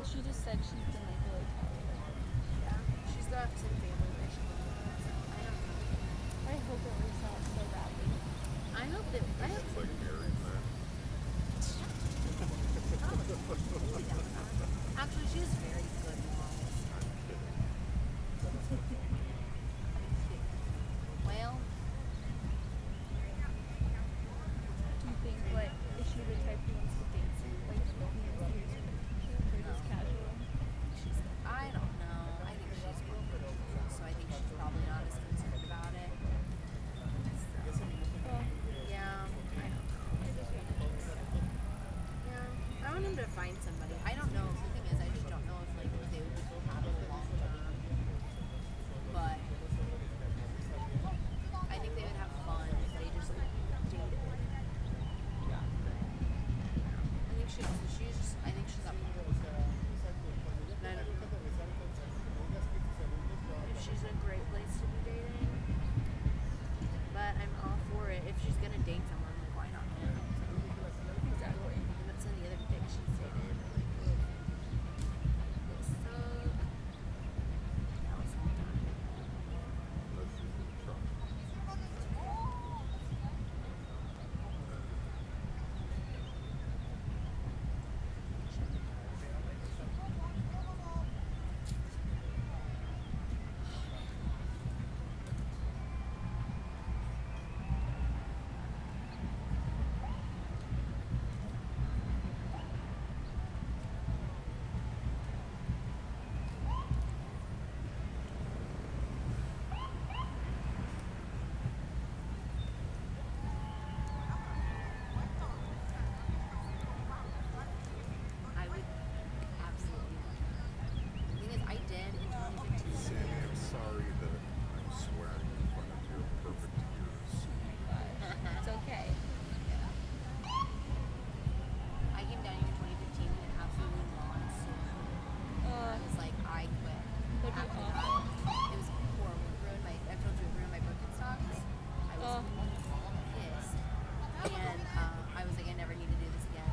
She just said she's been like really popular. Yeah. She's got some family that she lives with, so I don't know. I hope it works out so badly. I hope that I hope It's like married man. actually she has very good morals. I'm kidding. Well, Do you think like is she the type who wants to date some like or just casual? she's I don't know. I think she's more fruitful, so I think she's probably not as concerned about it. Well, Yeah, I don't know. Yeah, I want him to find somebody. I don't know. The thing is, I just don't know if like they would be compatible long term. But I think they would have fun if they just dated. I think she also she's just I think she's up. And I don't know if she's a great place to be dating. But I'm all for it. If she's gonna date someone, like why not him? exactly. But some of the other dicks she's dated are like, ugh. They suck. That was some time. Unless she's in trouble. I would absolutely love that. The thing is, I did in 2015. Sammy, I'm sorry that I'm swearing in front of your perfect ears. It's okay. I came down here in 2015 and absolutely monsoon. I was like, I quit. That'd be After awful. that, it was horrible. It ruined my. I told you it ruined my Birkenstocks. I was pissed, and I was like, I never need to do this again.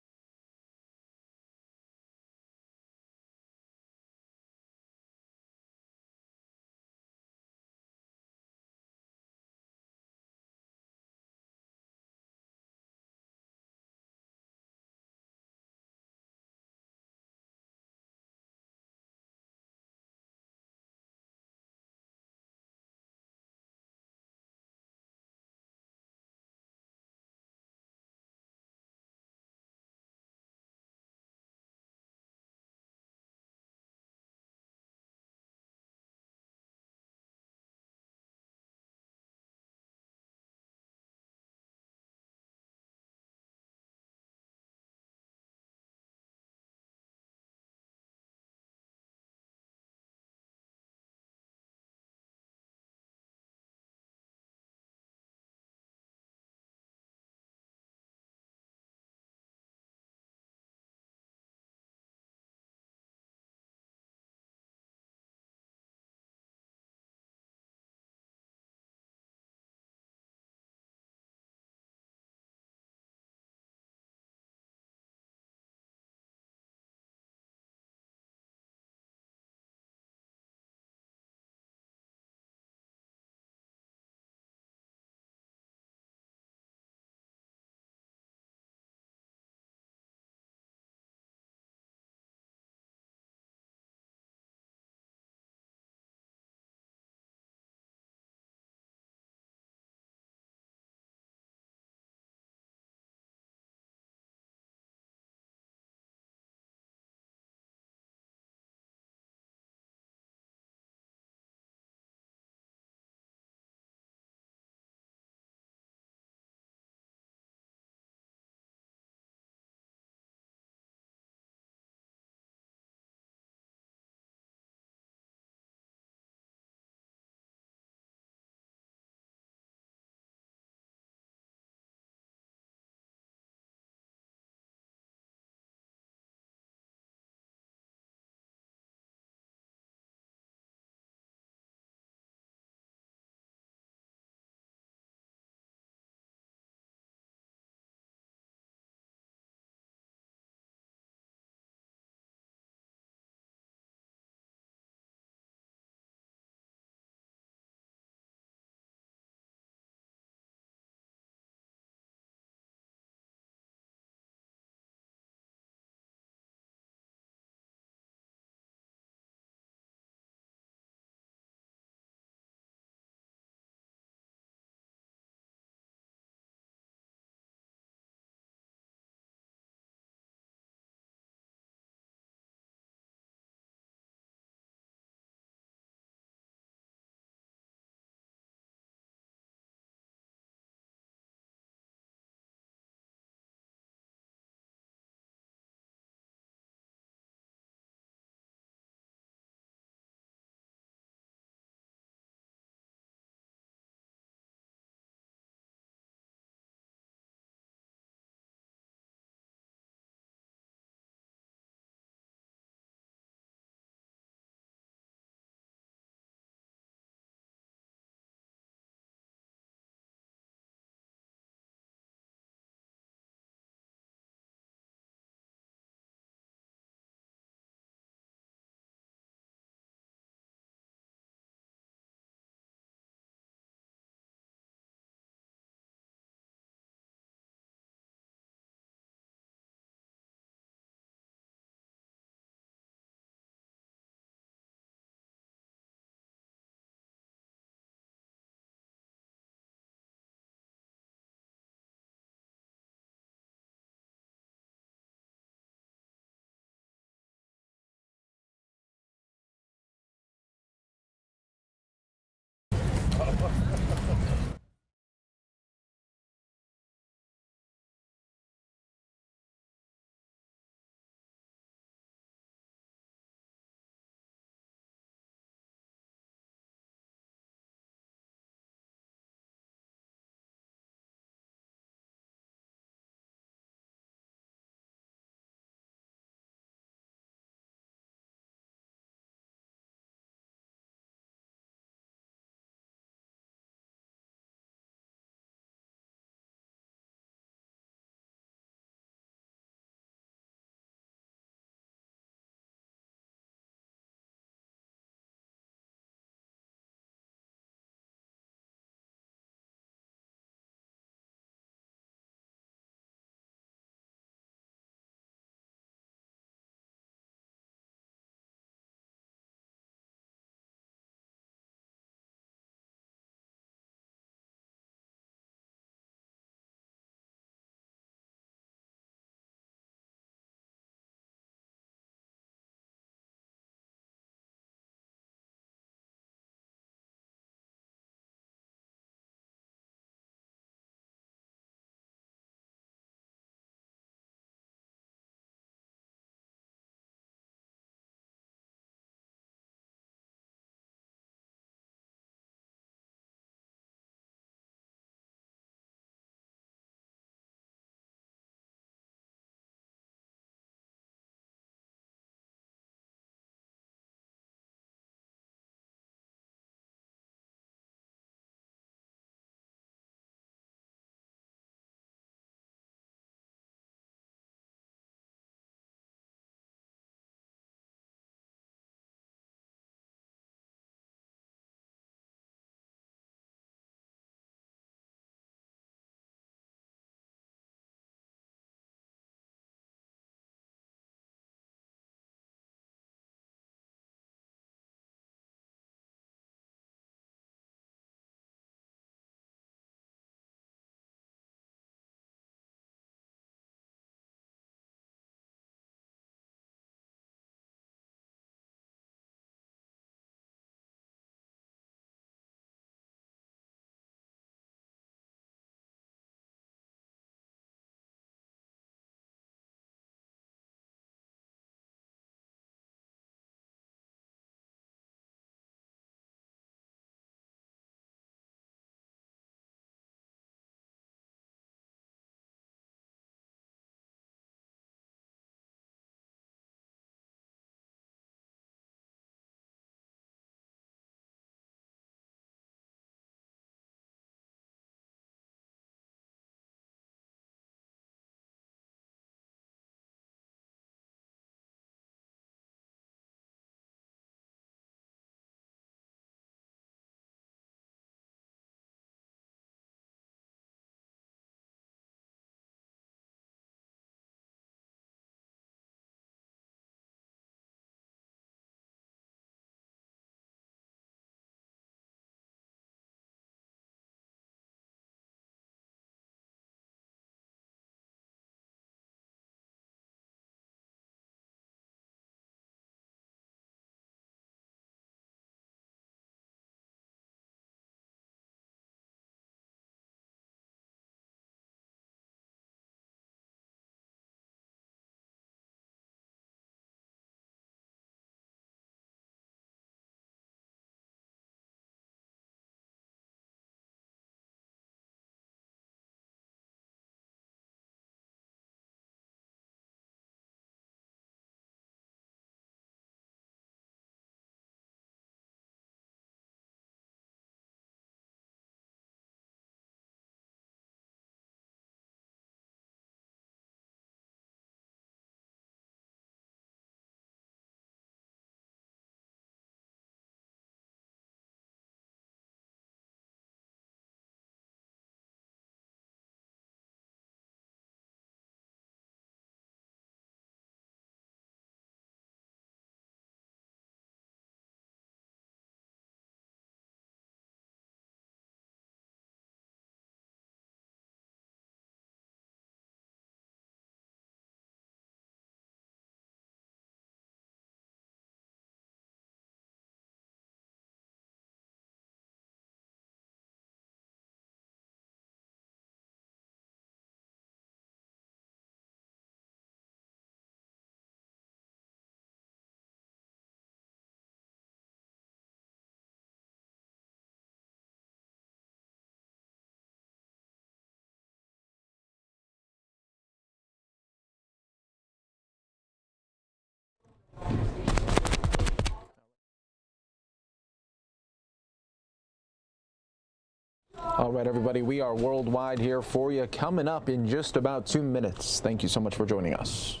All right, everybody, we are worldwide here for you. Coming up in just about 2 minutes. Thank you so much for joining us.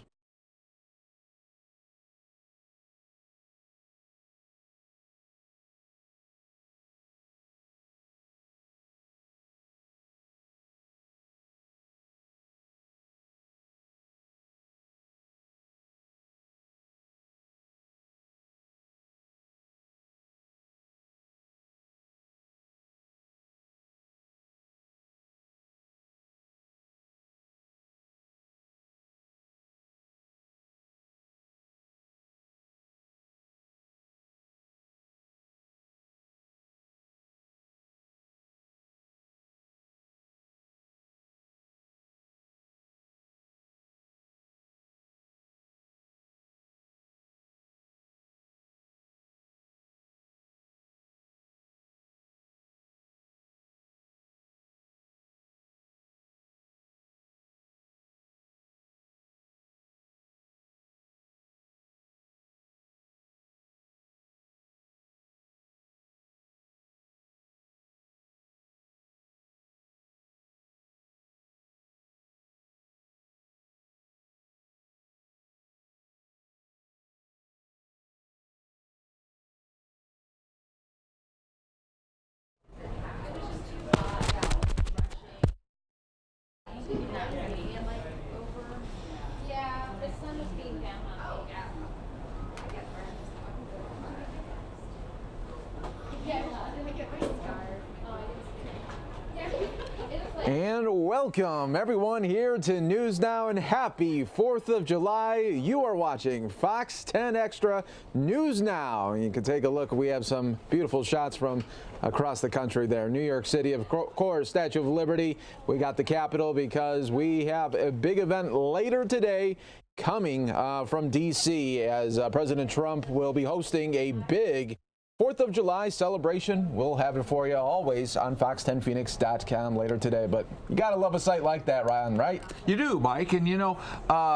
And welcome everyone here to News Now, and happy 4th of July. You are watching Fox 10 Extra News Now. You can take a look. We have some beautiful shots from across the country there. New York City, of course, Statue of Liberty. We got the Capitol because we have a big event later today coming from D.C. as President Trump will be hosting a big 4th of July celebration. We'll have it for you always on fox10phoenix.com later today. But you got to love a site like that, Ryan, right? You do, Mike. And, you know,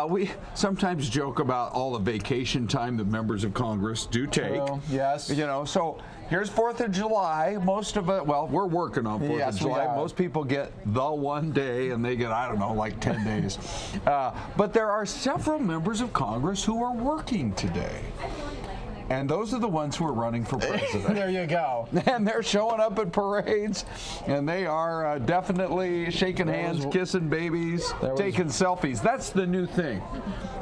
we sometimes joke about all the vacation time that members of Congress do take. True. Yes. You know, so here's 4th of July. Most of it, well, we're working on 4th of July. Most people get the one day, and they get, I don't know, like 10 days. But there are several members of Congress who are working today. And those are the ones who are running for president. There you go. And they're showing up at parades, and they are definitely shaking hands, kissing babies, taking selfies. That's the new thing.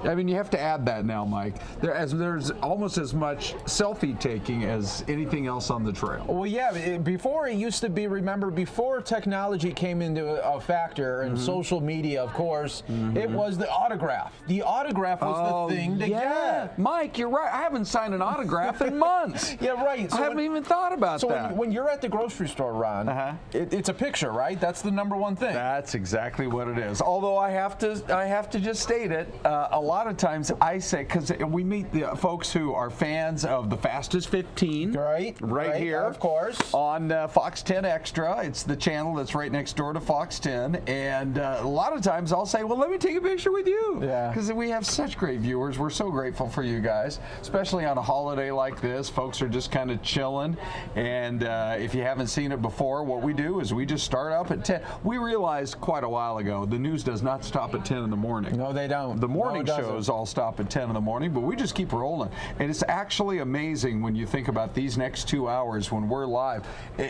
I mean, you have to add that now, Mike. There's almost as much selfie taking as anything else on the trail. Well, yeah, before it used to be, remember, before technology came into a factor and social media, of course, it was the autograph. The autograph was the thing to get. Mike, you're right. I haven't signed an autograph in months. Yeah, right. So I haven't even thought about that. So when you're at the grocery store, Ron, it's a picture, right? That's the number one thing. That's exactly what it is. Although I have to just state it. A lot of times I say, because we meet the folks who are fans of the Fastest 15, right here, of course, on Fox 10 Extra. It's the channel that's right next door to Fox 10, and a lot of times I'll say, well, let me take a picture with you, because we have such great viewers. We're so grateful for you guys, especially on a holiday like this. Folks are just kind of chilling, and if you haven't seen it before, what we do is we just start up at 10. We realized quite a while ago the news does not stop at 10 in the morning. No, they don't. The morning shows all stop at 10 in the morning, but we just keep rolling. And it's actually amazing when you think about these next 2 hours when we're live.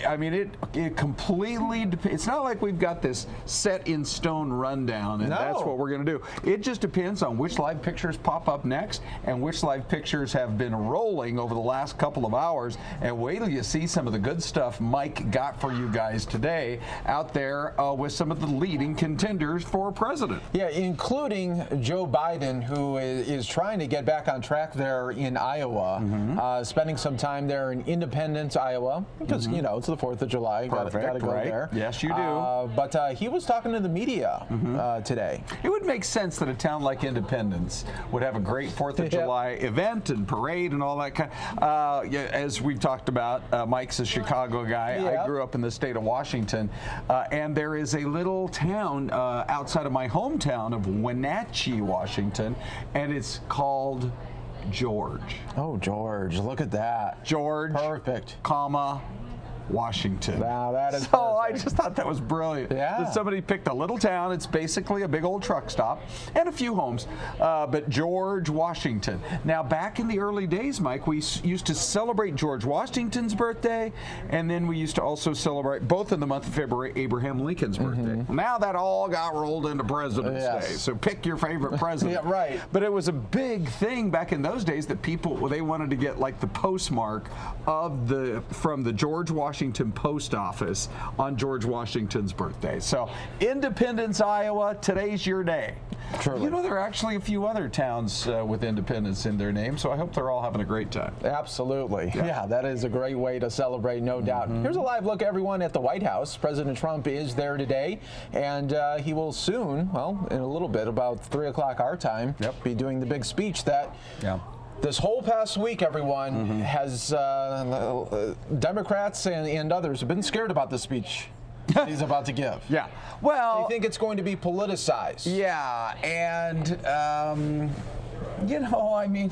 I mean, it completely, it's not like we've got this set in stone rundown and that's what we're going to do. It just depends on which live pictures pop up next and which live pictures have been rolling over the last couple of hours. And wait till you see some of the good stuff Mike got for you guys today out there with some of the leading contenders for president. Yeah, including Joe Biden, who is trying to get back on track there in Iowa, spending some time there in Independence, Iowa, because, you know, it's the 4th of July. Perfect, gotta go there. Yes, you do. But he was talking to the media today. It would make sense that a town like Independence would have a great 4th of July event and parade and all that kind. As we've talked about, Mike's a Chicago guy. I grew up in the state of Washington, and there is a little town outside of my hometown of Wenatchee, Washington, and it's called George. Oh, George, look at that. George, perfect, comma, Washington. Now that is so I perfect. just thought that was brilliant. Yeah. That somebody picked a little town. It's basically a big old truck stop and a few homes, but George Washington. Now, back in the early days, Mike, we used to celebrate George Washington's birthday, and then we used to also celebrate both in the month of February Abraham Lincoln's birthday. Now that all got rolled into President's Day, so pick your favorite president. Yeah, right. But it was a big thing back in those days that people, they wanted to get like the postmark of from the George Washington post office on George Washington's birthday. So Independence, Iowa, today's your day. Truly. You know, there are actually a few other towns with Independence in their name, so I hope they're all having a great time. Absolutely. Yeah, that is a great way to celebrate, no doubt. Here's a live look, everyone, at the White House. President Trump is there today, and he will soon, well, in a little bit, about 3 o'clock our time, be doing the big speech that this whole past week, everyone, has Democrats and others have been scared about the speech he's about to give. Yeah. Well, They think it's going to be politicized. yeah, and you know, I mean,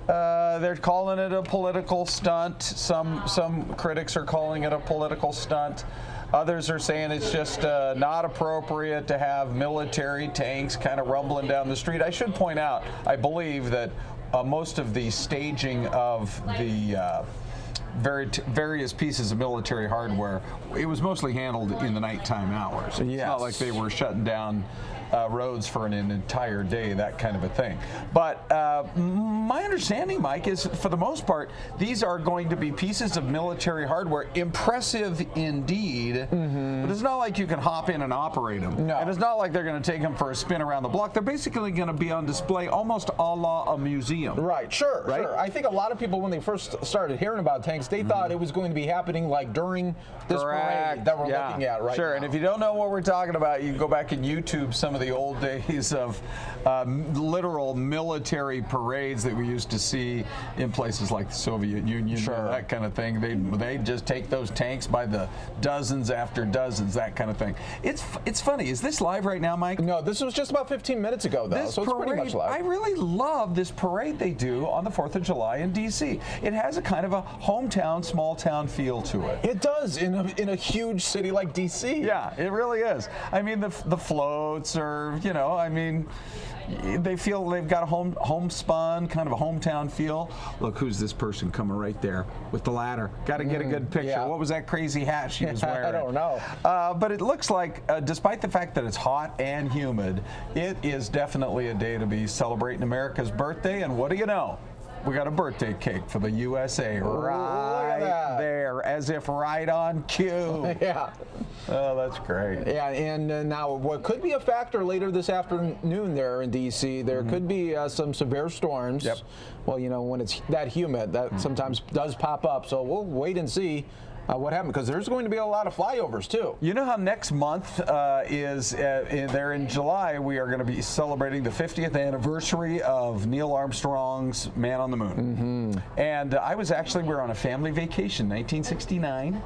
they're calling it a political stunt. Some critics are calling it a political stunt. Others are saying it's just not appropriate to have military tanks kind of rumbling down the street. I should point out, I believe that most of the staging of the various pieces of military hardware, it was mostly handled in the nighttime hours. It's not like they were shutting down roads for an entire day, that kind of a thing. But my understanding, Mike, is for the most part, these are going to be pieces of military hardware, impressive indeed, but it's not like you can hop in and operate them. No. And it's not like they're going to take them for a spin around the block. They're basically going to be on display almost a la a museum. Right, sure. I think a lot of people, when they first started hearing about tanks, they thought it was going to be happening like during this parade that we're looking at right now. Sure, and if you don't know what we're talking about, you can go back and YouTube some of the old days of literal military parades that we used to see in places like the Soviet Union, that kind of thing. They just take those tanks by the dozens after dozens, that kind of thing. It's funny. Is this live right now, Mike? No, this was just about 15 minutes ago, though, so it's pretty much live. I really love this parade they do on the 4th of July in D.C. It has a kind of a hometown, small town feel to it. It does in a huge city like D.C. Yeah, it really is. I mean, the floats are, you know, I mean, they feel they've got a homespun, kind of a hometown feel. Look, who's this person coming right there with the ladder? Got to get a good picture. Yeah. What was that crazy hat she was wearing? I don't know. But it looks like, despite the fact that it's hot and humid, it is definitely a day to be celebrating America's birthday. And what do you know? We got a birthday cake for the USA right there, as if right on cue. Yeah. Oh, that's great. Yeah, and now what could be a factor later this afternoon there in D.C., there could be some severe storms. Yep. Well, you know, when it's that humid, that sometimes does pop up. So we'll wait and see what happened, because there's going to be a lot of flyovers, too. You know how next month is there in July, we are going to be celebrating the 50th anniversary of Neil Armstrong's Man on the Moon. And we were on a family vacation, 1969.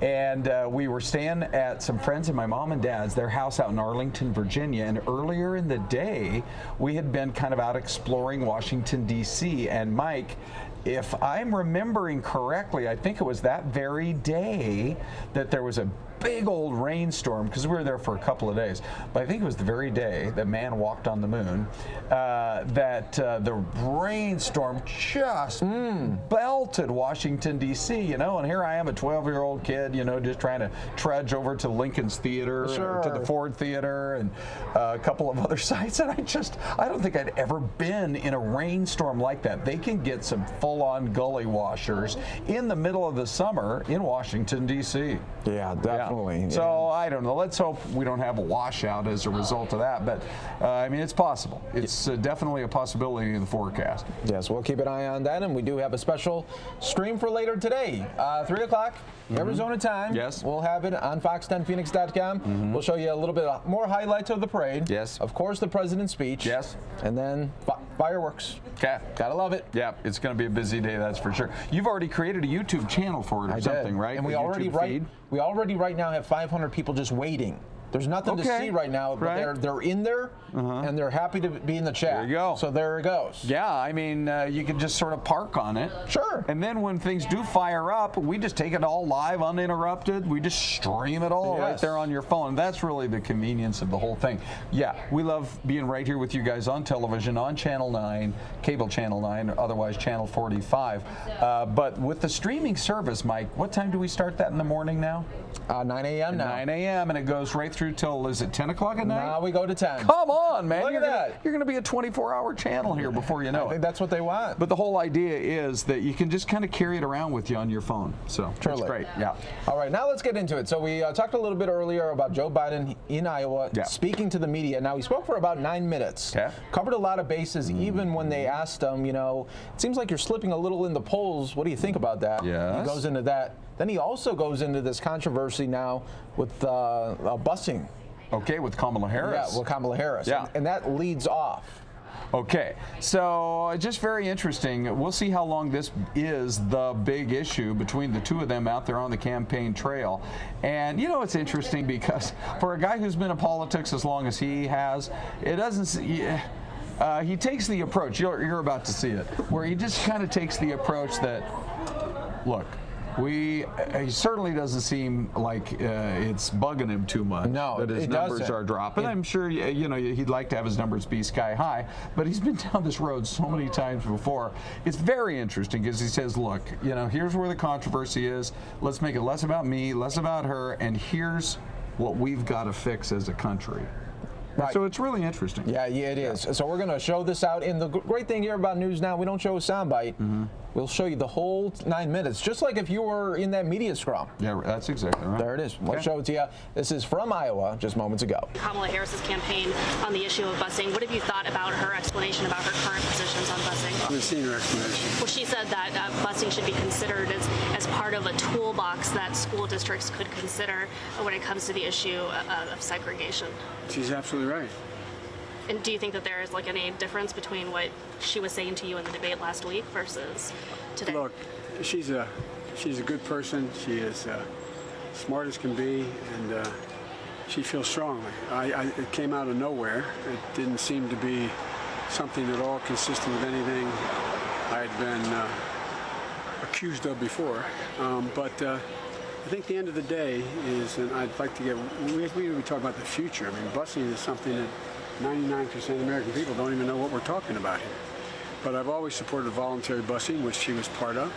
And we were staying at some friends of my mom and dad's, their house out in Arlington, Virginia. And earlier in the day, we had been kind of out exploring Washington, D.C. And Mike, if I'm remembering correctly, I think it was that very day that there was a big old rainstorm, because we were there for a couple of days, but I think it was the very day that man walked on the moon, that the rainstorm just belted Washington, D.C., you know, and here I am, a 12-year-old kid, you know, just trying to trudge over to Lincoln's Theater, or to the Ford Theater, and a couple of other sites, and I don't think I'd ever been in a rainstorm like that. They can get some full-on gully washers in the middle of the summer in Washington, D.C. Yeah, definitely. So I don't know. Let's hope we don't have a washout as a result of that. But I mean, it's possible. It's definitely a possibility in the forecast. Yes, we'll keep an eye on that, and we do have a special stream for later today, 3 o'clock Arizona time. Yes, we'll have it on Fox10Phoenix.com. We'll show you a little bit more highlights of the parade. Yes, of course, the president's speech. Yes, and then fireworks. Okay, gotta love it. Yeah, it's going to be a busy day, that's for sure. You've already created a YouTube channel for it or something, right? And we already right now have 500 people just waiting There's nothing to Okay. see right now, but Right. they're in there, and they're happy to be in the chat. There you go. So there it goes. Yeah, I mean, you can just sort of park on it. Sure. And then when things do fire up, we just take it all live, uninterrupted. We just stream it all right Yes. there on your phone. That's really the convenience of the whole thing. Yeah, we love being right here with you guys on television, on Channel 9, cable Channel 9, or otherwise Channel 45. But with the streaming service, Mike, what time do we start that in the morning now? 9 a.m. now. 9 a.m. and it goes right through till, is it 10 o'clock at night? Now we go to 10. Come on, man. Look at that. You're going to be a 24-hour channel here before you know I think it. that's what they want. But the whole idea is that you can just kind of carry it around with you on your phone. So that's Truly. great. Yeah. All right, now let's get into it. So we talked a little bit earlier about Joe Biden in Iowa Yeah. speaking to the media. Now, he spoke for about 9 minutes. Okay. Covered a lot of bases, even when they asked him, you know, it seems like you're slipping a little in the polls. What do you think about that? Yes. He goes into that. Then he also goes into this controversy now with busing. Okay, with Kamala Harris. Yeah, with Kamala Harris. Yeah. And that leads off. Okay, so just very interesting. We'll see how long this is the big issue between the two of them out there on the campaign trail. And you know, it's interesting because for a guy who's been in politics as long as he has, it doesn't. He takes the approach. You're about to see it, where he just kind of takes the approach that, look. He certainly doesn't seem like it's bugging him too much. No, that his it numbers doesn't. are dropping. I'm sure you know he'd like to have his numbers be sky high, but he's been down this road so many times before. It's very interesting because he says, "Look, you know, here's where the controversy is. Let's make it less about me, less about her, and here's what we've got to fix as a country." Right. So it's really interesting. Yeah, it is. So we're going to show this out. And the great thing here about News Now, we don't show a soundbite. We'll show you the whole 9 minutes, just like if you were in that media scrum. Yeah, that's exactly right. There it is. We'll show it to you. This is from Iowa just moments ago. Kamala Harris's campaign on the issue of busing. What have you thought about her explanation about her current positions on busing? I haven't seen her explanation. Well, she said that busing should be considered as part of a toolbox that school districts could consider when it comes to the issue of segregation. She's absolutely right. And do you think that there is like any difference between what she was saying to you in the debate last week versus today? Look, she's a good person. She is smart as can be, and she feels strongly. It came out of nowhere. It didn't seem to be something at all consistent with anything I had been accused of before. But I think the end of the day is, and I'd like to get, we talk about the future. I mean, busing is something that 99% of the American people don't even know what we're talking about here. But I've always supported voluntary busing, which she was part of.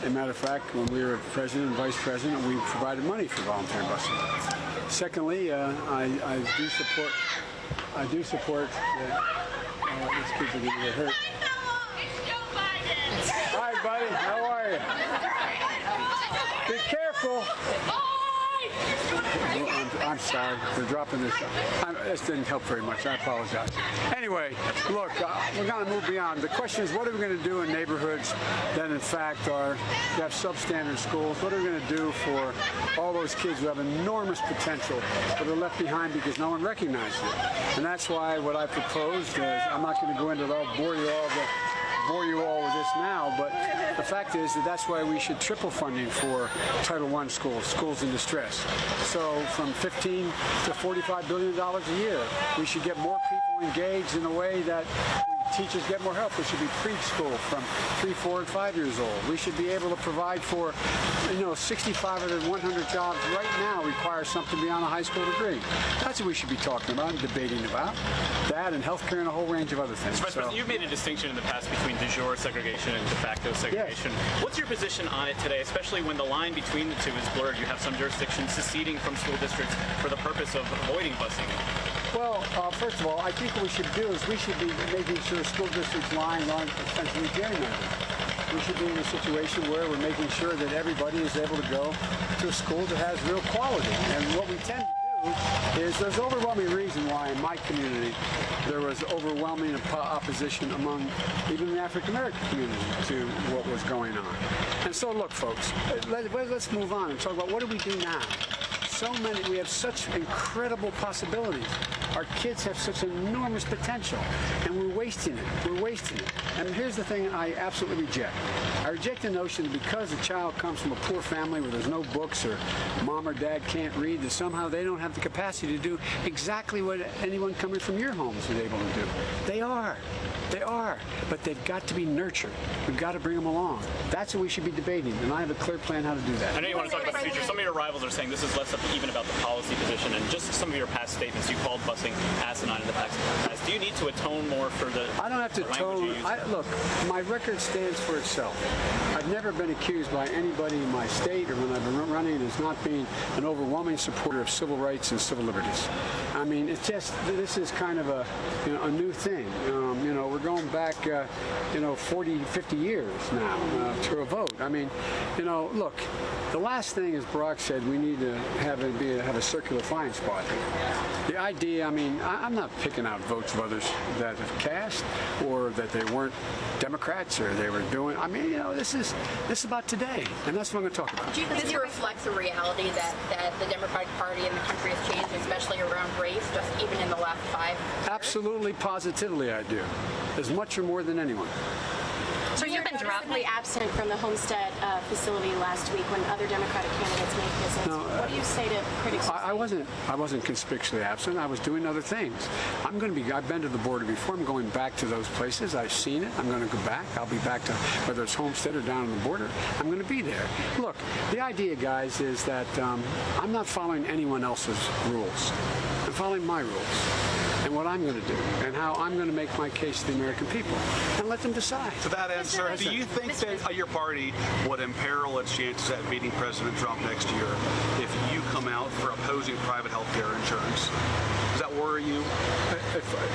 As a matter of fact, when we were president and vice president, we provided money for voluntary busing. Secondly, I do support these kids are going to get hurt. Hi, buddy. How are you? Be careful. I'm sorry. They're dropping this. This didn't help very much. I apologize. Anyway, look, we're going to move beyond. The question is, what are we going to do in neighborhoods that, in fact, you have substandard schools? What are we going to do for all those kids who have enormous potential but are left behind because no one recognizes it? And that's why what I proposed is, I'm not going to go into it. I'll bore you all with this now, but the fact is that's why we should triple funding for Title I schools in distress. So from $15 to $45 billion a year, we should get more people engaged in a way that teachers get more help. We should be preschool from 3, 4, and 5 years old. We should be able to provide for, 65 out of 100 jobs right now require something beyond a high school degree. That's what we should be talking about and debating about. That and healthcare and a whole range of other things. Vice President, you've made a distinction in the past between de jure segregation and de facto segregation. Yes. What's your position on it today, especially when the line between the two is blurred? You have some jurisdictions seceding from school districts for the purpose of avoiding busing. Well, first of all, I think what we should do is we should be making sure school districts lying on essentially gerrymandering. We should be in a situation where we're making sure that everybody is able to go to a school that has real quality. And what we tend to do is there's overwhelming reason why in my community there was overwhelming opposition among even the African American community to what was going on. And so look, folks, let's move on and talk about what do we do now. we have such incredible possibilities. Our kids have such enormous potential, and we're wasting it. We're wasting it. And here's the thing I absolutely reject. I reject the notion that because a child comes from a poor family where there's no books or mom or dad can't read, that somehow they don't have the capacity to do exactly what anyone coming from your homes is able to do. They are. They are. But they've got to be nurtured. We've got to bring them along. That's what we should be debating, and I have a clear plan how to do that. I know you want to talk about the future. Some of your rivals are saying this is less even about the policy position, and just some of your past statements. You called busing asinine in the past. Do you need to atone more for the I don't have to atone. Look, my record stands for itself. I've never been accused by anybody in my state or when I've been running as not being an overwhelming supporter of civil rights and civil liberties. I mean, it's just, this is kind of a new thing. We're going back, 40, 50 years now to a vote. I mean, look, the last thing, as Barack said, we need to have a circular flying squad. The idea, I mean, I'm not picking out votes of others that have cast or that they weren't Democrats or they were doing. I mean, this is about today, and that's what I'm going to talk about. Do you think it reflects the reality that the Democratic Party in the country has changed, especially around race, just even in the last 5 years? Absolutely, positively, I do. As much or more than anyone. So you've been directly absent from the Homestead facility last week when other Democratic candidates made visits. No, what do you say to critics? I wasn't conspicuously absent. I was doing other things. I've been to the border before. I'm going back to those places. I've seen it. I'm going to go back. I'll be back to whether it's Homestead or down on the border. I'm going to be there. Look, the idea, guys, is that I'm not following anyone else's rules. I'm following my rules. And what I'm going to do, and how I'm going to make my case to the American people, and let them decide. To that end, sir, do you think that your party would imperil its chances at beating President Trump next year if you come out for opposing private health care insurance? Does that worry you?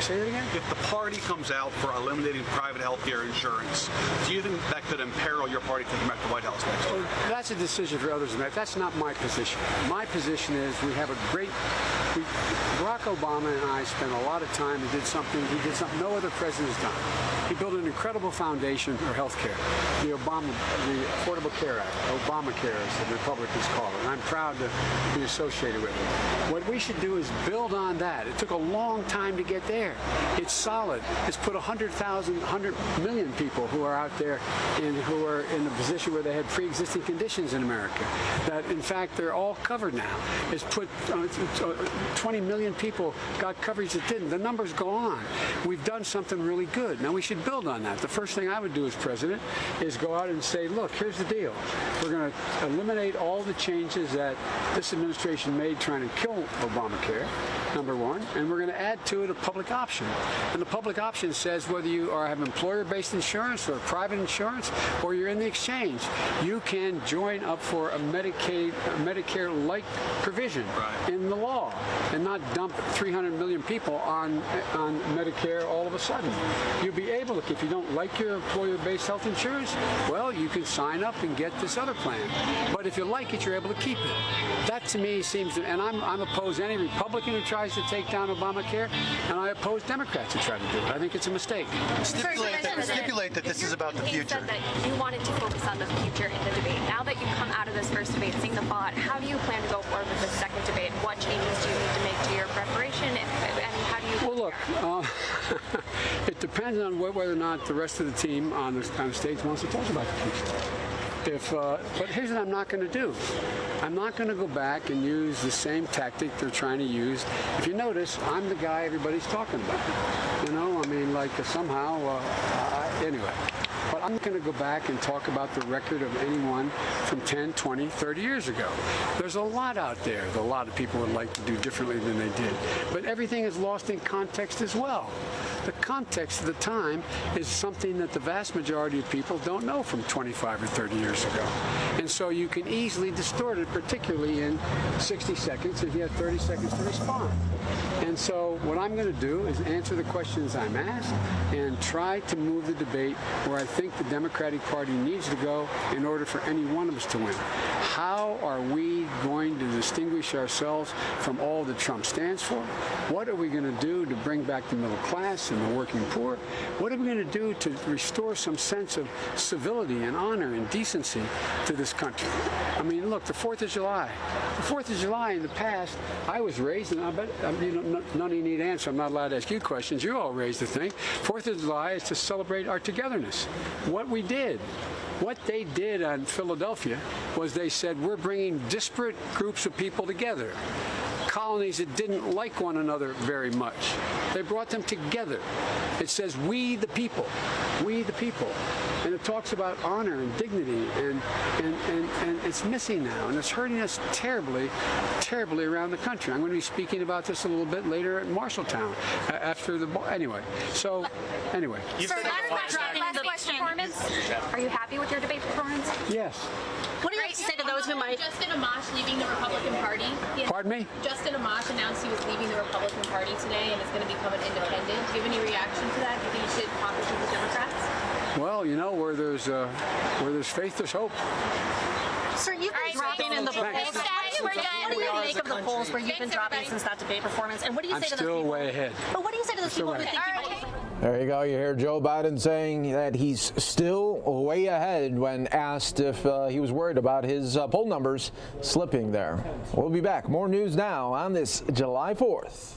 Say that again? If the party comes out for eliminating private health care insurance, do you think that could imperil your party taking back the White House next year? That's a decision for others to make. That's not my position. My position is Barack Obama and I spent a lot of time and did something no other president has done. He built an incredible foundation for health care, the Affordable Care Act, Obamacare as the Republicans call it, and I'm proud to be associated with it. What we should do is build on that. It took a long time to get there. It's solid. It's put 100 million people who are out there and who are in a position where they had pre-existing conditions in America, that in fact they're all covered now. It's put 20 million people got coverage that didn't. The numbers go on. We've done something really good. Now we should build on that. The first thing I would do as president is go out and say, look, here's the deal. We're going to eliminate all the changes that this administration made trying to kill Obamacare, number one, and we're going to add to it a public option. And the public option says whether you have employer-based insurance or private insurance or you're in the exchange, you can join up for a Medicare-like provision in the law and not dump 300 million people on Medicare all of a sudden. You'll be able to, if you don't like your employer-based health insurance, well, you can sign up and get this other plan. But if you like it, you're able to keep it. That to me seems to, and I'm opposed to any Republican who tries to take down Obamacare, and I oppose Democrats who try to do it. I think it's a mistake. Stipulate that this is about the future. You said that you wanted to focus on the future in the debate. Now that you've come out of this first debate, seeing the fallout, how do you plan to go forward with the second debate? What changes do you need to make to your preparation, and how do you? Well, look, it depends on whether or not the rest of the team on the stage wants to talk about the future. But here's what I'm not going to do. I'm not going to go back and use the same tactic they're trying to use. If you notice, I'm the guy everybody's talking about. Anyway. But I'm not going to go back and talk about the record of anyone from 10, 20, 30 years ago. There's a lot out there that a lot of people would like to do differently than they did. But everything is lost in context as well. The context of the time is something that the vast majority of people don't know from 25 or 30 years ago. And so you can easily distort it, particularly in 60 seconds if you have 30 seconds to respond. And so what I'm going to do is answer the questions I'm asked and try to move the debate where I think the Democratic Party needs to go in order for any one of us to win. How are we going to distinguish ourselves from all that Trump stands for? What are we going to do to bring back the middle class and the working poor? What are we going to do to restore some sense of civility and honor and decency to this country? I mean, look, the 4th of July. The 4th of July in the past, I was raised, and I bet none of you need to answer. I'm not allowed to ask you questions. You all raised the thing. 4th of July is to celebrate our togetherness. What we did. What they did on Philadelphia was they said, we're bringing disparate groups of people together. Colonies that didn't like one another very much. They brought them together. It says, we the people. We the people. And it talks about honor and dignity, and it's missing now, and it's hurting us terribly, terribly around the country. I'm going to be speaking about this a little bit later at Marshalltown after the anyway. So anyway. Sir, last question. Are you happy with your debate performance? Yes. What do you have to say to those who might? Justin Amash leaving the Republican Party. Pardon me? Justin Amash announced he was leaving the Republican Party today and is going to become an independent. Do you have any reaction to that? Do you think he should caucus with the Democrats? Well, you know, where there's faith, there's hope. Sir, you've been dropping in the polls. What do you make of the polls where you've been dropping since that debate performance? And what do you say to those people? I'm still way ahead. But what do you say to those people who think There you go. You hear Joe Biden saying that he's still way ahead when asked if he was worried about his poll numbers slipping there. We'll be back. More news now on this July 4th.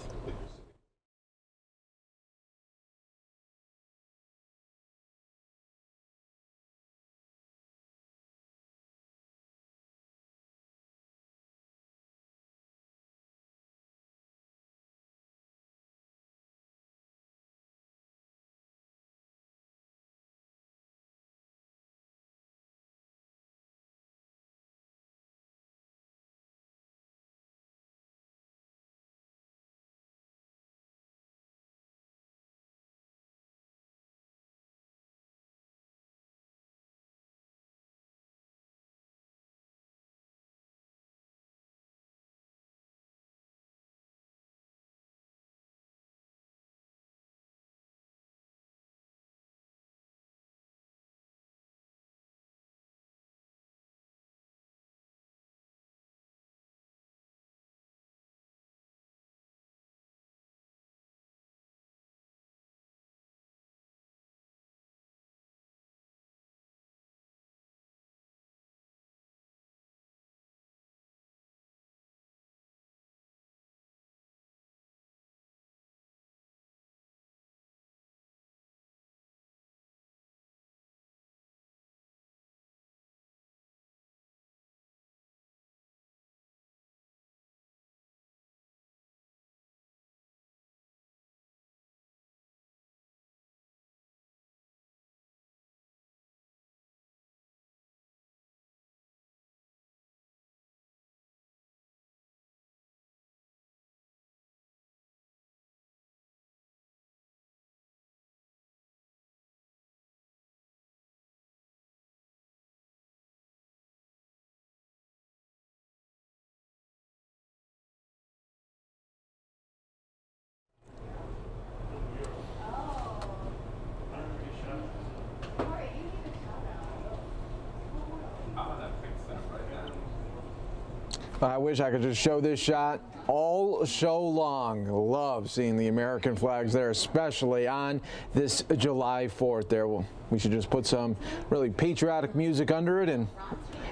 I wish I could just show this shot all show long. Love seeing the American flags there, especially on this July 4th there. Well, we should just put some really patriotic music under it and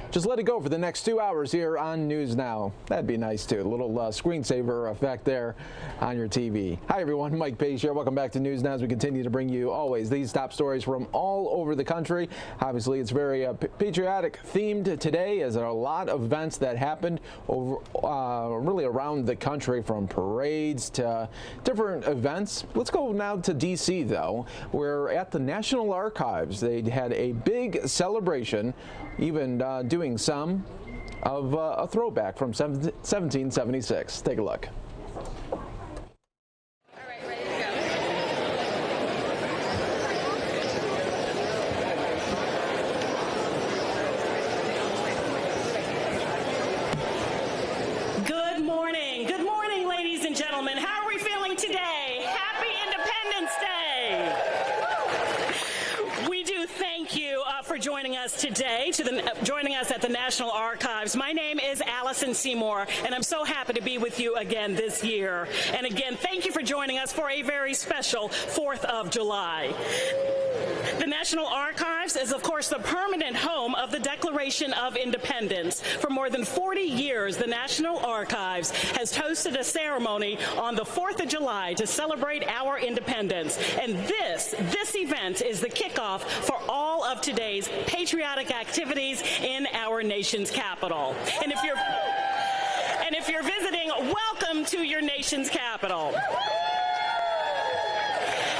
just let it go for the next 2 hours here on News Now. That'd be nice too. A little screensaver effect there on your TV. Hi everyone, Mike Pace here. Welcome back to News Now as we continue to bring you always these top stories from all over the country. Obviously, it's very patriotic themed today, as there are a lot of events that happened over really around the country, from parades to different events. Let's go now to D.C. though, where at the National Archives they had a big celebration, even doing some of a throwback from 1776. Take a look. Good morning, ladies and gentlemen. How are we feeling today? good day to joining us at the National Archives. My name is Allison Seymour, and I'm so happy to be with you again this year. And again, thank you for joining us for a very special 4th of July. The National Archives is, of course, the permanent home of the Declaration of Independence. For more than 40 years, the National Archives has hosted a ceremony on the 4th of July to celebrate our independence. And this event is the kickoff for all of today's patriotic activities in our nation's capital. And if you're visiting, welcome to your nation's capital.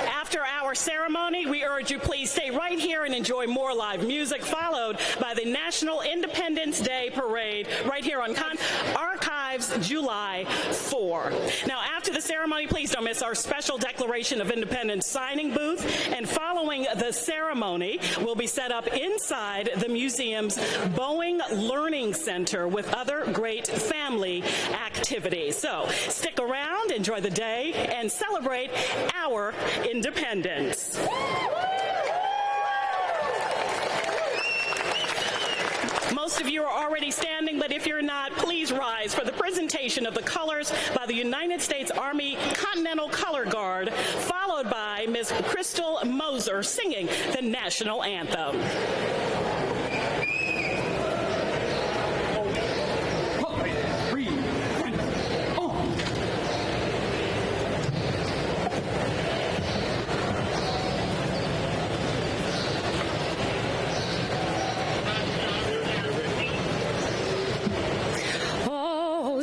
After our ceremony, we urge you please stay right here and enjoy more live music, followed by the National Independence Day Parade right here on Archives July 4. Now, after the ceremony, please don't miss our special Declaration of Independence signing booth. And following the ceremony, we'll be set up inside the museum's Boeing Learning Center with other great family activities. So stick around, enjoy the day, and celebrate our independence. Most of you are already standing, but if you're not, please rise for the presentation of the colors by the United States Army Continental Color Guard, followed by Ms. Crystal Moser singing the national anthem.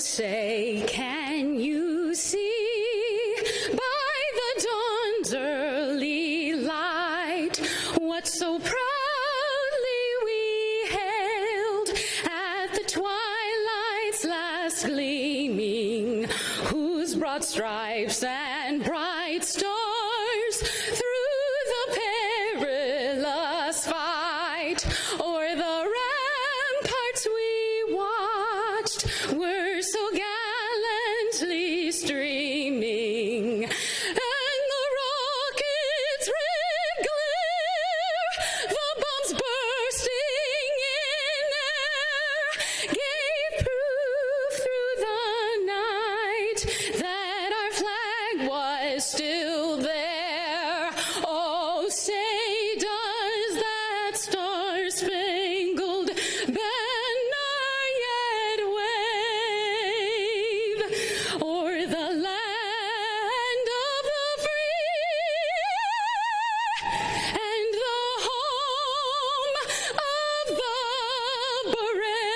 Say, can you see by the dawn's early light what so proudly we hailed at the twilight's last gleaming, whose broad stripes and bright stars through the perilous fight o'er the ramparts we watched were so gallantly streaming, and the rockets' red glare, the bombs bursting in air, gave proof through the night that our flag was still there. Oh, say does that star-spangled banner yet wave o'er the land of the free and the home of the brave?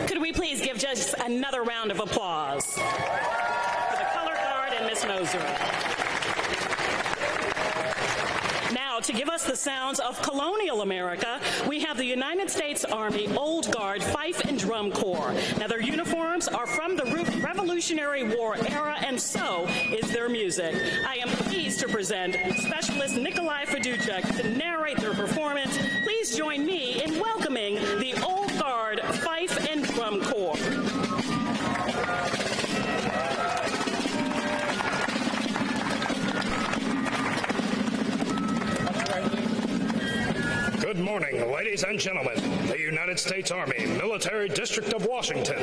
Could we please give just another round of applause for the Color Guard and Ms. Moser? Now, to give us the sounds of colonial America, we have the United States Army Old Guard Fife and Drum Corps. Now, their uniforms are from the Revolutionary War era, and so is their music. I am pleased to present Specialist Nikolai Feduchek to narrate their performance. Please join me in welcoming the Old Guard Fife and Drum Corps. Good morning, ladies and gentlemen. The United States Army Military District of Washington,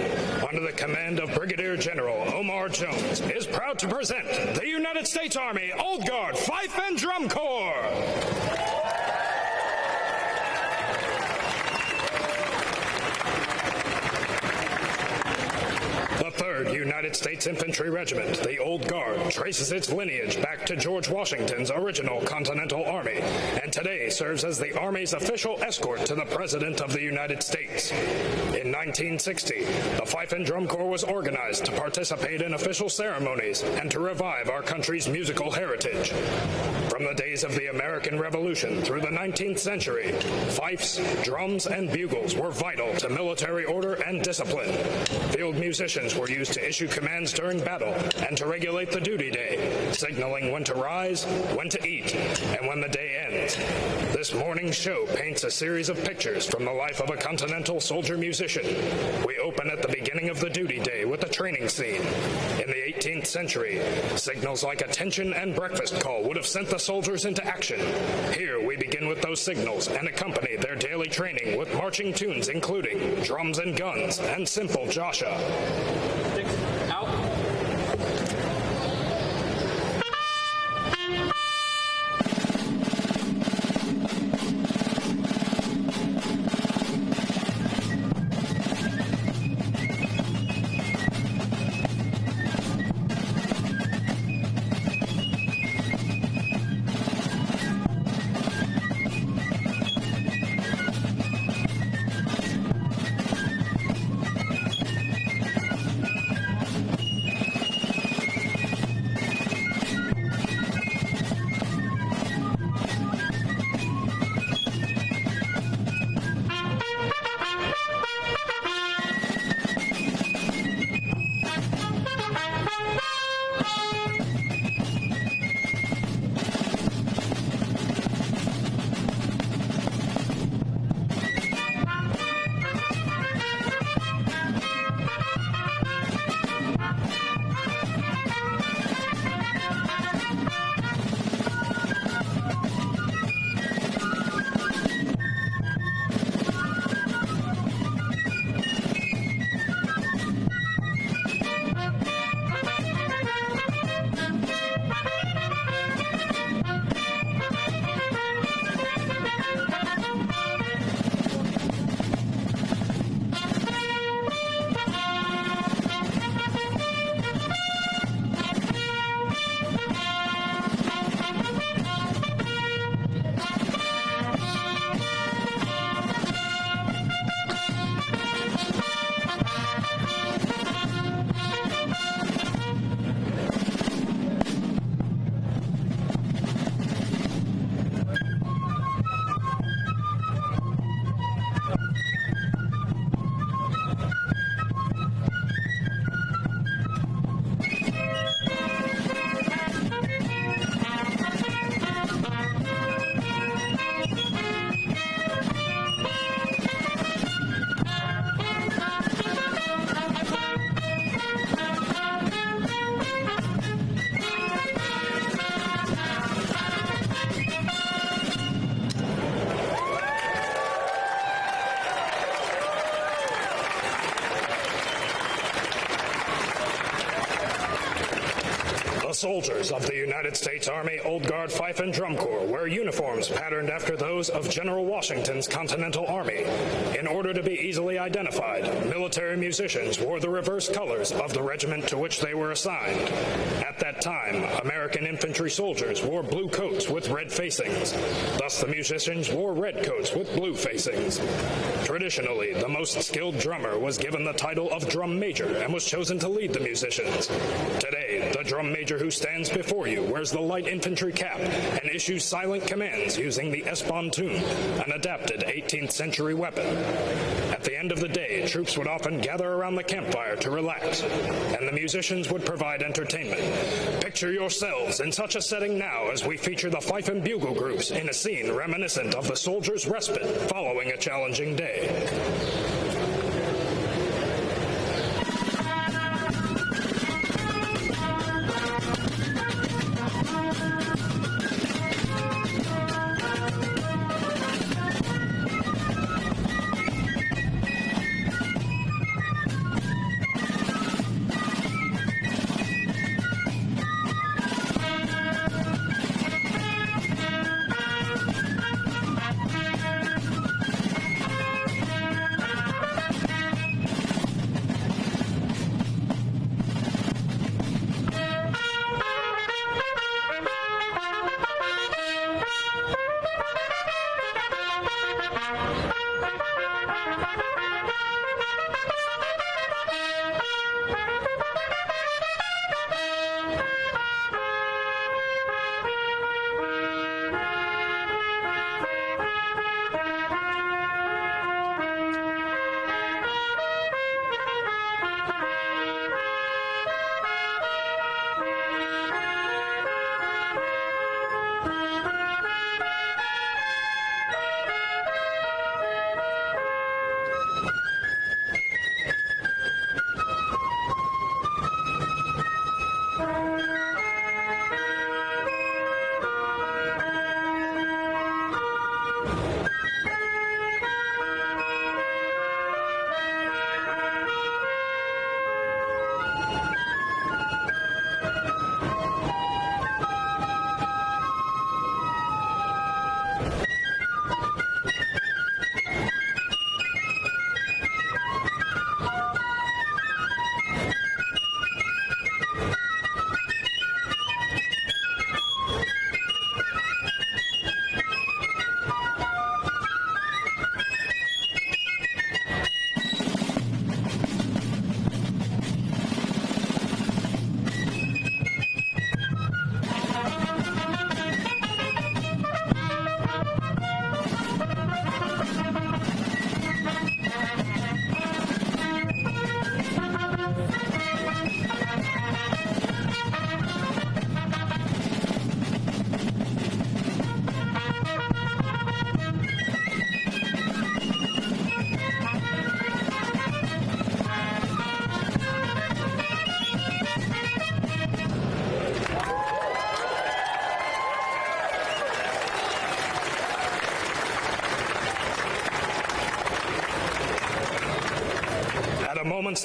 under the command of Brigadier General Omar Jones, is proud to present the United States Army Old Guard Fife and Drum Corps. The 3rd United States Infantry Regiment, the Old Guard, traces its lineage back to George Washington's original Continental Army, and today serves as the Army's official escort to the President of the United States. In 1960, the Fife and Drum Corps was organized to participate in official ceremonies and to revive our country's musical heritage. From the days of the American Revolution through the 19th century, fifes, drums, and bugles were vital to military order and discipline. Field musicians were used to issue commands during battle and to regulate the duty day, signaling when to rise, when to eat, and when the day ends. This morning's show paints a series of pictures from the life of a Continental soldier musician. We open at the beginning of the duty day with a training scene. In the 18th century, signals like attention and breakfast call would have sent the soldiers into action. Here we begin with those signals and accompany their daily training with marching tunes including Drums and Guns and Simple Joshua. Out. Soldiers of the United States Army Old Guard Fife and Drum Corps wear uniforms patterned after those of General Washington's Continental Army. In order to be easily identified, military musicians wore the reverse colors of the regiment to which they were assigned. At that time, American infantry soldiers wore blue coats with red facings. Thus, the musicians wore red coats with blue facings. Traditionally, the most skilled drummer was given the title of drum major and was chosen to lead the musicians. Today, the drum major who stands before you wears the light infantry cap and issues silent commands using the espontoon, an adapted 18th century weapon. At the end of the day, troops would often gather around the campfire to relax, and the musicians would provide entertainment. Picture yourselves in such a setting now as we feature the Fife and Bugle groups in a scene reminiscent of the soldier's respite following a challenging day.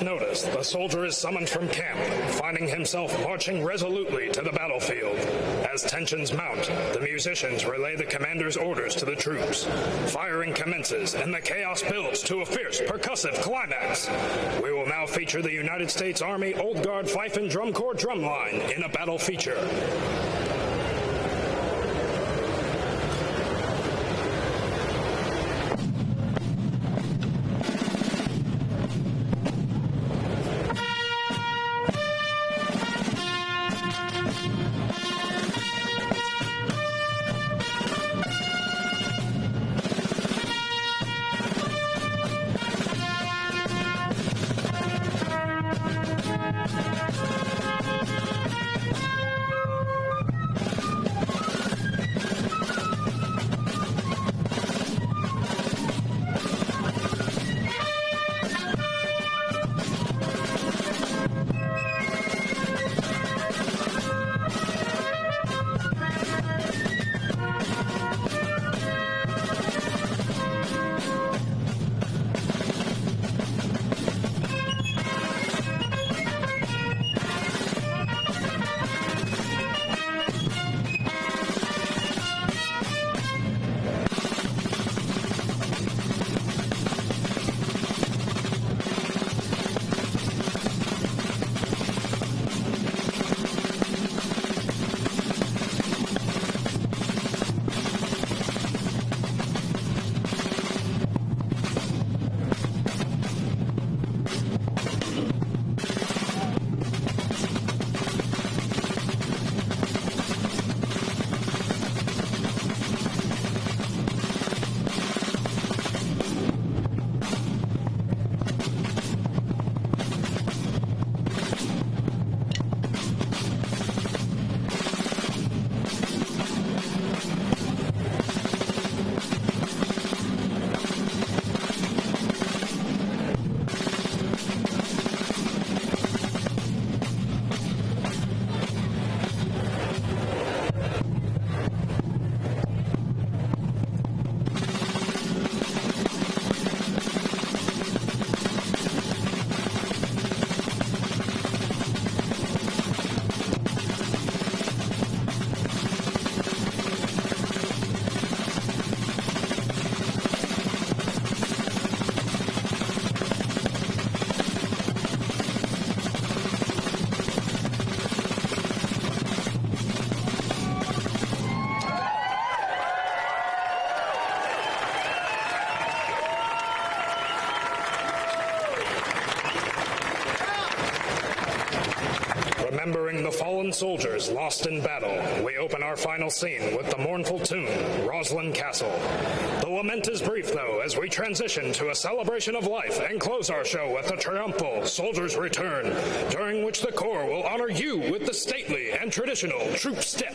moment's notice, the soldier is summoned from camp, finding himself marching resolutely to the battlefield. As tensions mount, the musicians relay the commander's orders to the troops. Firing commences, and the chaos builds to a fierce, percussive climax. We will now feature the United States Army Old Guard Fife and Drum Corps drumline in a battle feature. Remembering the fallen soldiers lost in battle, we open our final scene with the mournful tune, Roslyn Castle. The lament is brief, though, as we transition to a celebration of life and close our show with a triumphal Soldier's Return, during which the Corps will honor you with the stately and traditional troop step.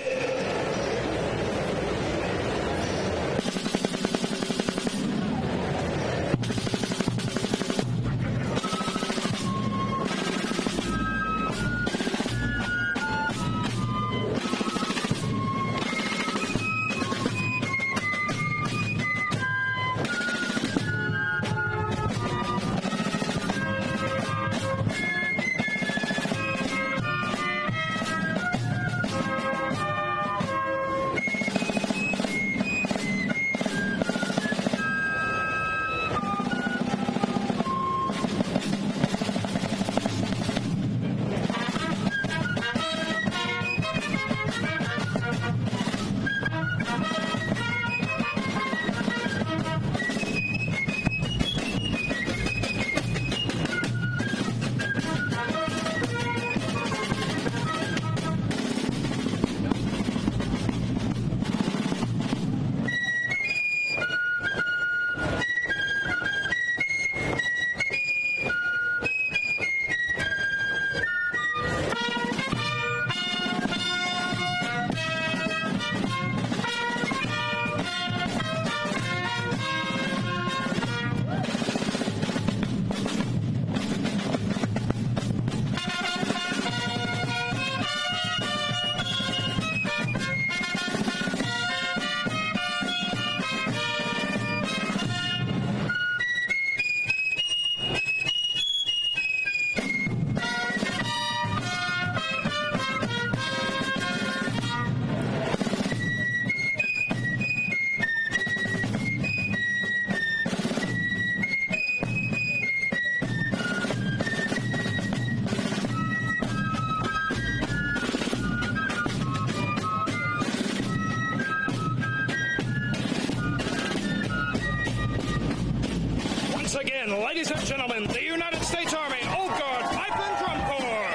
begin. Ladies and gentlemen, the United States Army Old Guard Pipe and Drum Corps.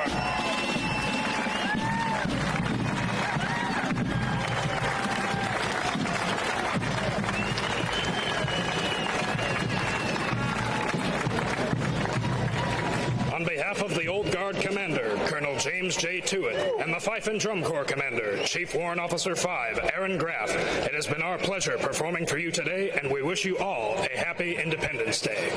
On behalf of the Old Guard Commander, Colonel James J. Tewitt, and the Fife and Drum Corps Commander, Chief Warrant Officer 5, Aaron Graff, it has been our pleasure performing for you today, and we wish you all a happy Independence Day.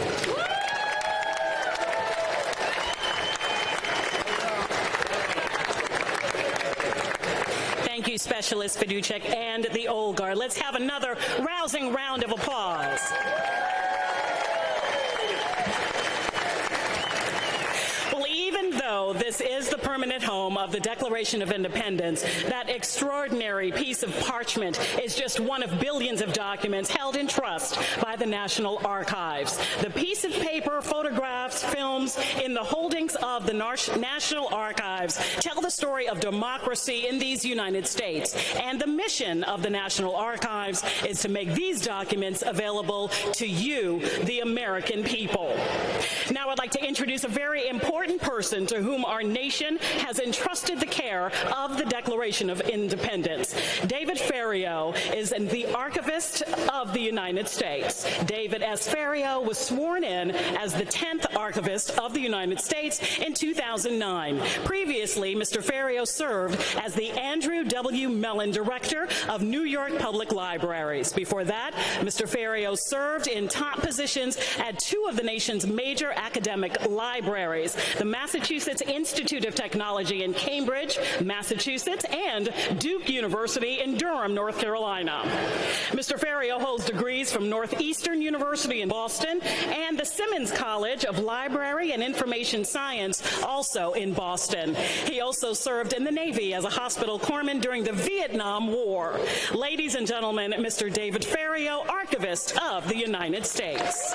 Thank you, Specialist Fiducek and the Old Guard. Let's have another rousing round of applause. Even though this is the permanent home of the Declaration of Independence, that extraordinary piece of parchment is just one of billions of documents held in trust by the National Archives. The piece of paper, photographs, films in the holdings of the National Archives tell the story of democracy in these United States, and the mission of the National Archives is to make these documents available to you, the American people. Now I'd like to introduce a very important person to whom our nation has entrusted the care of the Declaration of Independence. David Ferriero is the Archivist of the United States. David S. Ferriero was sworn in as the 10th Archivist of the United States in 2009. Previously, Mr. Ferriero served as the Andrew W. Mellon Director of New York Public Libraries. Before that, Mr. Ferriero served in top positions at two of the nation's major academic libraries, the Massachusetts Institute of Technology in Cambridge, Massachusetts, and Duke University in Durham, North Carolina. Mr. Ferriero holds degrees from Northeastern University in Boston and the Simmons College of Library and Information Science, also in Boston. He also served in the Navy as a hospital corpsman during the Vietnam War. Ladies and gentlemen, Mr. David Ferriero, Archivist of the United States.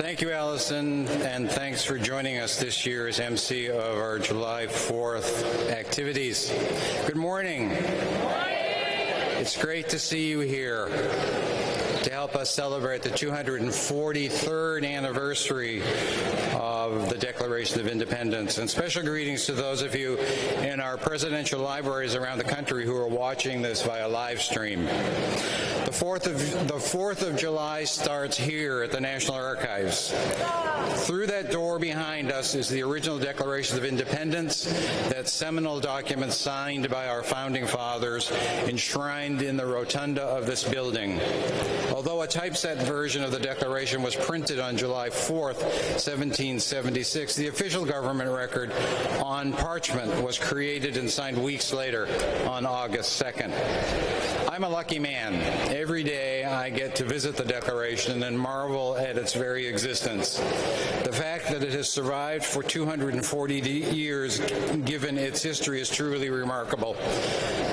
Thank you, Allison, and thanks for joining us this year as MC of our July 4th activities. Good morning. It's great to see you here to help us celebrate the 243rd anniversary of the Declaration of Independence. And special greetings to those of you in our presidential libraries around the country who are watching this via live stream. The 4th of July starts here at the National Archives. Through that door behind us is the original Declaration of Independence, that seminal document signed by our founding fathers, enshrined in the rotunda of this building. Although a typeset version of the Declaration was printed on July 4th, 1776, the official government record on parchment was created and signed weeks later on August 2nd. I'm a lucky man. Every day I get to visit the Declaration and marvel at its very existence. The fact that it has survived for 240 years, given its history, is truly remarkable.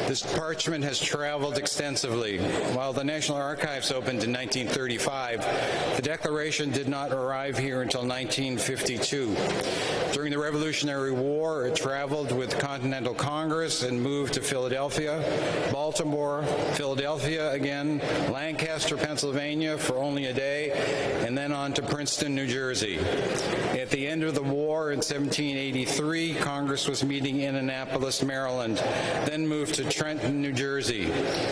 This parchment has traveled extensively. While the National Archives opened in 1935, the Declaration did not arrive here until 1952. During the Revolutionary War, it traveled with Continental Congress and moved to Philadelphia, Baltimore, Philadelphia again, Lancaster, Pennsylvania for only a day, and then on to Princeton, New Jersey. At the end of the war in 1783, Congress was meeting in Annapolis, Maryland, then moved to Trenton, New Jersey.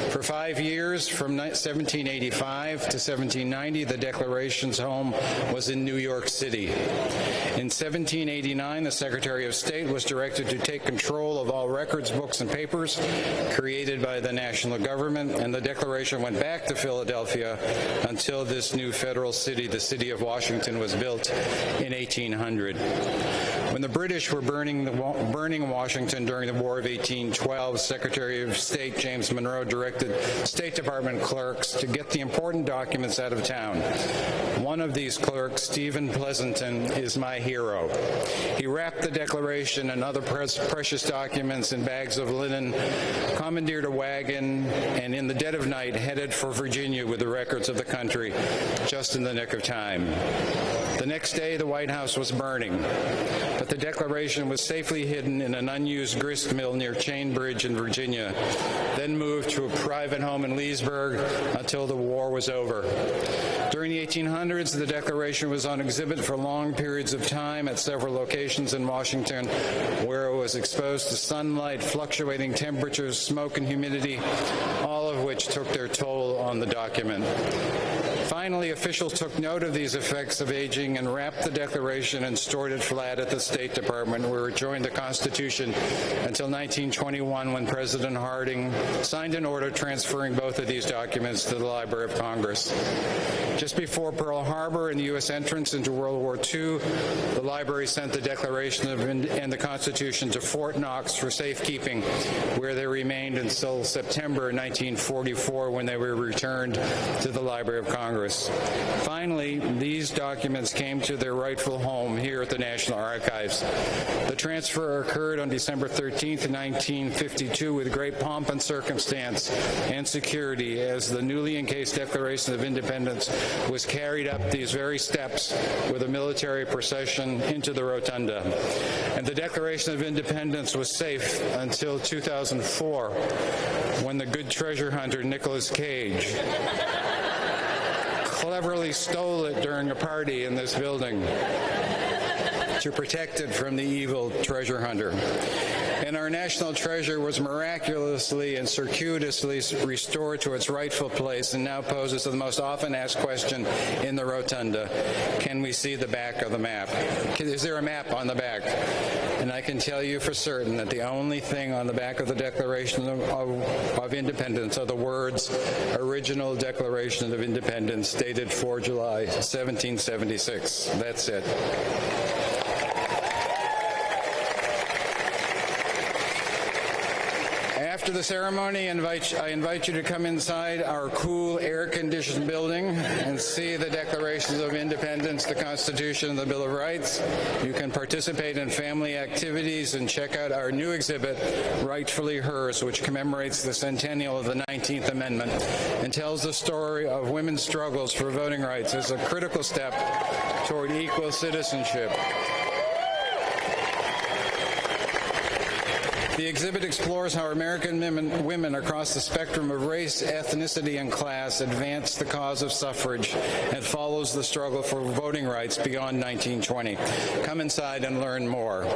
For 5 years, from 1785 to 1790, the Declaration's home was in New York City. In 1789, the Secretary of State was directed to take control of all records, books, and papers created by the national government, and the Declaration went back to Philadelphia until this new federal city, the city of Washington, was built in 1800. When the British were burning Washington during the War of 1812, Secretary of State James Monroe directed State Department clerks to get the important documents out of town. One of these clerks, Stephen Pleasanton, is my hero. He wrapped the Declaration and other precious documents in bags of linen, commandeered a wagon, and in the dead of night headed for Virginia with the records of the country, just in the nick of time. The next day, the White House was burning, but the Declaration was safely hidden in an unused grist mill near Chain Bridge in Virginia, then moved to a private home in Leesburg until the war was over. During the 1800s, the Declaration was on exhibit for long periods of time at several locations in Washington, where it was exposed to sunlight, fluctuating temperatures, smoke, and humidity, all of which took their toll on the document. Finally, officials took note of these effects of aging and wrapped the Declaration and stored it flat at the State Department, where it joined the Constitution until 1921, when President Harding signed an order transferring both of these documents to the Library of Congress. Just before Pearl Harbor and the U.S. entrance into World War II, the library sent the Declaration and the Constitution to Fort Knox for safekeeping, where they remained until September 1944, when they were returned to the Library of Congress. Finally, these documents came to their rightful home here at the National Archives. The transfer occurred on December 13th, 1952, with great pomp and circumstance and security, as the newly encased Declaration of Independence was carried up these very steps with a military procession into the rotunda. And the Declaration of Independence was safe until 2004, when the good treasure hunter Nicolas Cage cleverly stole it during a party in this building to protect it from the evil treasure hunter. And our national treasure was miraculously and circuitously restored to its rightful place, and now poses the most often asked question in the rotunda: can we see the back of the map? Is there a map on the back? And I can tell you for certain that the only thing on the back of the Declaration of Independence are the words "Original Declaration of Independence, dated 4 July 1776. That's it. After the ceremony, I invite you to come inside our cool, air-conditioned building and see the Declarations of Independence, the Constitution, and the Bill of Rights. You can participate in family activities and check out our new exhibit, Rightfully Hers, which commemorates the centennial of the 19th Amendment and tells the story of women's struggles for voting rights as a critical step toward equal citizenship. The exhibit explores how American women across the spectrum of race, ethnicity, and class advanced the cause of suffrage and follows the struggle for voting rights beyond 1920. Come inside and learn more.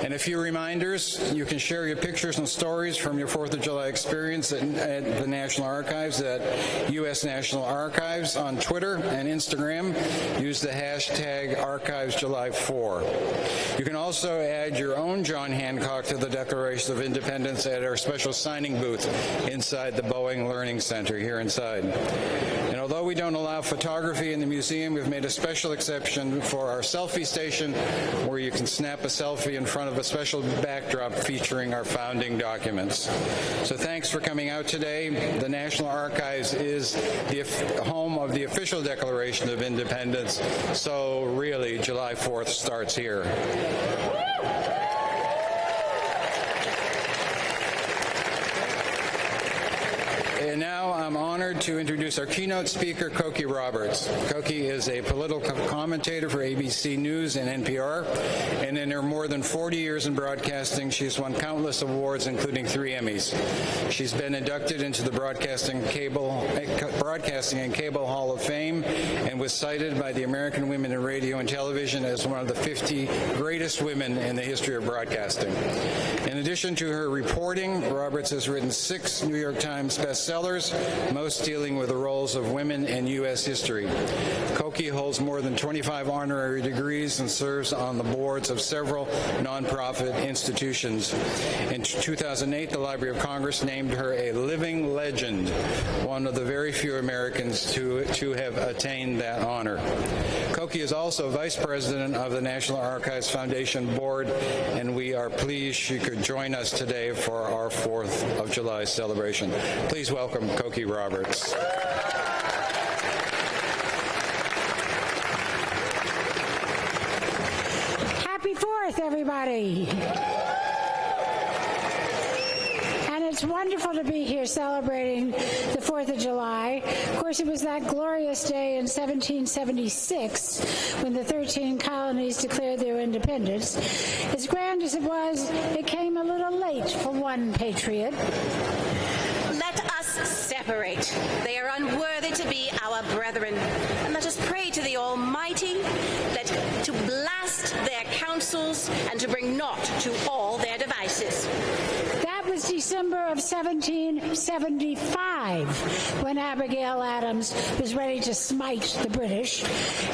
And a few reminders: you can share your pictures and stories from your 4th of July experience at the National Archives at U.S. National Archives on Twitter and Instagram. Use the hashtag ArchivesJuly4. You can also add your own John Hancock to the Declaration of Independence at our special signing booth inside the Boeing Learning Center here inside. And although we don't allow photography in the museum, we've made a special exception for our selfie station, where you can snap a selfie in front of a special backdrop featuring our founding documents. So thanks for coming out today. The National Archives is the home of the official Declaration of Independence, so really July 4th starts here. And now I'm honored to introduce our keynote speaker, Cokie Roberts. Cokie is a political commentator for ABC News and NPR, and in her more than 40 years in broadcasting, she's won countless awards, including 3 Emmys. She's been inducted into the Broadcasting and Cable Hall of Fame and was cited by the American Women in Radio and Television as one of the 50 greatest women in the history of broadcasting. In addition to her reporting, Roberts has written 6 New York Times bestsellers, most dealing with the roles of women in U.S. history. Cokie holds more than 25 honorary degrees and serves on the boards of several nonprofit institutions. In 2008, the Library of Congress named her a living legend, one of the very few Americans to have attained that honor. Cokie is also vice president of the National Archives Foundation Board, and we are pleased she could join us today for our 4th of July celebration. Please welcome Cokie Roberts. Happy 4th, everybody. And it's it's wonderful to be here celebrating the 4th of July. Of course, it was that glorious day in 1776 when the 13 colonies declared their independence. As grand as it was, it came a little late for one patriot. Let us separate. They are unworthy to be our brethren. And let us pray to the Almighty to blast their counsels and to bring naught to all their devices. That was December of 1775 when Abigail Adams was ready to smite the British,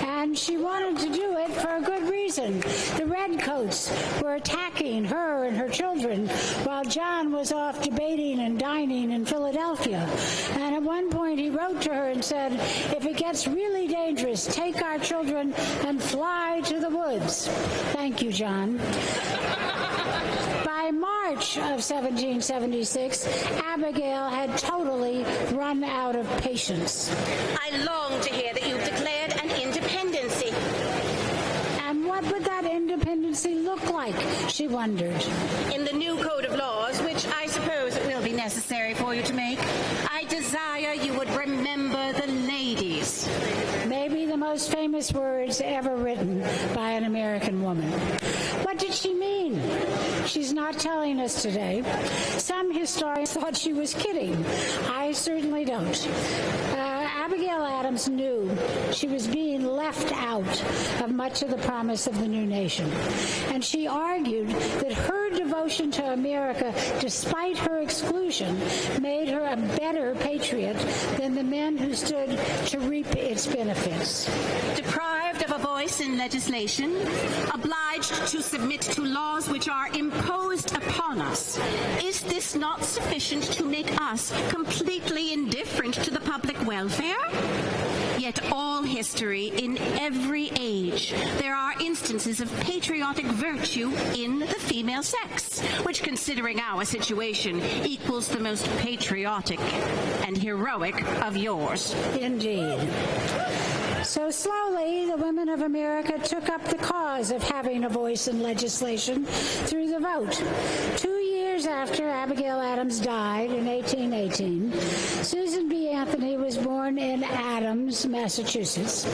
and she wanted to do it for a good reason. The Redcoats were attacking her and her children while John was off debating and dining in Philadelphia. And at one point he wrote to her and said, "If it gets really dangerous, take our children and fly to the woods." Thank you, John. By March of 1776, Abigail had totally run out of patience. I long to hear that you've declared an independency. And what would that independency look like, she wondered. In the new code of laws, which I suppose it will be necessary for you to make, I desire you would remember the ladies. Maybe the most famous words ever written by an American woman. What did she mean? She's not telling us today. Some historians thought she was kidding. I certainly don't. Abigail Adams knew she was being left out of much of the promise of the new nation. And she argued that her devotion to America, despite her exclusion, made her a better patriot than the men who stood to reap its benefits. Deprived of a voice in legislation, obliged to submit to laws which are imposed upon us, is this not sufficient to make us completely indifferent to the public welfare? Yet all history, in every age, there are instances of patriotic virtue in the female sex, which, considering our situation, equals the most patriotic and heroic of yours. Indeed. So slowly, the women of America took up the cause of having a voice in legislation through the vote. 2 years after Abigail Adams died in 1818, Susan B. Anthony was born in Adams, Massachusetts.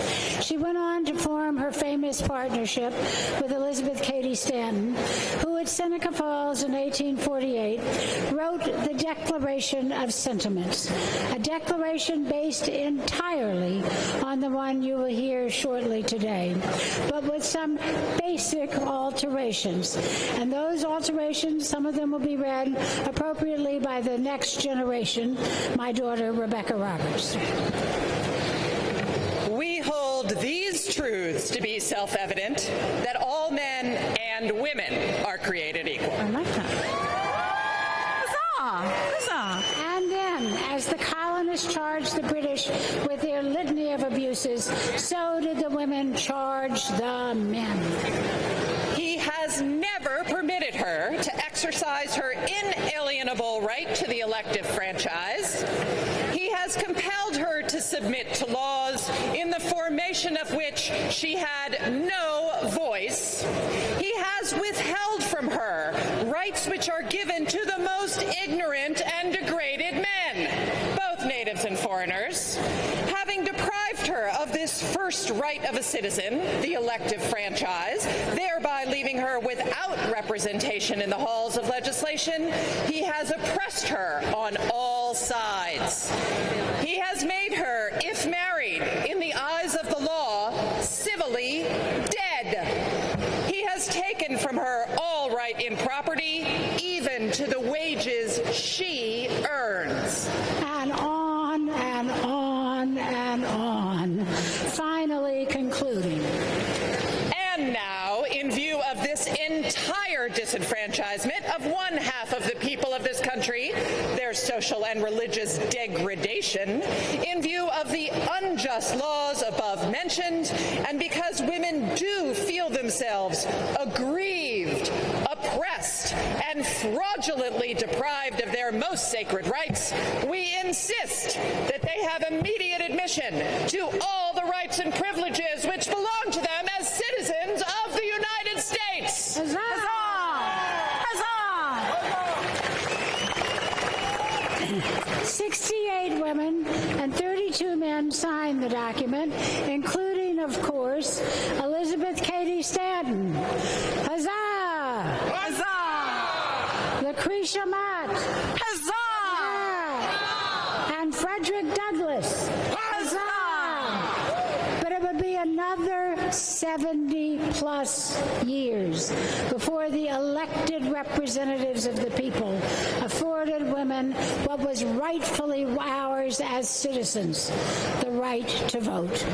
She went on to form her famous partnership with Elizabeth Cady Stanton, who at Seneca Falls in 1848 wrote the Declaration of Sentiments, a declaration based entirely on the one you will hear shortly today, but with some basic alterations. And those alterations, some of them will be read appropriately by the next generation, my daughter Rebecca Roberts. We hold these truths to be self-evident, that all men and women are created equal. I like that. Huzzah! Huzzah! And then, as the colonists charged the British with their litany of abuses, so did the women charge the men. He has never permitted her to exercise her inalienable right to the elective franchise. He has compelled her to submit to laws in the formation of which she had no voice. He has withheld from her rights which are given to the most ignorant and degraded men, both natives and foreigners, having deprived her of this first right of a citizen, the elective franchise, thereby leaving her without representation in the halls of legislation. He has oppressed her on all sides. He has made her, if married, in the eyes of the law, civilly dead. He has taken from her all right in property, even to the wages she earns. And on and on and on, finally concluding. And now, in view of this entire disenfranchisement of one half of the people of this country, their social and religious degradation, in view of the unjust laws above mentioned, and because women do feel themselves aggrieved, oppressed, and fraudulently deprived of their most sacred rights, we insist that they have immediate admission to all the rights and privileges which belong to them as citizens of the United States. Huzzah! Huzzah! Stanton. Huzzah! Huzzah! Lucretia Mott. Huzzah! And Frederick Douglass. Huzzah! But it would be another 70-plus years before the elected representatives of the people afforded women what was rightfully ours as citizens, the right to vote.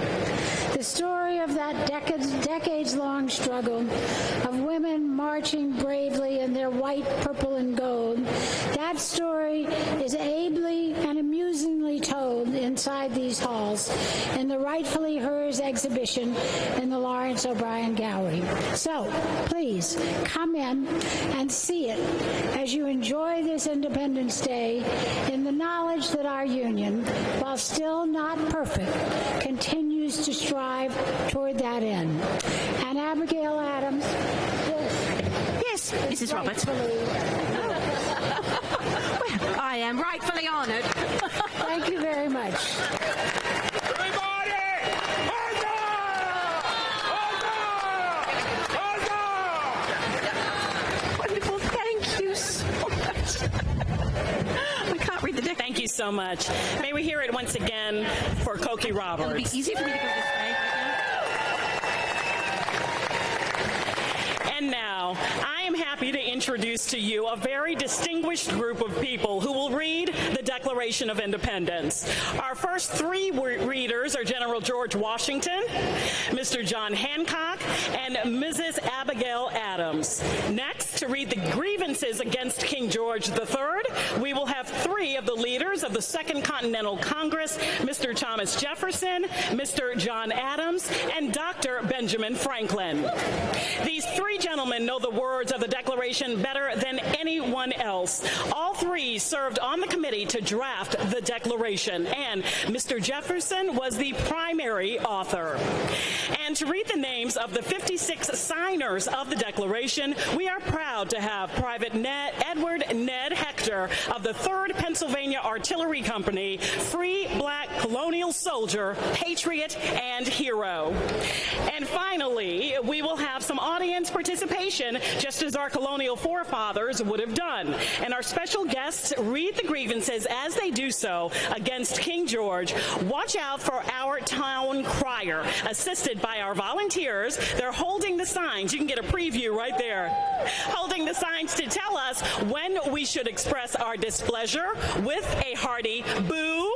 The story of that decades-long struggle of women marching bravely in their white, purple, and gold, that story is ably and amusingly told inside these halls in the Rightfully Hers exhibition in the Lawrence O'Brien Gallery. So, please, come in and see it as you enjoy this Independence Day in the knowledge that our union, while still not perfect, continues to strive toward that end. And Abigail Adams, Yes, Mrs. Roberts. Well, I am rightfully honoured. Thank you very much. Wonderful. Thank you so much. I can't read the deck. Thank you so much. May we hear it once again for Cokie Roberts. It'll be easy for me to go this way. And now, I am happy to introduce to you a very distinguished group of people who will read the Declaration of Independence. Our first three readers are General George Washington, Mr. John Hancock, and Mrs. Abigail Adams. Next, to read the grievances against King George III, we will have three of the leaders of the Second Continental Congress, Mr. Thomas Jefferson, Mr. John Adams, and Dr. Benjamin Franklin. These three gentlemen know the words of the Declaration better than anyone else. All three served on the committee to draft the Declaration, and Mr. Jefferson was the primary author. And to read the names of the 56 signers of the Declaration, we are proud to have Private Edward Ned Hector of the 3rd Pennsylvania Artillery Company, free black colonial soldier, patriot, and hero. And finally, we will have some audience participation, just as our colonial forefathers would have done. And our special guests read the grievances as they do so against King George. Watch out for our town crier, assisted by our volunteers. They're holding the signs. You can get a preview right there. Holding the signs to tell us when we should express our displeasure with a hearty boo.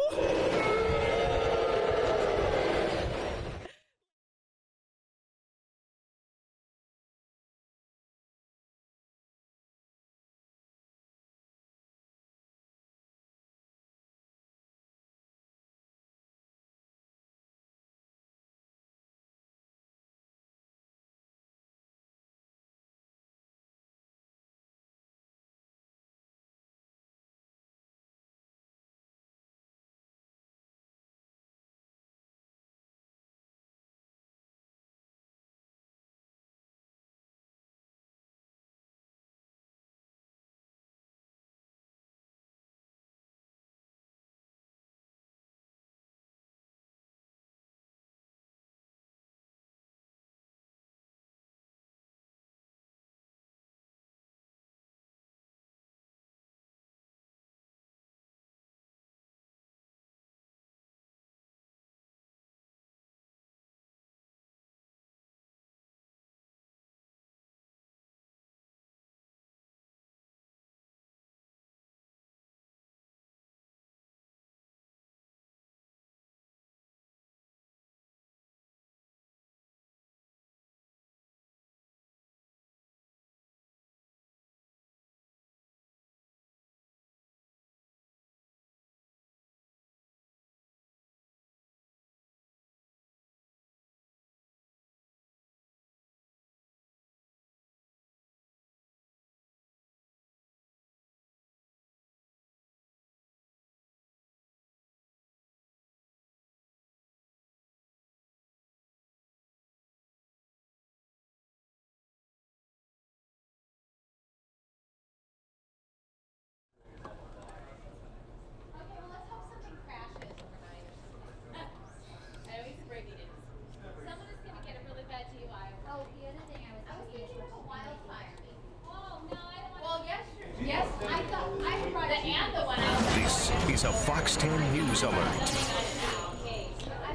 is a Fox 10 News Alert.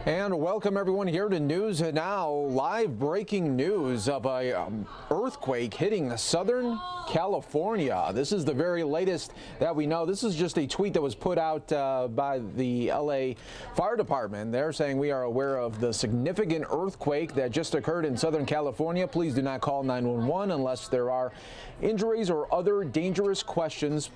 And welcome everyone here to News Now. Live breaking news of a earthquake hitting Southern California. This is the very latest that we know. This is just a tweet that was put out by the LA Fire Department. They're saying we are aware of the significant earthquake that just occurred in Southern California. Please do not call 911 unless there are injuries or other dangerous questions.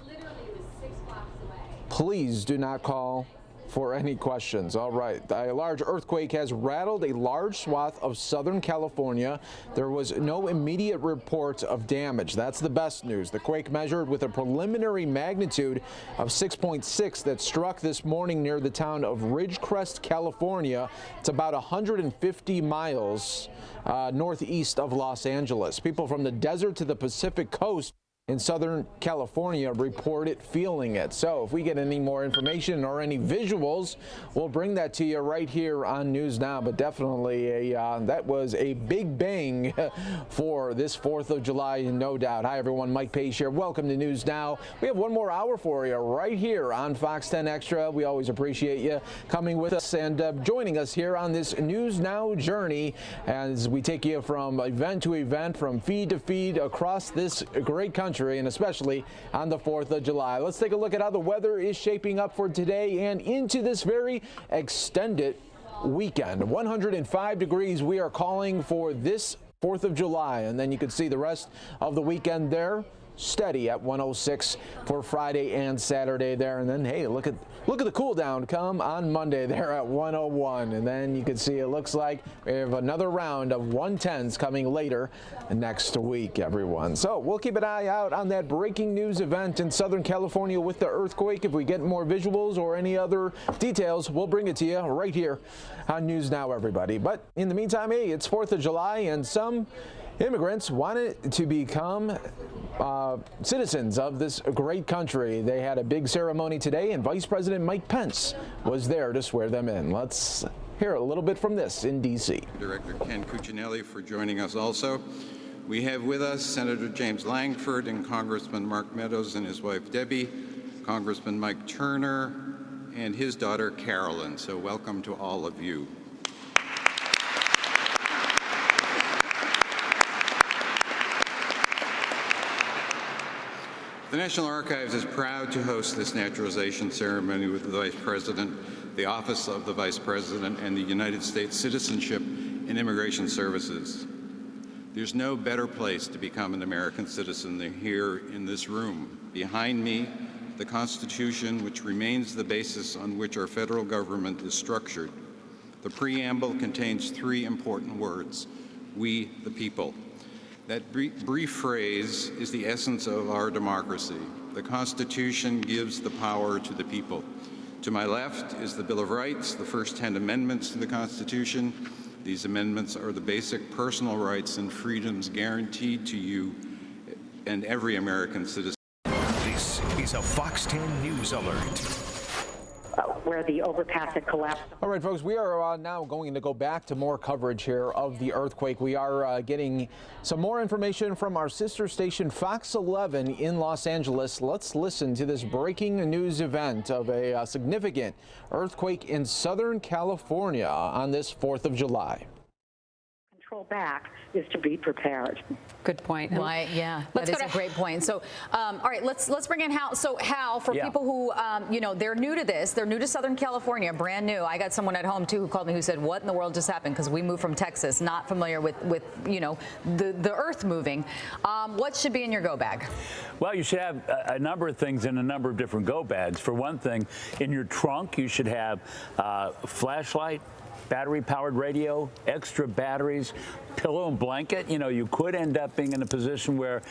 Please do not call for any questions. All right. A large earthquake has rattled a large swath of Southern California. There was no immediate report of damage. That's the best news. The quake measured with a preliminary magnitude of 6.6 that struck this morning near the town of Ridgecrest, California. It's about 150 miles northeast of Los Angeles. People from the desert to the Pacific coast in Southern California reported feeling it. So if we get any more information or any visuals, we'll bring that to you right here on News Now. But definitely that was a big bang for this 4th of July, no doubt. Hi, everyone. Mike Pace here. Welcome to News Now. We have one more hour for you right here on Fox 10 Extra. We always appreciate you coming with us and joining us here on this News Now journey as we take you from event to event, from feed to feed across this great country, and especially on the 4th of July. Let's take a look at how the weather is shaping up for today and into this very extended weekend. 105 degrees we are calling for this 4th of July, and then you can see the rest of the weekend there. Steady at 106 for Friday and Saturday there. And then, hey, look at the cool down come on Monday there at 101. And then you can see it looks like we have another round of 110s coming later next week, everyone. So we'll keep an eye out on that breaking news event in Southern California with the earthquake. If we get more visuals or any other details, we'll bring it to you right here on News Now, everybody. But in the meantime, hey, it's 4th of July, and some immigrants wanted to become citizens of this great country. They had a big ceremony today, and Vice President Mike Pence was there to swear them in. Let's hear a little bit from this in D.C. Director Ken Cuccinelli for joining us also. We have with us Senator James Langford and Congressman Mark Meadows and his wife Debbie, Congressman Mike Turner, and his daughter Carolyn. So welcome to all of you. The National Archives is proud to host this naturalization ceremony with the Vice President, the Office of the Vice President, and the United States Citizenship and Immigration Services. There's no better place to become an American citizen than here in this room. Behind me, the Constitution, which remains the basis on which our federal government is structured. The preamble contains 3 important words: we the people. That brief phrase is the essence of our democracy. The Constitution gives the power to the people. To my left is the Bill of Rights, the first 10 amendments to the Constitution. These amendments are the basic personal rights and freedoms guaranteed to you and every American citizen. This is a Fox 10 News Alert. Where the overpass had collapsed. All right, folks, we are now going to go back to more coverage here of the earthquake. We are getting some more information from our sister station, Fox 11 in Los Angeles. Let's listen to this breaking news event of a significant earthquake in Southern California on this 4th of July. Control back is to be prepared. Good point. Why? Yeah, that is a great point. So, all right, let's bring in Hal. So, Hal, for people who, they're new to this, they're new to Southern California, brand new. I got someone at home too who called me who said, "What in the world just happened?" Because we moved from Texas, not familiar with the earth moving. What should be in your go bag? Well, you should have a number of things in a number of different go bags. For one thing, in your trunk, you should have flashlight, battery-powered radio, extra batteries, pillow and blanket. You could end up being in a position where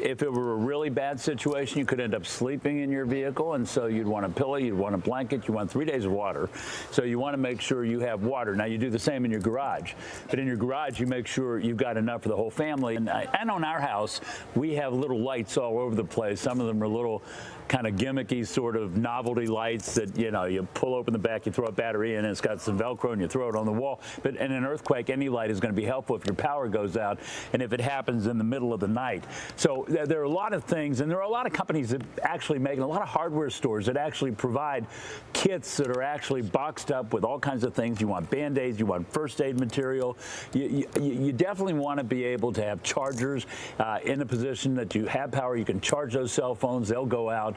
if it were a really bad situation, you could end up sleeping in your vehicle, and so you'd want a pillow, you'd want a blanket, you want 3 days of water. So you want to make sure you have water. Now, you do the same in your garage, but in your garage, you make sure you've got enough for the whole family. And on our house, we have little lights all over the place. Some of them are little kind of gimmicky sort of novelty lights that, you know, you pull open the back, you throw a battery in, and it's got some Velcro, and you throw it on the wall. But in an earthquake, any light is going to be helpful if your power goes out and if it happens in the middle of the night. So there are a lot of things, and there are a lot of companies that actually make, a lot of hardware stores that actually provide kits that are actually boxed up with all kinds of things. You want Band-Aids, you want first aid material. You definitely want to be able to have chargers in a position that you have power. You can charge those cell phones. They'll go out.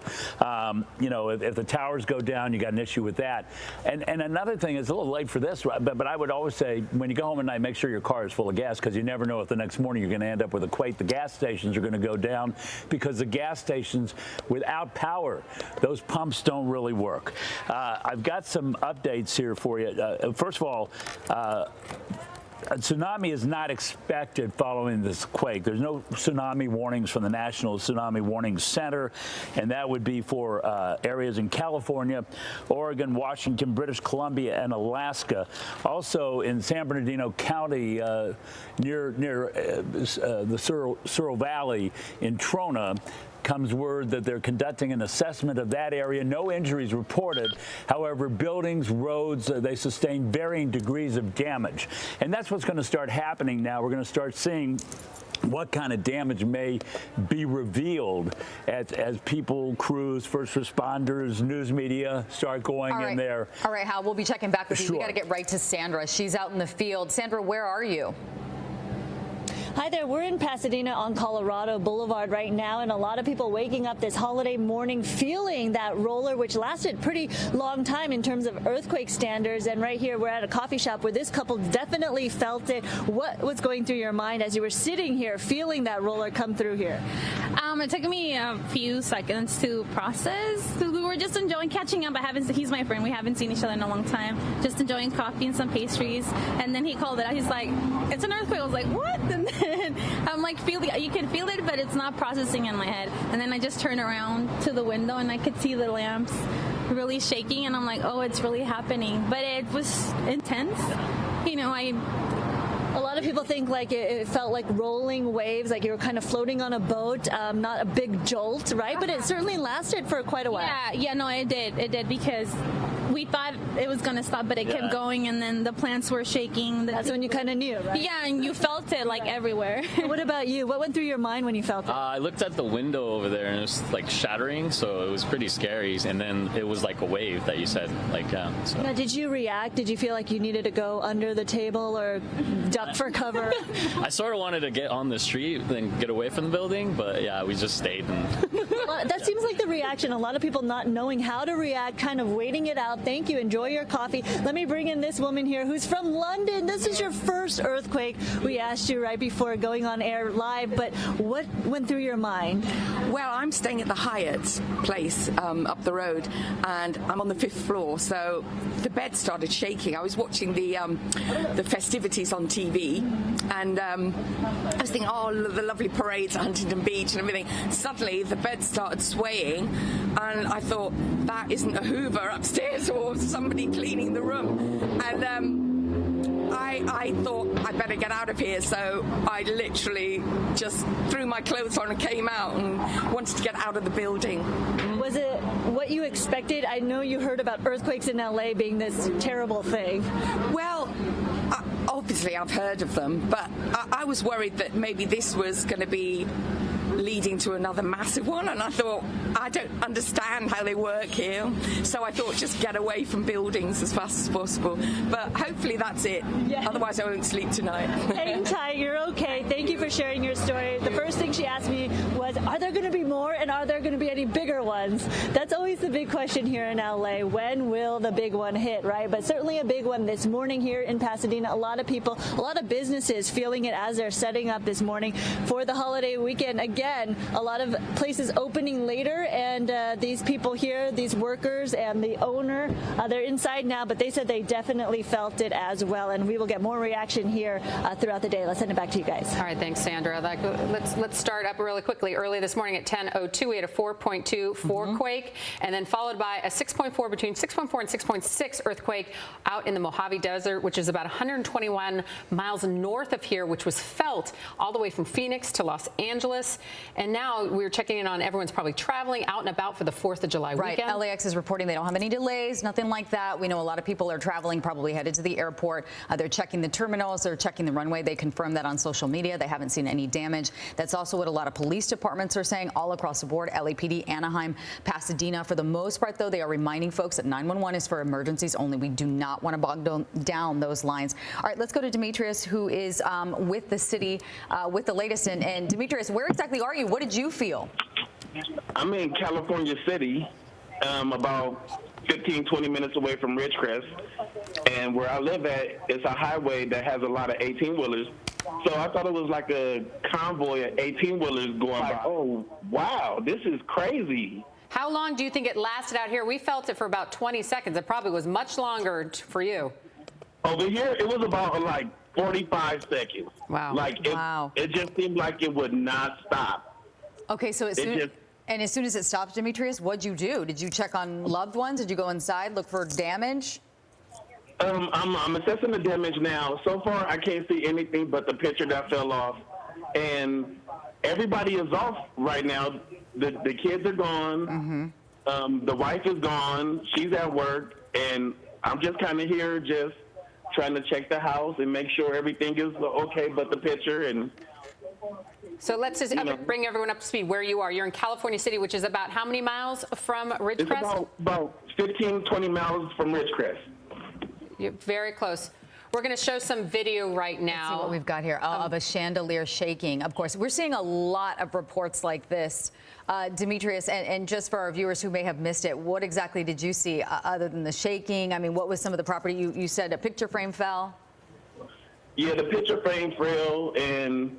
You know, if the towers go down, you got an issue with that. And another thing, it's a little late for this, but I would always say when you go home at night, make sure your car is full of gas, because you never know if the next morning you're going to end up with a quake. The gas stations are going to go down because the gas stations, without power, those pumps don't really work. I've got some updates here for you. First of all, a tsunami is not expected following this quake. There's no tsunami warnings from the National Tsunami Warning Center, and that would be for areas in California, Oregon, Washington, British Columbia, and Alaska. Also in San Bernardino County, near the Searle Valley in Trona, comes word that they're conducting an assessment of that area. No injuries reported. However, buildings, roads, they sustain varying degrees of damage. And that's what's going to start happening now. We're going to start seeing what kind of damage may be revealed as people, crews, first responders, news media start going in there. All right, Hal, we'll be checking back with you. Sure. We got to get right to Sandra. She's out in the field. Sandra, where are you? Hi there, we're in Pasadena on Colorado Boulevard right now, and a lot of people waking up this holiday morning feeling that roller, which lasted pretty long time in terms of earthquake standards. And right here, we're at a coffee shop where this couple definitely felt it. What was going through your mind as you were sitting here feeling that roller come through here? It took me a few seconds to process. We were just enjoying catching up. He's my friend. We haven't seen each other in a long time. Just enjoying coffee and some pastries. And then he called it out. He's like, "It's an earthquake." I was like, "What?" And then I'm like, you can feel it, but it's not processing in my head. And then I just turned around to the window and I could see the lamps really shaking. And I'm like, oh, it's really happening. But it was intense. You know, a lot of people think like it felt like rolling waves, like you were kind of floating on a boat, not a big jolt, right? But it certainly lasted for quite a while. Yeah, no, it did because we thought it was going to stop, but it kept going, and then the plants were shaking. That's when you kind of knew, right? Yeah, and you felt it like everywhere. What about you? What went through your mind when you felt it? I looked at the window over there, and it was like shattering, so it was pretty scary. And then it was like a wave that you said, like, so. Now, did you react? Did you feel like you needed to go under the table or duck for cover? I sort of wanted to get on the street, then get away from the building, but yeah, we just stayed. Well, that seems like the reaction. A lot of people not knowing how to react, kind of waiting it out. Thank you. Enjoy your coffee. Let me bring in this woman here who's from London. This is your first earthquake. We asked you right before going on air live, but what went through your mind? Well, I'm staying at the Hyatt place up the road, and I'm on the 5th floor, so the bed started shaking. I was watching the festivities on TV, and I was thinking, oh, the lovely parades at Huntington Beach and everything. Suddenly, the bed started swaying, and I thought, that isn't a Hoover upstairs or somebody cleaning the room. And I thought I'd better get out of here, so I literally just threw my clothes on and came out and wanted to get out of the building. Was it what you expected? I know you heard about earthquakes in LA being this terrible thing. Well, obviously I've heard of them, but I was worried that maybe this was going to be leading to another massive one, and I thought, I don't understand how they work here, so I thought just get away from buildings as fast as possible, but hopefully that's it. Otherwise I won't sleep tonight. Hang tight, you're okay. Thank you for sharing your story. The first thing she asked me was, are there going to be more, and are there going to be any bigger ones? That's always the big question here in LA. When will the big one hit, right? But certainly a big one this morning here in Pasadena. A lot of people, a lot of businesses feeling it as they're setting up this morning for the holiday weekend. Again, a lot of places opening later, and these people here, these workers and the owner, they're inside now, but they said they definitely felt it as well, and we will get more reaction here throughout the day. Let's send it back to you guys. All right, thanks, Sandra. Let's start up really quickly. early this morning at 10:02. We had a 4.2 quake, and then followed by a 6.4, between 6.4 and 6.6 earthquake out in the Mojave Desert, which is about 121 miles north of here, which was felt all the way from Phoenix to Los Angeles. And now we're checking in on everyone's probably traveling out and about for the 4th of July weekend. LAX is reporting they don't have any delays, nothing like that. We know a lot of people are traveling, probably headed to the airport. They're checking the terminals, they're checking the runway. They confirmed that on social media. They haven't seen any damage. That's also what a lot of police departments are saying all across the board. LAPD, Anaheim, Pasadena. For the most part, though, they are reminding folks that 911 is for emergencies only. We do not want to bog down those lines. All right, let's go to Demetrius, who is with the city with the latest. And Demetrius, where exactly are you? What did you feel? I'm in California City, about 15, 20 minutes away from Ridgecrest. And where I live at, it's a highway that has a lot of 18-wheelers. So I thought it was like a convoy of 18-wheelers going by. Oh, wow, this is crazy. How long do you think it lasted out here? We felt it for about 20 seconds. It probably was much longer for you. Over here, it was about like 45 seconds. Wow. It just seemed like it would not stop. Okay, so as soon as it stopped, Demetrius, what'd you do? Did you check on loved ones? Did you go inside, look for damage? I'm assessing the damage now. So far, I can't see anything but the picture that fell off. And everybody is off right now. The kids are gone. The wife is gone. She's at work. And I'm just kind of here just trying to check the house and make sure everything is okay but the picture. And so let's just bring everyone up to speed where you are. You're in California City, which is about how many miles from Ridgecrest? It's about 15, 20 miles from Ridgecrest. You're very close. We're going to show some video right now. Let's see what we've got here of a chandelier shaking. Of course, we're seeing a lot of reports like this. Demetrius, and just for our viewers who may have missed it, what exactly did you see other than the shaking? I mean, what was some of the property? You said a picture frame fell? Yeah, the picture frame fell, and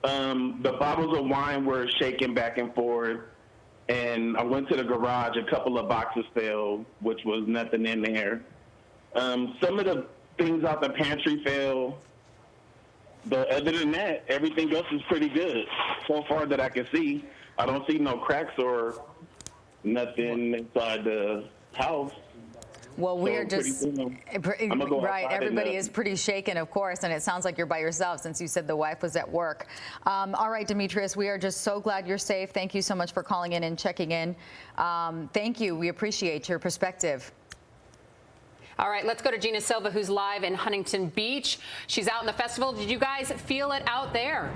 the bottles of wine were shaking back and forth. And I went to the garage. A couple of boxes fell, which was nothing in there. Some of the things out the pantry fell, but other than that, everything else is pretty good so far that I can see. I don't see no cracks or nothing inside the house. Well, we're just right. Everybody is pretty shaken, of course, and it sounds like you're by yourself since you said the wife was at work. All right, Demetrius, we are just so glad you're safe. Thank you so much for calling in and checking in. Thank you. We appreciate your perspective. All right, let's go to Gina Silva, who's live in Huntington Beach. She's out in the festival. Did you guys feel it out there?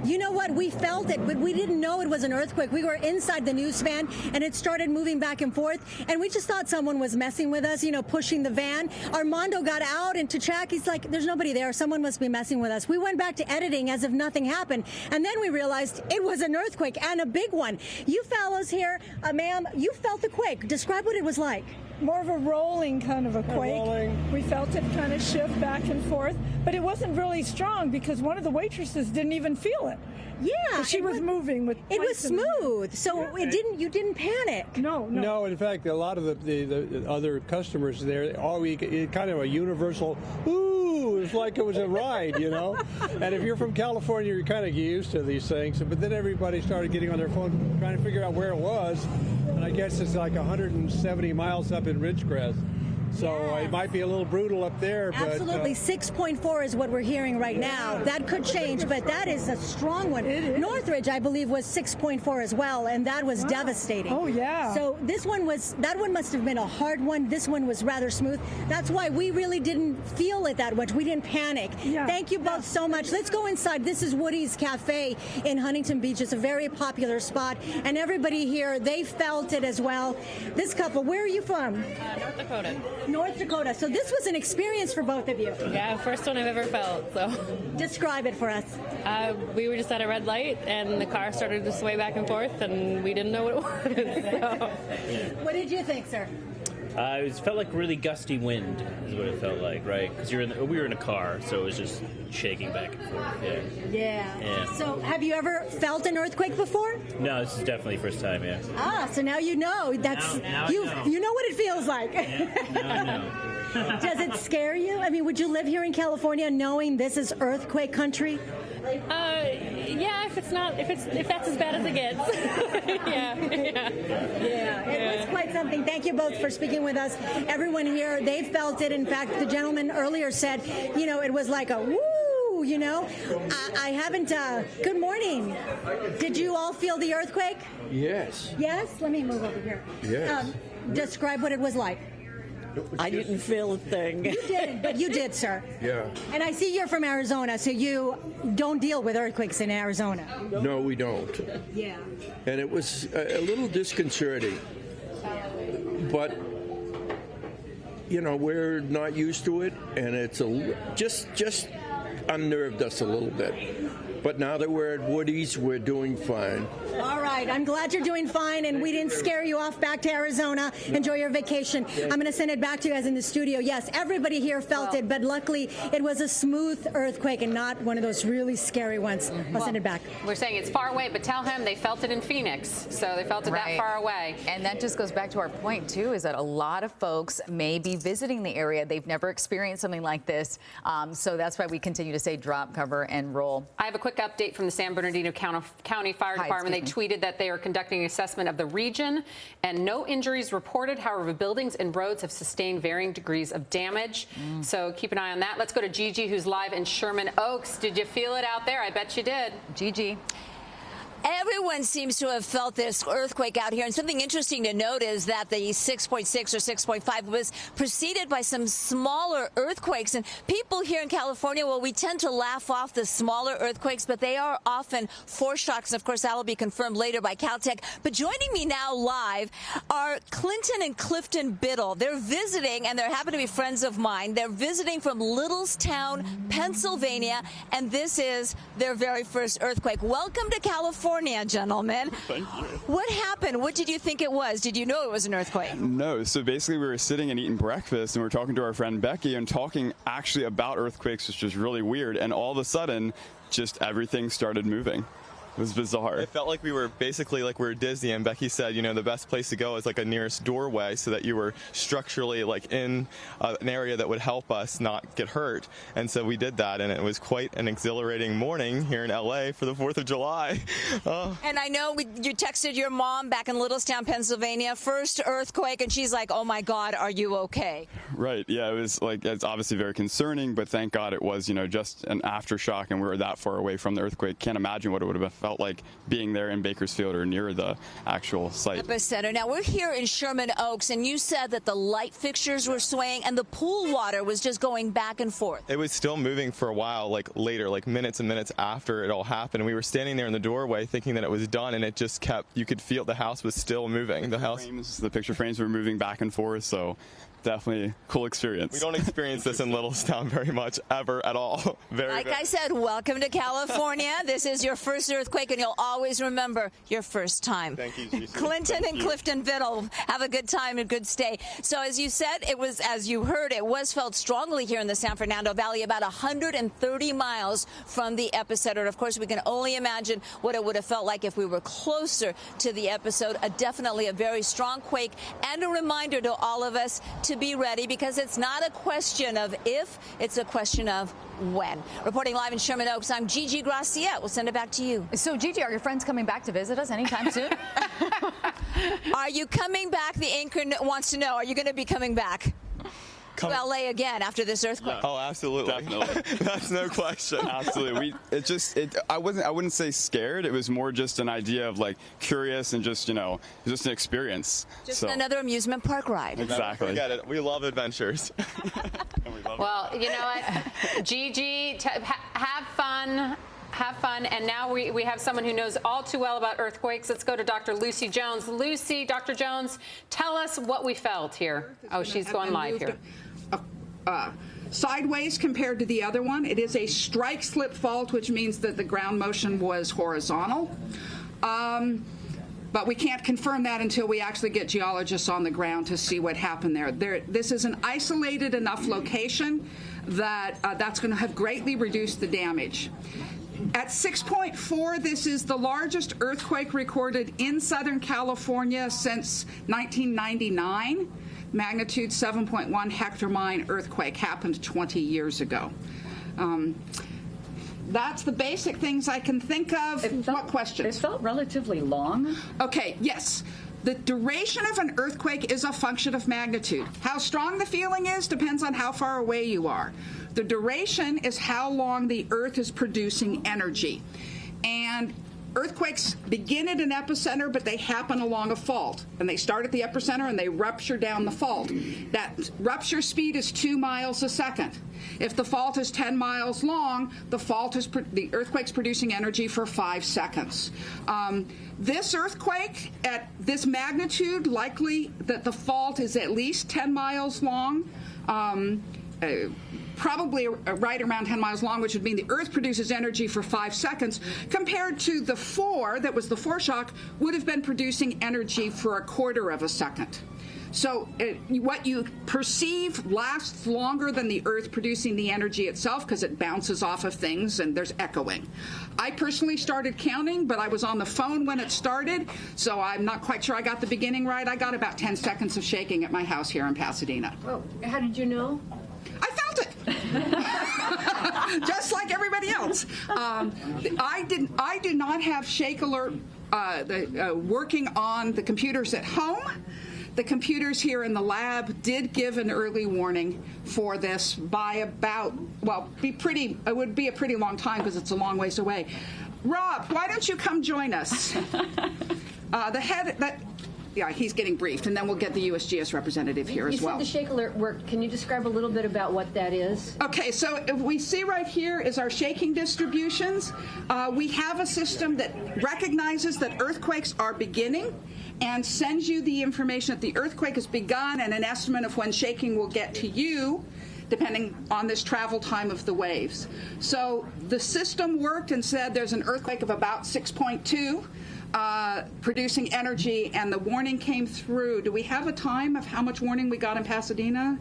You know what? We felt it, but we didn't know it was an earthquake. We were inside the news van, and it started moving back and forth, and we just thought someone was messing with us, pushing the van. Armando got out, and to check, he's like, there's nobody there. Someone must be messing with us. We went back to editing as if nothing happened, and then we realized it was an earthquake, and a big one. You fellows here, ma'am, you felt the quake. Describe what it was like. More of a rolling kind of a quake. We felt it kind of shift back and forth, but it wasn't really strong because one of the waitresses didn't even feel it. Yeah, she was moving with. It was smooth, so it didn't. You didn't panic. No. In fact, a lot of the other customers there, kind of a universal ooh. It's like it was a ride, And if you're from California, you're kind of used to these things. But then everybody started getting on their phone trying to figure out where it was, and I guess it's like 170 miles up in Ridgecrest. So it might be a little brutal up there. Absolutely. 6.4 is what we're hearing right now. That could change, but that is a strong one. Northridge, I believe, was 6.4 as well, and that was devastating. Oh, yeah. So that one must have been a hard one. This one was rather smooth. That's why we really didn't feel it that much. We didn't panic. Yeah. Thank you both so much. Let's go inside. This is Woody's Cafe in Huntington Beach. It's a very popular spot, and everybody here, they felt it as well. This couple, where are you from? North Dakota. North Dakota. So this was an experience for both of you. Yeah, first one I've ever felt. So describe it for us. We were just at a red light, and the car started to sway back and forth, and we didn't know what it was. So. What did you think, sir? It felt like really gusty wind is what it felt like, right? Because we were in a car, so it was just shaking back and forth. Yeah. So have you ever felt an earthquake before? No, this is definitely the first time, yeah. So now you know. You know what it feels like. Now I know. Does it scare you? I mean, would you live here in California knowing this is earthquake country? Yeah, if that's as bad as it gets. Yeah. It was quite something. Thank you both for speaking with us. Everyone here, they felt it. In fact, the gentleman earlier said, it was like a woo. I haven't. Good morning. Did you all feel the earthquake? Yes. Yes? Let me move over here. Yes. Describe what it was like. I didn't feel a thing. You didn't, but you did, sir. Yeah. And I see you're from Arizona, so you don't deal with earthquakes in Arizona. No, we don't. Yeah. And it was a little disconcerting. But, we're not used to it, and it's just unnerved us a little bit. But now that we're at Woody's, we're doing fine. All right. I'm glad you're doing fine, and we didn't scare you off back to Arizona. Enjoy your vacation. I'm going to send it back to you guys in the studio. Yes, everybody here felt it, but luckily it was a smooth earthquake and not one of those really scary ones. I'll send it back. We're saying it's far away, but tell him they felt it in Phoenix, so they felt it that far away. And that just goes back to our point, too, is that a lot of folks may be visiting the area. They've never experienced something like this, so that's why we continue to say drop, cover, and roll. I have a quick update from the San Bernardino County Fire Department. They tweeted that they are conducting an assessment of the region and no injuries reported. However, buildings and roads have sustained varying degrees of damage. So keep an eye on that. Let's go to Gigi, who's live in Sherman Oaks. Did you feel it out there? I bet you did. Gigi. Everyone seems to have felt this earthquake out here. And something interesting to note is that the 6.6 or 6.5 was preceded by some smaller earthquakes. And people here in California, well, we tend to laugh off the smaller earthquakes, but they are often foreshocks. And of course, that will be confirmed later by Caltech. But joining me now live are Clinton and Clifton Biddle. They're visiting, and they happen to be friends of mine. They're visiting from Littlestown, Pennsylvania, and this is their very first earthquake. Welcome to California, gentlemen. Thank you. What happened? What did you think it was? Did you know it was an earthquake? No. So basically we were sitting and eating breakfast and we were talking to our friend Becky and talking actually about earthquakes, which was really weird. And all of a sudden, just everything started moving. It was bizarre. It felt like we were basically like we were Disney, and Becky said, the best place to go is like a nearest doorway so that you were structurally like in an area that would help us not get hurt. And so we did that, and it was quite an exhilarating morning here in LA for the 4th of July. And I know you texted your mom back in Littlestown, Pennsylvania, first earthquake, and she's like, oh my God, are you okay? Right. Yeah, it was like, it's obviously very concerning, but thank God it was, just an aftershock and we were that far away from the earthquake. Can't imagine what it would have felt like being there in Bakersfield or near the actual site. Epicenter. Now, we're here in Sherman Oaks, and you said that the light fixtures were swaying and the pool water was just going back and forth. It was still moving for a while, like later, like minutes and minutes after it all happened. We were standing there in the doorway thinking that it was done, and it just kept, you could feel the house was still moving. The picture frames were moving back and forth, so definitely cool experience. We don't experience this in Littlestown very much, ever, at all. I said, welcome to California. This is your first earthquake, and you'll always remember your first time. Thank you, Gigi. Clinton and Clifton Biddle, have a good time and good stay. So as you said, it was, as you heard, it was felt strongly here in the San Fernando Valley, about 130 miles from the epicenter. And of course, we can only imagine what it would have felt like if we were closer to the episode. Definitely a very strong quake, and a reminder to all of us to be ready, because it's not a question of if, it's a question of when. Reporting live in Sherman Oaks, I'm Gigi Gracia. We'll send it back to you. So, Gigi, are your friends coming back to visit us anytime soon? Are you coming back? The anchor wants to know. Are you going to be coming back to LA again after this earthquake? Oh, absolutely. Definitely. That's no question. Absolutely. I wouldn't say scared. It was more just an idea of like curious and just, just an experience. Just another amusement park ride. Exactly. Forget it. We love adventures. Well, you know what, Gigi, have fun. Have fun. And now we have someone who knows all too well about earthquakes. Let's go to Dr. Lucy Jones. Lucy, Dr. Jones, tell us what we felt here. Oh, she's going live here. Sideways compared to the other one. It is a strike slip fault, which means that the ground motion was horizontal. But we can't confirm that until we actually get geologists on the ground to see what happened there. This is an isolated enough location that that's going to have greatly reduced the damage. At 6.4, this is the largest earthquake recorded in Southern California since 1999. Magnitude 7.1 hector mine earthquake happened 20 years ago. That's the basic things I can think of. What questions? It felt relatively long. Okay, yes. The duration of an earthquake is a function of magnitude. How strong the feeling is depends on how far away you are. The duration is how long the Earth is producing energy. And earthquakes begin at an epicenter, but they happen along a fault. And they start at the epicenter and they rupture down the fault. That rupture speed is 2 miles a second. If the fault is 10 miles long, the earthquake's producing energy for 5 seconds. This earthquake at this magnitude, likely that the fault is at least 10 miles long. Probably right around 10 miles long, which would mean the Earth produces energy for 5 seconds, compared to the 4, that was the foreshock, would have been producing energy for 1/4 of a second. So what you perceive lasts longer than the Earth producing the energy itself because it bounces off of things and there's echoing. I personally started counting, but I was on the phone when it started, so I'm not quite sure I got the beginning right. I got about 10 seconds of shaking at my house here in Pasadena. Oh, how did you know? I felt it. Just like everybody else. I did not have shake alert working on the computers at home. The computers here in the lab did give an early warning for this by about, well, it would be a pretty long time because it's a long ways away. Rob, why don't you come join us? Yeah, he's getting briefed, and then we'll get the USGS representative here as well. You said the shake alert worked. Can you describe a little bit about what that is? Okay, so if we see right here is our shaking distributions. We have a system that recognizes that earthquakes are beginning and sends you the information that the earthquake has begun and an estimate of when shaking will get to you, depending on this travel time of the waves. So the system worked and said there's an earthquake of about 6.2. Producing energy, and the warning came through. Do we have a time of how much warning we got in Pasadena?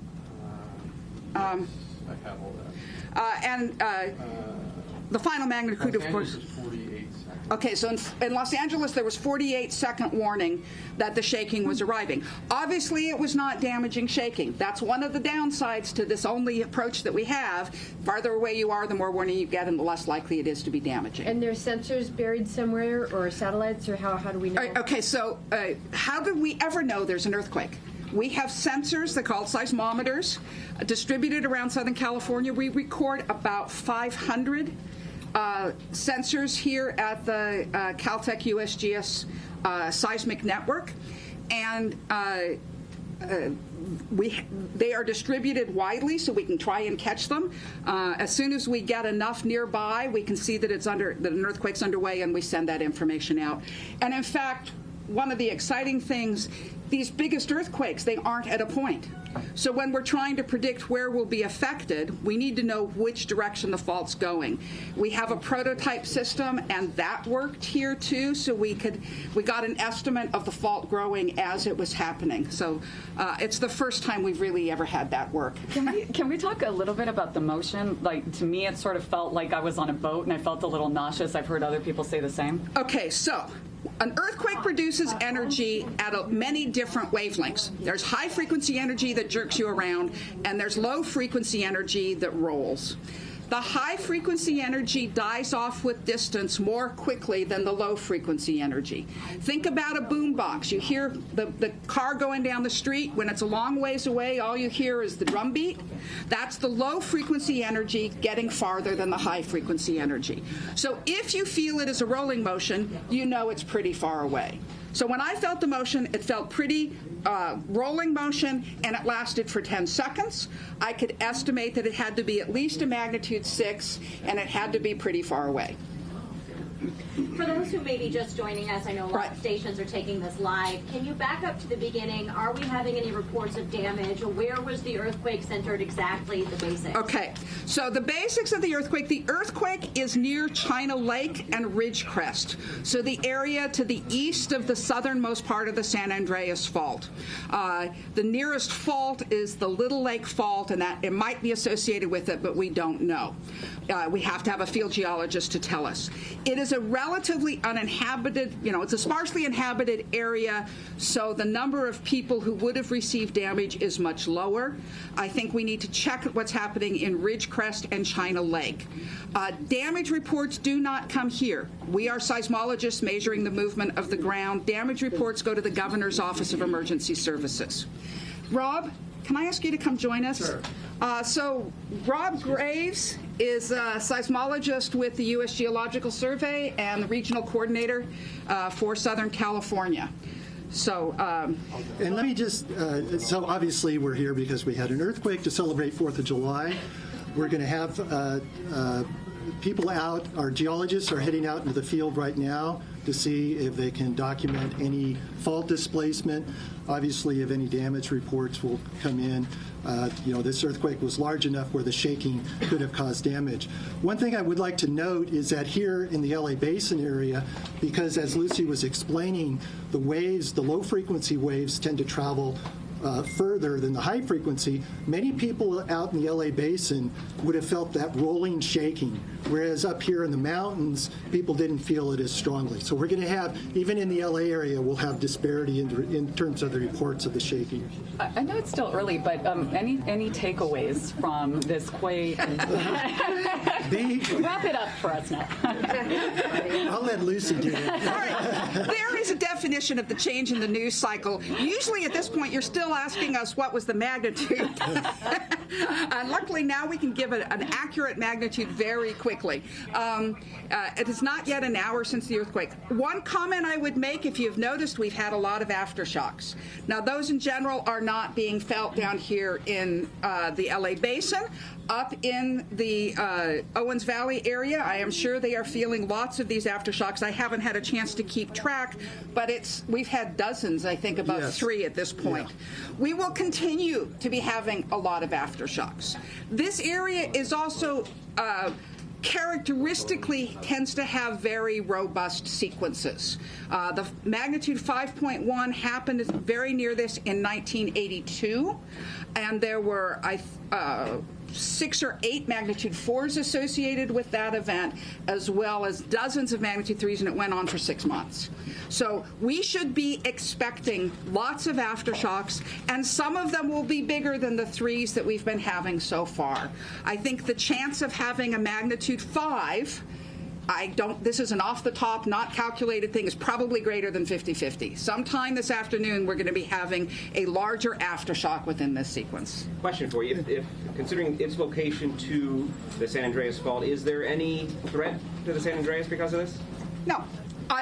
I have all that. The final magnitude, of course. 48 seconds. Okay, so in Los Angeles, there was 48-second warning that the shaking was arriving. Obviously, it was not damaging shaking. That's one of the downsides to this only approach that we have. Farther away you are, the more warning you get, and the less likely it is to be damaging. And there's sensors buried somewhere, or satellites, or how do we know? Okay, so how did we ever know there's an earthquake? We have sensors, they're called seismometers, distributed around Southern California. We record about 500 sensors here at the Caltech USGS seismic network, and they are distributed widely so we can try and catch them. As soon as we get enough nearby, we can see that that an earthquake's underway, and we send that information out. And in fact, one of the exciting things, these biggest earthquakes, they aren't at a point. So when we're trying to predict where we'll be affected, we need to know which direction the fault's going. We have a prototype system, and that worked here too, so we got an estimate of the fault growing as it was happening. So it's the first time we've really ever had that work. Can we talk a little bit about the motion? Like, to me, it sort of felt like I was on a boat, and I felt a little nauseous. I've heard other people say the same. Okay, so an earthquake produces energy at many different wavelengths. There's high-frequency energy that jerks you around, and there's low-frequency energy that rolls. The high-frequency energy dies off with distance more quickly than the low-frequency energy. Think about a boombox. You hear the car going down the street. When it's a long ways away, all you hear is the drum beat. That's the low-frequency energy getting farther than the high-frequency energy. So if you feel it as a rolling motion, you know it's pretty far away. So when I felt the motion, it felt pretty rolling motion, and it lasted for 10 seconds. I could estimate that it had to be at least a magnitude 6, and it had to be pretty far away. For those who may be just joining us, I know a lot of stations are taking this live. Can you back up to the beginning? Are we having any reports of damage? Where was the earthquake centered exactly, the basics? Okay, so the basics of the earthquake is near China Lake and Ridgecrest, so the area to the east of the southernmost part of the San Andreas Fault. The nearest fault is the Little Lake Fault, and that it might be associated with it, but we don't know. We have to have a field geologist to tell us. It is is a relatively uninhabited, it's a sparsely inhabited area, so the number of people who would have received damage is much lower. I think we need to check what's happening in Ridgecrest and China Lake. Damage reports do not come here. We are seismologists measuring the movement of the ground. Damage reports go to the Governor's Office of Emergency Services. Rob, can I ask you to come join us? Sure. So Rob Graves is a seismologist with the U.S. Geological Survey and the regional coordinator for Southern California. So, and let me just, so obviously we're here because we had an earthquake to celebrate 4th of July. We're going to have people out, our geologists are heading out into the field right now to see if they can document any fault displacement. Obviously, if any damage reports will come in. This earthquake was large enough where the shaking could have caused damage. One thing I would like to note is that here in the LA Basin area, because as Lucy was explaining, the waves, the low frequency waves tend to travel further than the high frequency, many people out in the LA Basin would have felt that rolling shaking, whereas up here in the mountains, people didn't feel it as strongly. So we're going to have, even in the LA area, we'll have disparity in terms of the reports of the shaking. I know it's still early, but any takeaways from this quake? Wrap it up for us now. I'll let Lucy do it. All right. There is a definition of the change in the news cycle. Usually at this point, you're still asking us what was the magnitude. And luckily now we can give an accurate magnitude very quickly. It is not yet an hour since the earthquake. One comment I would make, if you've noticed, we've had a lot of aftershocks. Now those in general are not being felt down here in the LA Basin. Up in the Owens Valley area, I am sure they are feeling lots of these aftershocks. I haven't had a chance to keep track, but we've had dozens, I think about 3 at this point. Yeah. We will continue to be having a lot of aftershocks. This area is also characteristically tends to have very robust sequences. The magnitude 5.1 happened very near this in 1982, and there were 6 or 8 magnitude 4s associated with that event, as well as dozens of magnitude 3s, and it went on for 6 months. So we should be expecting lots of aftershocks, and some of them will be bigger than the 3s that we've been having so far. I think the chance of having a magnitude 5, this is an off-the-top, not calculated thing, is probably greater than 50-50. Sometime this afternoon, we're going to be having a larger aftershock within this sequence. Question for you. If considering its location to the San Andreas Fault, is there any threat to the San Andreas because of this? No.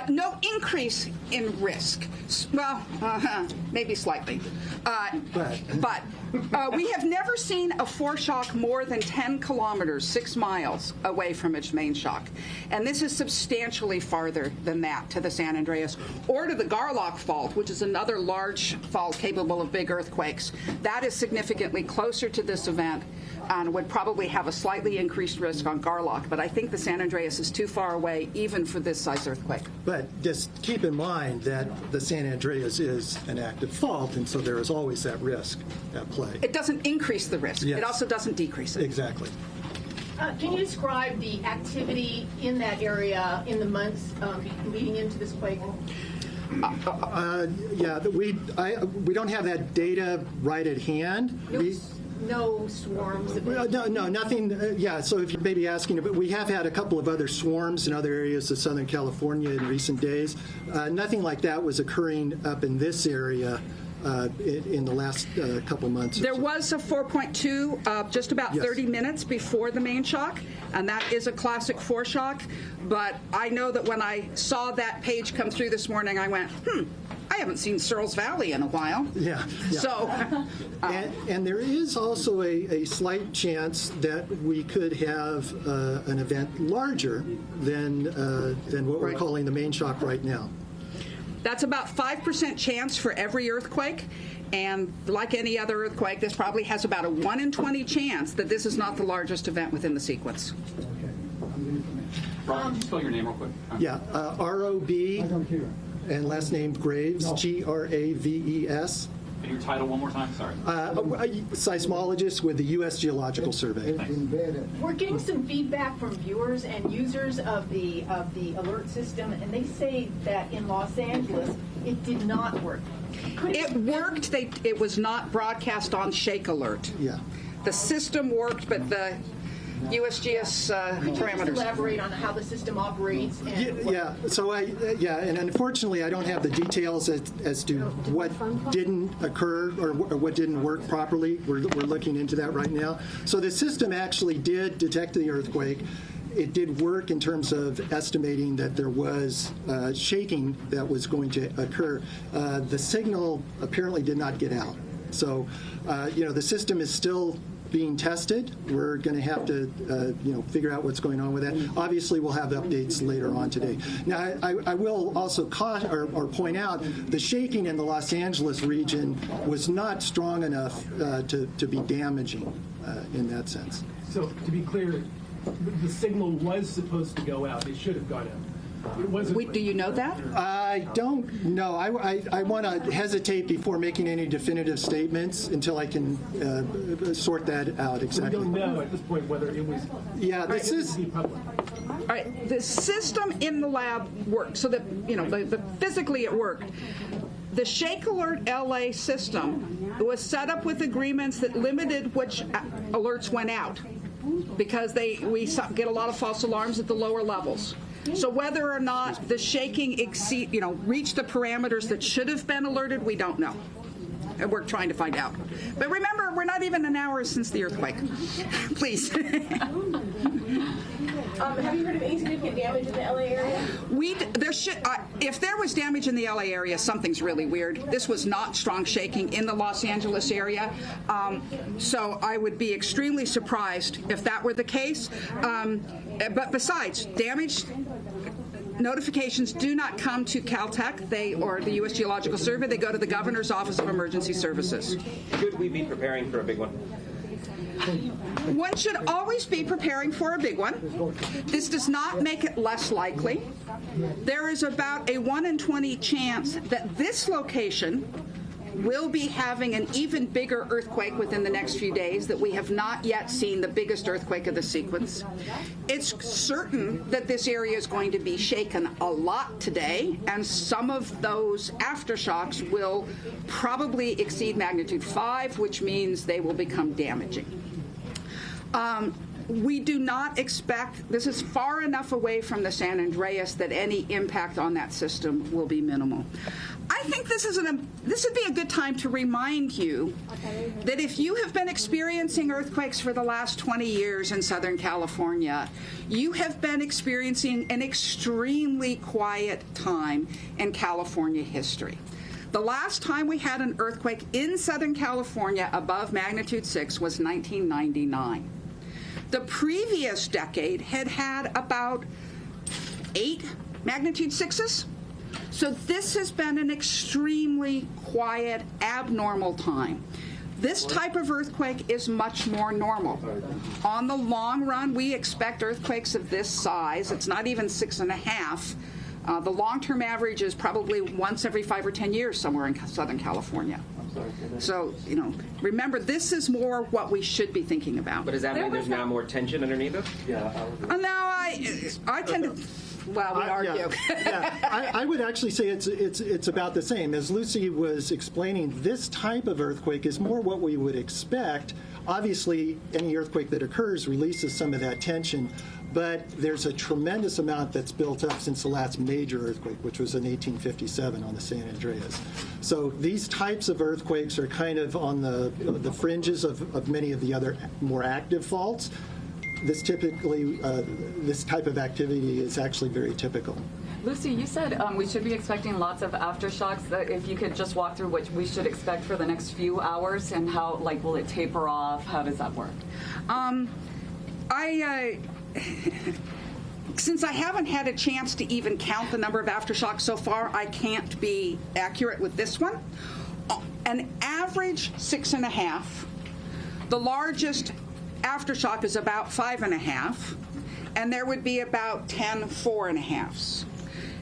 No increase in risk. Well, maybe slightly. But we have never seen a foreshock more than 10 kilometers, 6 miles away from its main shock. And this is substantially farther than that to the San Andreas or to the Garlock Fault, which is another large fault capable of big earthquakes. That is significantly closer to this event and would probably have a slightly increased risk on Garlock. But I think the San Andreas is too far away even for this size earthquake. But just keep in mind that the San Andreas is an active fault, and so there is always that risk at play. It doesn't increase the risk. Yes. It also doesn't decrease it. Exactly. Can you describe the activity in that area in the months leading into this quake? We don't have that data right at hand. No swarms? No, nothing. So if you're maybe asking, but we have had a couple of other swarms in other areas of Southern California in recent days. Nothing like that was occurring up in this area in the last couple months. There was a 4.2 just about 30 minutes before the main shock, and that is a classic foreshock. But I know that when I saw that page come through this morning, I went, I haven't seen Searles Valley in a while. Yeah. So, and there is also a slight chance that we could have an event larger than what we're calling the main shock right now. That's about 5% chance for every earthquake. And like any other earthquake, this probably has about a 1 in 20 chance that this is not the largest event within the sequence. Rob, spell your name real quick. R-O-B and last name Graves, Graves. And your title one more time? Sorry. Seismologist with the U.S. Geological Survey. We're getting some feedback from viewers and users of the alert system, and they say that in Los Angeles it did not work. It worked. It was not broadcast on Shake Alert. Yeah. The system worked, but the USGS parameters. Elaborate on how the system operates. And and unfortunately, I don't have the details as to what didn't occur or what didn't work properly. We're looking into that right now. So the system actually did detect the earthquake. It did work in terms of estimating that there was shaking that was going to occur. The signal apparently did not get out. So, the system is still being tested. We're going to have to, figure out what's going on with that. Obviously, we'll have updates later on today. Now, I will also point out the shaking in the Los Angeles region was not strong enough to be damaging in that sense. So, to be clear, the signal was supposed to go out. It should have gone out. Do you know that? I don't know. I want to hesitate before making any definitive statements until I can sort that out exactly. We don't know at this point whether it was. Yeah, this is. All right, the system in the lab worked, so that physically it worked. The Shake Alert LA system was set up with agreements that limited which alerts went out, because we get a lot of false alarms at the lower levels. So whether or not the shaking reached the parameters that should have been alerted, we don't know. And we're trying to find out. But remember, we're not even an hour since the earthquake. Please. Have you heard of any significant damage in the LA area? If there was damage in the LA area, something's really weird. This was not strong shaking in the Los Angeles area. So I would be extremely surprised if that were the case. But besides, damage notifications do not come to Caltech or the U.S. Geological Survey. They go to the Governor's Office of Emergency Services. Should we be preparing for a big one? One should always be preparing for a big one. This does not make it less likely. There is about a 1 in 20 chance that this location will be having an even bigger earthquake within the next few days, that we have not yet seen the biggest earthquake of the sequence. It's certain that this area is going to be shaken a lot today, and some of those aftershocks will probably exceed magnitude 5, which means they will become damaging. We do not expect, this is far enough away from the San Andreas that any impact on that system will be minimal. I think this would be a good time to remind you that if you have been experiencing earthquakes for the last 20 years in Southern California, you have been experiencing an extremely quiet time in California history. The last time we had an earthquake in Southern California above magnitude 6 was 1999. The previous decade had about 8 magnitude 6s. So this has been an extremely quiet, abnormal time. This type of earthquake is much more normal. On the long run, we expect earthquakes of this size. It's not even 6.5. The long-term average is probably once every 5 or 10 years somewhere in Southern California. So, remember, this is more what we should be thinking about. But does that mean there's now more tension underneath us? Yeah. Now, I tend to... Well, we argue. I would actually say it's about the same. As Lucy was explaining, this type of earthquake is more what we would expect. Obviously, any earthquake that occurs releases some of that tension, but there's a tremendous amount that's built up since the last major earthquake, which was in 1857 on the San Andreas. So these types of earthquakes are kind of on the fringes of many of the other more active faults. This type of activity is actually very typical. Lucy, you said we should be expecting lots of aftershocks. If you could just walk through what we should expect for the next few hours and how, will it taper off? How does that work? Since I haven't had a chance to even count the number of aftershocks so far, I can't be accurate with this one. An average 6.5. The largest aftershock is about 5.5, and there would be about 10 4.5s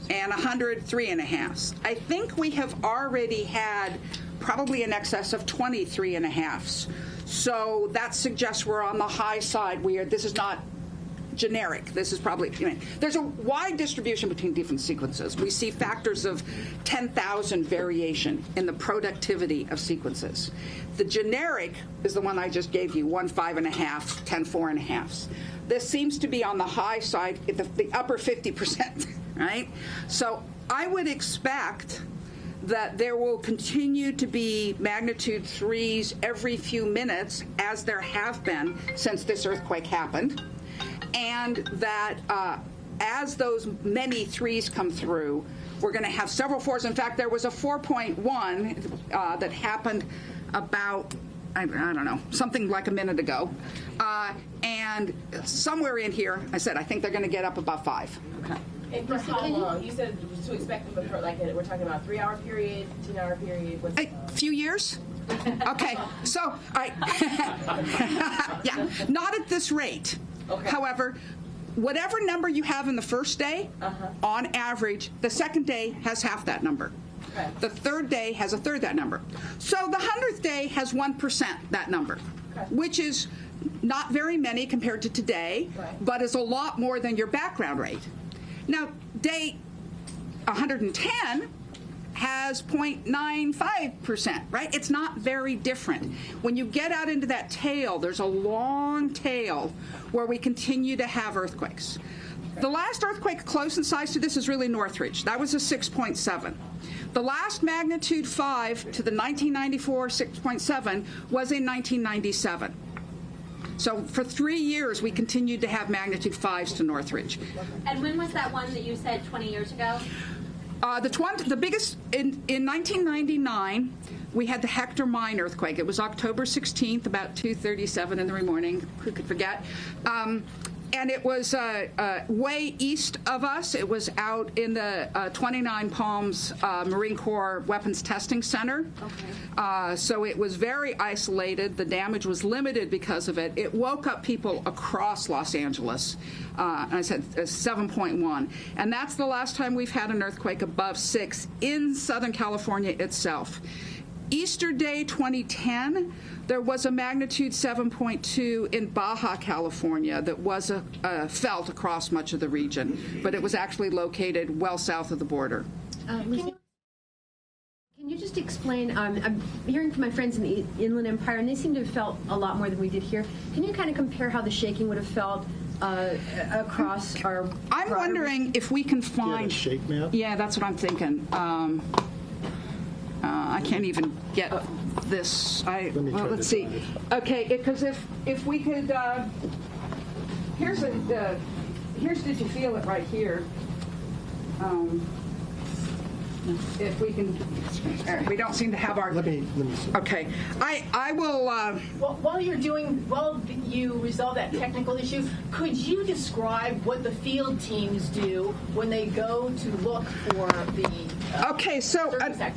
and 100 3.5s. I think we have already had probably in excess of 23.5s. So that suggests we're on the high side. This is not generic. This is probably, there's a wide distribution between different sequences. We see factors of 10,000 variation in the productivity of sequences. The generic is the one I just gave you, 1 5.5, 10 4.5s. This seems to be on the high side, the upper 50%, right? So I would expect that there will continue to be magnitude 3s every few minutes, as there have been since this earthquake happened. And that as those many 3s come through, we're going to have several 4s. In fact, there was a 4.1 that happened about, I don't know, something like a minute ago. And somewhere in here, I said, I think they're going to get up about 5. Okay. And for how long? You said to expect them for, like, we're talking about 3-hour period, 15-hour period? A few years? Okay. So, all right. Yeah, not at this rate. Okay. However, whatever number you have in the first day, on average, the second day has half that number. Okay. The third day has a third that number. So the 100th day has 1% that number, which is not very many compared to today, but is a lot more than your background rate. Now, day 110 has 0.95%, right? It's not very different. When you get out into that tail, there's a long tail where we continue to have earthquakes. The last earthquake close in size to this is really Northridge. That was a 6.7. The last magnitude 5 to the 1994 6.7 was in 1997. So for 3 years, we continued to have magnitude 5s to Northridge. And when was that one that you said 20 years ago? The biggest, in 1999, we had the Hector Mine earthquake. It was October 16th, about 2:37 in the morning. Who could forget? And it was way east of us. It was out in the 29 Palms Marine Corps Weapons Testing Center. Okay. So it was very isolated. The damage was limited because of it. It woke up people across Los Angeles. And I said 7.1. And that's the last time we've had an earthquake above 6 in Southern California itself. Easter Day 2010, there was a magnitude 7.2 in Baja California that was felt across much of the region, but it was actually located well south of the border. Can you just explain, I'm hearing from my friends in the Inland Empire, and they seem to have felt a lot more than we did here. Can you kind of compare how the shaking would have felt across our... I'm wondering if we can find... a shake map? Yeah, that's what I'm thinking. I can't even get this. Let's see. Okay, because if we could, here's did you feel it right here? If we can, we don't seem to have our. Let me see. Okay, I will. While you resolve that technical issue, could you describe what the field teams do when they go to look for the? Okay, so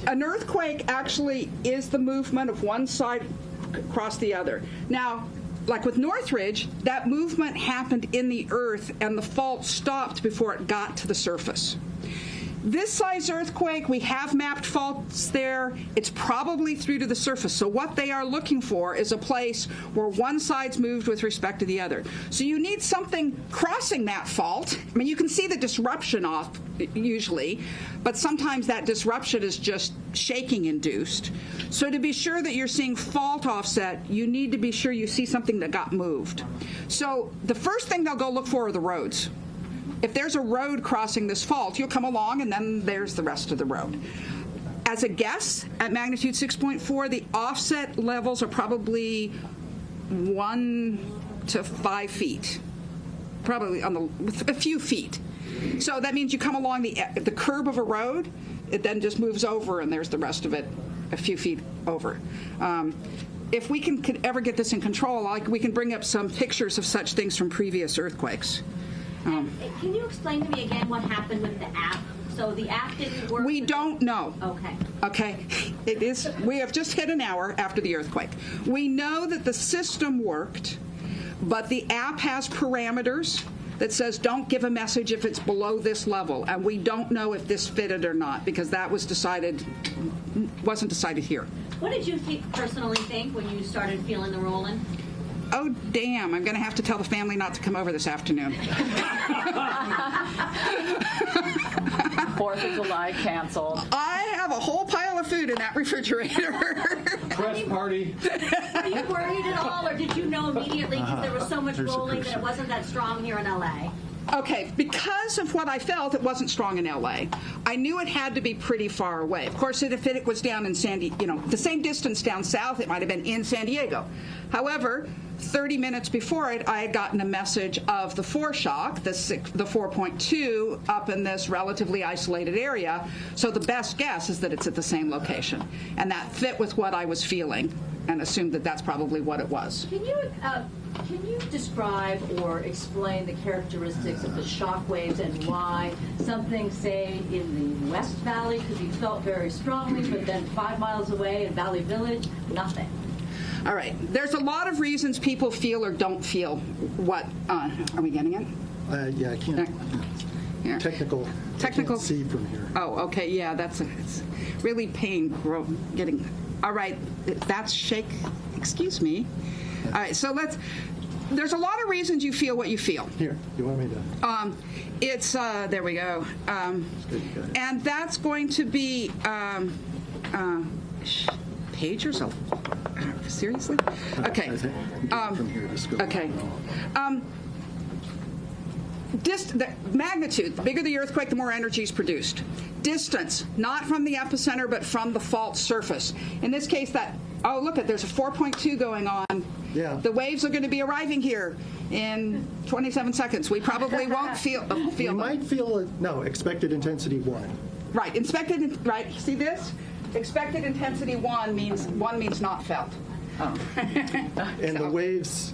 an earthquake actually is the movement of one side across the other. Now, like with Northridge, that movement happened in the earth, and the fault stopped before it got to the surface. This size earthquake, we have mapped faults there. It's probably through to the surface. So what they are looking for is a place where one side's moved with respect to the other. So you need something crossing that fault. I mean, you can see the disruption off usually, but sometimes that disruption is just shaking induced. So to be sure that you're seeing fault offset, you need to be sure you see something that got moved. So the first thing they'll go look for are the roads. If there's a road crossing this fault, you'll come along, and then there's the rest of the road. As a guess, at magnitude 6.4, the offset levels are probably 1 to 5 feet, probably a few feet. So that means you come along the curb of a road, it then just moves over, and there's the rest of it a few feet over. If we could ever get this in control, we can bring up some pictures of such things from previous earthquakes. Can you explain to me again what happened with the app? So the app didn't work? We don't know. Okay. Okay. It is. We have just hit an hour after the earthquake. We know that the system worked, but the app has parameters that says don't give a message if it's below this level, and we don't know if this fitted or not because that wasn't decided here. What did you personally think when you started feeling the rolling? Oh, damn, I'm going to have to tell the family not to come over this afternoon. 4th of July canceled. I have a whole pile of food in that refrigerator. Press party. Were you worried at all, or did you know immediately because there was so much rolling that it wasn't that strong here in L.A.? Okay, because of what I felt, it wasn't strong in L.A. I knew it had to be pretty far away. Of course, if it was down in the same distance down south, it might have been in San Diego. However, 30 minutes before it, I had gotten a message of the foreshock, the 4.2, up in this relatively isolated area. So the best guess is that it's at the same location. And that fit with what I was feeling and assumed that that's probably what it was. Can you describe or explain the characteristics of the shock waves and why something, say, in the West Valley could be felt very strongly, but then 5 miles away in Valley Village, nothing? All right. There's a lot of reasons people feel or don't feel what. Are we getting it? Yeah, I can't. Yeah. Technical. I can't see from here. Oh, okay. Yeah, it's really pain getting. All right. That's shake. Excuse me. All right. So there's a lot of reasons you feel what you feel. Here. You want me to? It's there we go. And that's going to be pagers. Seriously? Okay. Okay. The magnitude, the bigger the earthquake, the more energy is produced. Distance, not from the epicenter, but from the fault surface. In this case, there's a 4.2 going on. Yeah. The waves are going to be arriving here in 27 seconds. We probably won't feel You might feel expected intensity 1. Right. Right. See this? Expected intensity 1 means not felt. Oh. And the waves,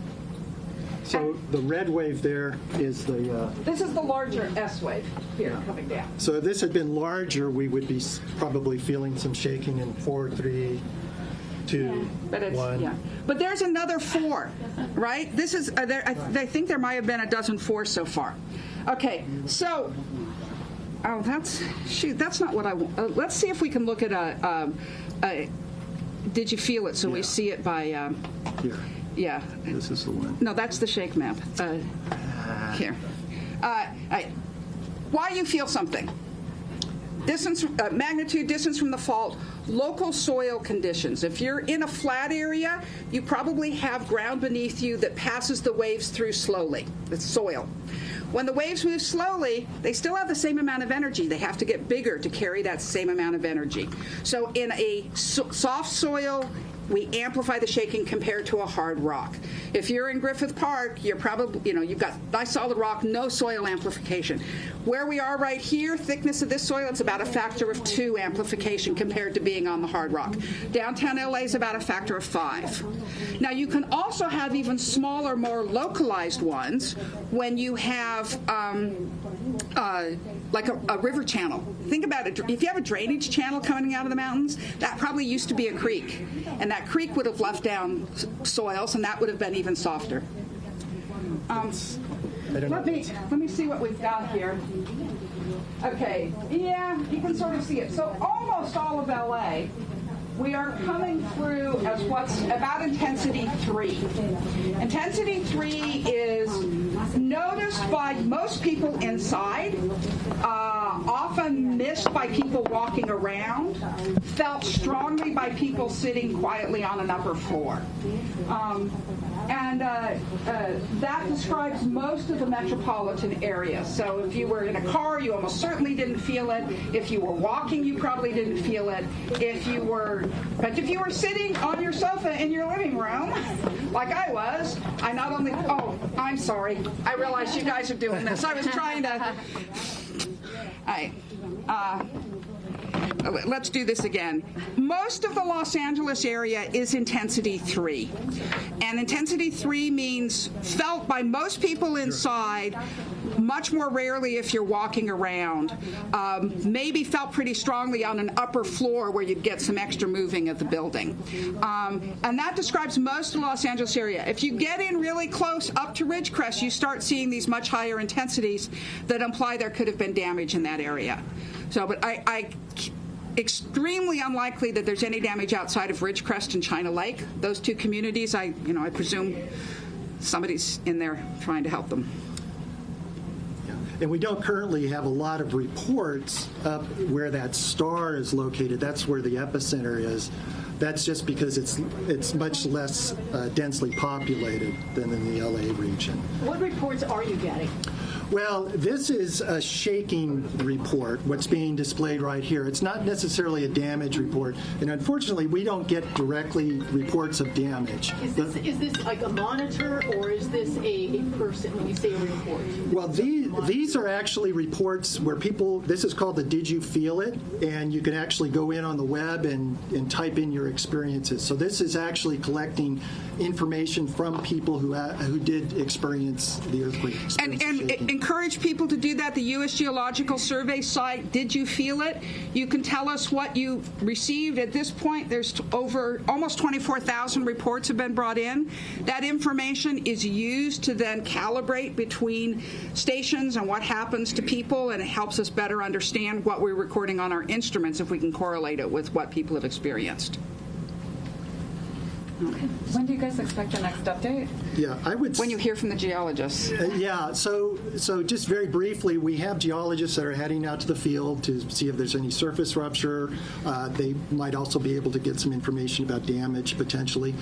so the red wave there is the... This is the larger S wave here coming down. So if this had been larger, we would be probably feeling some shaking in 4, 3, 2, 1. Yeah. But there's another 4, right? This is, I think there might have been a dozen 4s so far. Okay, so... Oh, that's not what I want. Let's see if we can look at did you feel it? So we see it by... Here. Yeah. This is the one. No, that's the shake map. Here. Why you feel something? Distance, magnitude, distance from the fault, local soil conditions. If you're in a flat area, you probably have ground beneath you that passes the waves through slowly. It's soil. When the waves move slowly, they still have the same amount of energy. They have to get bigger to carry that same amount of energy. So in a soft soil, we amplify the shaking compared to a hard rock. If you're in Griffith Park, you're probably, you've got nice solid rock, no soil amplification. Where we are right here, thickness of this soil, it's about a factor of 2 amplification compared to being on the hard rock. Downtown LA is about a factor of 5. Now, you can also have even smaller, more localized ones when you have like a river channel. Think about it. If you have a drainage channel coming out of the mountains, that probably used to be a creek. And that creek would have left down soils, and that would have been even softer. Let me see what we've got here. Okay, yeah, you can sort of see it. So almost all of LA, we are coming through as what's about intensity 3. Intensity 3 is noticed by most people inside, often missed by people walking around, felt strongly by people sitting quietly on an upper floor. That describes most of the metropolitan area. So if you were in a car, you almost certainly didn't feel it. If you were walking, you probably didn't feel it. But if you were sitting on your sofa in your living room, like I was, I not only, I'm sorry. I realize you guys are doing this. I was trying to, let's do this again. Most of the Los Angeles area is intensity 3. And intensity 3 means felt by most people inside, much more rarely if you're walking around. Maybe felt pretty strongly on an upper floor where you'd get some extra moving of the building. And that describes most of the Los Angeles area. If you get in really close up to Ridgecrest, you start seeing these much higher intensities that imply there could have been damage in that area. So, but I extremely unlikely that there's any damage outside of Ridgecrest and China Lake. Those two communities, I presume somebody's in there trying to help them. And we don't currently have a lot of reports up where that star is located. That's where the epicenter is. That's just because it's much less densely populated than in the LA region. What reports are you getting? Well, this is a shaking report, what's being displayed right here. It's not necessarily a damage report, and unfortunately, we don't get directly reports of damage. Is this like a monitor, or is this a person when you say a report? Well, these are actually reports where people, this is called the Did You Feel It? And you can actually go in on the web and type in your experiences. So this is actually collecting information from people who did experience the earthquake. And encourage people to do that. The U.S. Geological Survey site, Did You Feel It? You can tell us what you received. At this point, there's over almost 24,000 reports have been brought in. That information is used to then calibrate between stations and what happens to people, and it helps us better understand what we're recording on our instruments if we can correlate it with what people have experienced. Okay. When do you guys expect the next update? Yeah, I would. When you hear from the geologists. Yeah. So just very briefly, we have geologists that are heading out to the field to see if there's any surface rupture. They might also be able to get some information about damage potentially.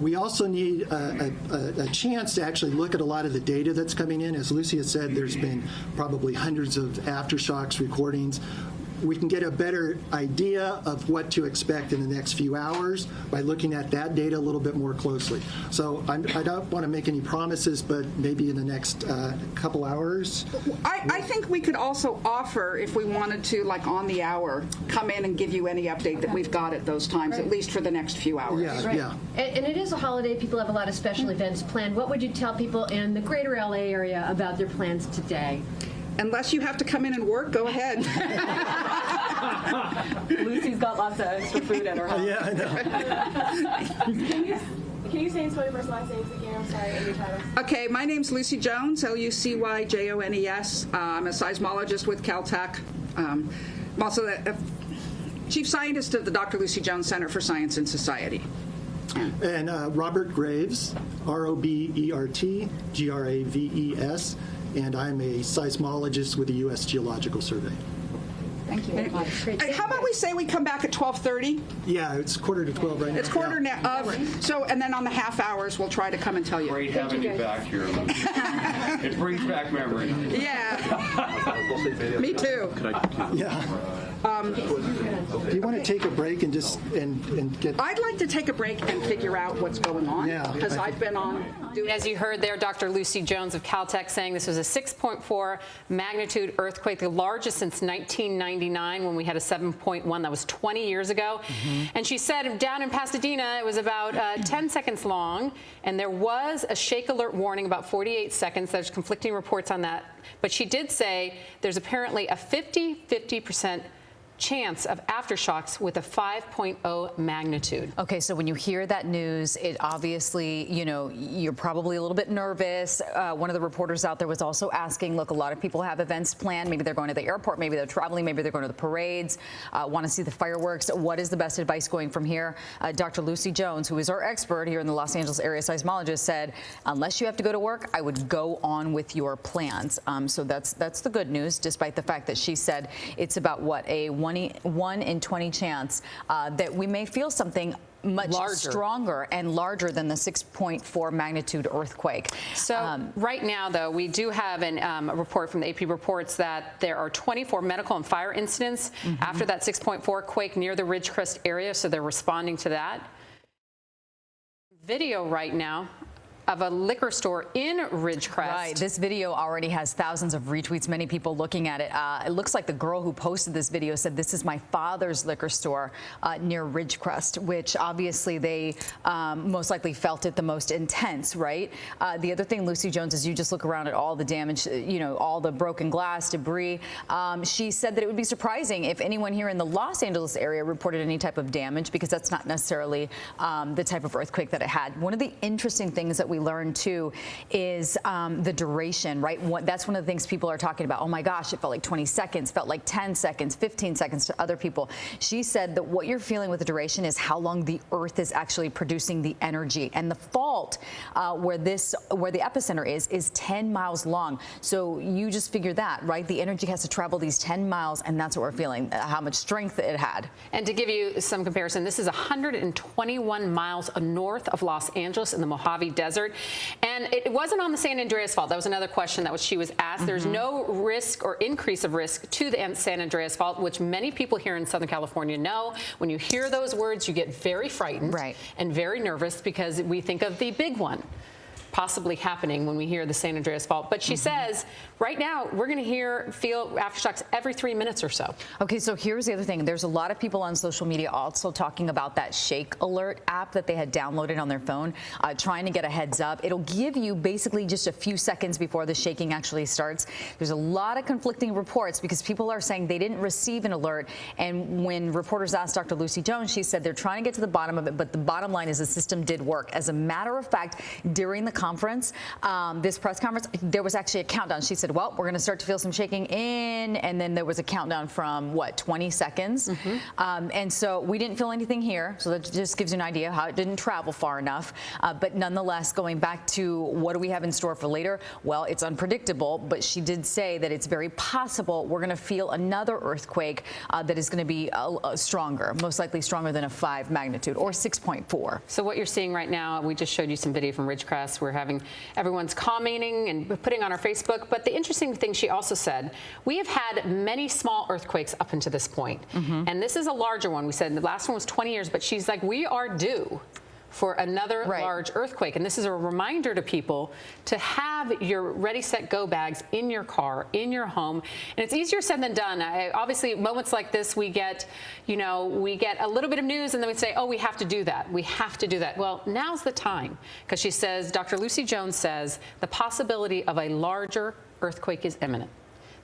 We also need a chance to actually look at a lot of the data that's coming in. As Lucy has said, there's been probably hundreds of aftershocks recordings. We can get a better idea of what to expect in the next few hours by looking at that data a little bit more closely. So I don't want to make any promises, but maybe in the next couple hours. I think we could also offer, if we wanted to, like on the hour, come in and give you any update that we've got at those times, at least for the next few hours. Yeah, right. yeah. And it is a holiday. People have a lot of special events planned. What would you tell people in the greater LA area about their plans today? Unless you have to come in and work, go ahead. Lucy's got lots of extra food at her house. Yeah, I know. Can you say and spell your first last names again? I'm sorry, and your titles. Okay, my name's Lucy Jones, Lucyjones. I'm a seismologist with Caltech. I'm also the chief scientist of the Dr. Lucy Jones Center for Science and Society. And Robert Graves, ROBERT, GRAVES, and I'm a seismologist with the U.S. Geological Survey. Thank you very much. How about we say we come back at 12:30? Yeah, it's 11:45 right now. It's quarter now. So, and then on the half hours, we'll try to come and tell you. Great having you back here. It brings back memories. Yeah. Me too. Yeah. Do you want to take a break and just and get? I'd like to take a break and figure out what's going on. Yeah, because I've been on. As you heard there, Dr. Lucy Jones of Caltech saying this was a 6.4 magnitude earthquake, the largest since 1999 when we had a 7.1. That was 20 years ago. And she said down in Pasadena, it was about 10 seconds long, and there was a shake alert warning about 48 seconds. There's conflicting reports on that. But she did say there's apparently a 50% chance of aftershocks with a 5.0 magnitude. Okay, so when you hear that news, it obviously, you're probably a little bit nervous. One of the reporters out there was also asking, look, a lot of people have events planned. Maybe they're going to the airport, maybe they're traveling, maybe they're going to the parades, want to see the fireworks. What is the best advice going from here? Dr. Lucy Jones, who is our expert here in the Los Angeles area seismologist, said, unless you have to go to work, I would go on with your plans. So that's the good news, despite the fact that she said it's about, what, a 1 in 20 chance that we may feel something much stronger and larger than the 6.4 magnitude earthquake. So right now, though, we do have a report from the AP reports that there are 24 medical and fire incidents after that 6.4 quake near the Ridgecrest area, so they're responding to that. Video right now of a liquor store in Ridgecrest. Right. This video already has thousands of retweets, many people looking at it. It looks like the girl who posted this video said, "This is my father's liquor store near Ridgecrest," which obviously they most likely felt it the most intense, right? The other thing, Lucy Jones, is you just look around at all the damage, you know, all the broken glass, debris. She said that it would be surprising if anyone here in the Los Angeles area reported any type of damage, because that's not necessarily the type of earthquake that it had. One of the interesting things that we learned too is the duration, right? That's one of the things people are talking about. Oh my gosh, it felt like 20 seconds, felt like 10 seconds, 15 seconds to other people. She said that what you're feeling with the duration is how long the earth is actually producing the energy. And the fault where the epicenter is 10 miles long. So you just figure that, right? The energy has to travel these 10 miles, and that's what we're feeling, how much strength it had. And to give you some comparison, this is 121 miles north of Los Angeles in the Mojave Desert. And it wasn't on the San Andreas Fault. That was another question that she was asked. There's no risk or increase of risk to the San Andreas Fault, which many people here in Southern California know. When you hear those words, you get very frightened and very nervous, because we think of the big one possibly happening when we hear the San Andreas Fault. But she says right now we're going to feel aftershocks every 3 minutes or so. Okay, so here's the other thing. There's a lot of people on social media also talking about that Shake Alert app that they had downloaded on their phone, trying to get a heads up. It'll give you basically just a few seconds before the shaking actually starts. There's a lot of conflicting reports, because people are saying they didn't receive an alert. And when reporters asked Dr. Lucy Jones, she said they're trying to get to the bottom of it, but the bottom line is the system did work. As a matter of fact, during the conference, this press conference, there was actually a countdown. She said, well, we're going to start to feel some shaking in, and then there was a countdown from, what, 20 seconds? And so we didn't feel anything here, so that just gives you an idea how it didn't travel far enough. But nonetheless, going back to what do we have in store for later? Well, it's unpredictable, but she did say that it's very possible we're going to feel another earthquake that is going to be stronger, most likely stronger than a 5 magnitude or 6.4. So what you're seeing right now, we just showed you some video from Ridgecrest. We're having everyone's commenting and putting on our Facebook. But the interesting thing she also said, we have had many small earthquakes up until this point. And this is a larger one. We said the last one was 20 years, but she's like, we are due for another large earthquake. And this is a reminder to people to have your ready, set, go bags in your car, in your home. And it's easier said than done. Obviously, moments like this, we get, we get a little bit of news and then we say, oh, we have to do that. We have to do that. Well, now's the time, because she says, Dr. Lucy Jones says, the possibility of a larger earthquake is imminent.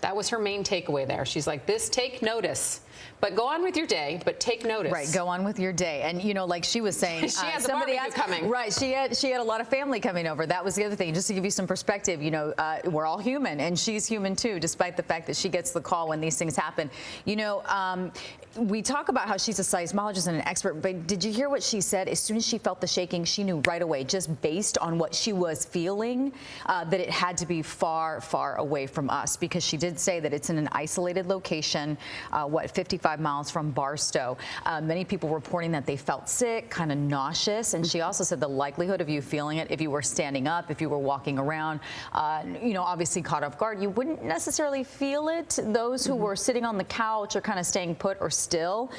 That was her main takeaway there. She's like, take notice. But go on with your day, but take notice. Right, go on with your day. And, like she was saying, she has somebody else coming. Right, she had a lot of family coming over. That was the other thing. Just to give you some perspective, we're all human, and she's human too, despite the fact that she gets the call when these things happen. We talk about how she's a seismologist and an expert, but did you hear what she said? As soon as she felt the shaking, she knew right away, just based on what she was feeling, that it had to be far, far away from us, because she did say that it's in an isolated location, 55 miles from Barstow. Many people reporting that they felt sick, kind of nauseous, and she also said the likelihood of you feeling it if you were standing up, if you were walking around, obviously caught off guard, you wouldn't necessarily feel it. Those who were sitting on the couch or kind of staying put or still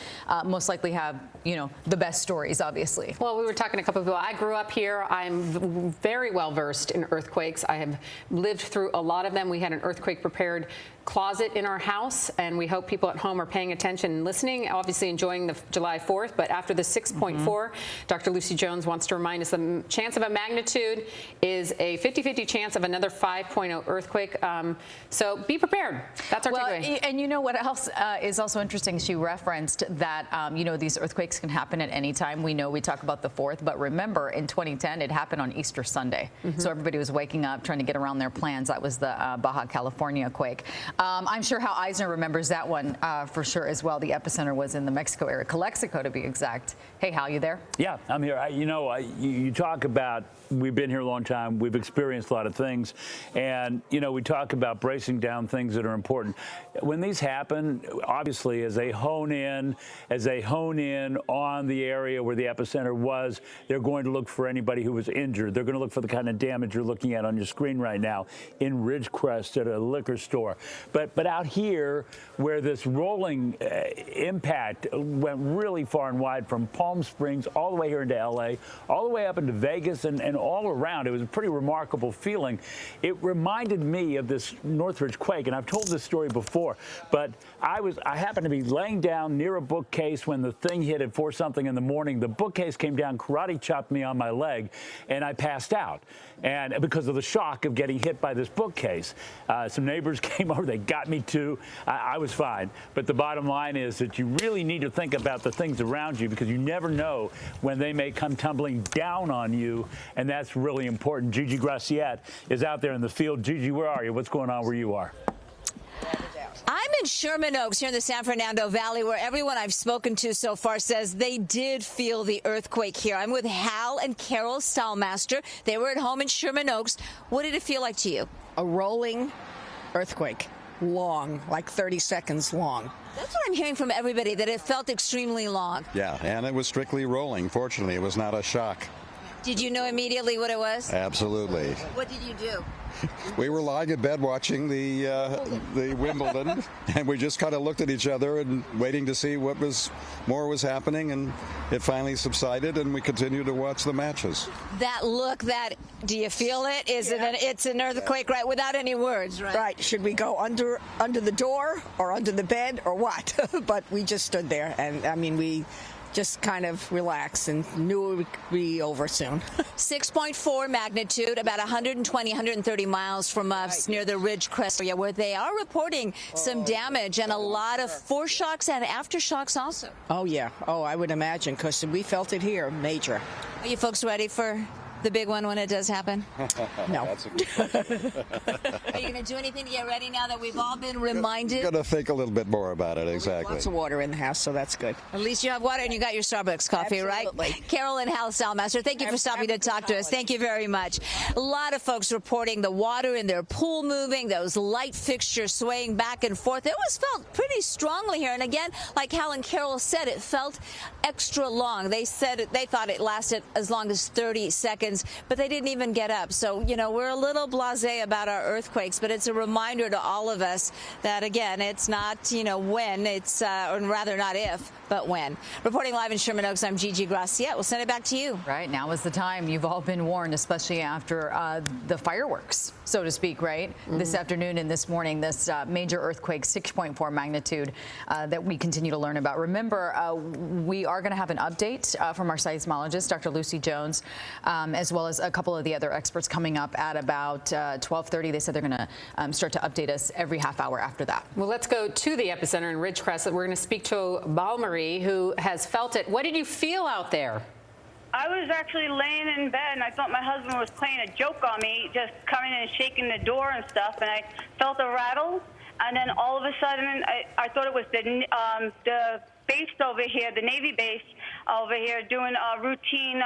most likely have, the best stories, obviously. Well, we were talking to a couple of people. I grew up here. I'm very well versed in earthquakes. I have lived through a lot of them. We had an earthquake prepared closet in our house, and we hope people at home are paying attention and listening, obviously enjoying the July 4th. But after the 6.4, Dr. Lucy Jones wants to remind us the chance of a magnitude is a 50-50 chance of another 5.0 earthquake. So be prepared. That's our takeaway. And you know what else is also interesting? She referenced that, these earthquakes can happen at any time. We know we talk about the 4th, but remember, in 2010, it happened on Easter Sunday. So everybody was waking up, trying to get around their plans. That was the Baja California quake. I'm sure Hal Eisner remembers that one for sure as well. The epicenter was in the Mexico area, Calexico to be exact. Hey, Hal, you there? Yeah, I'm here. You talk about, we've been here a long time. We've experienced a lot of things. And, we talk about bracing down things that are important. When these happen, obviously, as they hone in on the area where the epicenter was, they're going to look for anybody who was injured. They're going to look for the kind of damage you're looking at on your screen right now in Ridgecrest at a liquor store. But out here, where this rolling impact went really far and wide, from Palm Springs all the way here into L.A., all the way up into Vegas and all around, it was a pretty remarkable feeling. It reminded me of this Northridge quake, and I've told this story before, but I happened to be laying down near a bookcase when the thing hit at 4-something in the morning. The bookcase came down, karate chopped me on my leg, and I passed out. And because of the shock of getting hit by this bookcase, some neighbors came over. They got me too. I was fine. But the bottom line is that you really need to think about the things around you, because you never know when they may come tumbling down on you, and that's really important. Gigi Graciette is out there in the field. Gigi, where are you? What's going on where you are? I'm in Sherman Oaks here in the San Fernando Valley, where everyone I've spoken to so far says they did feel the earthquake here. I'm with Hal and Carol Stallmaster. They were at home in Sherman Oaks. What did it feel like to you? A rolling earthquake. Long, like 30 seconds long. That's what I'm hearing from everybody, that it felt extremely long. Yeah, and it was strictly rolling. Fortunately, it was not a shock. Did you know immediately what it was? Absolutely. What did you do? We were lying in bed watching the Wimbledon, and we just kind of looked at each other and waiting to see what more was happening, and it finally subsided, and we continued to watch the matches. That look, do you feel it? It's an earthquake, right? Without any words, right? Right. Should we go under the door or under the bed or what? But we just stood there, and I mean, we just kind of relaxed and knew it would be over soon. 6.4 magnitude, about 120, 130 miles from us, near the Ridgecrest area, where they are reporting some damage and a lot of foreshocks and aftershocks also. Oh, yeah. Oh, I would imagine, because we felt it here, major. Are you folks ready for the big one when it does happen? No. Are you going to do anything to get ready now that we've all been reminded? Got to think a little bit more about it, exactly. Lots of water in the house, so that's good. At least you have water and you got your Starbucks coffee, Absolutely. right? Carol and Hal Stallmaster, thank you for stopping to talk to us. Thank you very much. A lot of folks reporting the water in their pool moving, those light fixtures swaying back and forth. It was felt pretty strongly here. And again, like Hal and Carol said, it felt extra long. They said they thought it lasted as long as 30 seconds. But they didn't even get up. So, we're a little blasé about our earthquakes, but it's a reminder to all of us that, again, it's not, when, it's, or rather not if, but when. Reporting live in Sherman Oaks, I'm Gigi Graciette. We'll send it back to you. Right, now is the time. You've all been warned, especially after the fireworks, so to speak, right? Mm-hmm. This afternoon and this morning, this major earthquake, 6.4 magnitude, that we continue to learn about. Remember, we are going to have an update from our seismologist, Dr. Lucy Jones, as well as a couple of the other experts coming up at about 12:30. They said they're going to start to update us every half hour after that. Well, let's go to the epicenter in Ridgecrest. We're going to speak to Balmarie, who has felt it. What did you feel out there? I was actually laying in bed, and I thought my husband was playing a joke on me, just coming and shaking the door and stuff, and I felt a rattle, and then all of a sudden, I thought it was the base over here, the Navy base over here, doing a routine,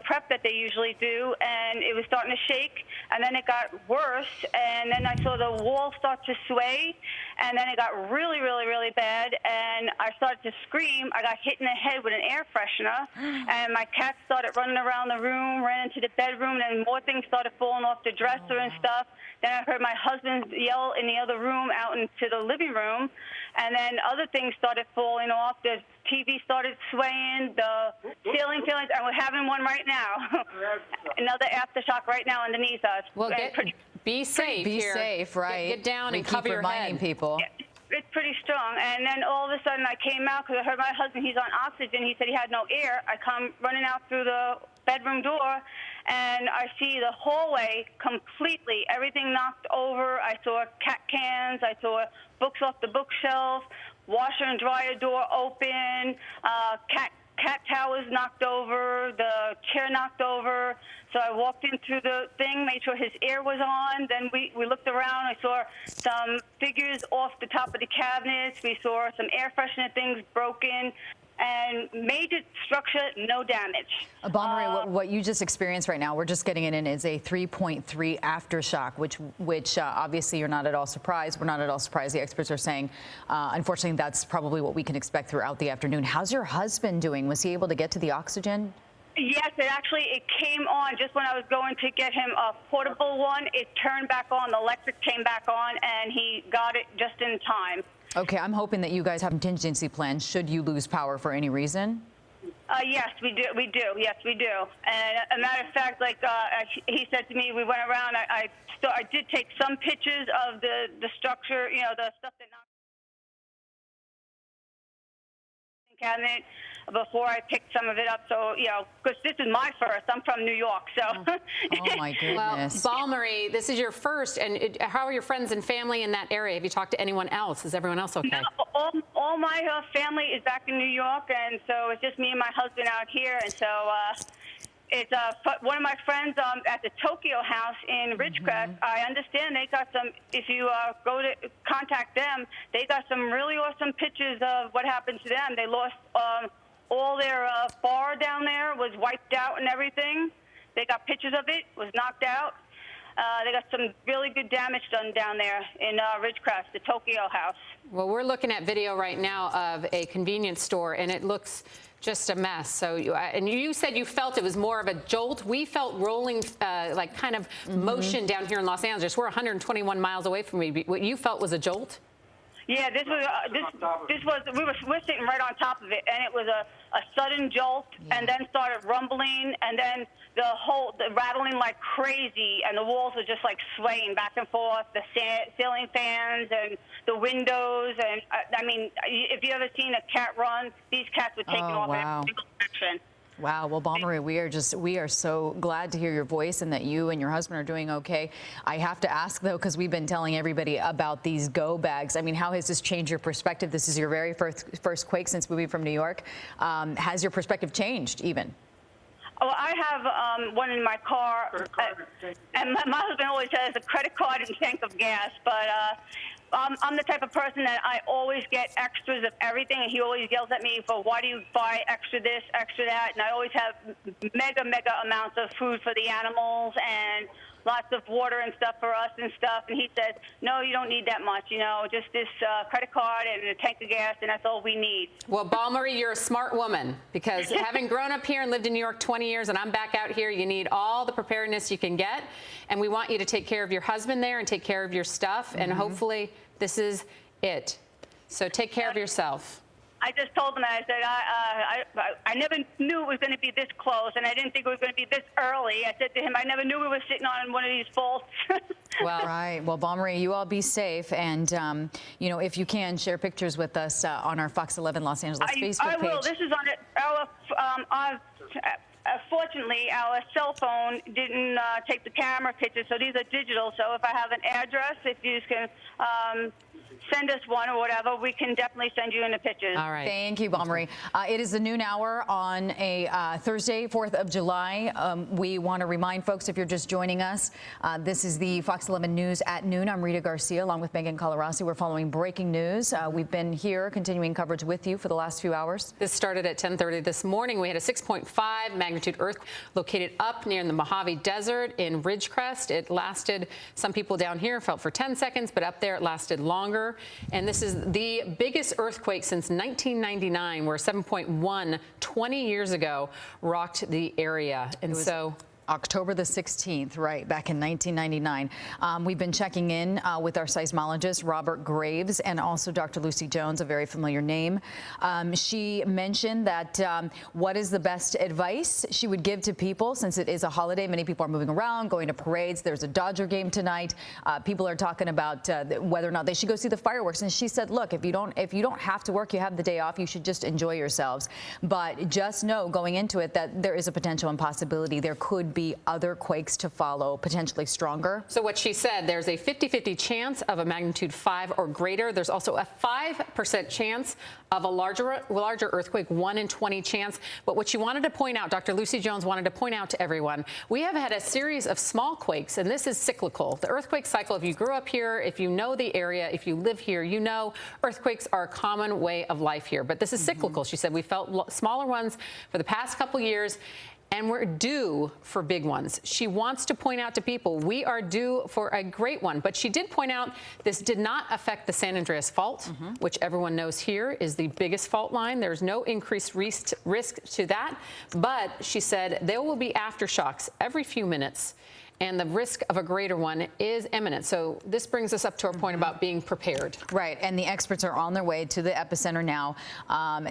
prep that they usually do, and it was starting to shake, and then it got worse, and then I saw the wall start to sway, and then it got really, really, really bad, and I started to scream. I got hit in the head with an air freshener, and my cat started running around the room, ran into the bedroom, and more things started falling off the dresser and stuff. Then I heard my husband yell in the other room out into the living room, and then other things started falling off. The TV started swaying, the ceiling fans, and we're having one right now. Another aftershock right now underneath us. Well, be safe. Be here. safe, right? Get down we and cover keep your reminding head. people. It's pretty strong. And then all of a sudden I came out because I heard my husband, he's on oxygen. He said he had no air. I come running out through the bedroom door, and I see the hallway completely, everything knocked over. I saw cat cans. I saw books off the bookshelf, washer and dryer door open, cat towers knocked over, the chair knocked over. So I walked in through the thing, made sure his air was on. Then we looked around. I saw some figures off the top of the cabinets. We saw some air freshener things broken. And major structure, no damage. Balmarie, what you just experienced right now, we're just getting it in, is a 3.3 aftershock, which obviously you're not at all surprised. We're not at all surprised. The experts are saying, unfortunately, that's probably what we can expect throughout the afternoon. How's your husband doing? Was he able to get to the oxygen? Yes, it came on just when I was going to get him a portable one. It turned back on, the electric came back on, and he got it just in time. Okay, I'm hoping that you guys have contingency plans should you lose power for any reason. Yes, we do. Yes, we do. And a matter of fact, he said to me, we went around. I did take some pictures of the structure, the stuff that knocked the cabinet before I picked some of it up. So, because this is my first. I'm from New York, so. Oh my goodness. Well, Balmery, this is your first, and how are your friends and family in that area? Have you talked to anyone else? Is everyone else okay? No, all my family is back in New York, and so it's just me and my husband out here, and so it's one of my friends at the Tokyo House in Ridgecrest. I understand they got some, if you go to contact them, they got some really awesome pictures of what happened to them. They lost all their bar down there was wiped out and everything. They got pictures of it, was knocked out. They got some really good damage done down there in Ridgecrest, the Tokyo House. Well, we're looking at video right now of a convenience store, and it looks just a mess. So, and you said you felt it was more of a jolt. We felt rolling, motion down here in Los Angeles. We're 121 miles away from me. What you felt was a jolt? Yeah, we're sitting right on top of it, and it was a sudden jolt, and then started rumbling, and then the rattling like crazy, and the walls were just like swaying back and forth, the ceiling fans and the windows, and I mean, if you ever seen a cat run, these cats were taking off in a single direction. Wow. Well, Balmery, we are so glad to hear your voice and that you and your husband are doing okay. I have to ask, though, because we've been telling everybody about these go bags. I mean, how has this changed your perspective? This is your very first quake since moving from New York. Has your perspective changed even? Well, I have one in my car, and my husband always says a credit card and tank of gas, but I'm the type of person that I always get extras of everything, and he always yells at me for, why do you buy extra this, extra that? And I always have mega amounts of food for the animals and lots of water and stuff for us and stuff. And he says, no, you don't need that much, just this credit card and a tank of gas, and that's all we need. Well, Balmery, you're a smart woman, because having grown up here and lived in New York 20 years, and I'm back out here, you need all the preparedness you can get. And we want you to take care of your husband there and take care of your stuff. And hopefully this is it. So take care of yourself. I just told him, I said, I never knew it was going to be this close, and I didn't think it was going to be this early. I said to him, I never knew we were sitting on one of these faults. Well, right. Well, Balmery, you all be safe. And, if you can, share pictures with us on our Fox 11 Los Angeles Facebook page. I will. This is on fortunately, our cell phone didn't take the camera pictures, so these are digital. So if I have an address, if you can send us one or whatever, we can definitely send you in the pictures. All right. Thank you, Balmery. It is the noon hour on a Thursday, 4th of July. We want to remind folks, if you're just joining us, this is the Fox 11 News at noon. I'm Rita Garcia, along with Megan Colarossi. We're following breaking news. We've been here continuing coverage with you for the last few hours. This started at 10:30 this morning. We had a 6.5 magnitude earthquake located up near the Mojave Desert in Ridgecrest. It lasted, some people down here felt for 10 seconds, but up there it lasted longer. And this is the biggest earthquake since 1999, where 7.1 20 years ago rocked the area. And so October the 16th, right, back in 1999. We've been checking in with our seismologist, Robert Graves, and also Dr. Lucy Jones, a very familiar name. She mentioned that what is the best advice she would give to people, since it is a holiday. Many people are moving around, going to parades. There's a Dodger game tonight. People are talking about whether or not they should go see the fireworks. And she said, look, if you don't have to work, you have the day off, you should just enjoy yourselves. But just know going into it that there is a potential and possibility there could be other quakes to follow, potentially stronger. So what she said, there's a 50-50 chance of a magnitude 5 or greater. There's also a 5% chance of a larger earthquake, 1 in 20 chance. But what she wanted to point out, Dr. Lucy Jones wanted to point out to everyone, we have had a series of small quakes, and this is cyclical. The earthquake cycle, if you grew up here, if you know the area, if you live here, you know earthquakes are a common way of life here. But this is cyclical. She said we felt smaller ones for the past couple years. and we're due for big ones. She wants to point out to people we are due for a great one. But she did point out this did not affect the San Andreas Fault, which everyone knows here is the biggest fault line. There's no increased risk to that. But she said there will be aftershocks every few minutes, and the risk of a greater one is imminent. So this brings us up to our point about being prepared. Right, and the experts are on their way to the epicenter now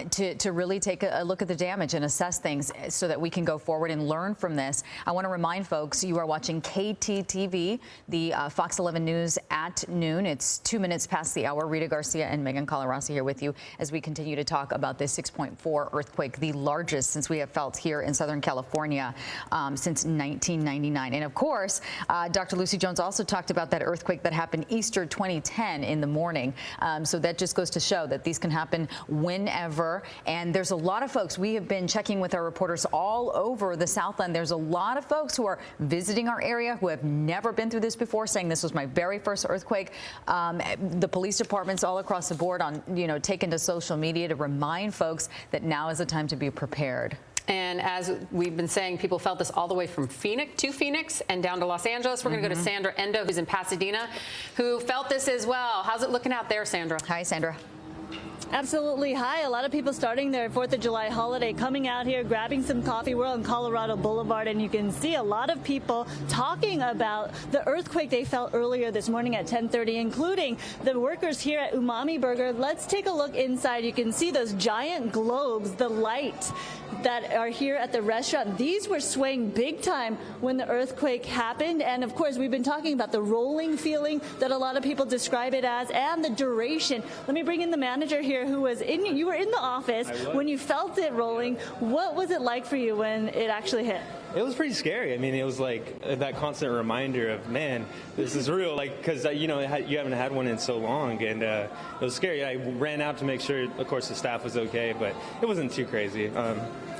to really take a look at the damage and assess things so that we can go forward and learn from this. I want to remind folks, you are watching KTTV, the Fox 11 News at noon. It's 2 minutes past the hour. Rita Garcia and Megan Colarossi here with you as we continue to talk about this 6.4 earthquake, the largest since we have felt here in Southern California since 1999. And of course, Dr. Lucy Jones also talked about that earthquake that happened Easter 2010 in the morning. So that just goes to show that these can happen whenever. And there's a lot of folks. We have been checking with our reporters all over the Southland. There's a lot of folks who are visiting our area who have never been through this before, saying this was my very first earthquake. The police departments all across the board on, taken to social media to remind folks that now is the time to be prepared. And as we've been saying, people felt this all the way from Phoenix and down to Los Angeles. We're going to go to Sandra Endo, who's in Pasadena, who felt this as well. How's it looking out there, Sandra? Hi, Sandra. Absolutely. Hi. A lot of people starting their 4th of July holiday coming out here, grabbing some coffee. We're on Colorado Boulevard, and you can see a lot of people talking about the earthquake they felt earlier this morning at 10:30, including the workers here at Umami Burger. Let's take a look inside. You can see those giant globes, the light that are here at the restaurant. These were swaying big time when the earthquake happened. And of course, we've been talking about the rolling feeling that a lot of people describe it as, and the duration. Let me bring in the manager here who was you were in the office when you felt it rolling. What was it like for you when it actually hit? It was pretty scary. I mean, it was like that constant reminder of, man, this is real. Like, because, you haven't had one in so long, and it was scary. I ran out to make sure, of course, the staff was okay, but it wasn't too crazy.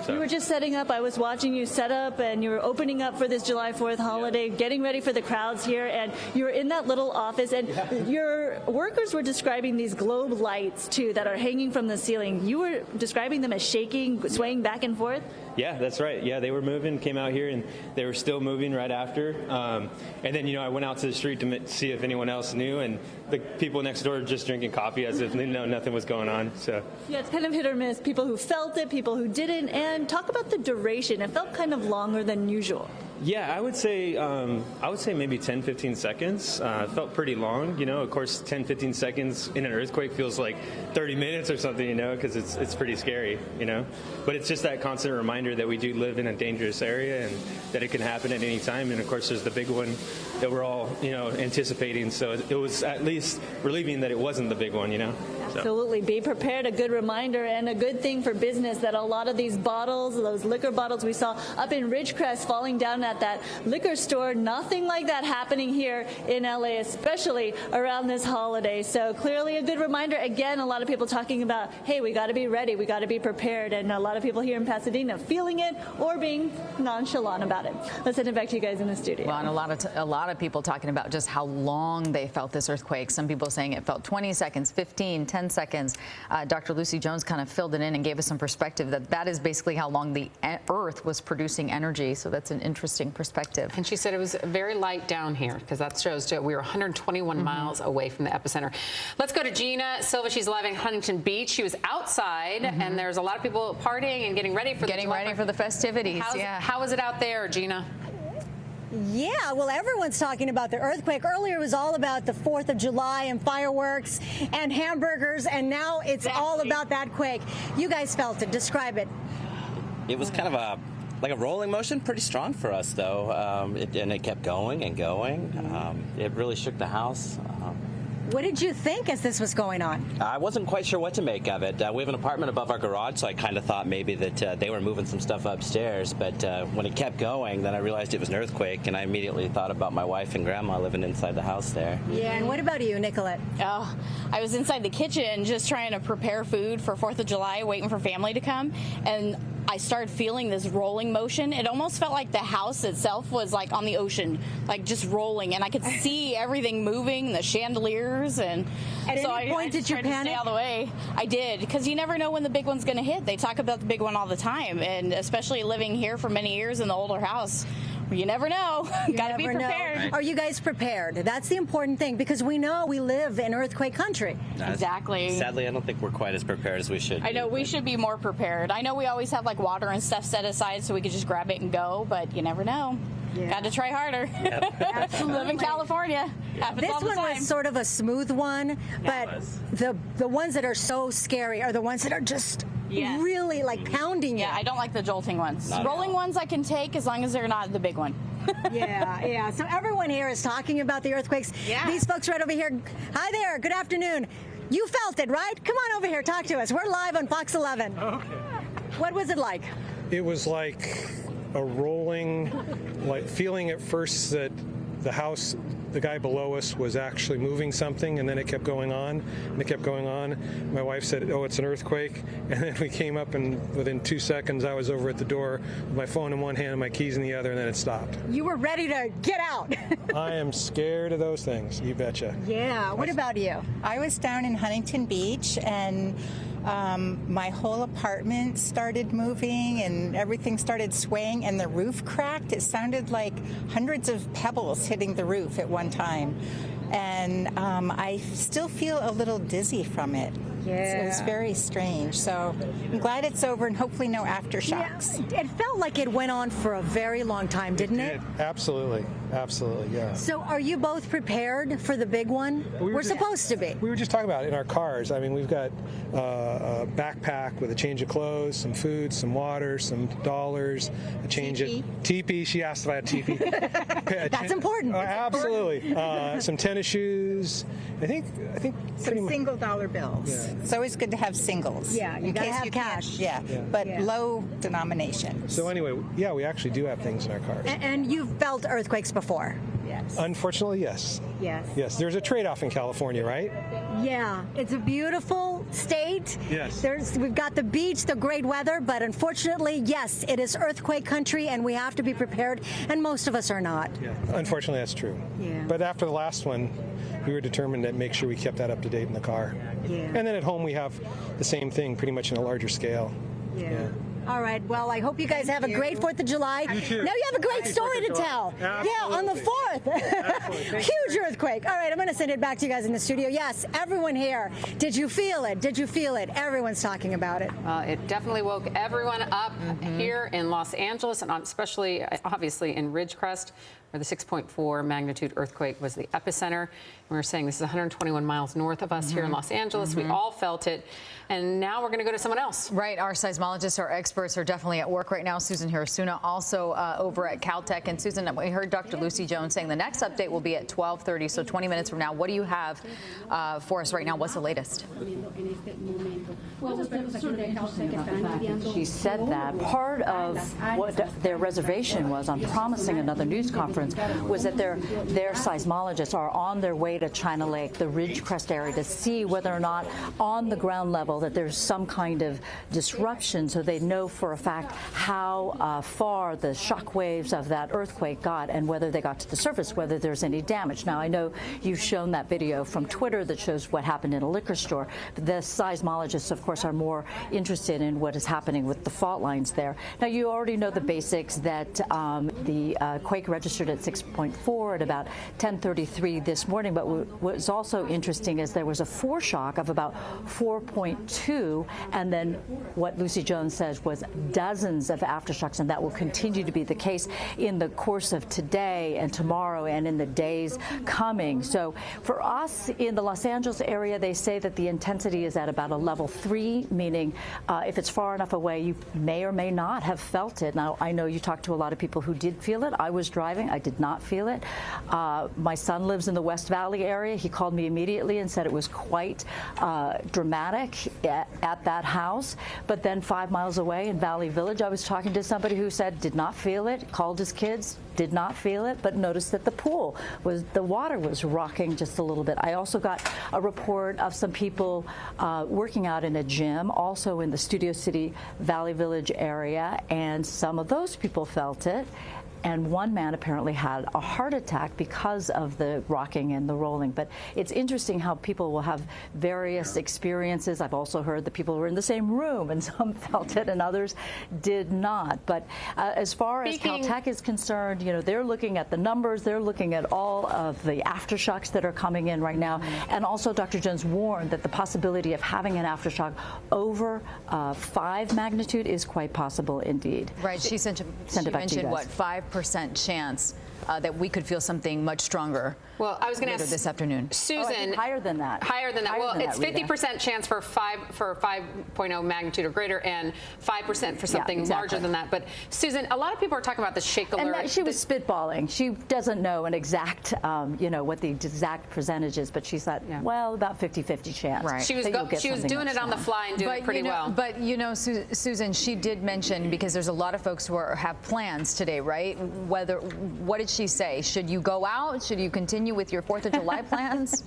You were just setting up. I was watching you set up, and you were opening up for this July 4th holiday, getting ready for the crowds here, and you were in that little office, and your workers were describing these globe lights, too, that are hanging from the ceiling. You were describing them as shaking, swaying back and forth? Yeah, that's right. Yeah, they were moving, came out here, and they were still moving right after. And then, I went out to the street to see if anyone else knew, and the people next door were just drinking coffee as if nothing was going on. So yeah, it's kind of hit or miss. People who felt it, people who didn't. And talk about the duration. It felt kind of longer than usual. Yeah, I would say maybe 10, 15 seconds. It felt pretty long, Of course, 10, 15 seconds in an earthquake feels like 30 minutes or something, because it's pretty scary, But it's just that constant reminder that we do live in a dangerous area and that it can happen at any time. And of course, there's the big one that we're all, anticipating. So it was at least relieving that it wasn't the big one, Absolutely. Be prepared. A good reminder and a good thing for business that a lot of these bottles, those liquor bottles we saw up in Ridgecrest falling down at that liquor store, nothing like that happening here in LA, especially around this holiday. So clearly a good reminder. Again, a lot of people talking about, hey, we got to be ready. We got to be prepared. And a lot of people here in Pasadena feeling it or being nonchalant about it. Let's send it back to you guys in the studio. Well, and a lot of people talking about just how long they felt this earthquake. Some people saying it felt 20 seconds, 15, 10 seconds. Dr. Lucy Jones kind of filled it in and gave us some perspective that is basically how long the Earth was producing energy. So that's an interesting perspective. And she said it was very light down here because that shows we were 121 miles away from the epicenter. Let's go to Gina Silva. She's live in Huntington Beach. She was outside, and there's a lot of people partying and getting ready for the festivities. How is it out there, Gina? Yeah, well, everyone's talking about the earthquake. Earlier, it was all about the 4th of July and fireworks and hamburgers, and now it's all about that quake. You guys felt it. Describe it. It was kind of like a rolling motion, pretty strong for us, though. And it kept going and going. It really shook the house. What did you think as this was going on? I wasn't quite sure what to make of it. We have an apartment above our garage, so I kind of thought maybe that they were moving some stuff upstairs. But when it kept going, then I realized it was an earthquake, and I immediately thought about my wife and grandma living inside the house there. Yeah, and what about you, Nicolette? Oh, I was inside the kitchen just trying to prepare food for 4th of July, waiting for family to come. And I started feeling this rolling motion. It almost felt like the house itself was like on the ocean, like just rolling, and I could see everything moving, the chandeliers, and at so any point I did you tried to panic? stay out of the way. I did, because you never know when the big one's going to hit. They talk about the big one all the time, and especially living here for many years in the older house. You never know. Got to be prepared. Right. Are you guys prepared? That's the important thing, because we know we live in earthquake country. Exactly. Sadly, I don't think we're quite as prepared as we should be. I know we should be more prepared. I know we always have like water and stuff set aside so we could just grab it and go, but you never know. Got to try harder. Absolutely. Live in California. Happens This all the one time. was sort of a smooth one, but the ones that are so scary are the ones that are just really like pounding you. Yeah, I don't like the jolting ones. Not at Rolling ones I can take as long as they're not the big one. Yeah. So everyone here is talking about the earthquakes. Yeah. These folks right over here. Hi there. Good afternoon. You felt it, right? Come on over here. Talk to us. We're live on Fox 11. Okay. What was it like? It was like a rolling, like feeling at first that the house, the guy below us was actually moving something, and then it kept going on, and it kept going on. My wife said, "Oh, it's an earthquake," and then we came up, and within 2 seconds, I was over at the door with my phone in one hand and my keys in the other, and then it stopped. You were ready to get out. I am scared of those things, you betcha. Yeah. What about you? I was down in Huntington Beach, and my whole apartment started moving and everything started swaying, and the roof cracked. It sounded like hundreds of pebbles hitting the roof at one time. And I still feel a little dizzy from it. It was very strange. So I'm glad it's over, and hopefully no aftershocks. Yeah, it felt like it went on for a very long time, didn't it? Absolutely. Absolutely, yeah. So are you both prepared for the big one? We're supposed to be. We were just talking about it in our cars. I mean, we've got a backpack with a change of clothes, some food, some water, some dollars, a change of teepee. She asked if I had teepee. That's important. Absolutely. Some tennis shoes. I think Some single dollar bills. Yeah. It's always good to have singles. Yeah, you in gotta case have you cash. can't- but low denomination. So anyway, yeah, we actually do have things in our cars. And you've felt earthquakes before? Yes. Unfortunately, yes. Yes. Yes, there's a trade-off in California, right? Yeah, it's a beautiful state. Yes. We've got the beach, the great weather, but unfortunately, yes, it is earthquake country, and we have to be prepared, and most of us are not. Yeah. Unfortunately, that's true. Yeah. But after the last one, we were determined to make sure we kept that up to date in the car. Yeah. And then at home, we have the same thing, pretty much in a larger scale. Yeah. All right. Well, I hope you guys have a great 4th of July. You too. Now you have a great Happy story 4th to of tell. July. Yeah, on the 4th. Huge earthquake. All right, I'm going to send it back to you guys in the studio. Yes, everyone here. Did you feel it? Did you feel it? Everyone's talking about it. It definitely woke everyone up here in Los Angeles, and especially, obviously, in Ridgecrest, where the 6.4 magnitude earthquake was the epicenter. And we were saying this is 121 miles north of us here in Los Angeles. We all felt it. And now we're going to go to someone else. Right. Our seismologists, our experts are definitely at work right now. Susan Hirasuna also over at Caltech. And Susan, we heard Dr. Lucy Jones saying the next update will be at 12:30, so 20 minutes from now. What do you have for us right now? What's the latest? She said that part of what their reservation was on promising another news conference was that their seismologists are on their way to China Lake, the Ridgecrest area, to see whether or not on the ground level that there's some kind of disruption, so they know for a fact how far the shock waves of that earthquake got and whether they got to the surface, whether there's any damage. Now, I know you've shown that video from Twitter that shows what happened in a liquor store. The seismologists, of course, are more interested in what is happening with the fault lines there. Now, you already know the basics that the quake registered at 6.4 at about 10:33 this morning, but what's also interesting is there was a foreshock of about 4.2, and then what Lucy Jones says was dozens of aftershocks, and that will continue to be the case in the course of today and tomorrow and in the days coming. So for us in the Los Angeles area, they say that the intensity is at about a level 3, meaning if it's far enough away, you may or may not have felt it. Now, I know you talked to a lot of people who did feel it. I was driving. I did not feel it. My son lives in the West Valley area. He called me immediately and said it was quite dramatic at that house. But then 5 miles away in Valley Village, I was talking to somebody who said did not feel it, called his kids, did not feel it, but noticed that the water was rocking just a little bit. I also got a report of some people working out in a gym, also in the Studio City Valley Village area, and some of those people felt it. And one man apparently had a heart attack because of the rocking and the rolling. But it's interesting how people will have various experiences. I've also heard that people were in the same room and some felt it and others did not. But as far as Caltech is concerned, you know, they're looking at the numbers. They're looking at all of the aftershocks that are coming in right now. And also Dr. Jones warned that the possibility of having an aftershock over 5 magnitude is quite possible indeed. Right. She mentioned, what, 5% chance that we could feel something much stronger. Well, I was going to ask this afternoon. Susan, higher than that. Higher than that. Well, it's 50% chance for 5.0 magnitude or greater, and 5% for something larger than that. But Susan, a lot of people are talking about the shake alert. And she was spitballing. She doesn't know an exact, you know, what the exact percentage is, but she thought, well, about 50-50 chance. Right. She was doing it on the fly and doing it pretty well. But you know, Susan, she did mention, because there's a lot of folks who have plans today, right? What did she say? Should you go out? Should you continue with your 4th of July plans?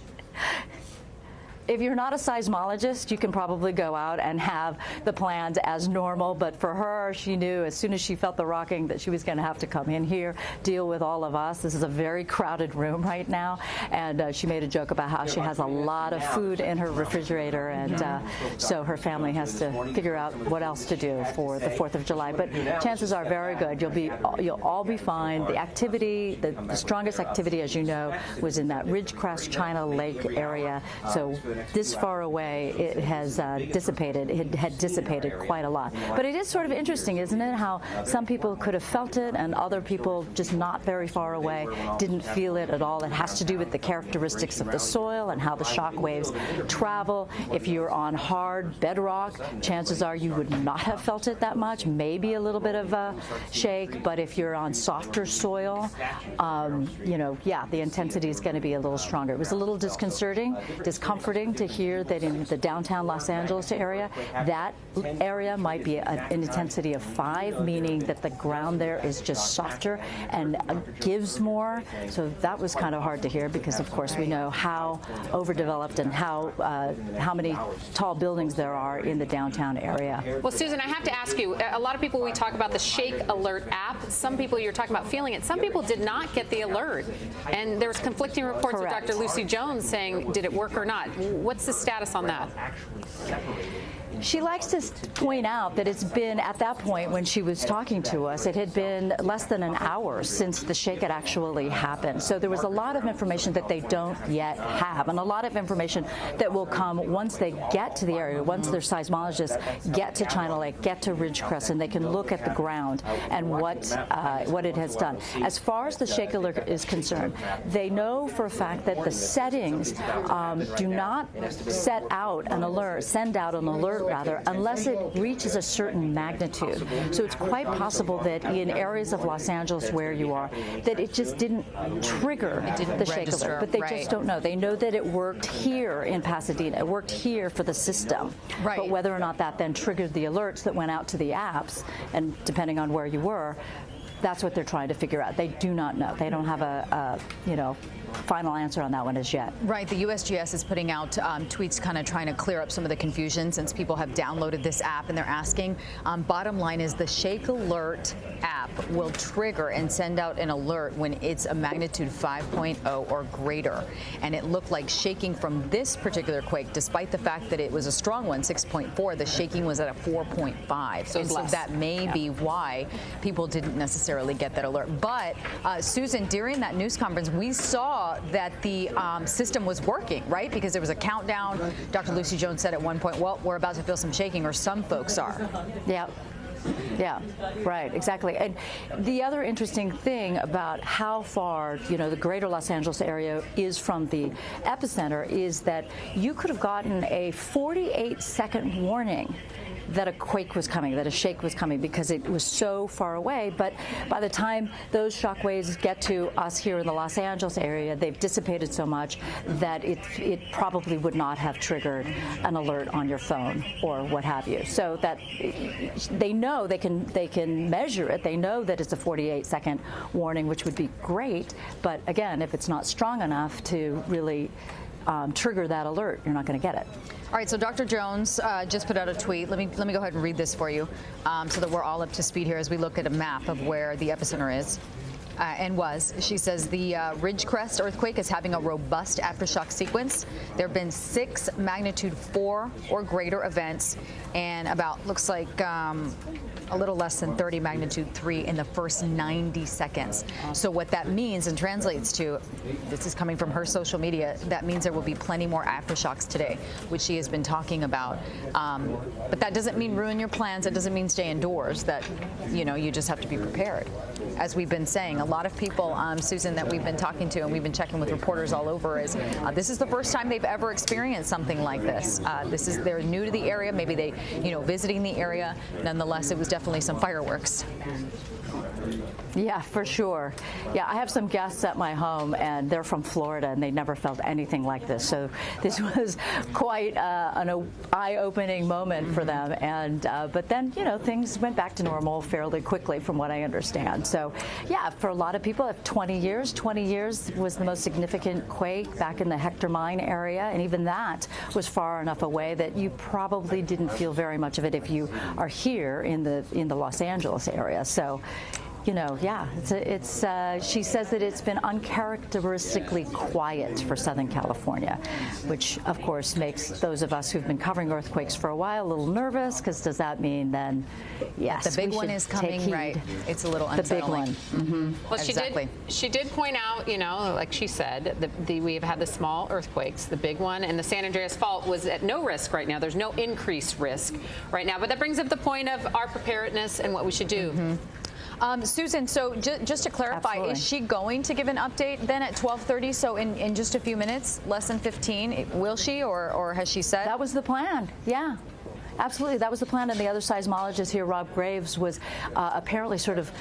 If you're not a seismologist, you can probably go out and have the plans as normal. But for her, she knew as soon as she felt the rocking that she was going to have to come in here, deal with all of us. This is a very crowded room right now. And she made a joke about how she has a lot of food in her refrigerator. And so her family has to figure out what else to do for the 4th of July. But chances are very good. You'll all be fine. The activity, the strongest activity, as you know, was in that Ridgecrest China Lake area. So this far away, it has dissipated. It had dissipated quite a lot. But it is sort of interesting, isn't it, how some people could have felt it and other people just not very far away didn't feel it at all. It has to do with the characteristics of the soil and how the shock waves travel. If you're on hard bedrock, chances are you would not have felt it that much, maybe a little bit of a shake. But if you're on softer soil, you know, yeah, the intensity is going to be a little stronger. It was a little discomforting to hear that in the downtown Los Angeles area, that area might be an intensity of 5, meaning that the ground there is just softer and gives more. So that was kind of hard to hear because, of course, we know how overdeveloped and how many tall buildings there are in the downtown area. Well, Susan, I have to ask you, a lot of people, we talk about the Shake Alert app. Some people, you're talking about feeling it. Some people did not get the alert. And there was conflicting reports with Dr. Lucy Jones saying, did it work or not? What's the status on that? She likes to point out that it's been, at that point when she was talking to us, it had been less than an hour since the shake had actually happened. So there was a lot of information that they don't yet have, and a lot of information that will come once they get to the area, once their seismologists get to China Lake, get to Ridgecrest, and they can look at the ground and what it has done. As far as the shake alert is concerned, they know for a fact that the settings do not send out an alert unless it reaches a certain magnitude. So it's quite possible that in areas of Los Angeles where you are, that it just didn't trigger the shake alert. But they just don't know. They know that it worked here in Pasadena. It worked here for the system. Right. But whether or not that then triggered the alerts that went out to the apps, and depending on where you were, that's what they're trying to figure out. They do not know. They don't have a final answer on that one as yet. Right. The USGS is putting out tweets kind of trying to clear up some of the confusion since people have downloaded this app and they're asking. Bottom line is the Shake Alert app will trigger and send out an alert when it's a magnitude 5.0 or greater. And it looked like shaking from this particular quake, despite the fact that it was a strong one, 6.4, the shaking was at a 4.5. So that may be why people didn't necessarily get that alert. But Susan, during that news conference, we saw that the system was working, right? Because there was a countdown. Dr. Lucy Jones said at one point, well, we're about to feel some shaking, or some folks are. Yeah. Yeah, right, exactly. And the other interesting thing about how far, the greater Los Angeles area is from the epicenter is that you could have gotten a 48-second warning that a quake was coming, that a shake was coming, because it was so far away. But by the time those shock waves get to us here in the Los Angeles area, they've dissipated so much that it probably would not have triggered an alert on your phone or what have you. So that they know they can measure it. They know that it's a 48-second warning, which would be great. But again, if it's not strong enough to really trigger that alert, you're not going to get it. All right, so Dr. Jones just put out a tweet. Let me go ahead and read this for you so that we're all up to speed here as we look at a map of where the epicenter is. She says the Ridgecrest earthquake is having a robust aftershock sequence. There have been 6 magnitude 4 or greater events and looks like a little less than 30 magnitude 3 in the first 90 seconds. So what that means and translates to, this is coming from her social media, that means there will be plenty more aftershocks today, which she has been talking about. But that doesn't mean ruin your plans. It doesn't mean stay indoors. That, you just have to be prepared. As we've been saying, a lot of people, Susan, that we've been talking to and we've been checking with reporters all over is this is the first time they've ever experienced something like this. They're new to the area, maybe they, visiting the area. Nonetheless, it was definitely some fireworks. Yeah, for sure. Yeah, I have some guests at my home, and they're from Florida, and they never felt anything like this. So this was quite an eye-opening moment for them. And but then, things went back to normal fairly quickly, from what I understand. So, yeah, for a lot of people, 20 years was the most significant quake back in the Hector Mine area, and even that was far enough away that you probably didn't feel very much of it if you are here in the Los Angeles area. So, yeah, she says that it's been uncharacteristically quiet for Southern California, which, of course, makes those of us who've been covering earthquakes for a while a little nervous, because does that mean then, yes, the big one is coming, right? It's a little unsettling. The big one. Mm-hmm. Well, exactly. She did point out, like she said, we have had the small earthquakes. The big one and the San Andreas Fault was at no risk right now. There's no increased risk right now. But that brings up the point of our preparedness and what we should do. Mm-hmm. Susan, so just to clarify, Absolutely. Is she going to give an update then at 12:30? So in just a few minutes, less than 15, will she, or has she said? That was the plan, yeah. Absolutely, that was the plan. And the other seismologist here, Rob Graves, was apparently sort of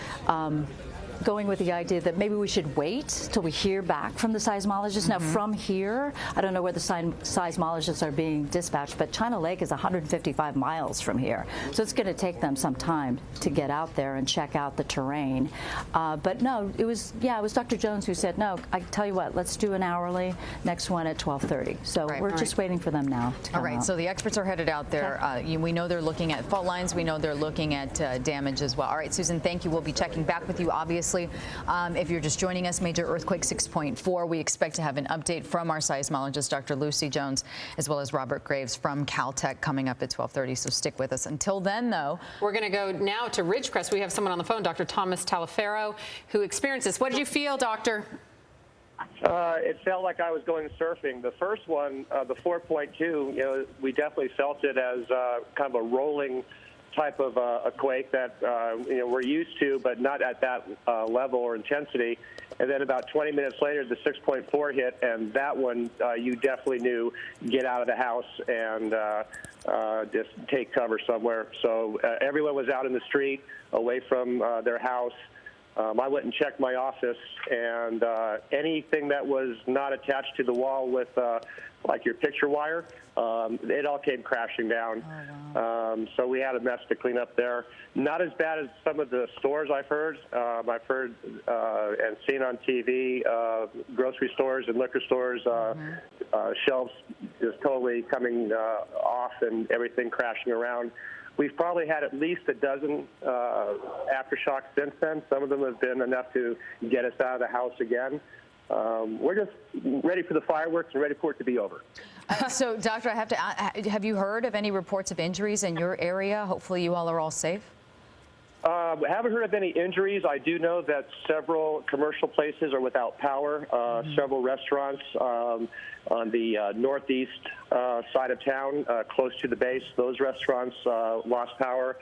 going with the idea that maybe we should wait till we hear back from the seismologists. Now, from here, I don't know where the seismologists are being dispatched, but China Lake is 155 miles from here. So it's going to take them some time to get out there and check out the terrain. But no, it was Dr. Jones who said, no, I tell you what, let's do an hourly, next one at 12:30. So we're just waiting for them now to come All right, out. so the experts are headed out there. We know they're looking at fault lines. We know they're looking at damage as well. All right, Susan, thank you. We'll be checking back with you, obviously. If you're just joining us, major earthquake 6.4. We expect to have an update from our seismologist, Dr. Lucy Jones, as well as Robert Graves from Caltech coming up at 12:30. So stick with us. Until then, though, we're going to go now to Ridgecrest. We have someone on the phone, Dr. Thomas Talaferro, who experienced this. What did you feel, doctor? It felt like I was going surfing. The first one, the 4.2, we definitely felt it as kind of a rolling type of a quake that we're used to, but not at that level or intensity. And then about 20 minutes later, the 6.4 hit, and that one you definitely knew, get out of the house and just take cover somewhere. So everyone was out in the street, away from their house. I went and checked my office, and anything that was not attached to the wall with like your picture wire, it all came crashing down. Oh, wow. So we had a mess to clean up there. Not as bad as some of the stores I've heard. And seen on TV, grocery stores and liquor stores, shelves just totally coming off and everything crashing around. We've probably had at least a dozen aftershocks since then. Some of them have been enough to get us out of the house again. We're just ready for the fireworks and ready for it to be over. So, Doctor, I have to ask, have you heard of any reports of injuries in your area? Hopefully you all are all safe. I haven't heard of any injuries. I do know that several commercial places are without power. Several restaurants on the northeast side of town, close to the base, those restaurants lost power.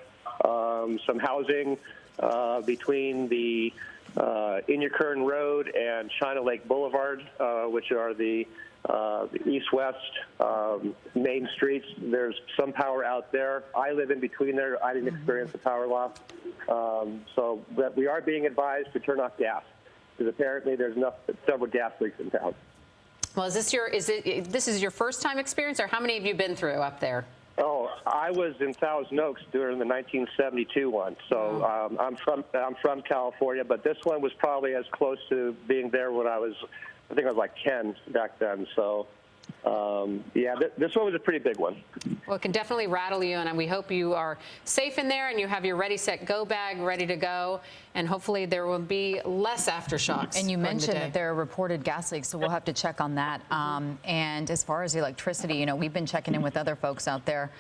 Some housing between the Inyakern Road and China Lake Boulevard, which are the east-west main streets. There's some power out there. I live in between there. I didn't experience the power loss. So we are being advised to turn off gas, because apparently there's several gas leaks in town. Well, this is your first time experience, or how many have you been through up there? Oh, I was in Thousand Oaks during the 1972 one. So I'm from California, but this one was probably as close to being there when I think I was like 10 back then. So This one was a pretty big one. Well, it can definitely rattle you, and we hope you are safe in there and you have your ready, set, go bag ready to go, and hopefully there will be less aftershocks. And you mentioned that there are reported gas leaks, so we'll have to check on that. And as far as electricity, you know, we've been checking in with other folks out there.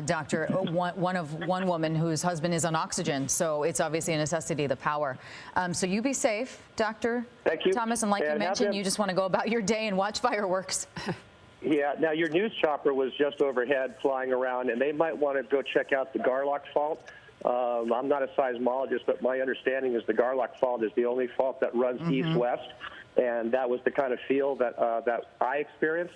Doctor, one woman whose husband is on oxygen, so it's obviously a necessity, the power. So you be safe, Dr. Thank you. Thomas, and like you mentioned, you just want to go about your day and watch fireworks. Yeah, now your news chopper was just overhead flying around, and they might want to go check out the Garlock Fault. I'm not a seismologist, but my understanding is the Garlock Fault is the only fault that runs east-west, and that was the kind of feel that I experienced.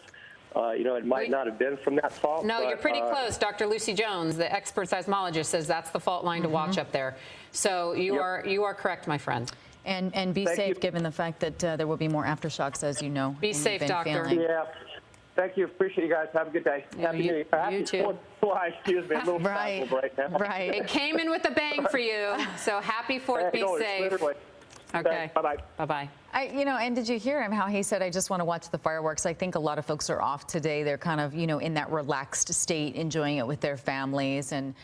You know, it might not have been from that fault. No, but, you're pretty close. Dr. Lucy Jones, the expert seismologist, says that's the fault line to watch up there. So you are correct, my friend. And be safe, given the fact that there will be more aftershocks, as you know. Be safe, doctor. Yeah. Thank you. Appreciate you guys. Have a good day. Happy New Year. You too. Excuse me. A little right now. Right. It came in with a bang for you. So happy 4th. Be safe. Okay. Bye-bye. Bye-bye. You know, and did you hear him, how he said, I just want to watch the fireworks? I think a lot of folks are off today. They're kind of, you know, in that relaxed state, enjoying it with their families and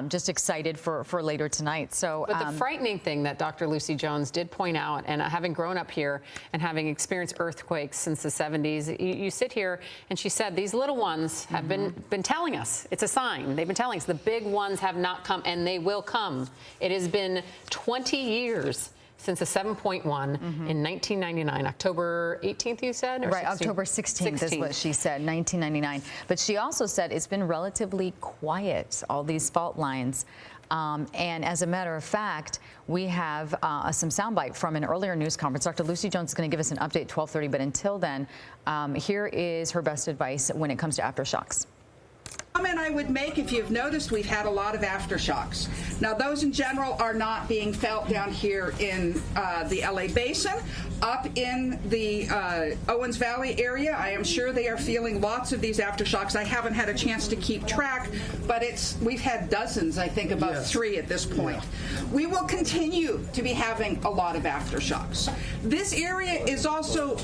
just excited for later tonight. So, but the frightening thing that Dr. Lucy Jones did point out, and having grown up here and having experienced earthquakes since the 70s, you sit here, and she said these little ones have been telling us. It's a sign. They've been telling us the big ones have not come, and they will come. It has been 20 years since a 7.1 in 1999, October 18th, you said? Or right, 16th? October 16th is what she said, 1999. But she also said it's been relatively quiet, all these fault lines. And as a matter of fact, we have some soundbite from an earlier news conference. Dr. Lucy Jones is going to give us an update at 12:30, but until then, here is her best advice when it comes to aftershocks. Comment I would make, if you've noticed, we've had a lot of aftershocks. Now, those in general are not being felt down here in the LA Basin. Up in the Owens Valley area, I am sure they are feeling lots of these aftershocks. I haven't had a chance to keep track, but we've had dozens, I think about 3 at this point. We will continue to be having a lot of aftershocks. This area is also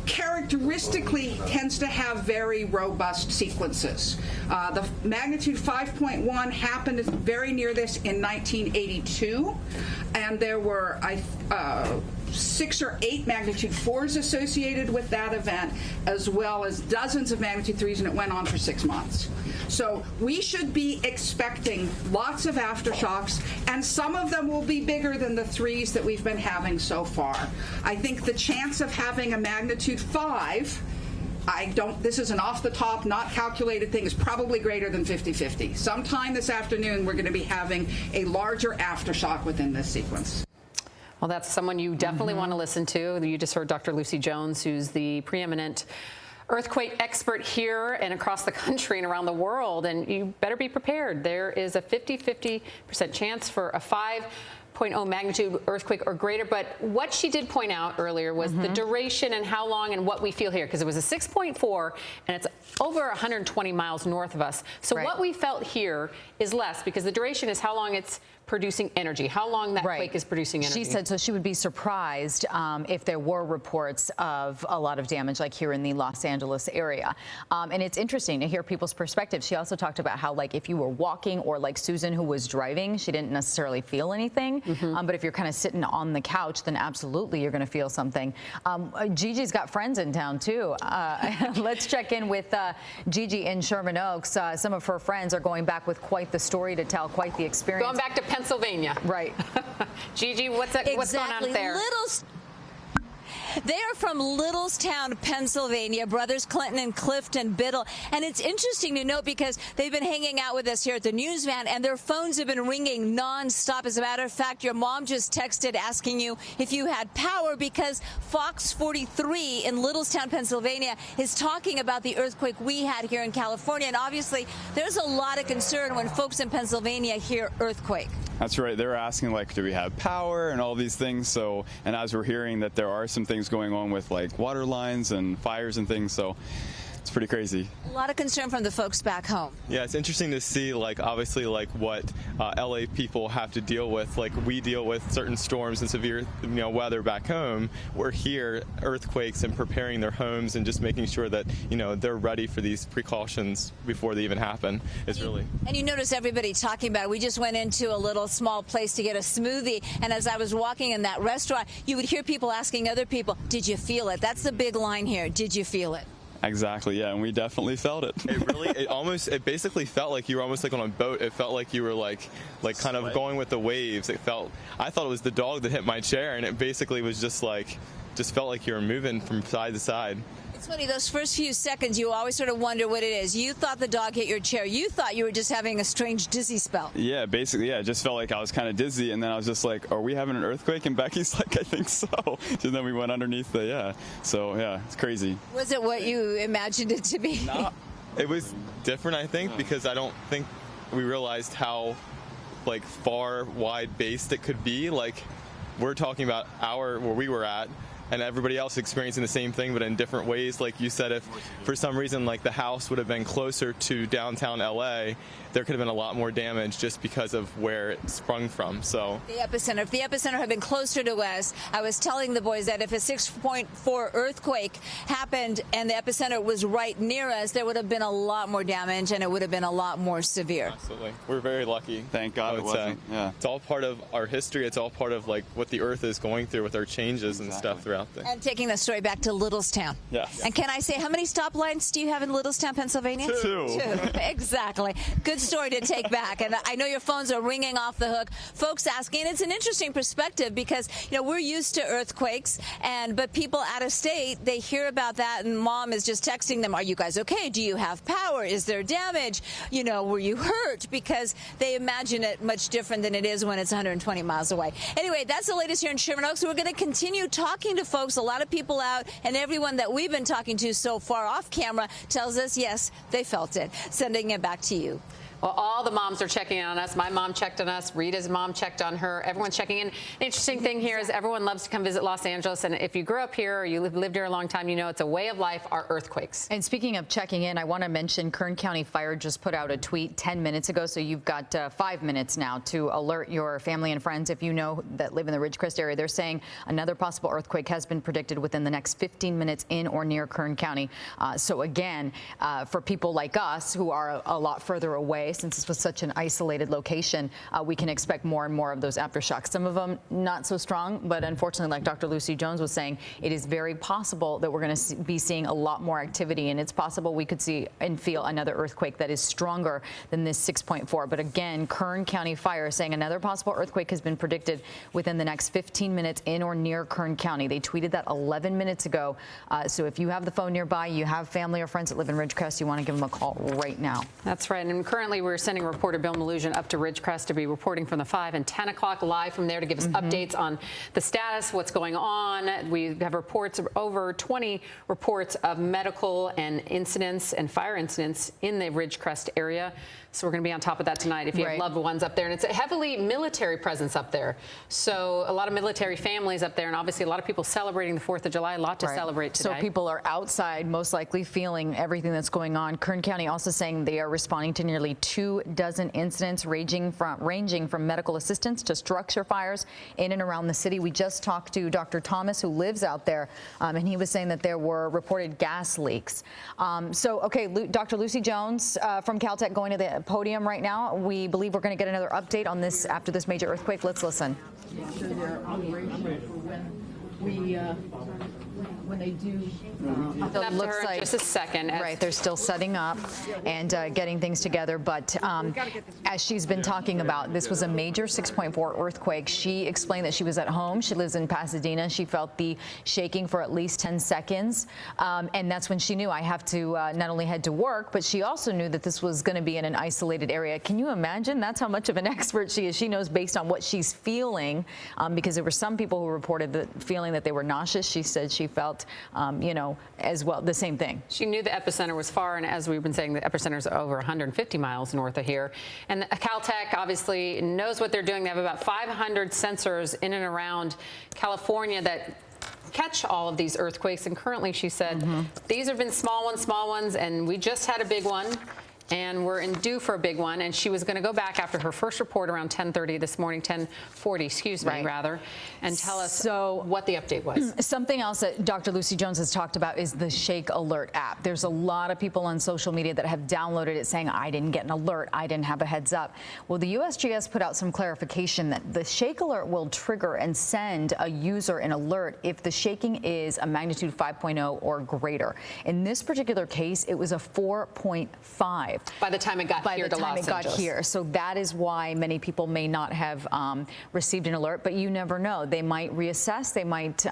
characteristically tends to have very robust sequences. The magnitude 5.1 happened very near this in 1982, and there were 6 or 8 magnitude 4s associated with that event, as well as dozens of magnitude 3s, and it went on for 6 months. So we should be expecting lots of aftershocks, and some of them will be bigger than the 3s that we've been having so far. I think the chance of having a magnitude 5, this is an off-the-top, not calculated thing, is probably greater than 50-50. Sometime this afternoon, we're going to be having a larger aftershock within this sequence. Well, that's someone you definitely want to listen to. You just heard Dr. Lucy Jones, who's the preeminent earthquake expert here and across the country and around the world, and you better be prepared. There is a 50% chance for a 5.0 magnitude earthquake or greater, but what she did point out earlier was the duration and how long and what we feel here, because it was a 6.4 and it's over 120 miles north of us. So what we felt here is less, because the duration is how long it's producing energy, how long that quake is producing energy. She said so she would be surprised if there were reports of a lot of damage, like here in the Los Angeles area. And it's interesting to hear people's perspective. She also talked about how, like, if you were walking, or like Susan, who was driving, she didn't necessarily feel anything. But if you're kind of sitting on the couch, then absolutely you're going to feel something. Gigi's got friends in town, too. Let's check in with Gigi in Sherman Oaks. Some of her friends are going back with quite the story to tell, quite the experience. Going back to Pennsylvania. Right. Gigi, what's going on there? They are from Littlestown, Pennsylvania, brothers Clinton and Clifton Biddle. And it's interesting to note because they've been hanging out with us here at the news van, and their phones have been ringing nonstop. As a matter of fact, your mom just texted asking you if you had power, because Fox 43 in Littlestown, Pennsylvania is talking about the earthquake we had here in California. And obviously, there's a lot of concern when folks in Pennsylvania hear earthquake. That's right. They're asking, like, do we have power and all these things. So, and as we're hearing that there are some things going on with, like, water lines and fires and things. So it's pretty crazy. A lot of concern from the folks back home. Yeah, it's interesting to see, like, obviously, like, what LA people have to deal with. Like, we deal with certain storms and severe, weather back home. We're here, earthquakes, and preparing their homes and just making sure that, they're ready for these precautions before they even happen. It's really. And you notice everybody talking about it. We just went into a little small place to get a smoothie, and as I was walking in that restaurant, you would hear people asking other people, did you feel it? That's the big line here. Did you feel it? Exactly, yeah, and we definitely felt it. It basically felt like you were almost like on a boat. It felt like you were like kind of going with the waves. I thought it was the dog that hit my chair, and it basically was just felt like you were moving from side to side. It's funny, those first few seconds, you always sort of wonder what it is. You thought the dog hit your chair. You thought you were just having a strange dizzy spell. Yeah, basically, yeah. It just felt like I was kind of dizzy, and then I was just like, are we having an earthquake? And Becky's like, I think so. So then we went underneath So, yeah, it's crazy. Was it what you imagined it to be? No, it was different, I think, because I don't think we realized how, far, wide-based it could be. Like, we're talking about where we were at, and everybody else experiencing the same thing, but in different ways. Like you said, if for some reason, the house would have been closer to downtown LA, there could have been a lot more damage just because of where it sprung from. So the epicenter. If the epicenter had been closer to us, I was telling the boys that if a 6.4 earthquake happened and the epicenter was right near us, there would have been a lot more damage and it would have been a lot more severe. Absolutely. We're very lucky. Thank God it wasn't. Yeah. It's all part of our history. It's all part of what the earth is going through with our changes and stuff throughout the. And taking the story back to Littlestown. Yes. And can I say, how many stoplights do you have in Littlestown, Pennsylvania? Two. Exactly. Good story to take back. And I know your phones are ringing off the hook. Folks asking, it's an interesting perspective because, we're used to earthquakes, but people out of state, they hear about that and mom is just texting them, are you guys okay? Do you have power? Is there damage? Were you hurt? Because they imagine it much different than it is when it's 120 miles away. Anyway, that's the latest here in Sherman Oaks. We're going to continue talking to folks. A lot of people out and everyone that we've been talking to so far off camera tells us, yes, they felt it. Sending it back to you. Well, all the moms are checking in on us. My mom checked on us. Rita's mom checked on her. Everyone's checking in. The interesting thing here is everyone loves to come visit Los Angeles. And if you grew up here or you lived here a long time, it's a way of life are earthquakes. And speaking of checking in, I want to mention Kern County Fire just put out a tweet 10 minutes ago. So you've got 5 minutes now to alert your family and friends if you know that live in the Ridgecrest area. They're saying another possible earthquake has been predicted within the next 15 minutes in or near Kern County. So again, for people like us who are a lot further away, since this was such an isolated location, we can expect more and more of those aftershocks. Some of them not so strong, but unfortunately, like Dr. Lucy Jones was saying, it is very possible that we're going to be seeing a lot more activity, and it's possible we could see and feel another earthquake that is stronger than this 6.4. But again, Kern County Fire saying another possible earthquake has been predicted within the next 15 minutes in or near Kern County. They tweeted that 11 minutes ago. So if you have the phone nearby, you have family or friends that live in Ridgecrest, you want to give them a call right now. That's right. And currently we're sending reporter Bill Malugin up to Ridgecrest to be reporting from the 5 and 10 o'clock live from there to give us updates on the status, what's going on. We have reports, over 20 reports of medical and incidents and fire incidents in the Ridgecrest area. So we're going to be on top of that tonight if you have loved ones up there. And it's a heavily military presence up there. So a lot of military families up there, and obviously a lot of people celebrating the 4th of July, a lot to celebrate today. So people are outside, most likely feeling everything that's going on. Kern County also saying they are responding to nearly 24 incidents ranging from medical assistance to structure fires in and around the city. We just talked to Dr. Thomas, who lives out there, and he was saying that there were reported gas leaks. Dr. Lucy Jones from Caltech going to the podium right now. We believe we're going to get another update on this after this major earthquake. Let's listen. Yeah, so they're operational for when they do. It looks like just a second. Right, they're still setting up and getting things together. But as she's been talking about, this was a major 6.4 earthquake. She explained that she was at home. She lives in Pasadena. She felt the shaking for at least 10 seconds. And that's when she knew I have to not only head to work, but she also knew that this was going to be in an isolated area. Can you imagine? That's how much of an expert she is. She knows based on what she's feeling, because there were some people who reported the feeling that they were nauseous. She said she felt, as well, the same thing. She knew the epicenter was far, and as we've been saying, the epicenter is over 150 miles north of here. And Caltech obviously knows what they're doing. They have about 500 sensors in and around California that catch all of these earthquakes. And currently, she said, these have been small ones, and we just had a big one. And we're due for a big one. And she was going to go back after her first report around 10:30 this morning, 10:40, excuse me, rather, and tell us what the update was. Something else that Dr. Lucy Jones has talked about is the Shake Alert app. There's a lot of people on social media that have downloaded it saying, I didn't get an alert, I didn't have a heads up. Well, the USGS put out some clarification that the Shake Alert will trigger and send a user an alert if the shaking is a magnitude 5.0 or greater. In this particular case, it was a 4.5. By the time it got here to Los Angeles. So that is why many people may not have received an alert, but you never know. They might reassess. They might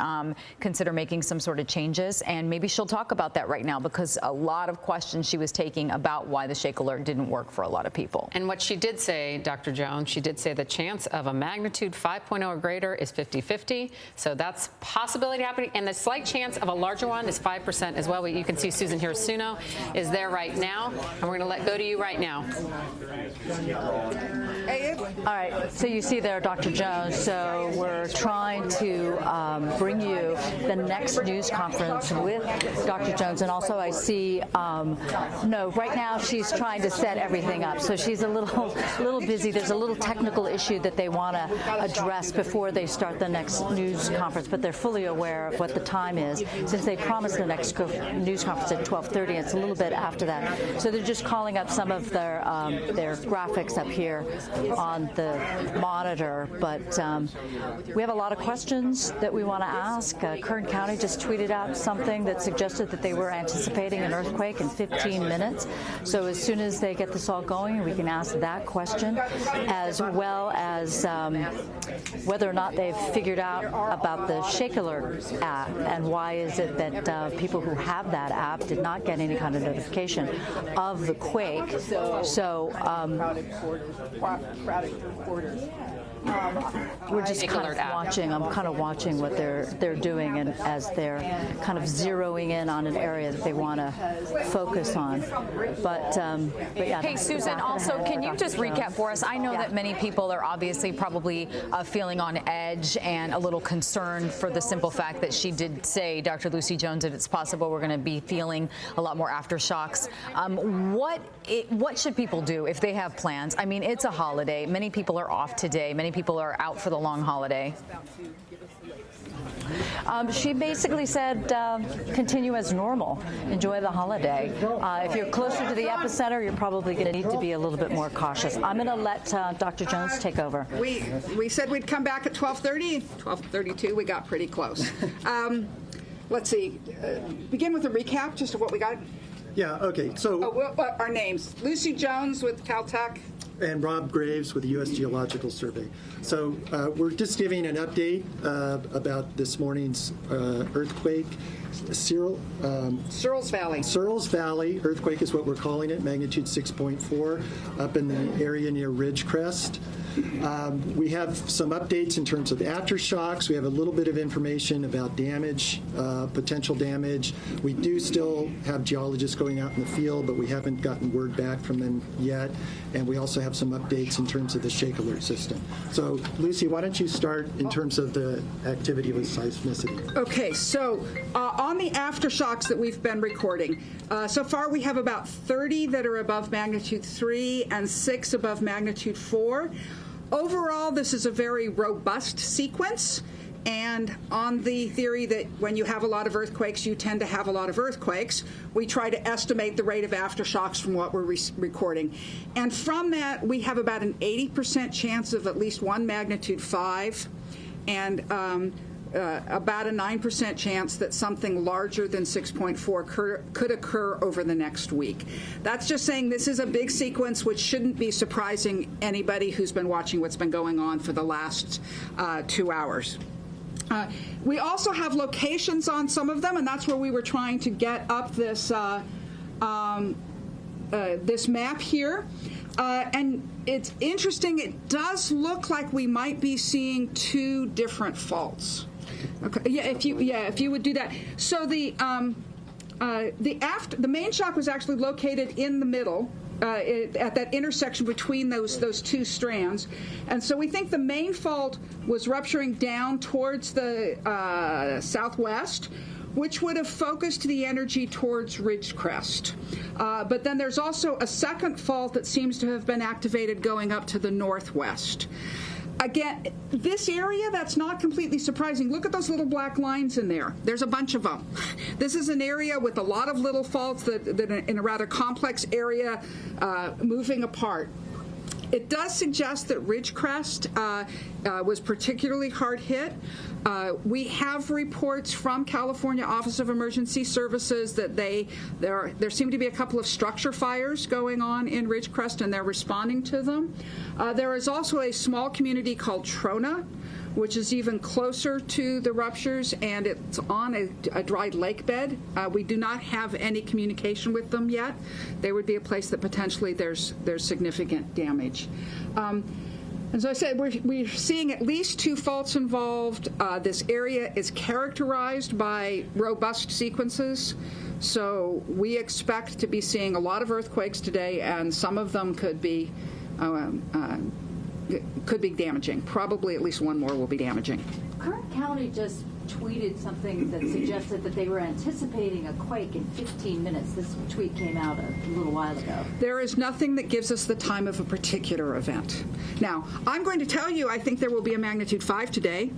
consider making some sort of changes, and maybe she'll talk about that right now because a lot of questions she was taking about why the Shake Alert didn't work for a lot of people. And what she did say, Dr. Jones, she did say the chance of a magnitude 5.0 or greater is 50-50. So that's possibility happening. And the slight chance of a larger one is 5% as well. You can see Susan Hirasuno is there right now, and we're going to go to you right now. All right, so you see there, Dr. Jones. So we're trying to bring you the next news conference with Dr. Jones, and also I see, no, right now she's trying to set everything up. So she's a little busy. There's a little technical issue that they want to address before they start the next news conference, but they're fully aware of what the time is. Since they promised the next news conference at 12:30, it's a little bit after that. So they're just calling up some of their graphics up here on the monitor, but we have a lot of questions that we want to ask. Kern County just tweeted out something that suggested that they were anticipating an earthquake in 15 minutes. So as soon as they get this all going, we can ask that question, as well as whether or not they've figured out about the Shake Alert app and why is it that people who have that app did not get any kind of notification of the quake. So we're just kind of watching. I'm kind of watching what they're doing, and as they're kind of zeroing in on an area that they want to focus on. But yeah. Hey, Susan, also, can you just recap for us? I know that many people are obviously probably feeling on edge and a little concerned for the simple fact that she did say, Dr. Lucy Jones, that it's possible we're going to be feeling a lot more aftershocks. What should people do if they have plans? I mean, it's a holiday. Many people are off today. Many people are out for the long holiday. She basically said, continue as normal. Enjoy the holiday. If you're closer to the epicenter, you're probably going to need to be a little bit more cautious. I'm going to let Dr. Jones take over. We said we'd come back at 12:30. 12:32, we got pretty close. Let's see. Begin with a recap just of what we got. Yeah, okay. So our names. Lucy Jones with Caltech. And Rob Graves with the U.S. Geological Survey. So we're just giving an update about this morning's earthquake. Searles Valley. Searles Valley earthquake is what we're calling it, magnitude 6.4, up in the area near Ridgecrest. We have some updates in terms of aftershocks. We have a little bit of information about damage, potential damage. We do still have geologists going out in the field, but we haven't gotten word back from them yet. And we also have some updates in terms of the Shake Alert system. So, Lucy, why don't you start in terms of the activity with seismicity? Okay, so on the aftershocks that we've been recording, so far we have about 30 that are above magnitude 3 and 6 above magnitude 4. Overall, this is a very robust sequence, and on the theory that when you have a lot of earthquakes, you tend to have a lot of earthquakes, we try to estimate the rate of aftershocks from what we're recording. And from that, we have about an 80% chance of at least one magnitude 5, and about a 9% chance that something larger than 6.4 could occur over the next week. That's just saying this is a big sequence, which shouldn't be surprising anybody who's been watching what's been going on for the last 2 hours. We also have locations on some of them, and that's where we were trying to get up this this map here. And it's interesting, it does look like we might be seeing 2 different faults. Okay. If you would do that. So the main shock was actually located in the middle, at that intersection between those two strands. And so we think the main fault was rupturing down towards the southwest, which would have focused the energy towards Ridgecrest. But then there's also a second fault that seems to have been activated going up to the northwest. Again, this area, that's not completely surprising. Look at those little black lines in there. There's a bunch of them. This is an area with a lot of little faults that in a rather complex area moving apart. It does suggest that Ridgecrest was particularly hard hit. We have reports from California Office of Emergency Services that there seem to be a couple of structure fires going on in Ridgecrest, and they're responding to them. There is also a small community called Trona, which is even closer to the ruptures, and it's on a dried lake bed. We do not have any communication with them yet. They would be a place that potentially there's significant damage. And so I said we're seeing at least 2 faults involved. This area is characterized by robust sequences, so we expect to be seeing a lot of earthquakes today, and some of them could be damaging. Probably at least one more will be damaging. Kern County just tweeted something that suggested that they were anticipating a quake in 15 minutes. This tweet came out a little while ago. There is nothing that gives us the time of a particular event. Now, I'm going to tell you I think there will be a magnitude 5 today.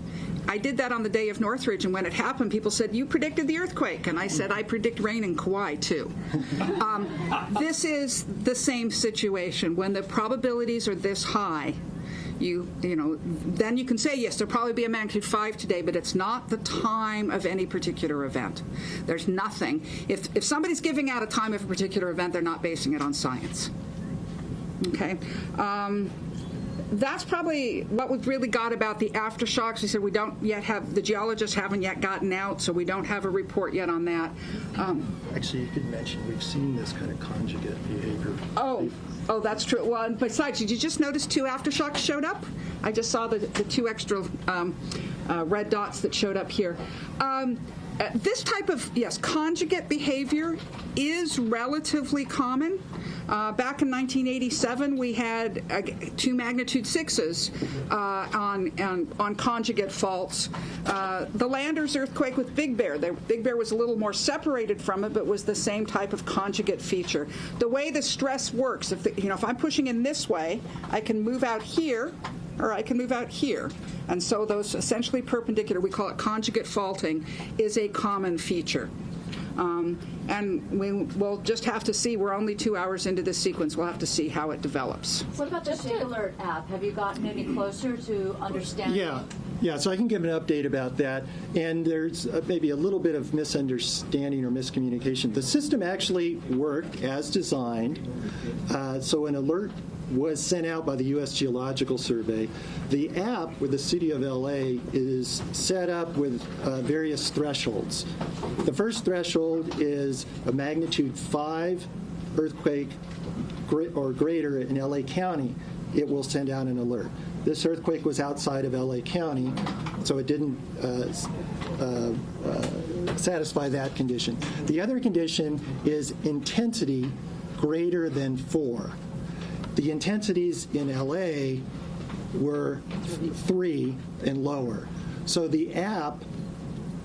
I did that on the day of Northridge, and when it happened, people said, "You predicted the earthquake." And I said, "I predict rain in Kauai, too." This is the same situation. When the probabilities are this high, then you can say, yes, there'll probably be a magnitude 5 today, but it's not the time of any particular event. There's nothing. If somebody's giving out a time of a particular event, they're not basing it on science. Okay? That's probably what we've really got about the aftershocks. We said we don't yet have, the geologists haven't yet gotten out, so we don't have a report yet on that. Actually, you could mention we've seen this kind of conjugate behavior. Oh, that's true. Well, and besides, did you just notice 2 aftershocks showed up? I just saw the 2 extra red dots that showed up here. This type of, conjugate behavior is relatively common. Back in 1987, we had 2 magnitude 6s on conjugate faults. The Landers earthquake with Big Bear. Big Bear was a little more separated from it, but was the same type of conjugate feature. The way the stress works, if I'm pushing in this way, I can move out here, or I can move out here. And so those essentially perpendicular, we call it conjugate faulting, is a common feature. And we'll just have to see. We're only 2 hours into this sequence. We'll have to see how it develops. What about the Shake Alert app? Have you gotten any closer to understanding? Yeah, so I can give an update about that. And there's maybe a little bit of misunderstanding or miscommunication. The system actually worked as designed. So an alert was sent out by the U.S. Geological Survey. The app with the City of L.A. is set up with various thresholds. The first threshold is a magnitude 5 earthquake or greater in L.A. County. It will send out an alert. This earthquake was outside of L.A. County, so it didn't satisfy that condition. The other condition is intensity greater than 4. The intensities in LA were 3 and lower. So the app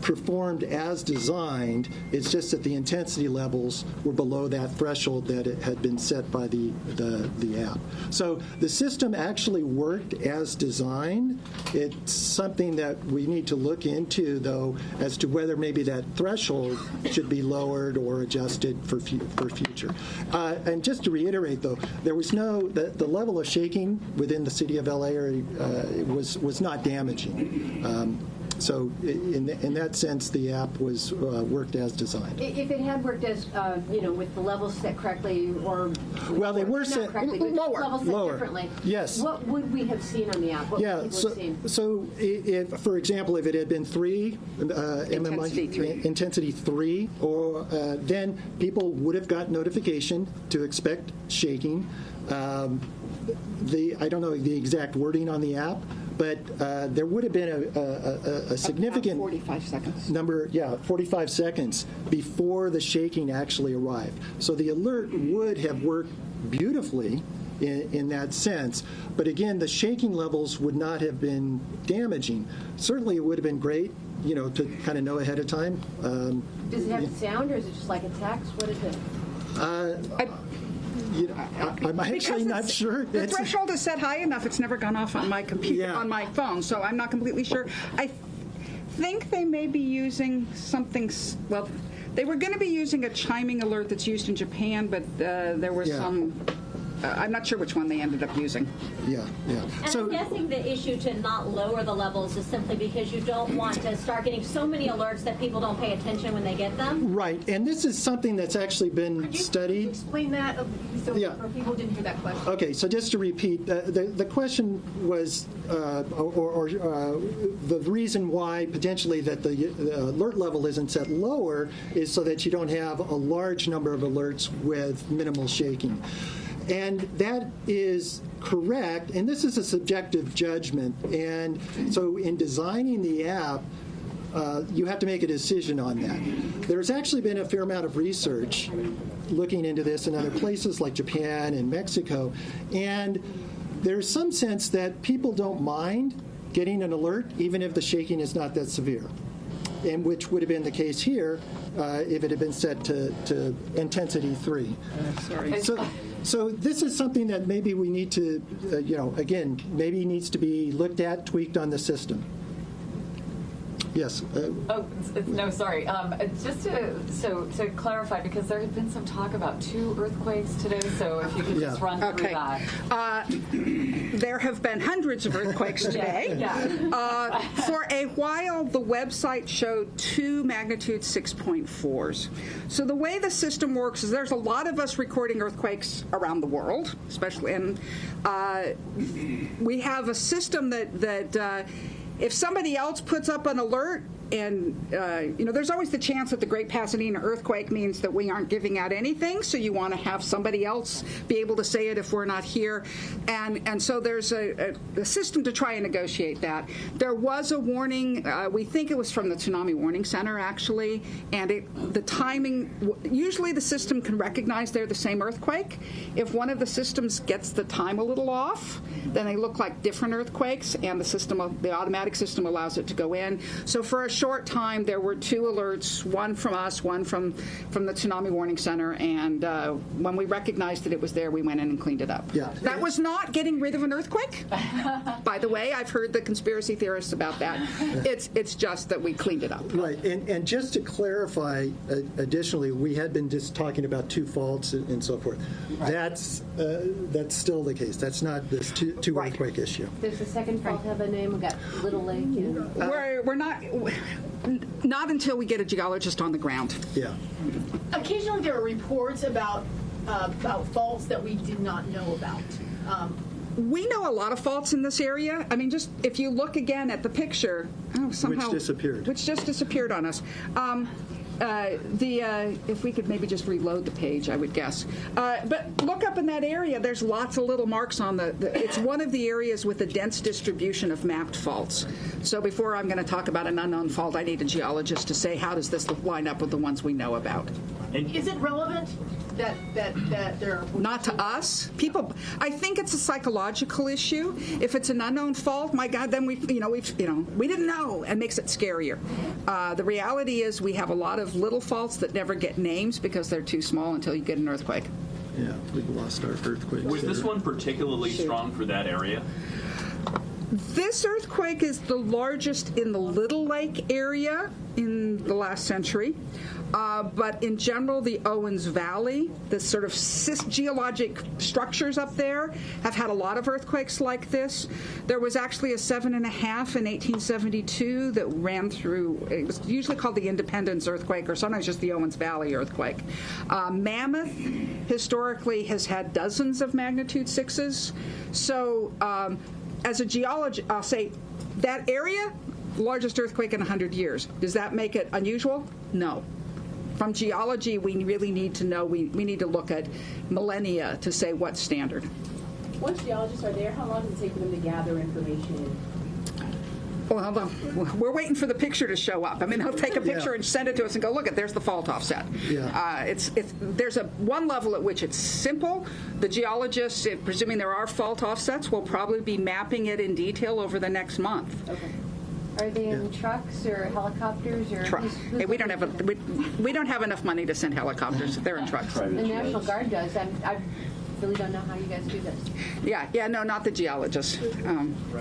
performed as designed. It's just that the intensity levels were below that threshold that it had been set by the app. So the system actually worked as designed. It's something that we need to look into, though, as to whether maybe that threshold should be lowered or adjusted for future. And just to reiterate, though, there was the level of shaking within the city of LA was not damaging. So in that sense, the app was worked as designed. If it had worked as, with the levels set correctly, or they were set correctly, levels set differently. Yes. What would we have seen on the app? What would people have seen? So if, for example, if it had been 3, intensity 3, or then people would have got notification to expect shaking. I don't know the exact wording on the app, but there would have been a significant 45 seconds number, 45 seconds before the shaking actually arrived. So the alert would have worked beautifully in that sense. But again, the shaking levels would not have been damaging. Certainly it would have been great, to kind of know ahead of time. Does it have sound, or is it just like a text? What is it? I'm actually not sure. The threshold is set high enough. It's never gone off on my computer, on my phone, so I'm not completely sure. I think they may be using something. Well, they were going to be using a chiming alert that's used in Japan, but there was some. I'm not sure which one they ended up using. Yeah. And I'm guessing the issue to not lower the levels is simply because you don't want to start getting so many alerts that people don't pay attention when they get them. Right, and this is something that's actually been studied. Could you explain that for people who didn't hear that question? Okay, so just to repeat, the question was, the reason why potentially that the alert level isn't set lower is so that you don't have a large number of alerts with minimal shaking. And that is correct, and this is a subjective judgment. And so in designing the app, you have to make a decision on that. There's actually been a fair amount of research looking into this in other places like Japan and Mexico, and there's some sense that people don't mind getting an alert even if the shaking is not that severe, and which would have been the case here if it had been set to intensity 3. So this is something that maybe we need to, again, maybe needs to be looked at, tweaked on the system. Yes. No, sorry. Just to clarify, because there had been some talk about 2 earthquakes today, so if you could just run through that. There have been hundreds of earthquakes today. For a while, the website showed 2 magnitude 6.4s. So the way the system works is there's a lot of us recording earthquakes around the world, especially, and we have a system that if somebody else puts up an alert, and there's always the chance that the Great Pasadena earthquake means that we aren't giving out anything, so you want to have somebody else be able to say it if we're not here, and so there's a system to try and negotiate that. There was a warning, we think it was from the Tsunami Warning Center actually, and the timing, usually the system can recognize they're the same earthquake. If one of the systems gets the time a little off, then they look like different earthquakes, and the automatic system allows it to go in. So for a short time, there were 2 alerts, one from us, one from the Tsunami Warning Center, and when we recognized that it was there, we went in and cleaned it up. That was not getting rid of an earthquake. By the way, I've heard the conspiracy theorists about that. It's just that we cleaned it up. Right, and just to clarify, additionally, we had been just talking about 2 faults and so forth. Right. That's still the case. That's not this 2 earthquake issue. Does the second fault have a name? We got Little Lake. We're not until we get a geologist on the ground. Yeah. Occasionally there are reports about faults that we did not know about. We know a lot of faults in this area. I mean, just if you look again at the picture, somehow which just disappeared on us. If we could maybe just reload the page, I would guess. But look up in that area. There's lots of little marks on it's one of the areas with a dense distribution of mapped faults. So before I'm going to talk about an unknown fault, I need a geologist to say, how does this line up with the ones we know about? Is it relevant that they're not to us? People, I think it's a psychological issue. If it's an unknown fault, my God, then we didn't know, and makes it scarier. The reality is we have a lot of little faults that never get names because they're too small until you get an earthquake. Yeah, we've lost our earthquake. Was this one particularly strong for that area? This earthquake is the largest in the Little Lake area in the last century. But in general, the Owens Valley, the sort of geologic structures up there, have had a lot of earthquakes like this. There was actually a 7.5 in 1872 that ran through, it was usually called the Independence earthquake, or sometimes just the Owens Valley earthquake. Mammoth historically has had dozens of magnitude 6s. So as a geologist, I'll say that area, largest earthquake in 100 years. Does that make it unusual? No. From geology, we really need to know, we need to look at millennia to say what's standard. Once geologists are there, how long does it take for them to gather information? Well, we're waiting for the picture to show up. I mean, they'll take a picture and send it to us and go, look, there's the fault offset. Yeah. There's one level at which it's simple. The geologists, presuming there are fault offsets, will probably be mapping it in detail over the next month. Okay. Are they in trucks or helicopters or? Hey, we don't have enough money to send helicopters. They're in trucks. The National Guard does. I really don't know how you guys do this. Yeah, no, not the geologists.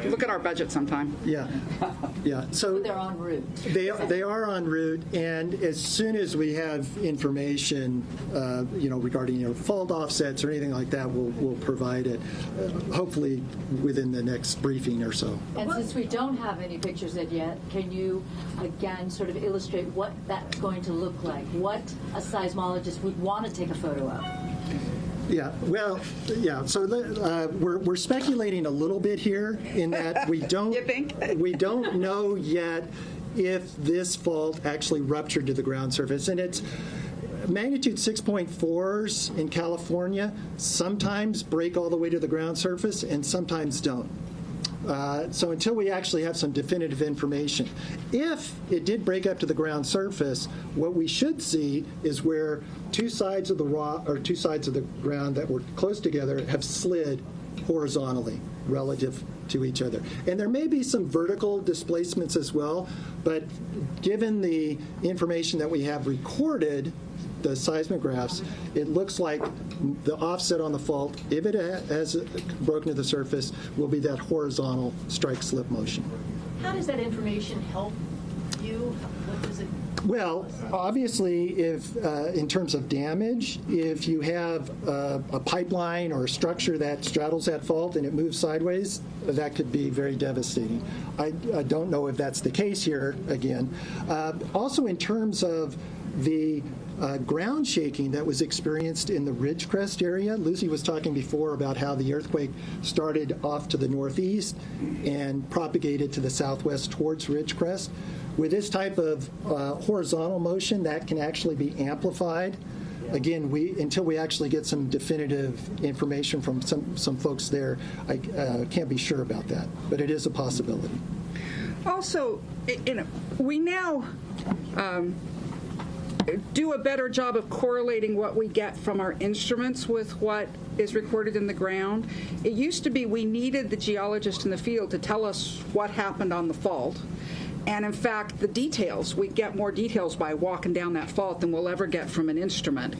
Look at our budget sometime. Yeah. So they're en route. They are en route, and as soon as we have information, regarding fault offsets or anything like that, we'll provide it. Hopefully within the next briefing or so. And since we don't have any pictures yet, can you again sort of illustrate what that's going to look like? What a seismologist would want to take a photo of? Yeah, well, yeah. So we're speculating a little bit here in that we don't know yet if this fault actually ruptured to the ground surface, and it's magnitude 6.4s in California sometimes break all the way to the ground surface and sometimes don't. So until we actually have some definitive information, if it did break up to the ground surface, what we should see is where two sides of the ground that were close together have slid horizontally relative to each other. And there may be some vertical displacements as well, but given the information that we have recorded, the seismographs, it looks like the offset on the fault, if it has broken to the surface, will be that horizontal strike-slip motion. How does that information help you? What does it? Well, obviously, if in terms of damage, if you have a pipeline or a structure that straddles that fault and it moves sideways, that could be very devastating. I don't know if that's the case here again. Also, in terms of the ground shaking that was experienced in the Ridgecrest area. Lucy was talking before about how the earthquake started off to the northeast and propagated to the southwest towards Ridgecrest. With this type of horizontal motion, that can actually be amplified. Again, until we actually get some definitive information from some folks there, I can't be sure about that, but it is a possibility. Also, we now do a better job of correlating what we get from our instruments with what is recorded in the ground. It used to be we needed the geologist in the field to tell us what happened on the fault. And in fact, the details, we get more details by walking down that fault than we'll ever get from an instrument.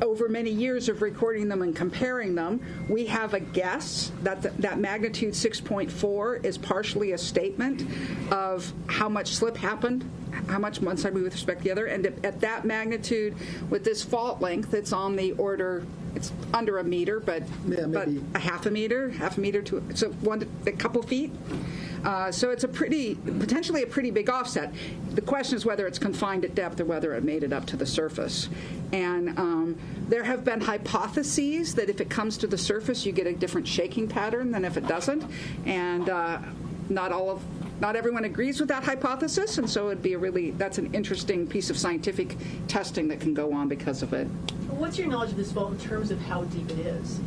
Over many years of recording them and comparing them, we have a guess that that magnitude 6.4 is partially a statement of how much slip happened, how much one side with respect to the other. And at that magnitude, with this fault length, it's on the order, it's under a meter, but a half a meter to a couple feet. So it's potentially a pretty big offset. The question is whether it's confined at depth or whether it made it up to the surface. And there have been hypotheses that if it comes to the surface, you get a different shaking pattern than if it doesn't. And not everyone agrees with that hypothesis, and so that's an interesting piece of scientific testing that can go on because of it. What's your knowledge of this fault in terms of how deep it is?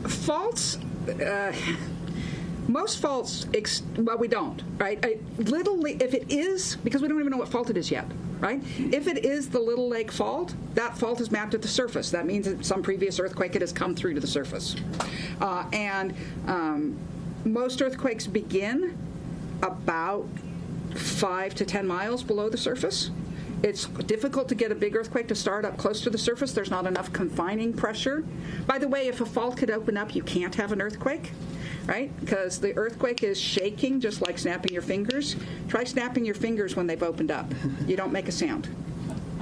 Faults. Most faults, we don't, right? If it is, because we don't even know what fault it is yet, right? If it is the Little Lake fault, that fault is mapped at the surface. That means that some previous earthquake it has come through to the surface. Most earthquakes begin about 5 to 10 miles below the surface. It's difficult to get a big earthquake to start up close to the surface. There's not enough confining pressure. By the way, if a fault could open up, you can't have an earthquake, right? Because the earthquake is shaking, just like snapping your fingers. Try snapping your fingers when they've opened up. You don't make a sound,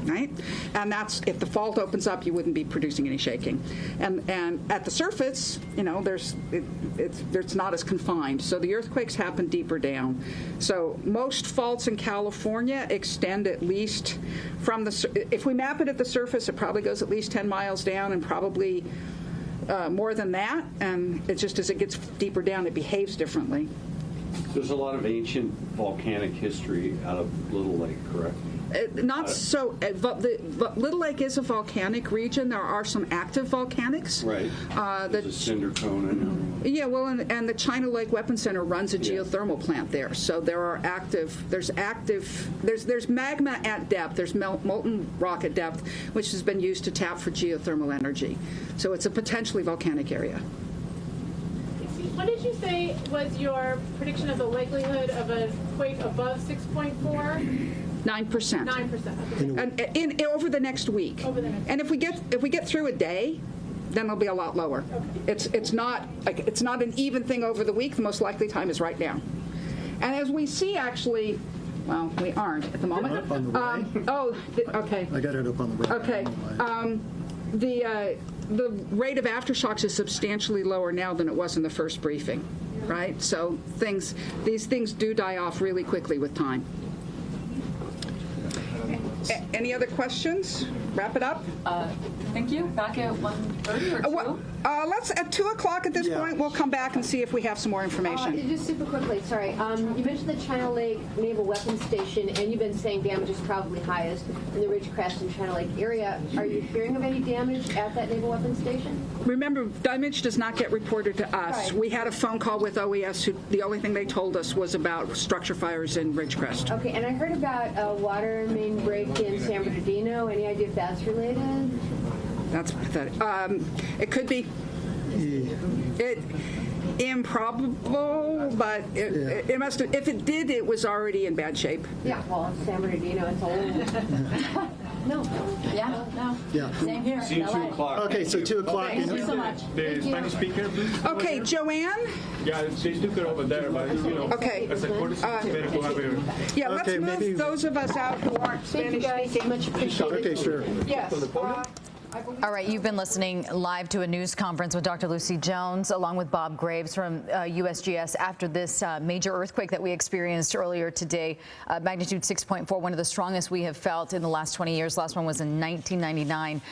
right? And that's, if the fault opens up, you wouldn't be producing any shaking. And at the surface, it's not as confined. So the earthquakes happen deeper down. So most faults in California extend at least from if we map it at the surface, it probably goes at least 10 miles down and probably more than that. And it's just as it gets deeper down, it behaves differently. There's a lot of ancient volcanic history out of Little Lake, correct? Not so. Little Lake is a volcanic region. There are some active volcanics. Right. There's a cinder cone. Yeah, well, and the China Lake Weapons Center runs a geothermal plant there. So there are there's magma at depth. There's molten rock at depth, which has been used to tap for geothermal energy. So it's a potentially volcanic area. What did you say was your prediction of the likelihood of a quake above 6.4? 9%. 9%. And over the next week. And if we get through a day, then it'll be a lot lower. Okay. It's not an even thing over the week. The most likely time is right now. And as we see, actually, well, we aren't at the moment. Up on the right. Okay. I got it up on the right. Okay. The rate of aftershocks is substantially lower now than it was in the first briefing, right? So these things do die off really quickly with time. Any other questions? Wrap it up. Thank you. Back at 1:30 or 2? Let's at 2 o'clock at this point. We'll come back and see if we have some more information. Just super quickly, sorry. You mentioned the China Lake Naval Weapons Station, and you've been saying damage is probably highest in the Ridgecrest and China Lake area. Are you hearing of any damage at that Naval Weapons Station? Remember, damage does not get reported to us. Right. We had a phone call with OES, who the only thing they told us was about structure fires in Ridgecrest. Okay, and I heard about a water main break in San Bernardino. Any idea if that's related? That's pathetic. It could be improbable, but it must have. If it did, it was already in bad shape. Yeah. Well, San Bernardino, it's old. No. Yeah. No. Yeah. Same here. See you 2 o'clock. Okay, so 2 o'clock. Thank you so much. The Spanish speaker, please. Okay, Joanne. Yeah, they took it over there, but Okay. As a courtesy, better to have her. Yeah, let's move those of us out who aren't Spanish speaking. Much appreciated. Okay, sure. Yes. All right, you've been listening live to a news conference with Dr. Lucy Jones, along with Bob Graves from USGS after this major earthquake that we experienced earlier today, magnitude 6.4, one of the strongest we have felt in the last 20 years. Last one was in 1999.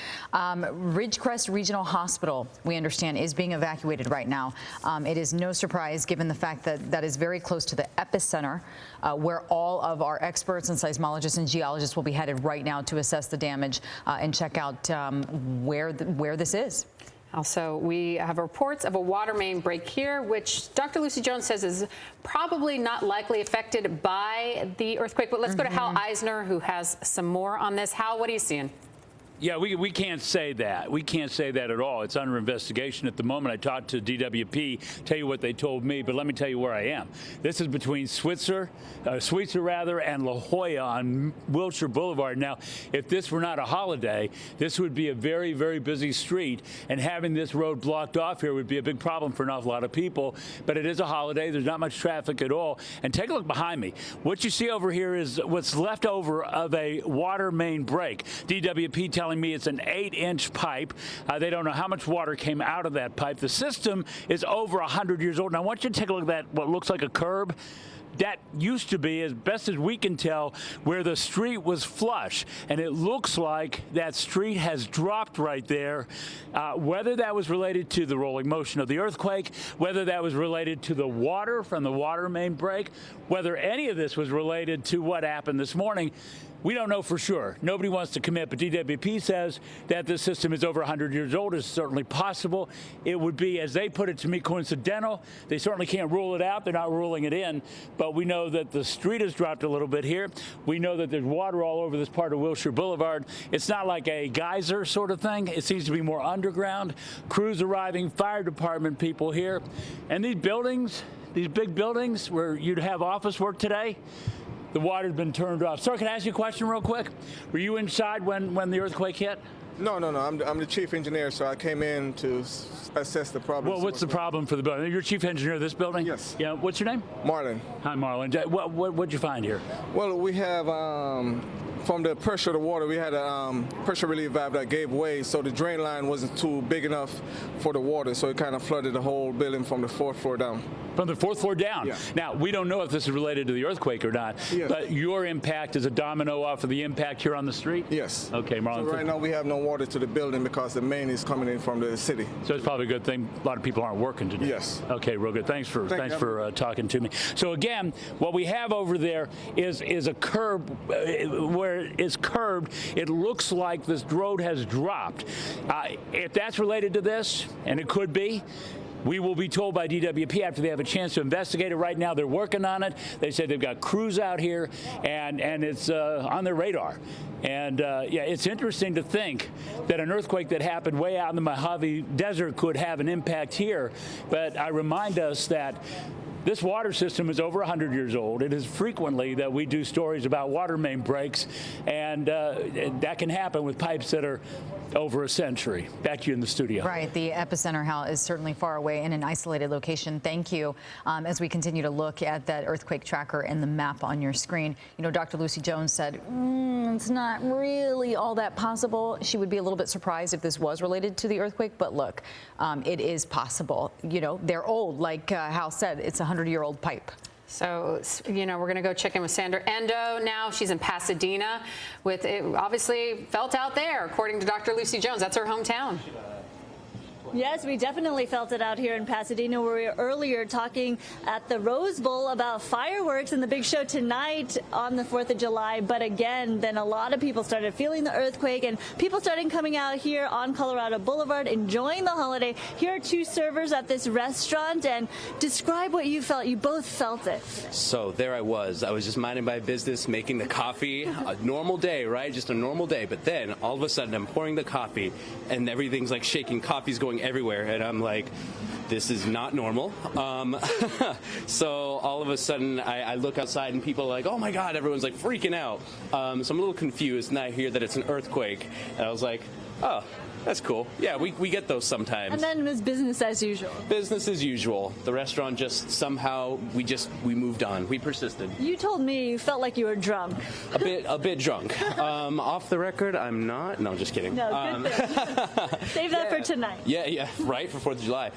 Ridgecrest Regional Hospital, we understand, is being evacuated right now. It is no surprise given the fact that that is very close to the epicenter, where all of our experts and seismologists and geologists will be headed right now to assess the damage and check out where this is. Also, we have reports of a water main break here, which Dr. Lucy Jones says is probably not likely affected by the earthquake. But let's go to Hal Eisner, who has some more on this. Hal, what are you seeing? Yeah, we can't say that. We can't say that at all. It's under investigation at the moment. I talked to DWP, tell you what they told me, but let me tell you where I am. This is between Switzer and La Jolla on Wilshire Boulevard. Now, if this were not a holiday, this would be a very, very busy street, and having this road blocked off here would be a big problem for an awful lot of people. But it is a holiday. There's not much traffic at all. And take a look behind me. What you see over here is what's left over of a water main break. DWP telling me it's an 8-inch pipe. They don't know how much water came out of that pipe. The system is over 100 years old. Now, I want you to take a look at that, what looks like a curb. That used to be, as best as we can tell, where the street was flush. And it looks like that street has dropped right there. Whether that was related to the rolling motion of the earthquake, whether that was related to the water from the water main break, whether any of this was related to what happened this morning, we don't know for sure. Nobody wants to commit, but DWP says that this system is over 100 years old. It's certainly possible. It would be, as they put it to me, coincidental. They certainly can't rule it out. They're not ruling it in. But we know that the street has dropped a little bit here. We know that there's water all over this part of Wilshire Boulevard. It's not like a geyser sort of thing. It seems to be more underground. Crews arriving, fire department people here. And these buildings, these big buildings where you'd have office work today, the water's been turned off. Sir, can I ask you a question real quick? Were you inside when the earthquake hit? No. I'm the chief engineer, so I came in to assess the problem. Well, what's the problem for the building? You're chief engineer of this building? Yes. Yeah. What's your name? Marlon. Hi, Marlon. What'd you find here? Well, we have from the pressure of the water, we had a pressure relief valve that gave way, so the drain line wasn't too big enough for the water, so it kind of flooded the whole building from the 4th floor down. From the 4th floor down? Yeah. Now, we don't know if this is related to the earthquake or not, yes, but your impact is a domino off of the impact here on the street? Yes. Okay, Marlon. So right now we have no water to the building because the main is coming in from the city. So it's probably a good thing a lot of people aren't working today. Yes. Okay, real good. Thanks for talking to me. So again, what we have over there is a curb where where it is curved, it looks like this road has dropped. If that's related to this, and it could be, we will be told by DWP after they have a chance to investigate it. Right now, they're working on it. They said they've got crews out here, and it's on their radar. And, yeah, it's interesting to think that an earthquake that happened way out in the Mojave Desert could have an impact here. But I remind us that this water system is over 100 years old. It is frequently that we do stories about water main breaks, and that can happen with pipes that are over a century. Back to you in the studio. Right. The epicenter, Hal, is certainly far away in an isolated location. Thank you. As we continue to look at that earthquake tracker and the map on your screen, you know, Dr. Lucy Jones said it's not really all that possible. She would be a little bit surprised if this was related to the earthquake. But look, it is possible. You know, they're old. Like Hal said, it's a 100-year-old pipe. So, you know, we're going to go check in with Sandra Endo now. She's in Pasadena with it obviously felt out there, according to Dr. Lucy Jones. That's her hometown. Yes, we definitely felt it out here in Pasadena. We were earlier talking at the Rose Bowl about fireworks and the big show tonight on the 4th of July. But again, then a lot of people started feeling the earthquake, and people started coming out here on Colorado Boulevard, enjoying the holiday. Here are two servers at this restaurant, and describe what you felt. You both felt it. So there I was just minding my business, making the coffee. A normal day, right? Just a normal day. But then all of a sudden I'm pouring the coffee and everything's like shaking. Coffee's going everywhere, and I'm like, this is not normal. So all of a sudden I look outside and people are like, oh my God, everyone's like freaking out. So I'm a little confused, and I hear that it's an earthquake, and I was like, oh, that's cool. Yeah, we get those sometimes. And then it was business as usual. Business as usual. The restaurant just somehow, we moved on. We persisted. You told me you felt like you were drunk. A bit drunk. Off the record, I'm not. No, just kidding. No, good thing. Save that for tonight. Yeah, right, for 4th of July.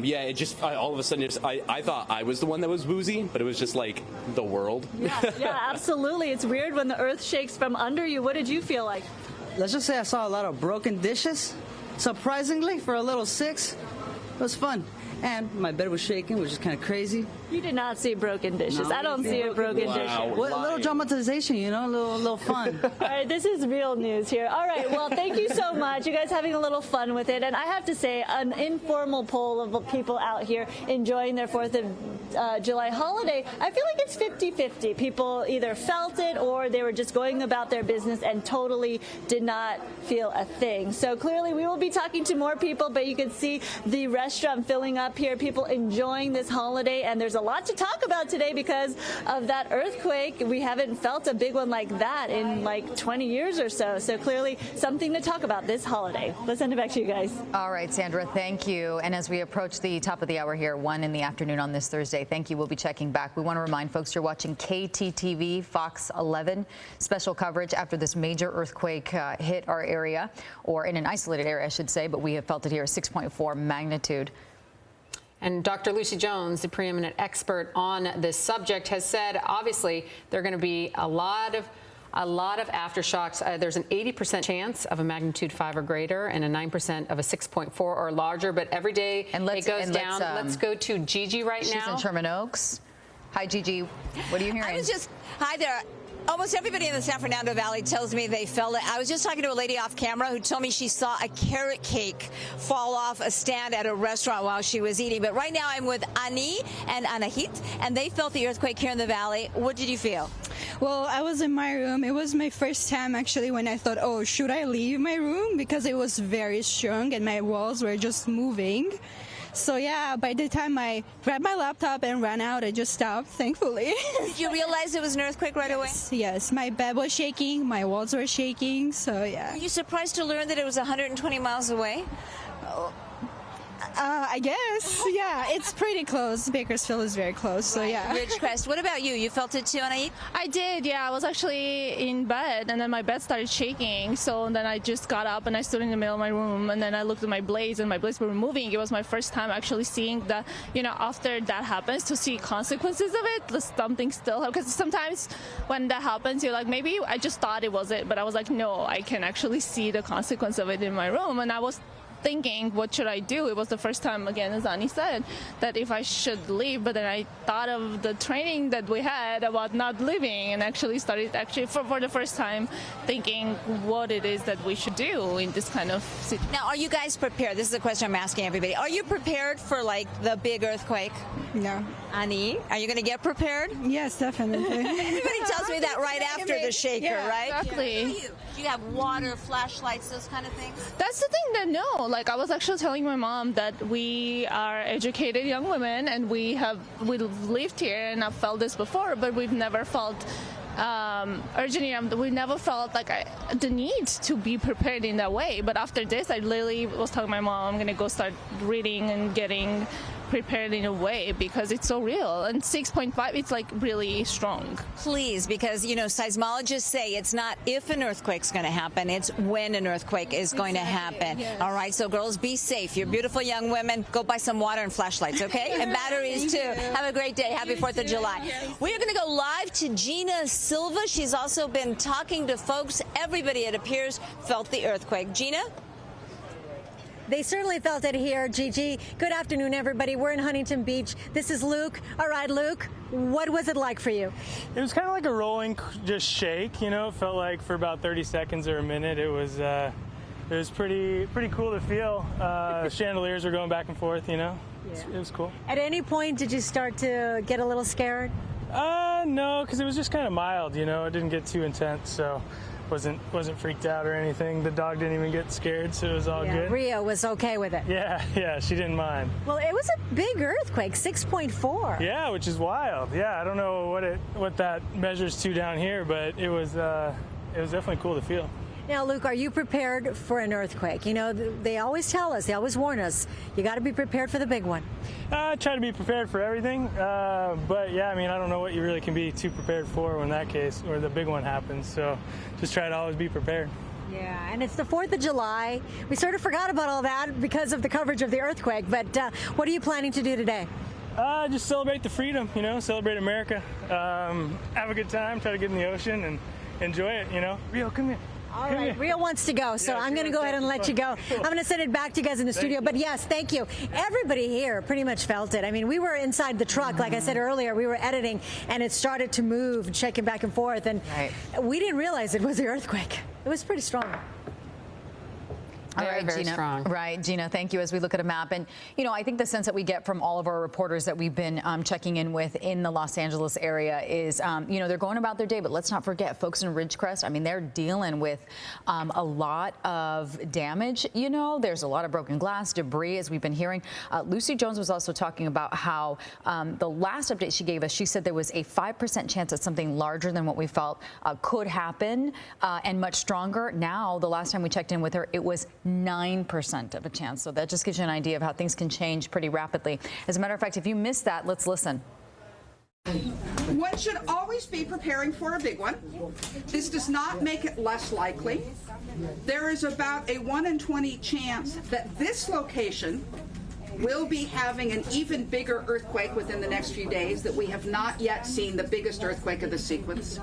Yeah, it just, all of a sudden, I thought I was the one that was boozy, but it was just like the world. Yeah, absolutely. It's weird when the earth shakes from under you. What did you feel like? Let's just say I saw a lot of broken dishes. Surprisingly, for a little 6, it was fun. And my bed was shaking, which is kind of crazy. You did not see broken dishes. No, I don't see a broken dish. Well, a little dramatization, you know, a little fun. All right, this is real news here. All right, well, thank you so much. You guys having a little fun with it. And I have to say, an informal poll of people out here enjoying their 4th of July holiday, I feel like it's 50-50. People either felt it or they were just going about their business and totally did not feel a thing. So clearly we will be talking to more people, but you can see the restaurant filling up here, people enjoying this holiday, and there's a lot to talk about today because of that earthquake. We haven't felt a big one like that in like 20 years or so. So clearly something to talk about this holiday. Let's send it back to you guys. All right, Sandra, thank you. And as we approach the top of the hour here, 1 in the afternoon on this Thursday, thank you. We'll be checking back. We want to remind folks you're watching KTTV, Fox 11, special coverage after this major earthquake hit our area, or in an isolated area, I should say, but we have felt it here, 6.4 magnitude. And Dr. Lucy Jones, the preeminent expert on this subject, has said, obviously, there are going to be a lot of aftershocks. There's an 80% chance of a magnitude 5 or greater and a 9% of a 6.4 or larger. But every day it goes down. Let's go to Gigi now. She's in Sherman Oaks. Hi, Gigi. What are you hearing? Hi there. Almost everybody in the San Fernando Valley tells me they felt it. I was just talking to a lady off camera who told me she saw a carrot cake fall off a stand at a restaurant while she was eating. But right now I'm with Ani and Anahit, and they felt the earthquake here in the valley. What did you feel? Well, I was in my room. It was my first time actually when I thought, oh, should I leave my room? Because it was very strong and my walls were just moving. So yeah, by the time I grabbed my laptop and ran out, I just stopped, thankfully. Did you realize it was an earthquake right away? Yes, my bed was shaking, my walls were shaking, so yeah. Were you surprised to learn that it was 120 miles away? I guess, yeah, it's pretty close. Bakersfield is very close, so yeah. Ridgecrest, what about you? You felt it too, Anaid? I did, yeah. I was actually in bed, and then my bed started shaking, so then I just got up and I stood in the middle of my room, and then I looked at my blades, and my blades were moving. It was my first time actually seeing that, after that happens, to see consequences of it, something still, because sometimes when that happens, you're like, maybe I just thought it was it, but I was like, no, I can actually see the consequence of it in my room, and I was thinking, what should I do? It was the first time, again, as Ani said, that if I should leave, but then I thought of the training that we had about not leaving and actually started for the first time thinking what it is that we should do in this kind of situation. Now, are you guys prepared? This is a question I'm asking everybody. Are you prepared for like the big earthquake? No. Ani, are you going to get prepared? Yes, definitely. Everybody tells me that right after the shaker, Yeah, right? exactly. Do you have water, flashlights, those kind of things? That's the thing that no, like I was actually telling my mom that we are educated young women and we've lived here and I've felt this before, but we've never felt urgent. We never felt like the need to be prepared in that way. But after this, I literally was telling my mom I'm going to go start reading and getting prepared in a way because it's so real. And 6.5, it's like really strong. Please, because, you know, seismologists say it's not if an earthquake's going to happen, it's when an earthquake is going to happen. Yes. All right, so girls, be safe. You're beautiful young women. Go buy some water and flashlights, okay? And batteries, too. Have a great day. Happy 4th of July. We are going to go live to Gina Silva. She's also been talking to folks. Everybody, it appears, felt the earthquake. Gina? They certainly felt it here, Gigi. Good afternoon, everybody. We're in Huntington Beach. This is Luke. All right, Luke, what was it like for you? It was kind of like a rolling just shake, you know. It felt like for about 30 seconds or a minute. It was pretty cool to feel. Chandeliers were going back and forth, you know. It was cool. At any point, did you start to get a little scared? No, because it was just kind of mild, you know. It didn't get too intense, so wasn't freaked out or anything. The dog didn't even get scared, so it was all good. Rio was okay with it. Yeah, she didn't mind. Well, it was a big earthquake, 6.4. Yeah, which is wild. Yeah, I don't know what that measures to down here, but it was definitely cool to feel. Now, Luke, are you prepared for an earthquake? You know, they always tell us, they always warn us, you got to be prepared for the big one. I try to be prepared for everything, but yeah, I mean, I don't know what you really can be too prepared for when that case or the big one happens. So just try to always be prepared. Yeah, and it's the 4th of July. We sort of forgot about all that because of the coverage of the earthquake, but what are you planning to do today? Just celebrate the freedom, you know, celebrate America. Have a good time, try to get in the ocean and enjoy it, you know. Rio, come here. All right, Rio wants to go, so I'm going to go ahead and let you go. I'm going to send it back to you guys in the studio. But yes, thank you. Everybody here pretty much felt it. I mean, we were inside the truck, like I said earlier, we were editing, and it started to move, shaking back and forth, and we didn't realize it was the earthquake. It was pretty strong. All right, very Gina. strong. Right, Gina, thank you. As we look at a map, and, you know, I think the sense that we get from all of our reporters that we've been checking in with in the Los Angeles area is, you know, they're going about their day, but let's not forget folks in Ridgecrest. I mean, they're dealing with a lot of damage. You know, there's a lot of broken glass, debris, as we've been hearing. Lucy Jones was also talking about how the last update she gave us, she said there was a 5% chance that something larger than what we felt could happen and much stronger. Now, the last time we checked in with her, it was 9% of a chance. So that just gives you an idea of how things can change pretty rapidly. As a matter of fact, if you missed that, let's listen. One should always be preparing for a big one. This does not make it less likely. There is about a 1 in 20 chance that this location will be having an even bigger earthquake within the next few days, that we have not yet seen the biggest earthquake of the sequence.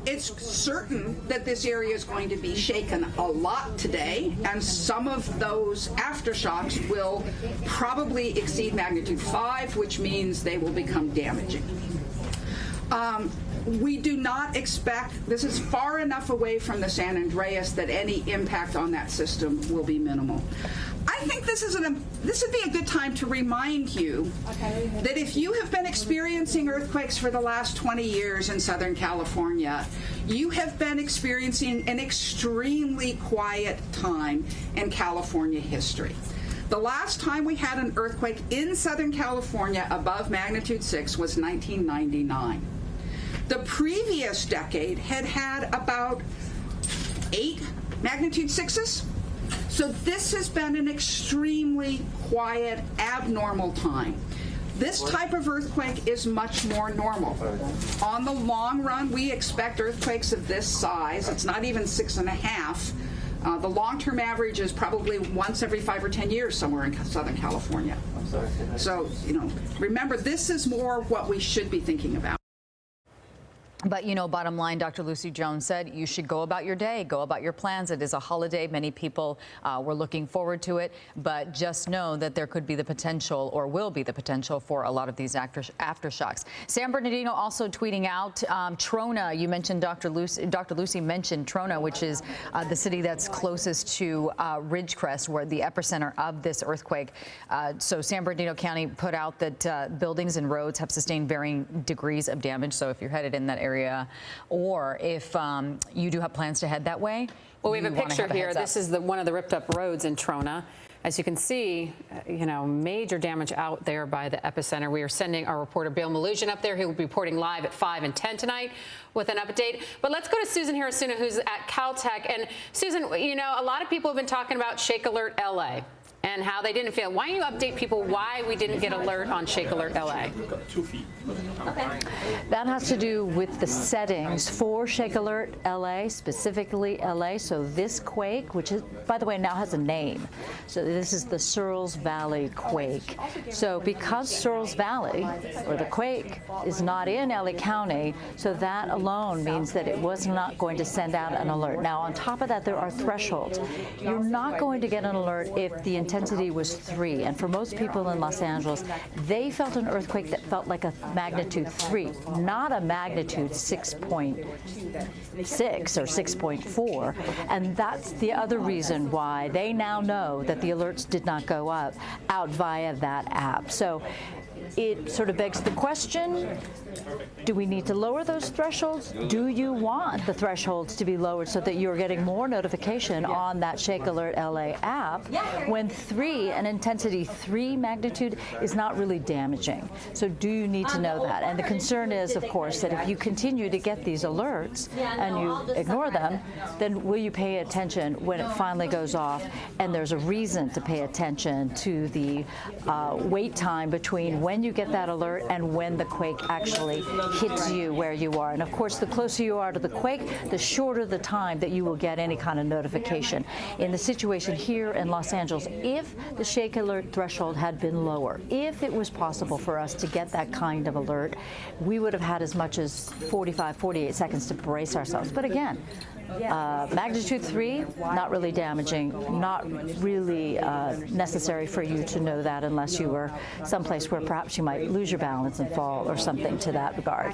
It's certain that this area is going to be shaken a lot today, and some of those aftershocks will probably exceed magnitude 5, which means they will become damaging. We do not expect, this is far enough away from the San Andreas that any impact on that system will be minimal. I think this would be a good time to remind you that if you have been experiencing earthquakes for the last 20 years in Southern California, you have been experiencing an extremely quiet time in California history. The last time we had an earthquake in Southern California above magnitude 6 was 1999. The previous decade had about 8 magnitude 6s. So this has been an extremely quiet, abnormal time. This type of earthquake is much more normal. On the long run, we expect earthquakes of this size. It's not even 6.5. The long-term average is probably once every 5 or 10 years somewhere in Southern California. So, you know, remember, this is more what we should be thinking about. But, you know, bottom line, Dr. Lucy Jones said you should go about your day, go about your plans. It is a holiday. Many people were looking forward to it. But just know that there could be the potential, or will be the potential, for a lot of these aftershocks. San Bernardino also tweeting out Trona. You mentioned Dr. Lucy mentioned Trona, which is the city that's closest to Ridgecrest, where the epicenter of this earthquake. So San Bernardino County put out that buildings and roads have sustained varying degrees of damage. So if you're headed in that area, or if you do have plans to head that way. Well, we have a picture here. This is one of the ripped up roads in Trona. As you can see, you know, major damage out there by the epicenter. We are sending our reporter Bill Malusian up there. He will be reporting live at 5 and 10 tonight with an update. But let's go to Susan Hirasuna, who's at Caltech. And Susan, you know, a lot of people have been talking about Shake Alert LA and how they didn't feel. Why don't you update people why we didn't get alert on Shake Alert LA? That has to do with the settings for Shake Alert LA, specifically LA. So this quake, which is, by the way, now has a name. So this is the Searles Valley quake. So because Searles Valley, or the quake, is not in LA County, so that alone means that it was not going to send out an alert. Now, on top of that, there are thresholds. You're not going to get an alert if the intensity was 3. And for most people in Los Angeles, they felt an earthquake that felt like a magnitude 3, not a magnitude 6.6 or 6.4. And that's the other reason why they now know that the alerts did not go out via that app. So it sort of begs the question, do we need to lower those thresholds? Do you want the thresholds to be lowered so that you're getting more notification on that Shake Alert LA app when 3, an intensity 3 magnitude, is not really damaging? So do you need to know that? And the concern is, of course, that if you continue to get these alerts and you ignore them, then will you pay attention when it finally goes off? And there's a reason to pay attention to the wait time between when you get that alert and when the quake actually hits you where you are. And of course, the closer you are to the quake, the shorter the time that you will get any kind of notification. In the situation here in Los Angeles, if the Shake Alert threshold had been lower, if it was possible for us to get that kind of alert, we would have had as much as 45, 48 seconds to brace ourselves. But again, magnitude 3, not really damaging, not really necessary for you to know that unless you were someplace where perhaps you might lose your balance and fall or something to that regard.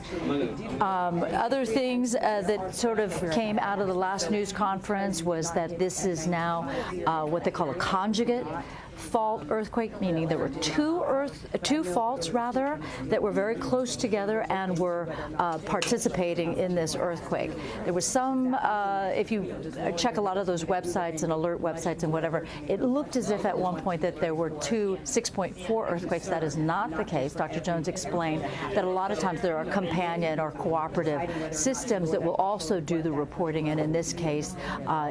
Other things that sort of came out of the last news conference was that this is now what they call a conjugate fault earthquake, meaning there were two faults rather that were very close together and were participating in this earthquake. There was some, if you check a lot of those websites and alert websites and whatever, it looked as if at one point that there were 2 6.4 earthquakes. That is not the case. Dr. Jones explained that a lot of times there are companion or cooperative systems that will also do the reporting, and in this case,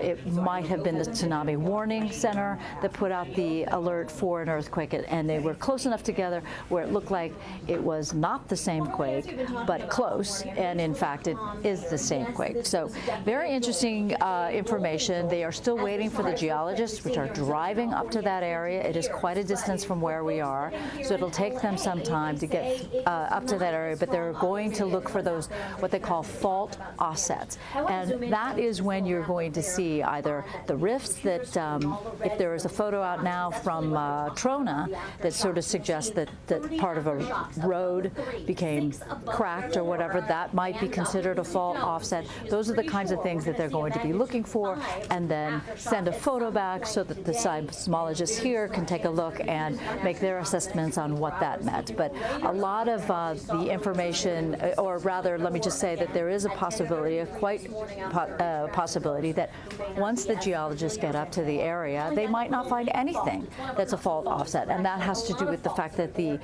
it might have been the Tsunami Warning Center that put out the alert for an earthquake, and they were close enough together where it looked like it was not the same quake, but close, and in fact it is the same quake. So very interesting information. They are still waiting for the geologists, which are driving up to that area. It is quite a distance from where we are, so it'll take them some time to get up to that area, but they're going to look for those, what they call fault offsets. And that is when you're going to see either the rifts that, if there is a photo out now from Trona that sort of suggests that part of a road became cracked or whatever, that might be considered a fault offset. Those are the kinds of things that they're going to be looking for, and then send a photo back so that the seismologists here can take a look and make their assessments on what that meant. But a lot of the information, or rather, let me just say that there is a possibility, a possibility that once the geologists get up to the area, they might not find anything that's a fault offset, and that has to do with the fact that the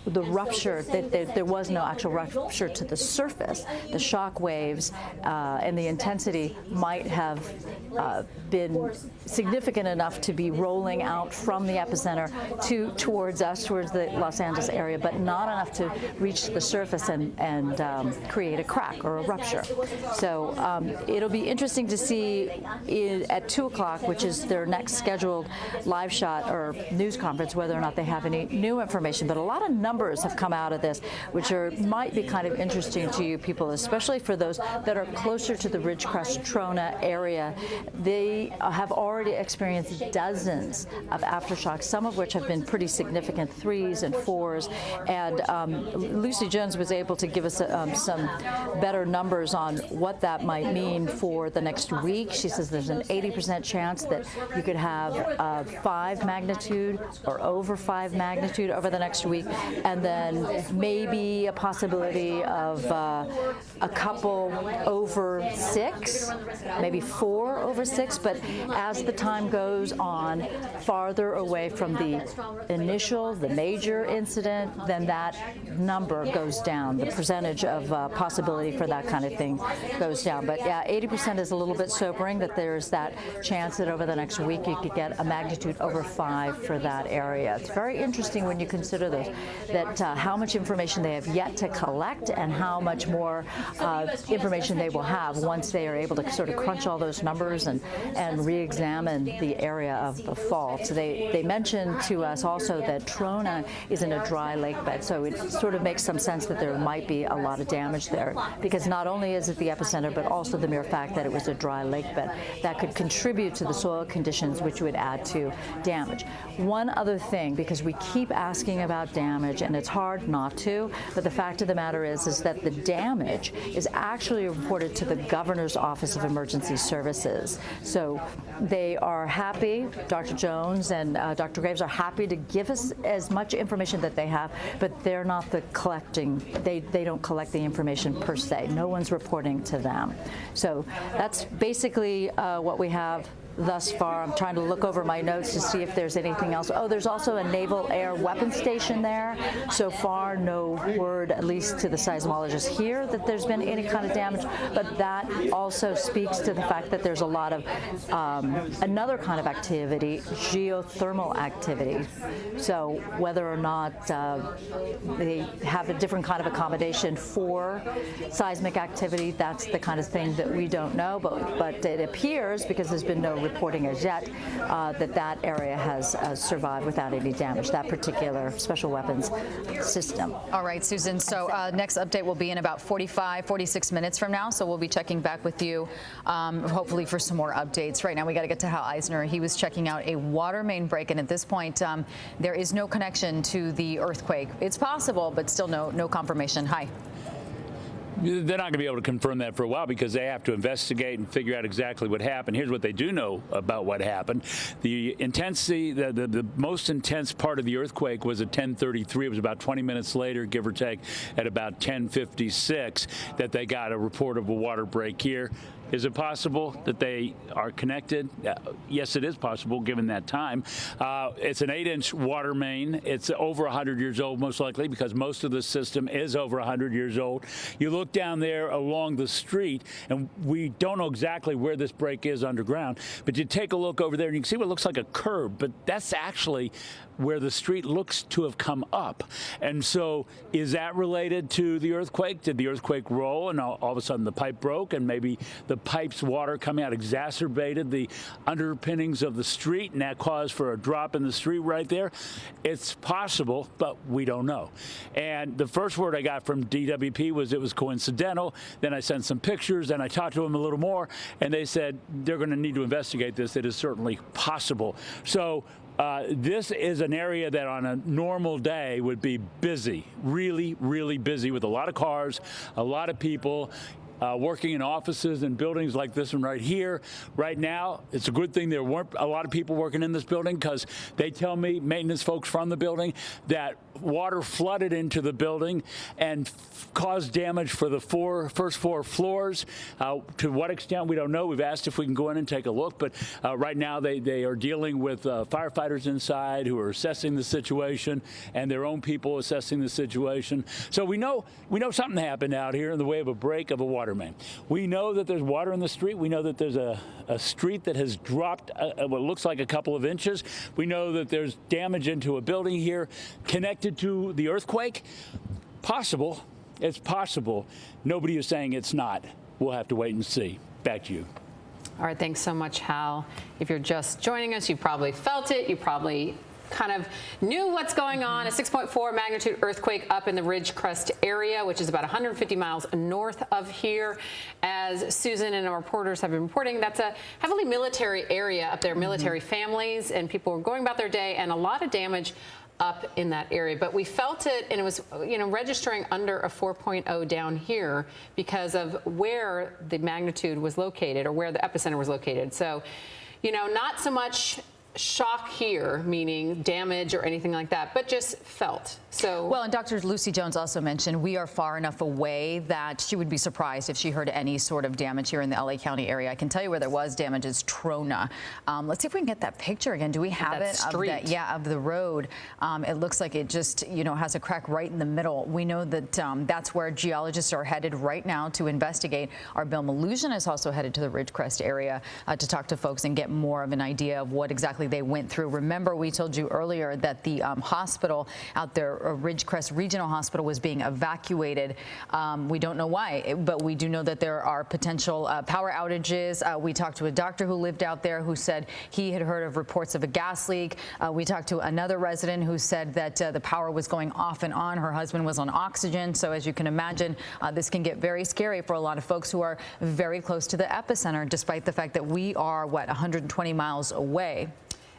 rupture, that there was no actual rupture to the surface. The shock waves and the intensity might have been significant enough to be rolling out from the epicenter towards us, towards the Los Angeles area, but not enough to reach the surface and create a crack or a rupture. So it'll be interesting to see at 2 o'clock, which is their next scheduled live shot or news conference whether or not they have any new information. But a lot of numbers have come out of this, which might be kind of interesting to you people, especially for those that are closer to the Ridgecrest Trona area. They have already experienced dozens of aftershocks, some of which have been pretty significant, 3s and 4s. And Lucy Jones was able to give us some better numbers on what that might mean for the next week. She says there's an 80% chance that you could have 5 magnitude or over 5 magnitude over the next week, and then maybe a possibility of a couple over 6, maybe 4 over 6. But as the time goes on, farther away from the initial, the major incident, then that number goes down. The percentage of possibility for that kind of thing goes down. But yeah, 80% is a little bit sobering that there's that chance that over the next week you could get a magnitude over 5 for that area. It's very interesting when you consider those, that how much information they have yet to collect and how much more information they will have once they are able to sort of crunch all those numbers and re-examine the area of the fault. So they mentioned to us also that Trona is in a dry lake bed, so it sort of makes some sense that there might be a lot of damage there, because not only is it the epicenter, but also the mere fact that it was a dry lake bed that could contribute to the soil conditions, which would add to damage. One other thing, because we keep asking about damage and it's hard not to, but the fact of the matter is that the damage is actually reported to the Governor's Office of Emergency Services. So they are happy, Dr. Jones and Dr. Graves are happy to give us as much information that they have, but they're not the collecting, they don't collect the information per se. No one's reporting to them. So that's basically what we have thus far. I'm trying to look over my notes to see if there's anything else. Oh, there's also a Naval Air Weapons Station there. So far, no word, at least to the seismologists here, that there's been any kind of damage. But that also speaks to the fact that there's a lot of another kind of activity, geothermal activity. So whether or not they have a different kind of accommodation for seismic activity, that's the kind of thing that we don't know. But it appears, because there's been no reporting as yet, that area has survived without any damage, that particular special weapons system. All right, Susan, so next update will be in about 46 minutes from now, so we'll be checking back with you, hopefully for some more updates. Right now, we got to get to Hal Eisner. He was checking out a water main break, and at this point, there is no connection to the earthquake. It's possible, but still no confirmation. Hi. They're not going to be able to confirm that for a while because they have to investigate and figure out exactly what happened. Here's what they do know about what happened. The intensity, the most intense part of the earthquake was at 10:33. It was about 20 minutes later, give or take, at about 10:56 that they got a report of a water break here. Is it possible that they are connected? Yes, it is possible, given that time. It's an 8-inch water main. It's over 100 years old, most likely, because most of the system is over 100 years old. You look down there along the street, and we don't know exactly where this break is underground, but you take a look over there, and you can see what looks like a curb, but that's actually where the street looks to have come up. And so is that related to the earthquake? Did the earthquake roll and all of a sudden the pipe broke and maybe the pipe's water coming out exacerbated the underpinnings of the street and that caused for a drop in the street right there? It's possible, but we don't know. And the first word I got from DWP was it was coincidental. Then I sent some pictures and I talked to them a little more, and they said they're going to need to investigate this. It is certainly possible. So this is an area that on a normal day would be busy, really, really busy with a lot of cars, a lot of people. Working in offices and buildings like this one right here. Right now, it's a good thing there weren't a lot of people working in this building, because they tell me, maintenance folks from the building, that water flooded into the building and caused damage for the first 4 floors. To what extent, we don't know. We've asked if we can go in and take a look, but right now they are dealing with firefighters inside who are assessing the situation and their own people assessing the situation. So we know something happened out here in the way of a break of a water main. We know that there's water in the street. We know that there's a street that has dropped what looks like a couple of inches. We know that there's damage into a building here connected to the earthquake. Possible. It's possible. Nobody is saying it's not. We'll have to wait and see. Back to you. All right, thanks so much, Hal. If you're just joining us, you probably felt it. You probably kind of knew what's going on. A 6.4 magnitude earthquake up in the Ridgecrest area, which is about 150 miles north of here. As Susan and our reporters have been reporting, that's a heavily military area up there, military families, and people were going about their day, and a lot of damage up in that area. But we felt it, and it was, registering under a 4.0 down here because of where the magnitude was located, or where the epicenter was located. So, not so much shock here, meaning damage or anything like that, but just felt. So well, and Dr. Lucy Jones also mentioned we are far enough away that she would be surprised if she heard any sort of damage here in the LA County area. I can tell you where there was damage is Trona. Let's see if we can get that picture again. Do we have it? Street. Of the road. It looks like it just, has a crack right in the middle. We know that that's where geologists are headed right now to investigate. Our Bill Maluzhin is also headed to the Ridgecrest area to talk to folks and get more of an idea of what exactly they went through. Remember, we told you earlier that the hospital out there, Ridgecrest Regional Hospital, was being evacuated. We don't know why, but we do know that there are potential power outages. We talked to a doctor who lived out there who said he had heard of reports of a gas leak. We talked to another resident who said that the power was going off and on. Her husband was on oxygen. So as you can imagine, this can get very scary for a lot of folks who are very close to the epicenter, despite the fact that we are, 120 miles away.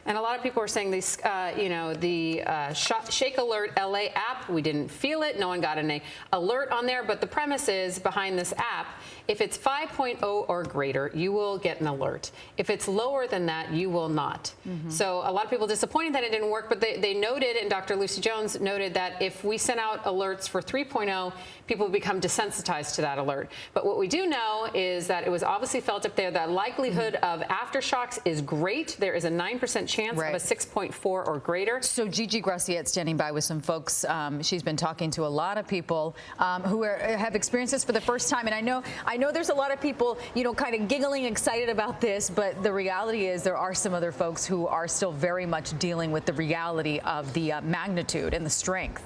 And a lot of people are saying this, the Shake Alert LA app, we didn't feel it. No one got an alert on there. But the premise is behind this app, if it's 5.0 or greater, you will get an alert. If it's lower than that, you will not. So a lot of people disappointed that it didn't work, but they noted, and Dr. Lucy Jones noted, that if we sent out alerts for 3.0, people would become desensitized to that alert. But what we do know is that it was obviously felt up there. The likelihood of aftershocks is great. There is a 9% chance of a 6.4 or greater. So Gigi Graciette standing by with some folks. She's been talking to a lot of people who have experienced this for the first time. And I know there's a lot of people, kind of giggling excited about this, but the reality is there are some other folks who are still very much dealing with the reality of the magnitude and the strength.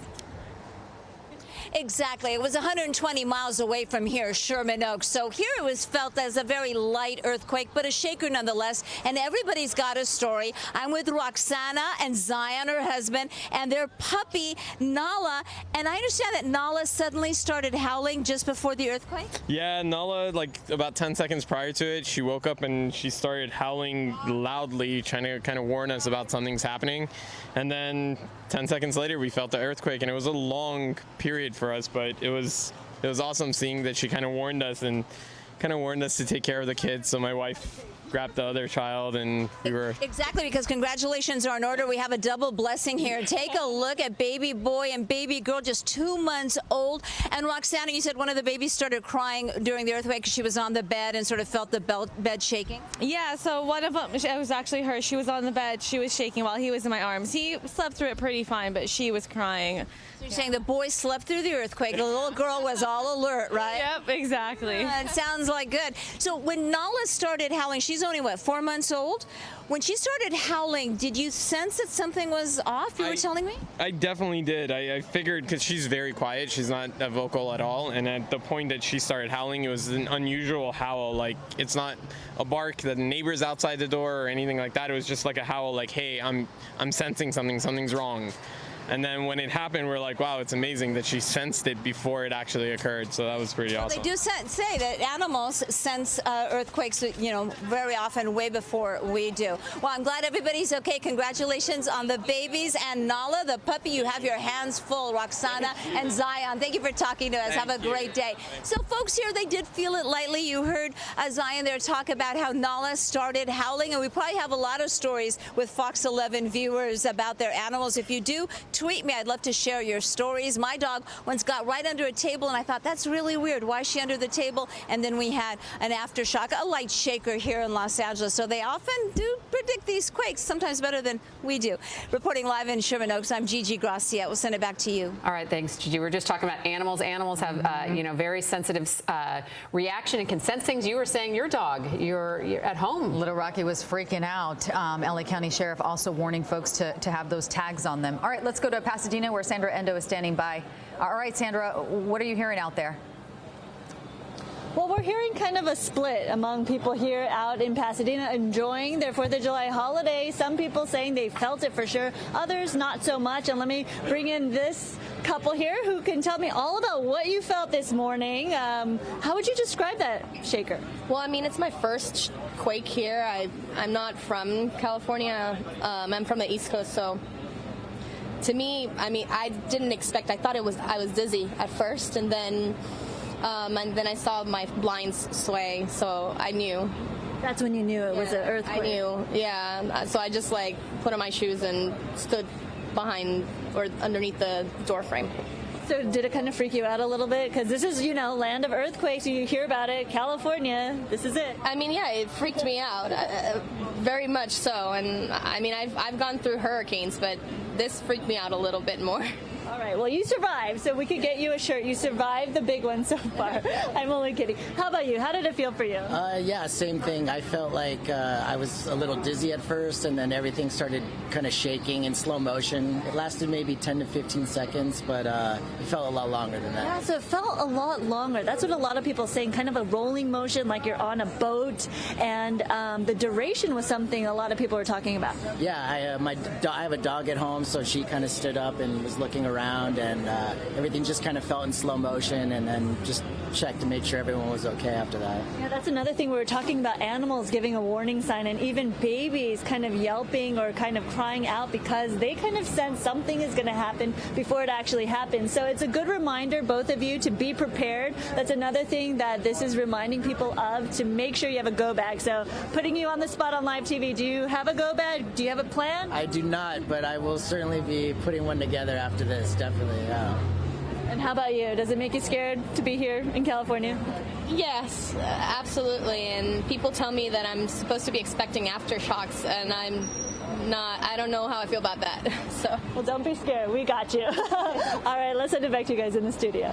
Exactly. It was 120 miles away from here, Sherman Oaks. So here it was felt as a very light earthquake, but a shaker nonetheless. And everybody's got a story. I'm with Roxana and Zion, her husband, and their puppy, Nala. And I understand that Nala suddenly started howling just before the earthquake? Yeah, Nala, about 10 seconds prior to it, she woke up and she started howling loudly, trying to kind of warn us about something's happening. And then 10 seconds later, we felt the earthquake, and it was a long period for us, but it was awesome seeing that she kind of warned us to take care of the kids. So my wife grabbed the other child, and we were... Exactly, because congratulations are in order. We have a double blessing here. Take a look at baby boy and baby girl, just 2 months old. And Roxana, you said one of the babies started crying during the earthquake because she was on the bed and sort of felt the bed shaking? Yeah, so one of them, it was actually her. She was on the bed. She was shaking while he was in my arms. He slept through it pretty fine, but she was crying. So you're saying the boy slept through the earthquake. The little girl was all alert, right? Yep, exactly. It sounds like good. So when Nala started howling, she's only, 4 months old? When she started howling, did you sense that something was off, you were telling me? I definitely did. I figured, because she's very quiet, she's not vocal at all, and at the point that she started howling, it was an unusual howl. It's not a bark that the neighbor's outside the door or anything like that. It was just like a howl, like, hey, I'm sensing something's wrong. And then when it happened, we're like, wow, it's amazing that she sensed it before it actually occurred. So that was pretty awesome. They do say that animals sense earthquakes, very often, way before we do. Well, I'm glad everybody's okay. Congratulations on the babies and Nala, the puppy. You have your hands full, Roxana and Zion. Thank you for talking to us. Have a great day. So, folks here, they did feel it lightly. You heard Zion there talk about how Nala started howling, and we probably have a lot of stories with Fox 11 viewers about their animals. If you do, tweet me. I'd love to share your stories. My dog once got right under a table, and I thought, that's really weird. Why is she under the table? And then we had an aftershock, a light shaker here in Los Angeles. So they often do predict these quakes, sometimes better than we do. Reporting live in Sherman Oaks, I'm Gigi Graciette. We'll send it back to you. All right, thanks, Gigi. We're just talking about animals. Animals have, very sensitive reaction and can sense things. You were saying your dog, you're at home. Little Rocky was freaking out. LA County Sheriff also warning folks to have those tags on them. All right, let's go to Pasadena, where Sandra Endo is standing by. All right, Sandra, what are you hearing out there? Well, we're hearing kind of a split among people here out in Pasadena enjoying their 4th of July holiday. Some people saying they felt it for sure, others not so much. And let me bring in this couple here who can tell me all about what you felt this morning. How would you describe that, Shaker? Well, I mean, it's my first quake here. I'm not from California. I'm from the East Coast, so to me, I mean, I didn't expect. I thought I was dizzy at first, and then I saw my blinds sway, so I knew. That's when you knew it was an earthquake. I knew, yeah. So I just like put on my shoes and stood behind or underneath the door frame. So did it kind of freak you out a little bit? Because this is, you know, land of earthquakes. You hear about it, California. This is it. I mean, yeah, it freaked me out, very much so. And I mean, I've gone through hurricanes, but this freaked me out a little bit more. All right, well, you survived, so we could get you a shirt. You survived the big one so far. I'm only kidding. How about you? How did it feel for you? Yeah, same thing. I felt like I was a little dizzy at first, and then everything started kind of shaking in slow motion. It lasted maybe 10 to 15 seconds, but it felt a lot longer than that. Yeah, so it felt a lot longer. That's what a lot of people are saying, kind of a rolling motion, like you're on a boat, and the duration was something a lot of people were talking about. Yeah, I have a dog at home, so she kind of stood up and was looking around, and everything just kind of felt in slow motion, and then just checked to make sure everyone was okay after that. Yeah, that's another thing. We were talking about animals giving a warning sign, and even babies kind of yelping or kind of crying out because they kind of sense something is going to happen before it actually happens. So it's a good reminder, both of you, to be prepared. That's another thing that this is reminding people of, to make sure you have a go bag. So putting you on the spot on live TV, do you have a go bag? Do you have a plan? I do not, but I will certainly be putting one together after this, definitely, yeah. And how about you? Does it make you scared to be here in California? Yes, absolutely. And people tell me that I'm supposed to be expecting aftershocks, and I'm not. I don't know how I feel about that. So, well, don't be scared. We got you. All right, let's send it back to you guys in the studio.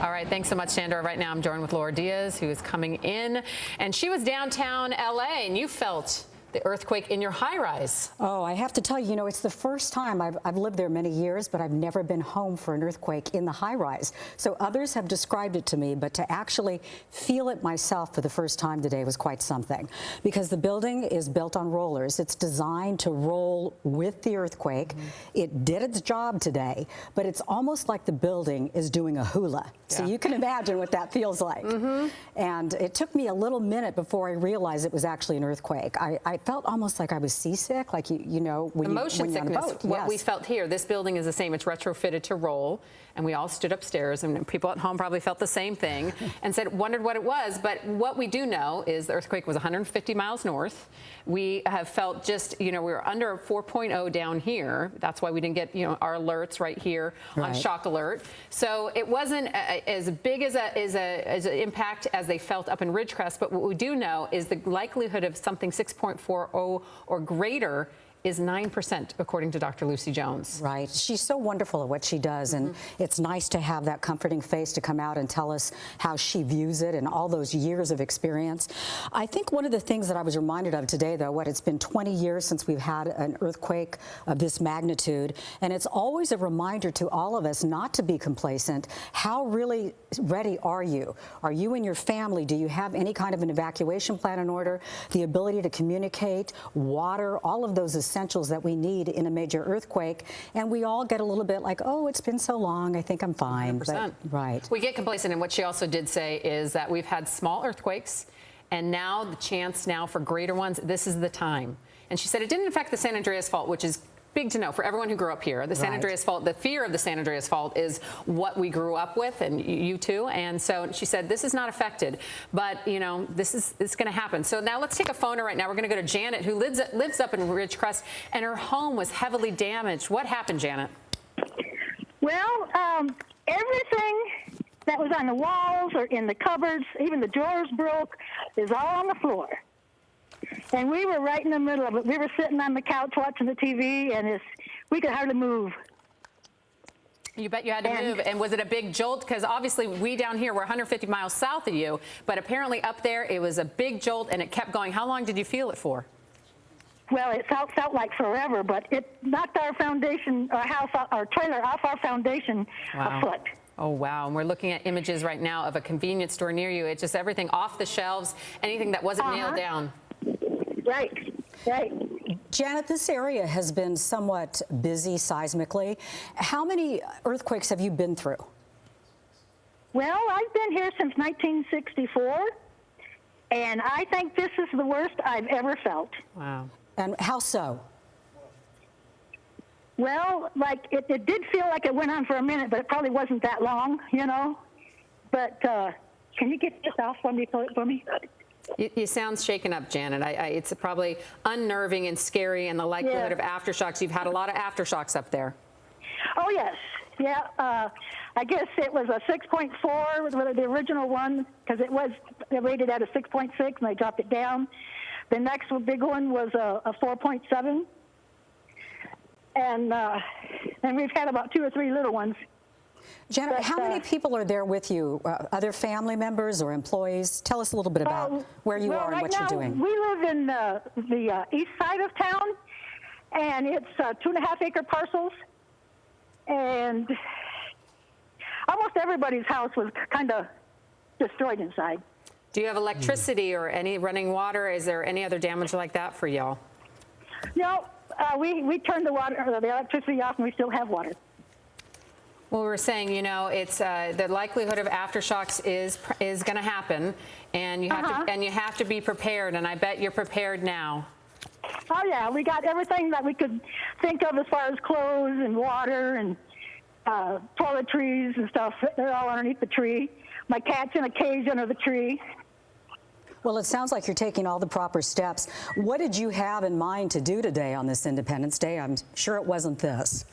All right, thanks so much, Sandra. Right now, I'm joined with Laura Diaz, who is coming in, and she was downtown LA, and you felt the earthquake in your high-rise. Oh, I have to tell you, you know, it's the first time I've lived there many years, but I've never been home for an earthquake in the high-rise. So others have described it to me, but to actually feel it myself for the first time today was quite something. Because the building is built on rollers. It's designed to roll with the earthquake. Mm-hmm. It did its job today, but it's almost like the building is doing a hula. Yeah. So you can imagine what that feels like. Mm-hmm. And it took me a little minute before I realized it was actually an earthquake. I felt almost like I was seasick, like you know, when motion you're on a sickness. boat. What Yes. we felt here, this building is the same. It's retrofitted to roll, and we all stood upstairs, and people at home probably felt the same thing and wondered what it was. But what we do know is the earthquake was 150 miles north. We have felt just, you know, we were under 4.0 down here. That's why we didn't get, you know, our alerts right here on shock alert. So it wasn't as big as an impact as they felt up in Ridgecrest. But what we do know is the likelihood of something 6.40 or greater is 9%, according to Dr. Lucy Jones. Right. She's so wonderful at what she does, and it's nice to have that comforting face to come out and tell us how she views it and all those years of experience. I think one of the things that I was reminded of today, though, it's been 20 years since we've had an earthquake of this magnitude, and it's always a reminder to all of us not to be complacent. How really ready are you? Are you and your family, do you have any kind of an evacuation plan in order? The ability to communicate, water, all of those essentials that we need in a major earthquake, and we all get a little bit like, oh, it's been so long, I think I'm fine. 100%. But, right. We get complacent, and what she also did say is that we've had small earthquakes, and now the chance now for greater ones, this is the time. And she said it didn't affect the San Andreas Fault, which is big to know for everyone who grew up here. The San Andreas Fault, the fear of the San Andreas Fault is what we grew up with, and you too. And so she said, this is not affected, but you know, this is going to happen. So now let's take a phone right now. We're going to go to Janet, who lives up in Ridgecrest, and her home was heavily damaged. What happened, Janet? Well, everything that was on the walls or in the cupboards, even the drawers broke, is all on the floor. And we were right in the middle of it. We were sitting on the couch watching the TV, and we could hardly move. You bet you had to move. And was it a big jolt? Because obviously we down here, we're 150 miles south of you, but apparently up there it was a big jolt, and it kept going. How long did you feel it for? Well, it felt like forever, but it knocked our foundation, our house, our trailer off our foundation a foot. Oh, wow. And we're looking at images right now of a convenience store near you. It's just everything off the shelves, anything that wasn't nailed down. Right, right. Janet, this area has been somewhat busy seismically. How many earthquakes have you been through? Well, I've been here since 1964, and I think this is the worst I've ever felt. Wow. And how so? Well, like, it did feel like it went on for a minute, but it probably wasn't that long, you know? But can you get this off for me? You sound shaken up, Janet. It's probably unnerving and scary, and the likelihood of aftershocks. You've had a lot of aftershocks up there. Oh, yes. Yeah. I guess it was a 6.4 with the original one, because it was rated at a 6.6, and they dropped it down. The next big one was a 4.7. And we've had about 2 or 3 little ones. Janet, how many people are there with you? Other family members or employees? Tell us a little bit about where you are and what you're doing. We live in the east side of town, and it's 2.5-acre parcels. And almost everybody's house was kind of destroyed inside. Do you have electricity or any running water? Is there any other damage like that for y'all? No, we turned the electricity off, and we still have water. Well, we were saying, you know, it's the likelihood of aftershocks is going to happen, and you have to be prepared. And I bet you're prepared now. Oh yeah, we got everything that we could think of as far as clothes and water and toiletries and stuff. They're all underneath the tree. My cat's in a cage under the tree. Well, it sounds like you're taking all the proper steps. What did you have in mind to do today on this Independence Day? I'm sure it wasn't this.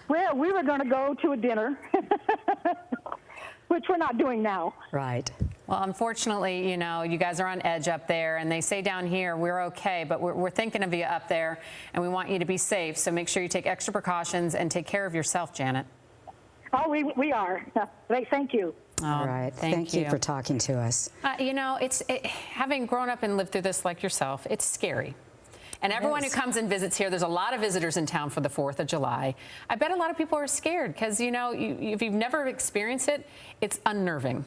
Well, we were going to go to a dinner, which we're not doing now. Right. Well, unfortunately, you know, you guys are on edge up there, and they say down here we're okay, but we're thinking of you up there, and we want you to be safe. So make sure you take extra precautions and take care of yourself, Janet. Oh, we are. Thank you. All right. Thank you for talking to us. You know, having grown up and lived through this like yourself, it's scary. And everyone who comes and visits here, there's a lot of visitors in town for the 4th of July. I bet a lot of people are scared because, you know, if you've never experienced it, it's unnerving.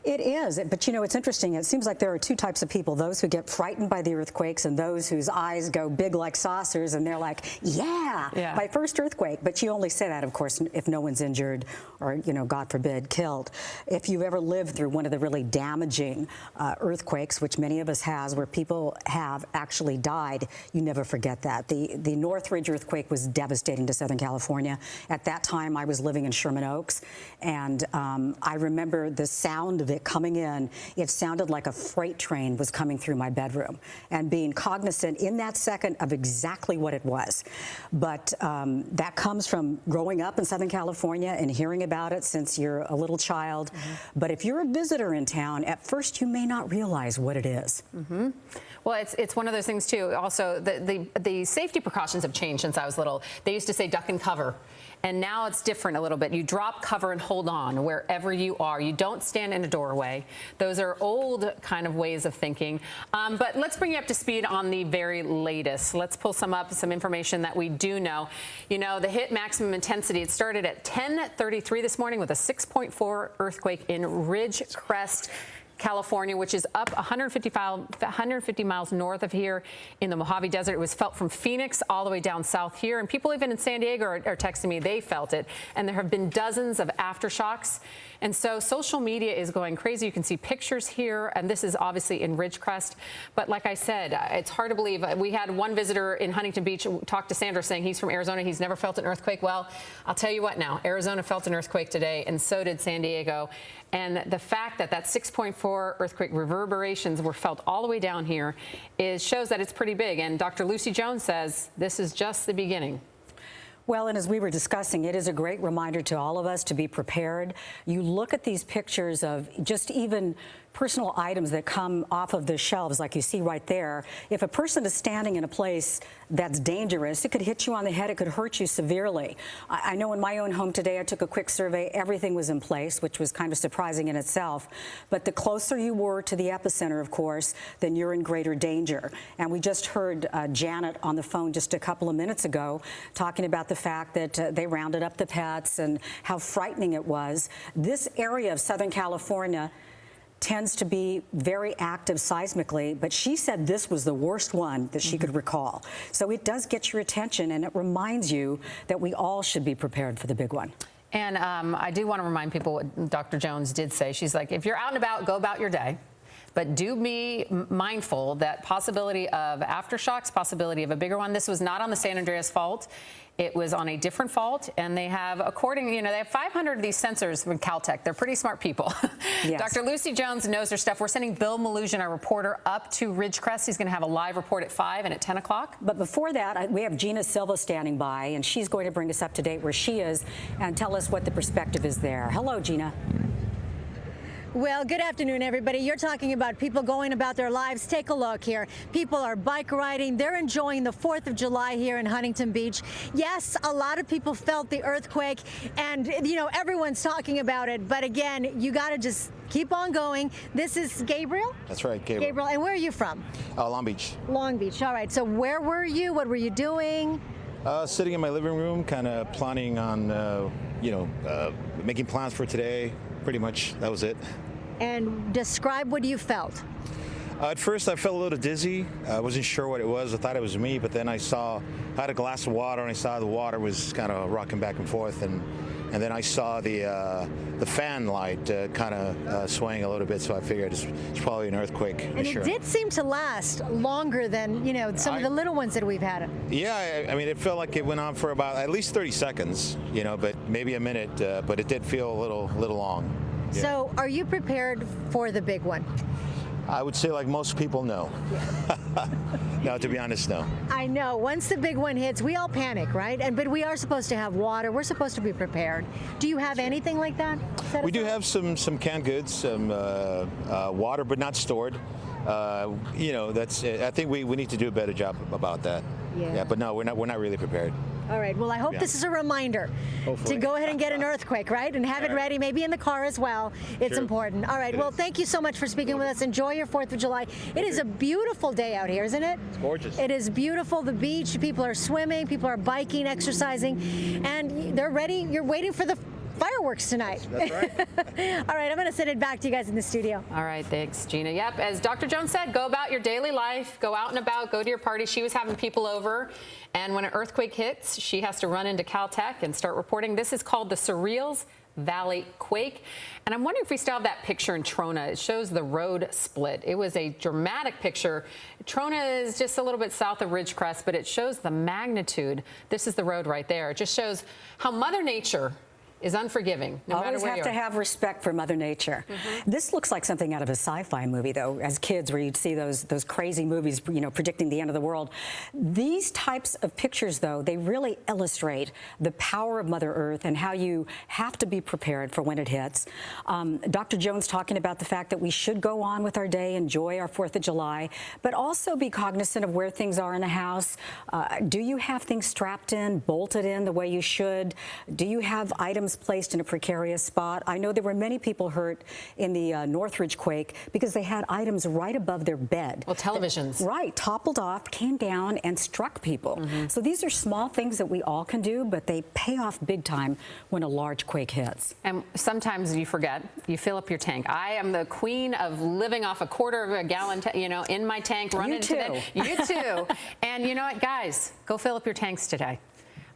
It is, but you know, it's interesting. It seems like there are 2 types of people, those who get frightened by the earthquakes and those whose eyes go big like saucers and they're like, yeah, my first earthquake. But you only say that, of course, if no one's injured or, you know, God forbid, killed. If you've ever lived through one of the really damaging earthquakes, which many of us has, where people have actually died, you never forget that. The Northridge earthquake was devastating to Southern California. At that time, I was living in Sherman Oaks, and I remember the sound of it coming in. It sounded like a freight train was coming through my bedroom, and being cognizant in that second of exactly what it was. But that comes from growing up in Southern California and hearing about it since you're a little child. But if you're a visitor in town, at first you may not realize what it is. Well, it's one of those things too. Also, the safety precautions have changed since I was little. They used to say duck and cover. And now it's different a little bit. You drop cover and hold on wherever you are. You don't stand in a doorway. Those are old kind of ways of thinking. But let's bring you up to speed on the very latest. Let's pull some information that we do know. You know, the hit maximum intensity, it started at 10:33 this morning with a 6.4 earthquake in Ridgecrest, California, which is up 150 miles north of here in the Mojave Desert. It was felt from Phoenix all the way down south here. And people even in San Diego are texting me they felt it. And there have been dozens of aftershocks. And so social media is going crazy. You can see pictures here. And this is obviously in Ridgecrest. But like I said, it's hard to believe. We had one visitor in Huntington Beach talk to Sandra saying he's from Arizona. He's never felt an earthquake. Well, I'll tell you what now. Arizona felt an earthquake today, and so did San Diego. And the fact that 6.4 earthquake reverberations were felt all the way down here shows that it's pretty big. And Dr. Lucy Jones says this is just the beginning. Well, and as we were discussing, it is a great reminder to all of us to be prepared. You look at these pictures of just even personal items that come off of the shelves, like you see right there. If a person is standing in a place that's dangerous, it could hit you on the head, it could hurt you severely. I know in my own home today, I took a quick survey, everything was in place, which was kind of surprising in itself. But the closer you were to the epicenter, of course, then you're in greater danger. And we just heard Janet on the phone just a couple of minutes ago talking about the fact that they rounded up the pets and how frightening it was. This area of Southern California tends to be very active seismically, but she said this was the worst one that she could recall. So it does get your attention, and it reminds you that we all should be prepared for the big one. And I do want to remind people what Dr. Jones did say. She's like, if you're out and about, go about your day. But do be mindful that possibility of aftershocks, possibility of a bigger one. This was not on the San Andreas fault. It was on a different fault, and they have, they have 500 of these sensors from Caltech. They're pretty smart people. Yes. Dr. Lucy Jones knows her stuff. We're sending Bill Malugin, our reporter, up to Ridgecrest. He's going to have a live report at 5 and at 10 o'clock. But before that, we have Gina Silva standing by, and she's going to bring us up to date where she is and tell us what the perspective is there. Hello, Gina. Well, good afternoon, everybody. You're talking about people going about their lives. Take a look here. People are bike riding. They're enjoying the 4th of July here in Huntington Beach. Yes, a lot of people felt the earthquake, and, everyone's talking about it. But again, you got to just keep on going. This is Gabriel? That's right, Gabriel. Gabriel, and where are you from? Long Beach. Long Beach. All right. So where were you? What were you doing? Sitting in my living room, kind of planning on, making plans for today. Pretty much, that was it. And describe what you felt. At first, I felt a little dizzy. I wasn't sure what it was. I thought it was me, but then I had a glass of water, and I saw the water was kind of rocking back and forth, and then I saw the fan light kind of swaying a little bit, so I figured it's probably an earthquake. And it did seem to last longer than, some of the little ones that we've had. Yeah, I mean, it felt like it went on for about at least 30 seconds, but maybe a minute, but it did feel a little long. Yeah. So are you prepared for the big one? I would say, like most people, no. Yeah. No, to be honest, no. I know. Once the big one hits, we all panic, right? But we are supposed to have water. We're supposed to be prepared. Do you have anything like that? We do have some canned goods, some water, but not stored. That's. I think we need to do a better job about that. Yeah. But no, we're not really prepared. All right. Well, I hope this is a reminder to go ahead and get an earthquake, right? And have it ready, maybe in the car as well. It's important. All right. Well, thank you so much for speaking with us. Enjoy your 4th of July. It is a beautiful day out here, isn't it? It's gorgeous. It is beautiful. The beach, people are swimming, people are biking, exercising, and they're ready. You're waiting for the fireworks tonight. That's right. All right, I'm going to send it back to you guys in the studio. All right, thanks, Gina. Yep, as Dr. Jones said, go about your daily life, go out and about, go to your party. She was having people over, and when an earthquake hits, she has to run into Caltech and start reporting. This is called the Surreals Valley Quake. And I'm wondering if we still have that picture in Trona. It shows the road split. It was a dramatic picture. Trona is just a little bit south of Ridgecrest, but it shows the magnitude. This is the road right there. It just shows how Mother Nature is unforgiving, no matter where you are. Always have to have respect for Mother Nature. This looks like something out of a sci-fi movie, though, as kids, where you'd see those crazy movies, predicting the end of the world. These types of pictures, though, they really illustrate the power of Mother Earth and how you have to be prepared for when it hits. Dr. Jones talking about the fact that we should go on with our day, enjoy our 4th of July, but also be cognizant of where things are in the house. Do you have things strapped in, bolted in the way you should? Do you have items placed in a precarious spot? I know there were many people hurt in the Northridge quake because they had items right above their bed. Well, televisions. Right, toppled off, came down, and struck people. So these are small things that we all can do, but they pay off big time when a large quake hits. And sometimes you forget, you fill up your tank. I am the queen of living off a quarter of a gallon, in my tank, running into that. You too. And you know what, guys, go fill up your tanks today.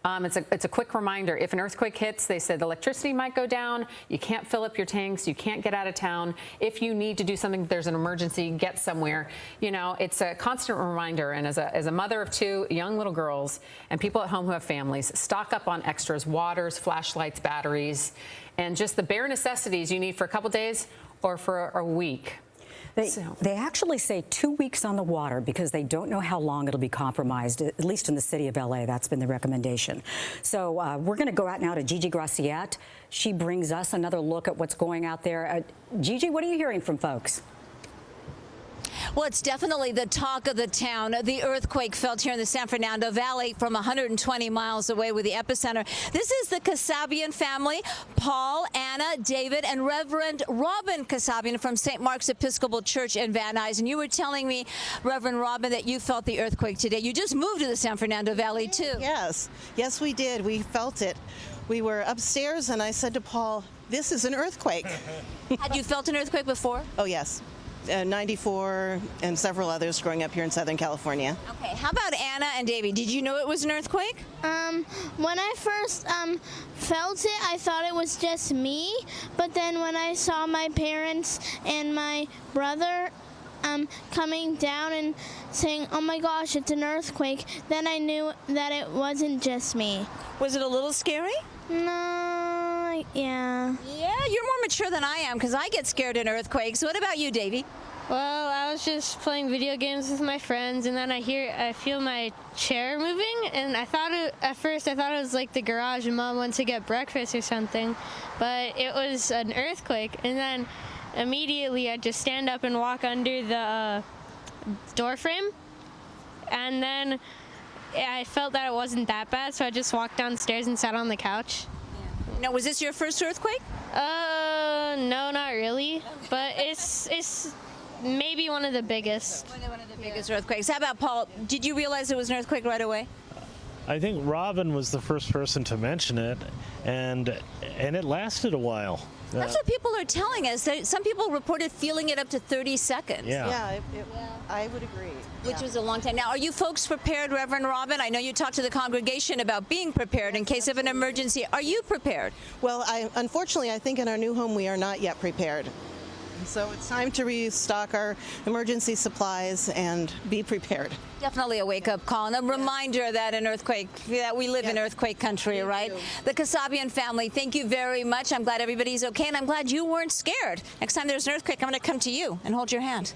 It's a quick reminder. If an earthquake hits, they said the electricity might go down. You can't fill up your tanks. You can't get out of town. If you need to do something, there's an emergency, get somewhere. It's a constant reminder. And as a mother of 2 young little girls and people at home who have families, stock up on extras, waters, flashlights, batteries, and just the bare necessities you need for a couple days or for a week. They actually say 2 weeks on the water because they don't know how long it'll be compromised, at least in the city of LA. That's been the recommendation. So we're going to go out now to Gigi Graciette. She brings us another look at what's going out there. Gigi, what are you hearing from folks? Well, it's definitely the talk of the town. The earthquake felt here in the San Fernando Valley from 120 miles away with the epicenter. This is the Kasabian family, Paul, Anna, David, and Reverend Robin Kasabian from St. Mark's Episcopal Church in Van Nuys. And you were telling me, Reverend Robin, that you felt the earthquake today. You just moved to the San Fernando Valley, too. Yes. Yes, we did. We felt it. We were upstairs, and I said to Paul, this is an earthquake. Had you felt an earthquake before? Oh, yes. 94 and several others growing up here in Southern California. Okay, how about Anna and Davey? Did you know it was an earthquake? When I first felt it, I thought it was just me, but then when I saw my parents and my brother coming down and saying, oh my gosh, it's an earthquake, then I knew that it wasn't just me. Was it a little scary? No, yeah. Yeah, you're more mature than I am because I get scared in earthquakes. What about you, Davey? Well, I was just playing video games with my friends, and then I feel my chair moving, and at first I thought it was like the garage and Mom went to get breakfast or something, but it was an earthquake, and then immediately I just stand up and walk under the door frame, and then I felt that it wasn't that bad, so I just walked downstairs and sat on the couch. Now, was this your first earthquake? No, not really, but it's maybe one of the biggest. One of the biggest earthquakes. How about Paul? Did you realize it was an earthquake right away? I think Robin was the first person to mention it, and it lasted a while. That's what people are telling us. Some people reported feeling it up to 30 seconds. Yeah. I would agree. Which was a long time. Now, are you folks prepared, Reverend Robin? I know you talked to the congregation about being prepared in case of an emergency. Are you prepared? Well, unfortunately, I think in our new home we are not yet prepared. So it's time to restock our emergency supplies and be prepared. Definitely a wake-up call and a reminder that that we live in earthquake country, right? The Kasabian family, thank you very much. I'm glad everybody's okay, and I'm glad you weren't scared. Next time there's an earthquake, I'm going to come to you and hold your hand.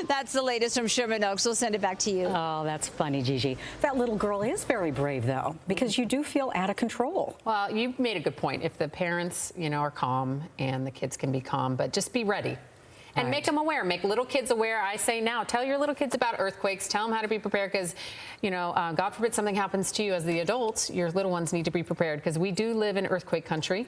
That's the latest from Sherman Oaks. We'll send it back to you. Oh, that's funny, Gigi. That little girl is very brave, though, because you do feel out of control. Well, you made a good point. If the parents, are calm and the kids can be calm, but just be ready. And make them aware. Make little kids aware. I say now, tell your little kids about earthquakes. Tell them how to be prepared because, God forbid something happens to you as the adults, your little ones need to be prepared because we do live in earthquake country.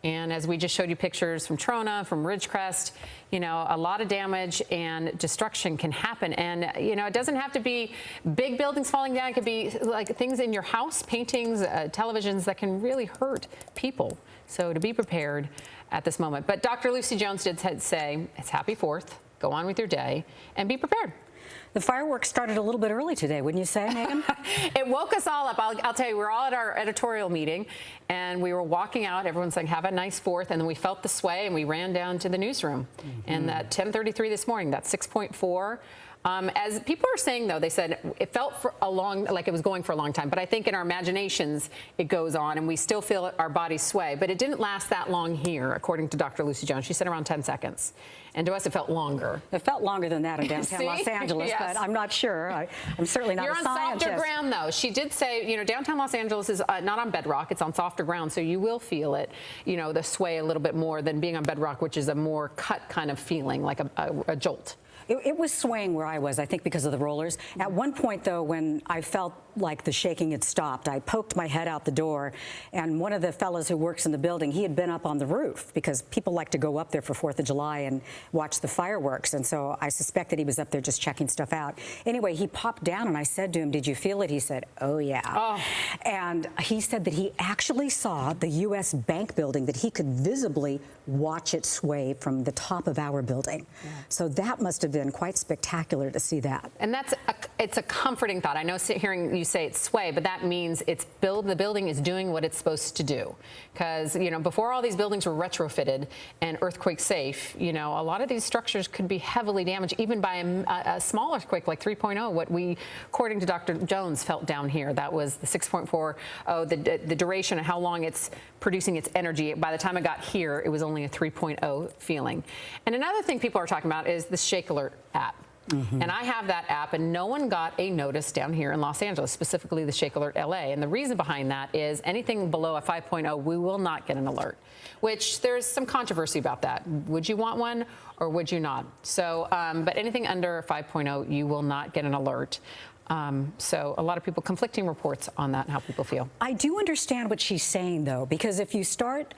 And as we just showed you pictures from Trona, from Ridgecrest, a lot of damage and destruction can happen. And, it doesn't have to be big buildings falling down. It could be like things in your house, paintings, televisions that can really hurt people. So to be prepared at this moment. But Dr. Lucy Jones did say, it's Happy 4th. Go on with your day and be prepared. The fireworks started a little bit early today, wouldn't you say, Megan? It woke us all up. I'll tell you, we were all at our editorial meeting, and we were walking out. Everyone's like, have a nice 4th. And then we felt the sway, and we ran down to the newsroom. And at 10:33 this morning, that's 6.4. As people are saying, though, they said it felt like it was going for a long time. But I think in our imaginations, it goes on, and we still feel our bodies sway. But it didn't last that long here, according to Dr. Lucy Jones. She said around 10 seconds. And to us, it felt longer. It felt longer than that in downtown Los Angeles, yes. But I'm not sure. I'm certainly not You're a scientist. You're on softer ground, though. She did say, downtown Los Angeles is not on bedrock. It's on softer ground, so you will feel it, the sway a little bit more than being on bedrock, which is a more cut kind of feeling, like a jolt. It was swaying where I was, I think, because of the rollers. At one point, though, when I felt like the shaking had stopped, I poked my head out the door, and one of the fellows who works in the building, he had been up on the roof because people like to go up there for 4th of July and watch the fireworks, and so I suspect that he was up there just checking stuff out. Anyway, he popped down, and I said to him, did you feel it? He said, oh, yeah. Oh. And he said that he actually saw the U.S. Bank building, that he could visibly watch it sway from the top of our building. Yeah. So that must have been quite spectacular to see that. And it's a comforting thought. I know hearing you you say it's sway, but that means the building is doing what it's supposed to do. Because, you know, before all these buildings were retrofitted and earthquake safe, you know, a lot of these structures could be heavily damaged, even by a small earthquake like 3.0, what we, according to Dr. Jones, felt down here. That was the 6.4, the duration and how long it's producing its energy. By the time it got here, it was only a 3.0 feeling. And another thing people are talking about is the Shake Alert app. And I have that app, and no one got a notice down here in Los Angeles, specifically the Shake Alert LA. And the reason behind that is anything below a 5.0, we will not get an alert, which there's some controversy about that. Would you want one or would you not? So, but anything under 5.0, you will not get an alert. So a lot of people, conflicting reports on that and how people feel. I do understand what she's saying, though, because if you start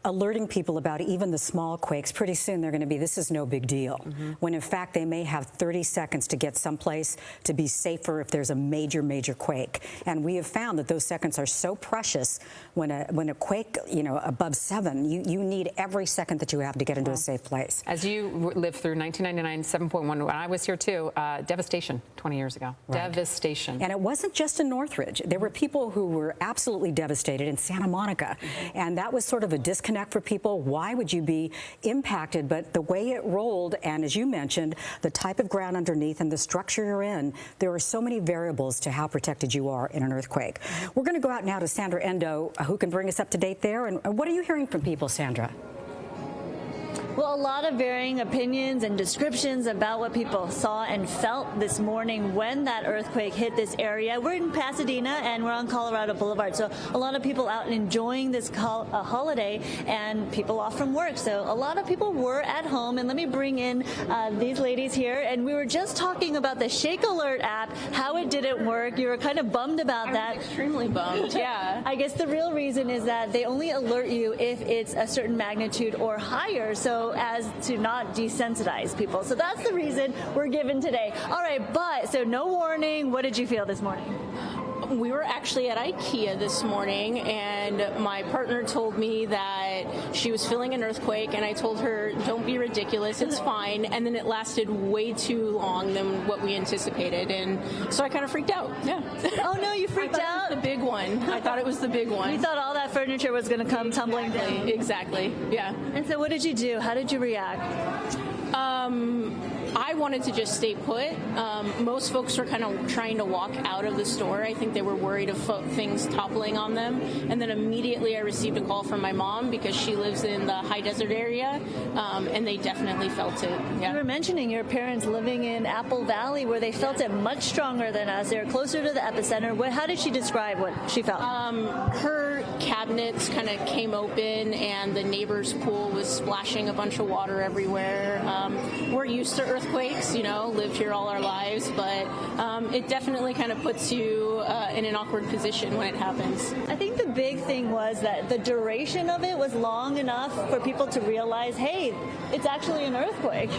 alerting people about even the small quakes, pretty soon they're going to be, this is no big deal. When in fact they may have 30 seconds to get someplace to be safer if there's a major, major quake. And we have found that those seconds are so precious. When a quake, you know, above 7, you need every second that you have to get into a safe place. As you lived through 1999, 7.1, when I was here too, devastation 20 years ago. Right. Devastation. And it wasn't just in Northridge. There were people who were absolutely devastated in Santa Monica. And that was sort of a disconnect for people. Why would you be impacted? But the way it rolled, and as you mentioned, the type of ground underneath and the structure you're in, there are so many variables to how protected you are in an earthquake. We're going to go out now to Sandra Endo, who can bring us up to date there. And what are you hearing from people, Sandra? Well, a lot of varying opinions and descriptions about what people saw and felt this morning when that earthquake hit this area. We're in Pasadena and we're on Colorado Boulevard, so a lot of people out enjoying this holiday and people off from work. So a lot of people were at home, and let me bring in these ladies here. And we were just talking about the Shake Alert app, how it didn't work. You were kind of bummed about that. Extremely bummed, yeah. I guess the real reason is that they only alert you if it's a certain magnitude or higher, so as to not desensitize people. So that's the reason we're given today. All right, so no warning. What did you feel this morning? We were actually at IKEA this morning, and my partner told me that she was feeling an earthquake, and I told her, don't be ridiculous, it's fine. And then it lasted way too long than what we anticipated, and so I kind of freaked out. Yeah. Oh no, you freaked out? The big one. I thought it was the big one. You thought all that furniture was going to come tumbling down. Exactly. Yeah. And so what did you do? How did you react? I wanted to just stay put. Most folks were kind of trying to walk out of the store. I think they were worried of things toppling on them. And then immediately I received a call from my mom because she lives in the high desert area, and they definitely felt it. Yeah. You were mentioning your parents living in Apple Valley where they felt it much stronger than us. They're closer to the epicenter. How did she describe what she felt? Her cabinets kind of came open, and the neighbor's pool was splashing a bunch of water everywhere. We're used to earthquakes, you know, lived here all our lives, but it definitely kind of puts you in an awkward position when it happens. I think the big thing was that the duration of it was long enough for people to realize, hey, it's actually an earthquake.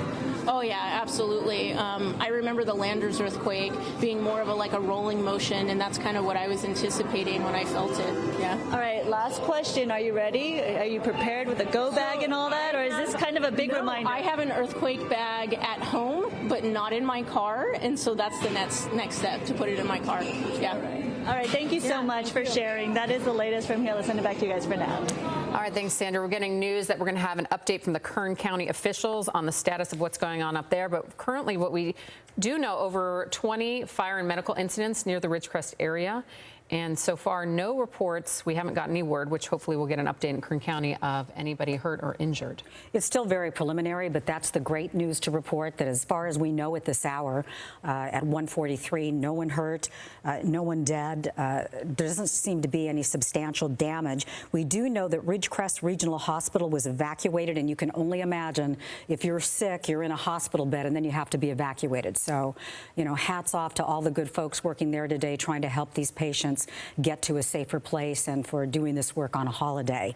Oh yeah, absolutely. I remember the Landers earthquake being more of a rolling motion, and that's kind of what I was anticipating when I felt it. Yeah. All right, last question. Are you ready? Are you prepared with a go bag and all that, or is this kind of a big reminder? I have an earthquake bag at home, but not in my car, and so that's the next step, to put it in my car. Yeah. All right, thank you so much for sharing. That is the latest from here. Let's send it back to you guys for now. All right, thanks, Sandra. We're getting news that we're going to have an update from the Kern County officials on the status of what's going on up there. But currently, what we do know, over 20 fire and medical incidents near the Ridgecrest area. And so far, no reports. We haven't gotten any word, which hopefully we'll get an update in Kern County of anybody hurt or injured. It's still very preliminary, but that's the great news to report, that as far as we know at this hour, at 1:43, no one hurt, no one dead. There doesn't seem to be any substantial damage. We do know that Ridgecrest Regional Hospital was evacuated, and you can only imagine if you're sick, you're in a hospital bed, and then you have to be evacuated. So, you know, hats off to all the good folks working there today trying to help these patients get to a safer place and for doing this work on a holiday.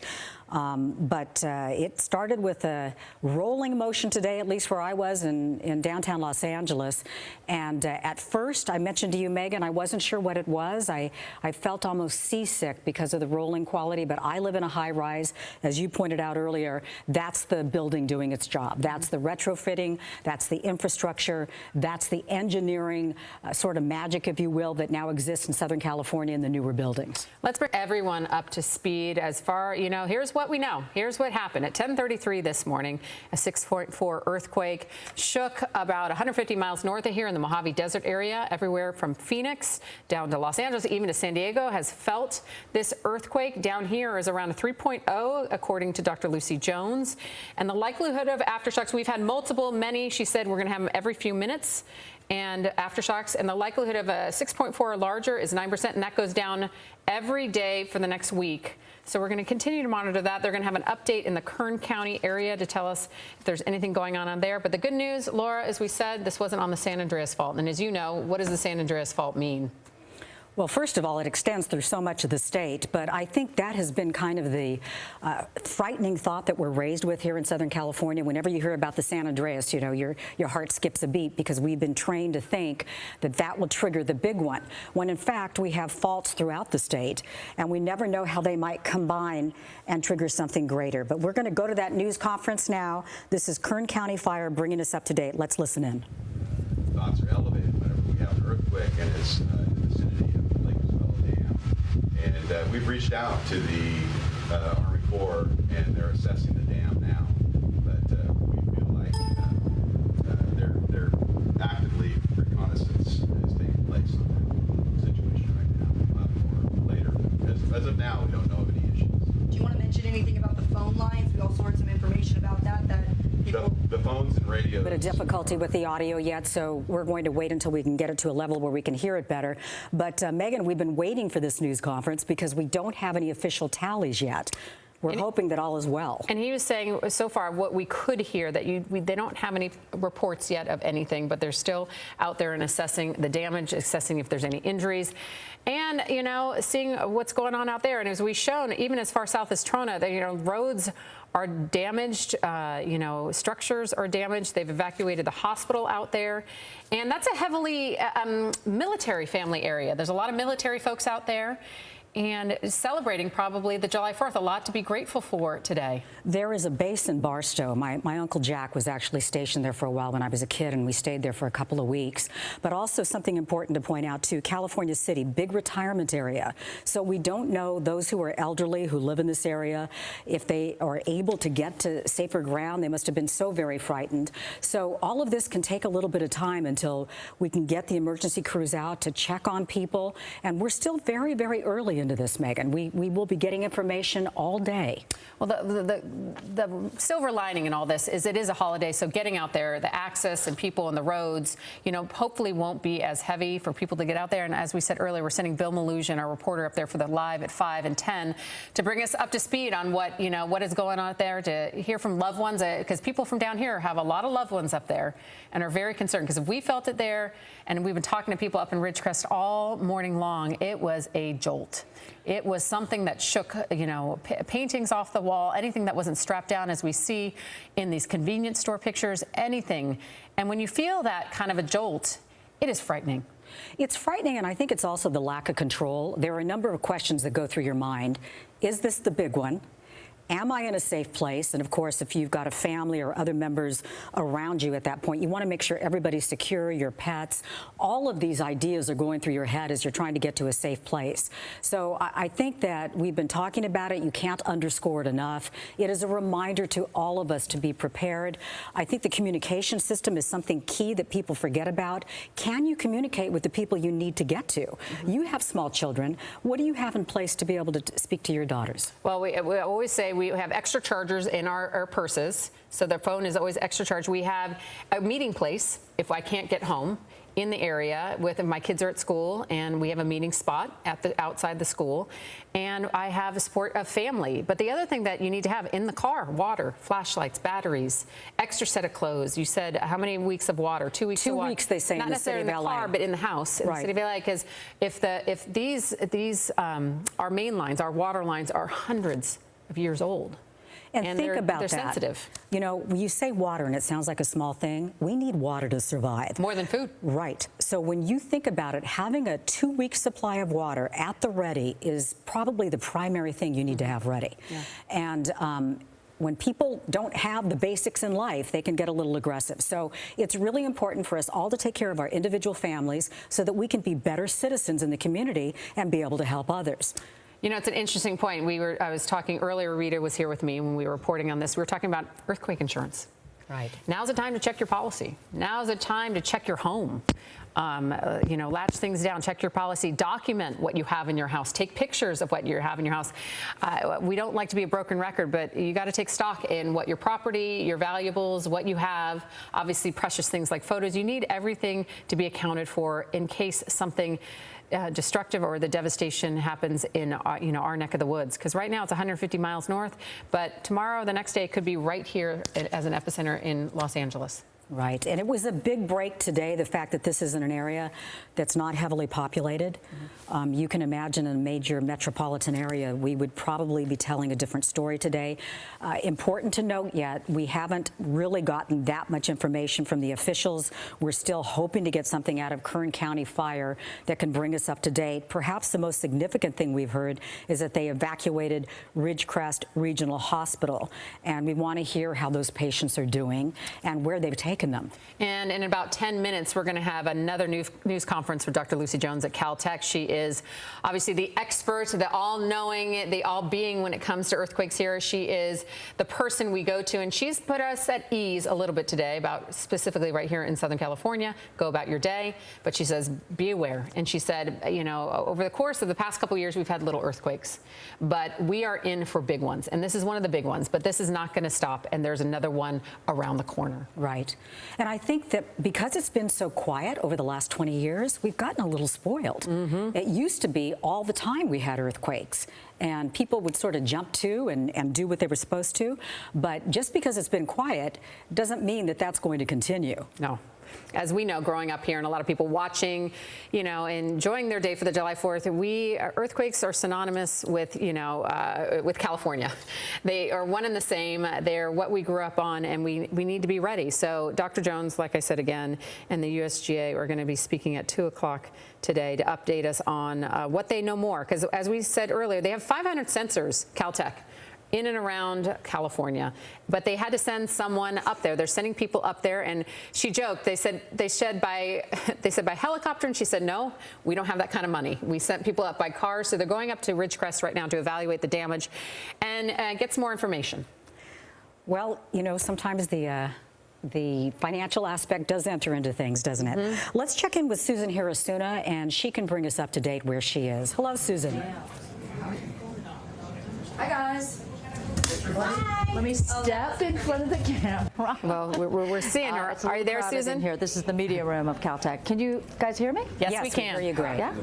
But it started with a rolling motion today, at least where I was in downtown Los Angeles. And at first, I mentioned to you, Megan, I wasn't sure what it was. I felt almost seasick because of the rolling quality, but I live in a high-rise. As you pointed out earlier, that's the building doing its job. That's the retrofitting, that's the infrastructure, that's the engineering sort of magic, if you will, that now exists in Southern California in the newer buildings. Let's bring everyone up to speed as far, here's what we know. Here's what happened. At 10:33 this morning, a 6.4 earthquake shook about 150 miles north of here in the Mojave Desert area. Everywhere from Phoenix down to Los Angeles, even to San Diego, has felt this earthquake. Down here is around a 3.0, according to Dr. Lucy Jones. And the likelihood of aftershocks, we've had many. She said we're going to have them every few minutes. And aftershocks, and the likelihood of a 6.4 or larger is 9%, and that goes down every day for the next week. So we're going to continue to monitor that. They're going to have an update in the Kern County area to tell us if there's anything going on there. But the good news, Laura, as we said, this wasn't on the San Andreas Fault. And as you know, what does the San Andreas Fault mean? Well, first of all, it extends through so much of the state, but I think that has been kind of the frightening thought that we're raised with here in Southern California. Whenever you hear about the San Andreas, your heart skips a beat because we've been trained to think that that will trigger the big one, when in fact we have faults throughout the state, and we never know how they might combine and trigger something greater. But we're going to go to that news conference now. This is Kern County Fire bringing us up to date. Let's listen in. Thoughts are elevated whenever we have an earthquake and it's in the vicinity of Lake Isabella Dam. And we've reached out to the Army Corps, and they're assessing the dam now. But we feel like they're actively reconnaissance is taking place on that situation right now. Or later. As of now, we don't know of any issues. Do you want to mention anything about the phone lines? We also heard some information about that the phones and radios. A bit of difficulty with the audio yet, so we're going to wait until we can get it to a level where we can hear it better. But Megan, we've been waiting for this news conference because we don't have any official tallies yet. We're hoping that all is well. And he was saying so far what we could hear, that they don't have any reports yet of anything, but they're still out there and assessing the damage, assessing if there's any injuries, and, seeing what's going on out there. And as we've shown, even as far south as Trona, roads are damaged, structures are damaged. They've evacuated the hospital out there. And that's a heavily military family area. There's a lot of military folks out there and celebrating probably the July 4th. A lot to be grateful for today. There is a base in Barstow. My Uncle Jack was actually stationed there for a while when I was a kid, and we stayed there for a couple of weeks. But also something important to point out, too, California City, big retirement area. So we don't know those who are elderly who live in this area, if they are able to get to safer ground. They must have been so very frightened. So all of this can take a little bit of time until we can get the emergency crews out to check on people. And we're still very, very early into this, Megan. We will be getting information all day. Well, the silver lining in all this is it is a holiday, so getting out there, the access and people on the roads, hopefully won't be as heavy for people to get out there. And as we said earlier, we're sending Bill Malusian, our reporter, up there for the live at 5 and 10 to bring us up to speed on what is going on out there, to hear from loved ones, because people from down here have a lot of loved ones up there and are very concerned, because if we felt it there, and we've been talking to people up in Ridgecrest all morning long, it was a jolt. It was something that shook, paintings off the wall, anything that wasn't strapped down, as we see in these convenience store pictures, anything. And when you feel that kind of a jolt, it is frightening. It's frightening, and I think it's also the lack of control. There are a number of questions that go through your mind. Is this the big one? Am I in a safe place? And of course, if you've got a family or other members around you at that point, you want to make sure everybody's secure, your pets. All of these ideas are going through your head as you're trying to get to a safe place. So I think that we've been talking about it. You can't underscore it enough. It is a reminder to all of us to be prepared. I think the communication system is something key that people forget about. Can you communicate with the people you need to get to? You have small children. What do you have in place to be able to speak to your daughters? Well, we always say we have extra chargers in our purses, so their phone is always extra charged. We have a meeting place if I can't get home in the area with my kids are at school, and we have a meeting spot outside the school, and I have a support of family. But the other thing that you need to have in the car: water, flashlights, batteries, extra set of clothes. You said how many weeks of water? 2 weeks. 2 weeks, they say. Not in the necessarily city in of the LA. car, but in the house, in the city of LA. Because if these our main lines, our water lines are hundreds years old. And think about they're that. sensitive. You know, when you say water and it sounds like a small thing, we need water to survive. More than food. Right. So when you think about it, having a 2-week supply of water at the ready is probably the primary thing you need to have ready. Yeah. And when people don't have the basics in life, they can get a little aggressive. So it's really important for us all to take care of our individual families so that we can be better citizens in the community and be able to help others. You know, it's an interesting point. I was talking earlier, Rita was here with me when we were reporting on this. We were talking about earthquake insurance. Right. Now's the time to check your policy. Now's the time to check your home. You know, latch things down, check your policy, document what you have in your house, take pictures of what you have in your house. We don't like to be a broken record, but you got to take stock in what your property, your valuables, what you have, obviously precious things like photos. You need everything to be accounted for in case something destructive or the devastation happens in our neck of the woods, because right now it's 150 miles north, but tomorrow, the next day, it could be right here as an epicenter in Los Angeles. Right, and it was a big break today, the fact that this is in an area that's not heavily populated. You can imagine in a major metropolitan area, we would probably be telling a different story today. Important to note yet, we haven't really gotten that much information from the officials. We're still hoping to get something out of Kern County Fire that can bring us up to date. Perhaps the most significant thing we've heard is that they evacuated Ridgecrest Regional Hospital, and we want to hear how those patients are doing and where they've taken them. And in about 10 minutes, we're going to have another news conference with Dr. Lucy Jones at Caltech. She is obviously the expert, the all-knowing, the all-being when it comes to earthquakes here. She is the person we go to, and she's put us at ease a little bit today about specifically right here in Southern California. Go about your day. But she says, be aware. And she said, you know, over the course of the past couple of years, we've had little earthquakes, but we are in for big ones. And this is one of the big ones, but this is not going to stop. And there's another one around the corner. Right. And I think that because it's been so quiet over the last 20 years, we've gotten a little spoiled. It used to be all the time we had earthquakes, and people would sort of jump to and do what they were supposed to. But just because it's been quiet doesn't mean that that's going to continue. No. As we know, growing up here and a lot of people watching, you know, enjoying their day for the July 4th, earthquakes are synonymous with, you know, with California. They are one and the same. They're what we grew up on, and we need to be ready. So Dr. Jones, like I said again, and the USGA are going to be speaking at 2 o'clock today to update us on what they know more. Because as we said earlier, they have 500 sensors, Caltech, in and around California, but they had to send someone up there. They're sending people up there, and she joked. They said by helicopter, and she said, no, we don't have that kind of money. We sent people up by car, so they're going up to Ridgecrest right now to evaluate the damage and get some more information. Well, you know, sometimes the financial aspect does enter into things, doesn't it? Let's check in with Susan Hirasuna, and she can bring us up to date where she is. Hello, Susan. Hi, guys. Let me step in front of the camera. Well, we're seeing her. Are you there, Susan? Here. This is the media room of Caltech. Can you guys hear me? Yes, we can. Hear you great. Yeah?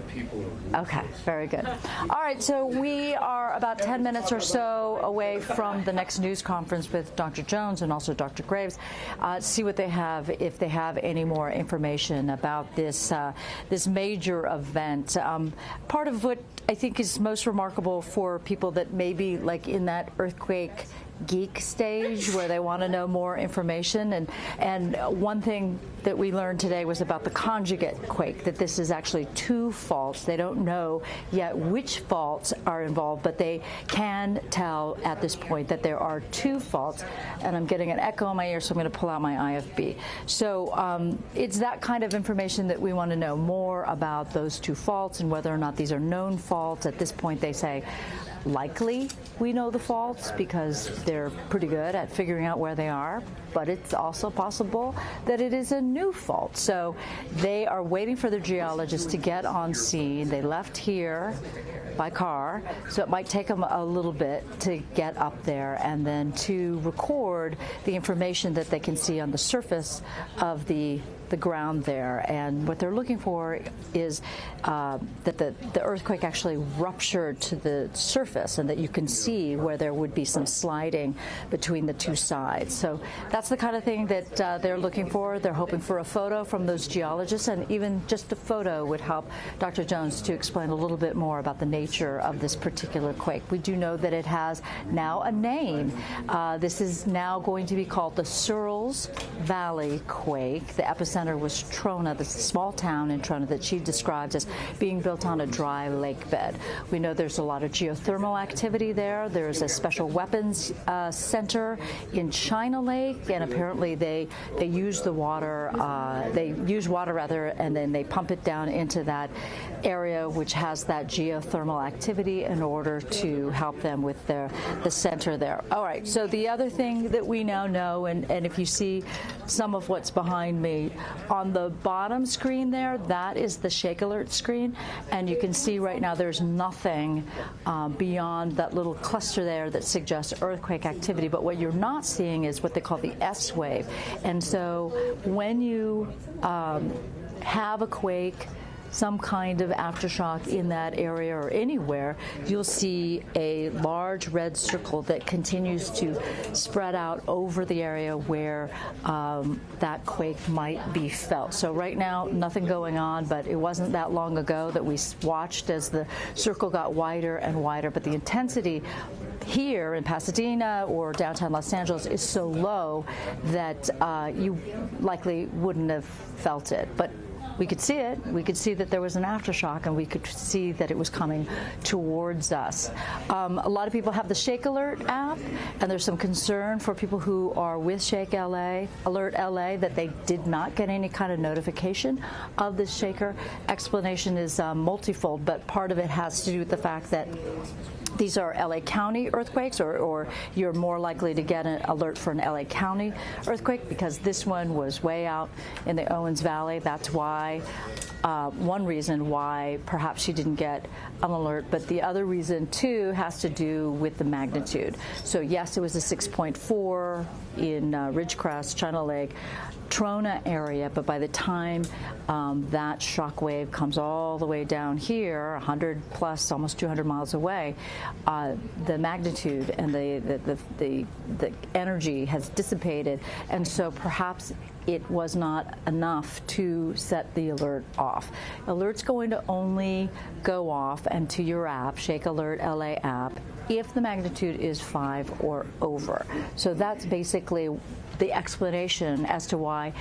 Okay, very good. All right, so we are about 10 minutes or so away from the next news conference with Dr. Jones and also Dr. Graves. See what they have, if they have any more information about this this major event. Part of what I think is most remarkable for people that may be like in that earthquake geek stage where they want to know more information, and one thing that we learned today was about the conjugate quake, that this is actually 2 faults. They don't know yet which faults are involved, but they can tell at this point that there are 2 faults, and I'm getting an echo in my ear, so I'm going to pull out my IFB. So it's that kind of information that we want to know more about, those 2 faults and whether or not these are known faults. At this point, they say likely we know the faults because they're pretty good at figuring out where they are, but it's also possible that it is a new fault. So they are waiting for the geologists to get on scene. They left here by car, so it might take them a little bit to get up there and then to record the information that they can see on the surface of the ground there. And what they're looking for is that the earthquake actually ruptured to the surface surface, and that you can see where there would be some sliding between the two sides. So that's the kind of thing that they're looking for. They're hoping for a photo from those geologists, and even just a photo would help Dr. Jones to explain a little bit more about the nature of this particular quake. We do know that it has now a name. This is now going to be called the Searles Valley quake. The epicenter was Trona, the small town in Trona that she described as being built on a dry lake bed. We know there's a lot of geothermal activity there. There's a special weapons center in China Lake, and apparently they use the water, and then they pump it down into that area which has that geothermal activity in order to help them with the center there. All right, so the other thing that we now know, and if you see some of what's behind me on the bottom screen there, that is the shake alert screen, and you can see right now there's nothing beyond that little cluster there that suggests earthquake activity. But what you're not seeing is what they call the S wave. And so when you have a quake, some kind of aftershock in that area or anywhere, you'll see a large red circle that continues to spread out over the area where that quake might be felt. So right now, nothing going on, but it wasn't that long ago that we watched as the circle got wider and wider. But the intensity here in Pasadena or downtown Los Angeles is so low that you likely wouldn't have felt it. But we could see it. We could see that there was an aftershock, and we could see that it was coming towards us. A lot of people have the Shake Alert app, and there's some concern for people who are with Shake LA, Alert LA, that they did not get any kind of notification of this shaker. Explanation is multifold, but part of it has to do with the fact that these are LA County earthquakes, or you're more likely to get an alert for an LA County earthquake because this one was way out in the Owens Valley. That's why, one reason why perhaps she didn't get an alert, but the other reason too has to do with the magnitude. So yes, it was a 6.4 in Ridgecrest, China Lake, Trona area, but by the time that shock wave comes all the way down here, 100 plus, almost 200 miles away, the magnitude and the energy has dissipated, and so perhaps it was not enough to set the alert off. Alert's going to only go off, and to your app, Shake Alert LA app, if the magnitude is 5 or over. So that's basically the explanation as to why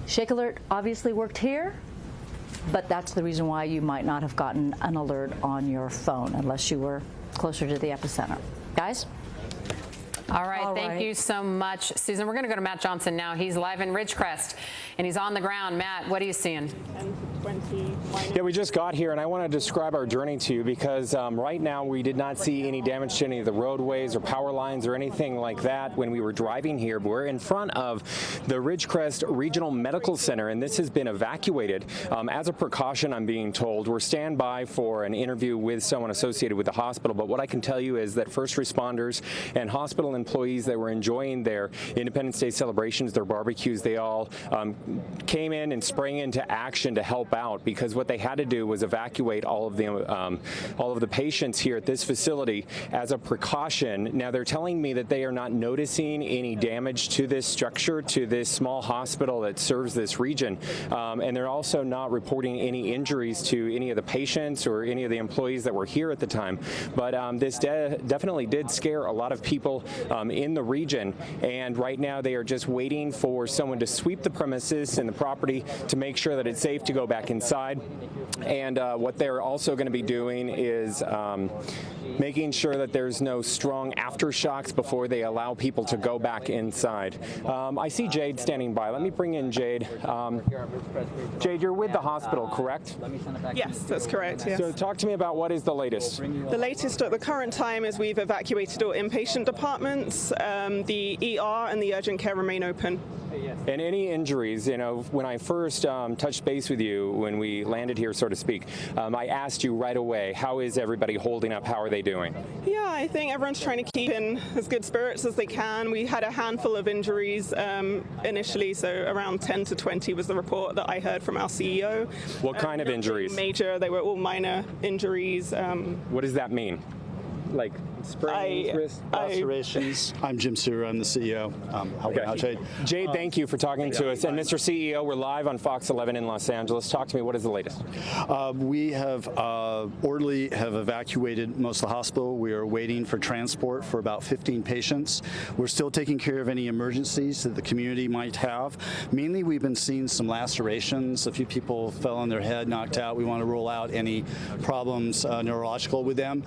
Shake Alert obviously worked here, but that's the reason why you might not have gotten an alert on your phone unless you were closer to the epicenter. Guys? All right, thank you so much, Susan. We're going to go to Matt Johnson now. He's live in Ridgecrest, and he's on the ground. Matt, what are you seeing? Yeah, we just got here, and I want to describe our journey to you because right now we did not see any damage to any of the roadways or power lines or anything like that when we were driving here. But we're in front of the Ridgecrest Regional Medical Center, and this has been evacuated. As a precaution, I'm being told, we're standby for an interview with someone associated with the hospital. But what I can tell you is that first responders and hospital employees that were enjoying their Independence Day celebrations, their barbecues, they all came in and sprang into action to help out, because what they had to do was evacuate all of the patients here at this facility as a precaution. Now they're telling me that they are not noticing any damage to this structure, to this small hospital that serves this region, and they're also not reporting any injuries to any of the patients or any of the employees that were here at the time. But this definitely did scare a lot of people in the region, and right now they are just waiting for someone to sweep the premises and the property to make sure that it's safe to go back inside. And what they're also going to be doing is making sure that there's no strong aftershocks before they allow people to go back inside. I see Jade standing by. Let me bring in Jade. Jade, you're with the hospital, correct? Yes, that's correct, yes. So talk to me about what is the latest. The latest at the current time is we've evacuated all inpatient departments. The ER and the urgent care remain open. And any injuries, you know, when I first touched base with you, when we landed here, so to speak, I asked you right away, how is everybody holding up? How are they doing? Yeah, I think everyone's trying to keep in as good spirits as they can. We had a handful of injuries initially, so around 10 to 20 was the report that I heard from our CEO. What kind of injuries? Major, they were all minor injuries. What does that mean? like sprains, wrist lacerations. I'm Jim Sewer. I'm the CEO. Helping out Jade. Jade, thank you for talking to us. And Mr. CEO, we're live on Fox 11 in Los Angeles. Talk to me. What is the latest? We have orderly have evacuated most of the hospital. We are waiting for transport for about 15 patients. We're still taking care of any emergencies that the community might have. Mainly, we've been seeing some lacerations. A few people fell on their head, knocked out. We want to rule out any problems neurological with them.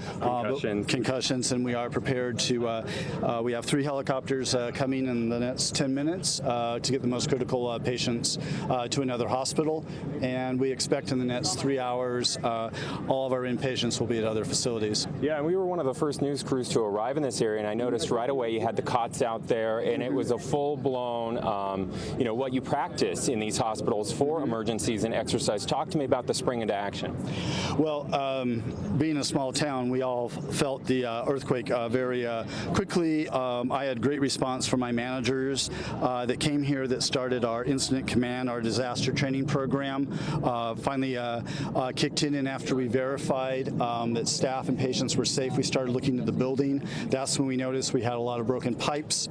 Concussions, and we are prepared to. We have 3 helicopters coming in the next 10 minutes to get the most critical patients to another hospital, and we expect in the next 3 hours all of our inpatients will be at other facilities. Yeah, and we were one of the first news crews to arrive in this area, and I noticed right away you had the cots out there, and it was a full-blown, what you practice in these hospitals for emergencies and exercise. Talk to me about the spring into action. Well, being a small town, we all felt the earthquake very quickly. I had great response from my managers that came here that started our incident command, our disaster training program. Finally kicked in, and after we verified that staff and patients were safe, we started looking at the building. That's when we noticed we had a lot of broken pipes.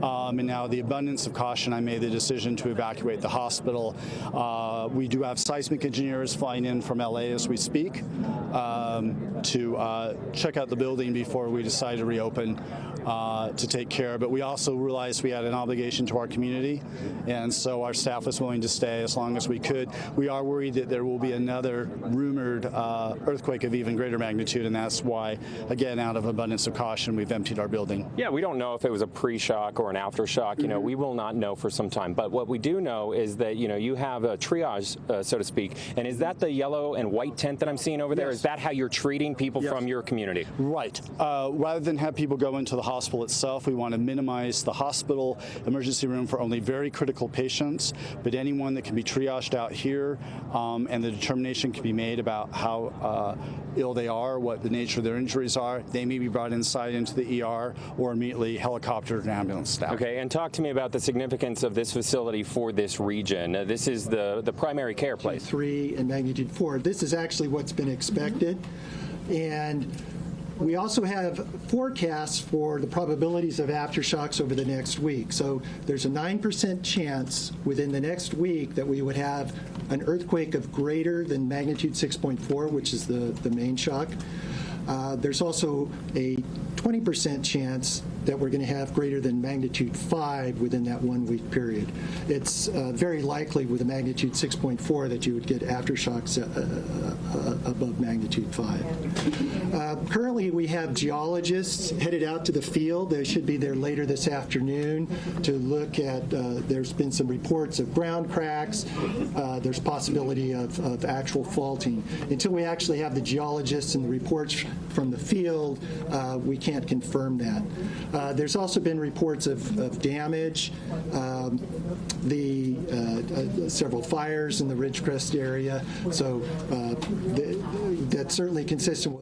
And now the abundance of caution, I made the decision to evacuate the hospital. We do have seismic engineers flying in from LA as we speak to check out the building before we decide to reopen to take care. But we also realized we had an obligation to our community, and so our staff was willing to stay as long as we could. We are worried that there will be another rumored earthquake of even greater magnitude, and that's why, again, out of abundance of caution, we've emptied our building. Yeah, we don't know if it was a pre-shock or an aftershock. You know, we will not know for some time. But what we do know is that, you have a triage, so to speak. And is that the yellow and white tent that I'm seeing over there? Is that how you're treating people from your community? Right. Rather than have people go into the hospital itself, we want to minimize the hospital emergency room for only very critical patients. But anyone that can be triaged out here, and the determination can be made about how ill they are, what the nature of their injuries are, they may be brought inside into the ER or immediately helicoptered and ambulance staff. Okay, and talk to me about the significance of this facility for this region. This is the primary care place. 3 and magnitude 4. This is actually what's been expected. And we also have forecasts for the probabilities of aftershocks over the next week. So there's a 9% chance within the next week that we would have an earthquake of greater than magnitude 6.4, which is the main shock. There's also a 20% chance that we're going to have greater than magnitude 5 within that 1 week period. It's very likely with a magnitude 6.4 that you would get aftershocks above magnitude 5. Currently, we have geologists headed out to the field. They should be there later this afternoon to look at, there's been some reports of ground cracks. There's possibility of actual faulting. Until we actually have the geologists and the reports from the field, we can't confirm that. There's also been reports of damage, several fires in the Ridgecrest area, so that's certainly consistent with.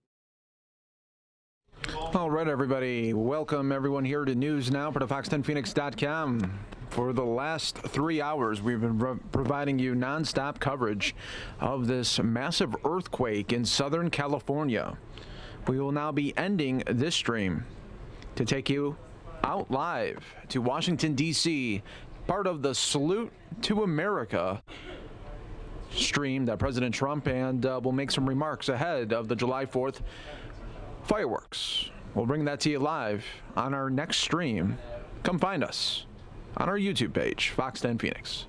All right, everybody. Welcome, everyone, here to News Now for Fox10Phoenix.com. For the last 3 hours, we've been providing you nonstop coverage of this massive earthquake in Southern California. We will now be ending this stream to take you out live to Washington, D.C., part of the Salute to America stream that President Trump and will make some remarks ahead of the July 4th fireworks. We'll bring that to you live on our next stream. Come find us on our YouTube page, Fox 10 Phoenix.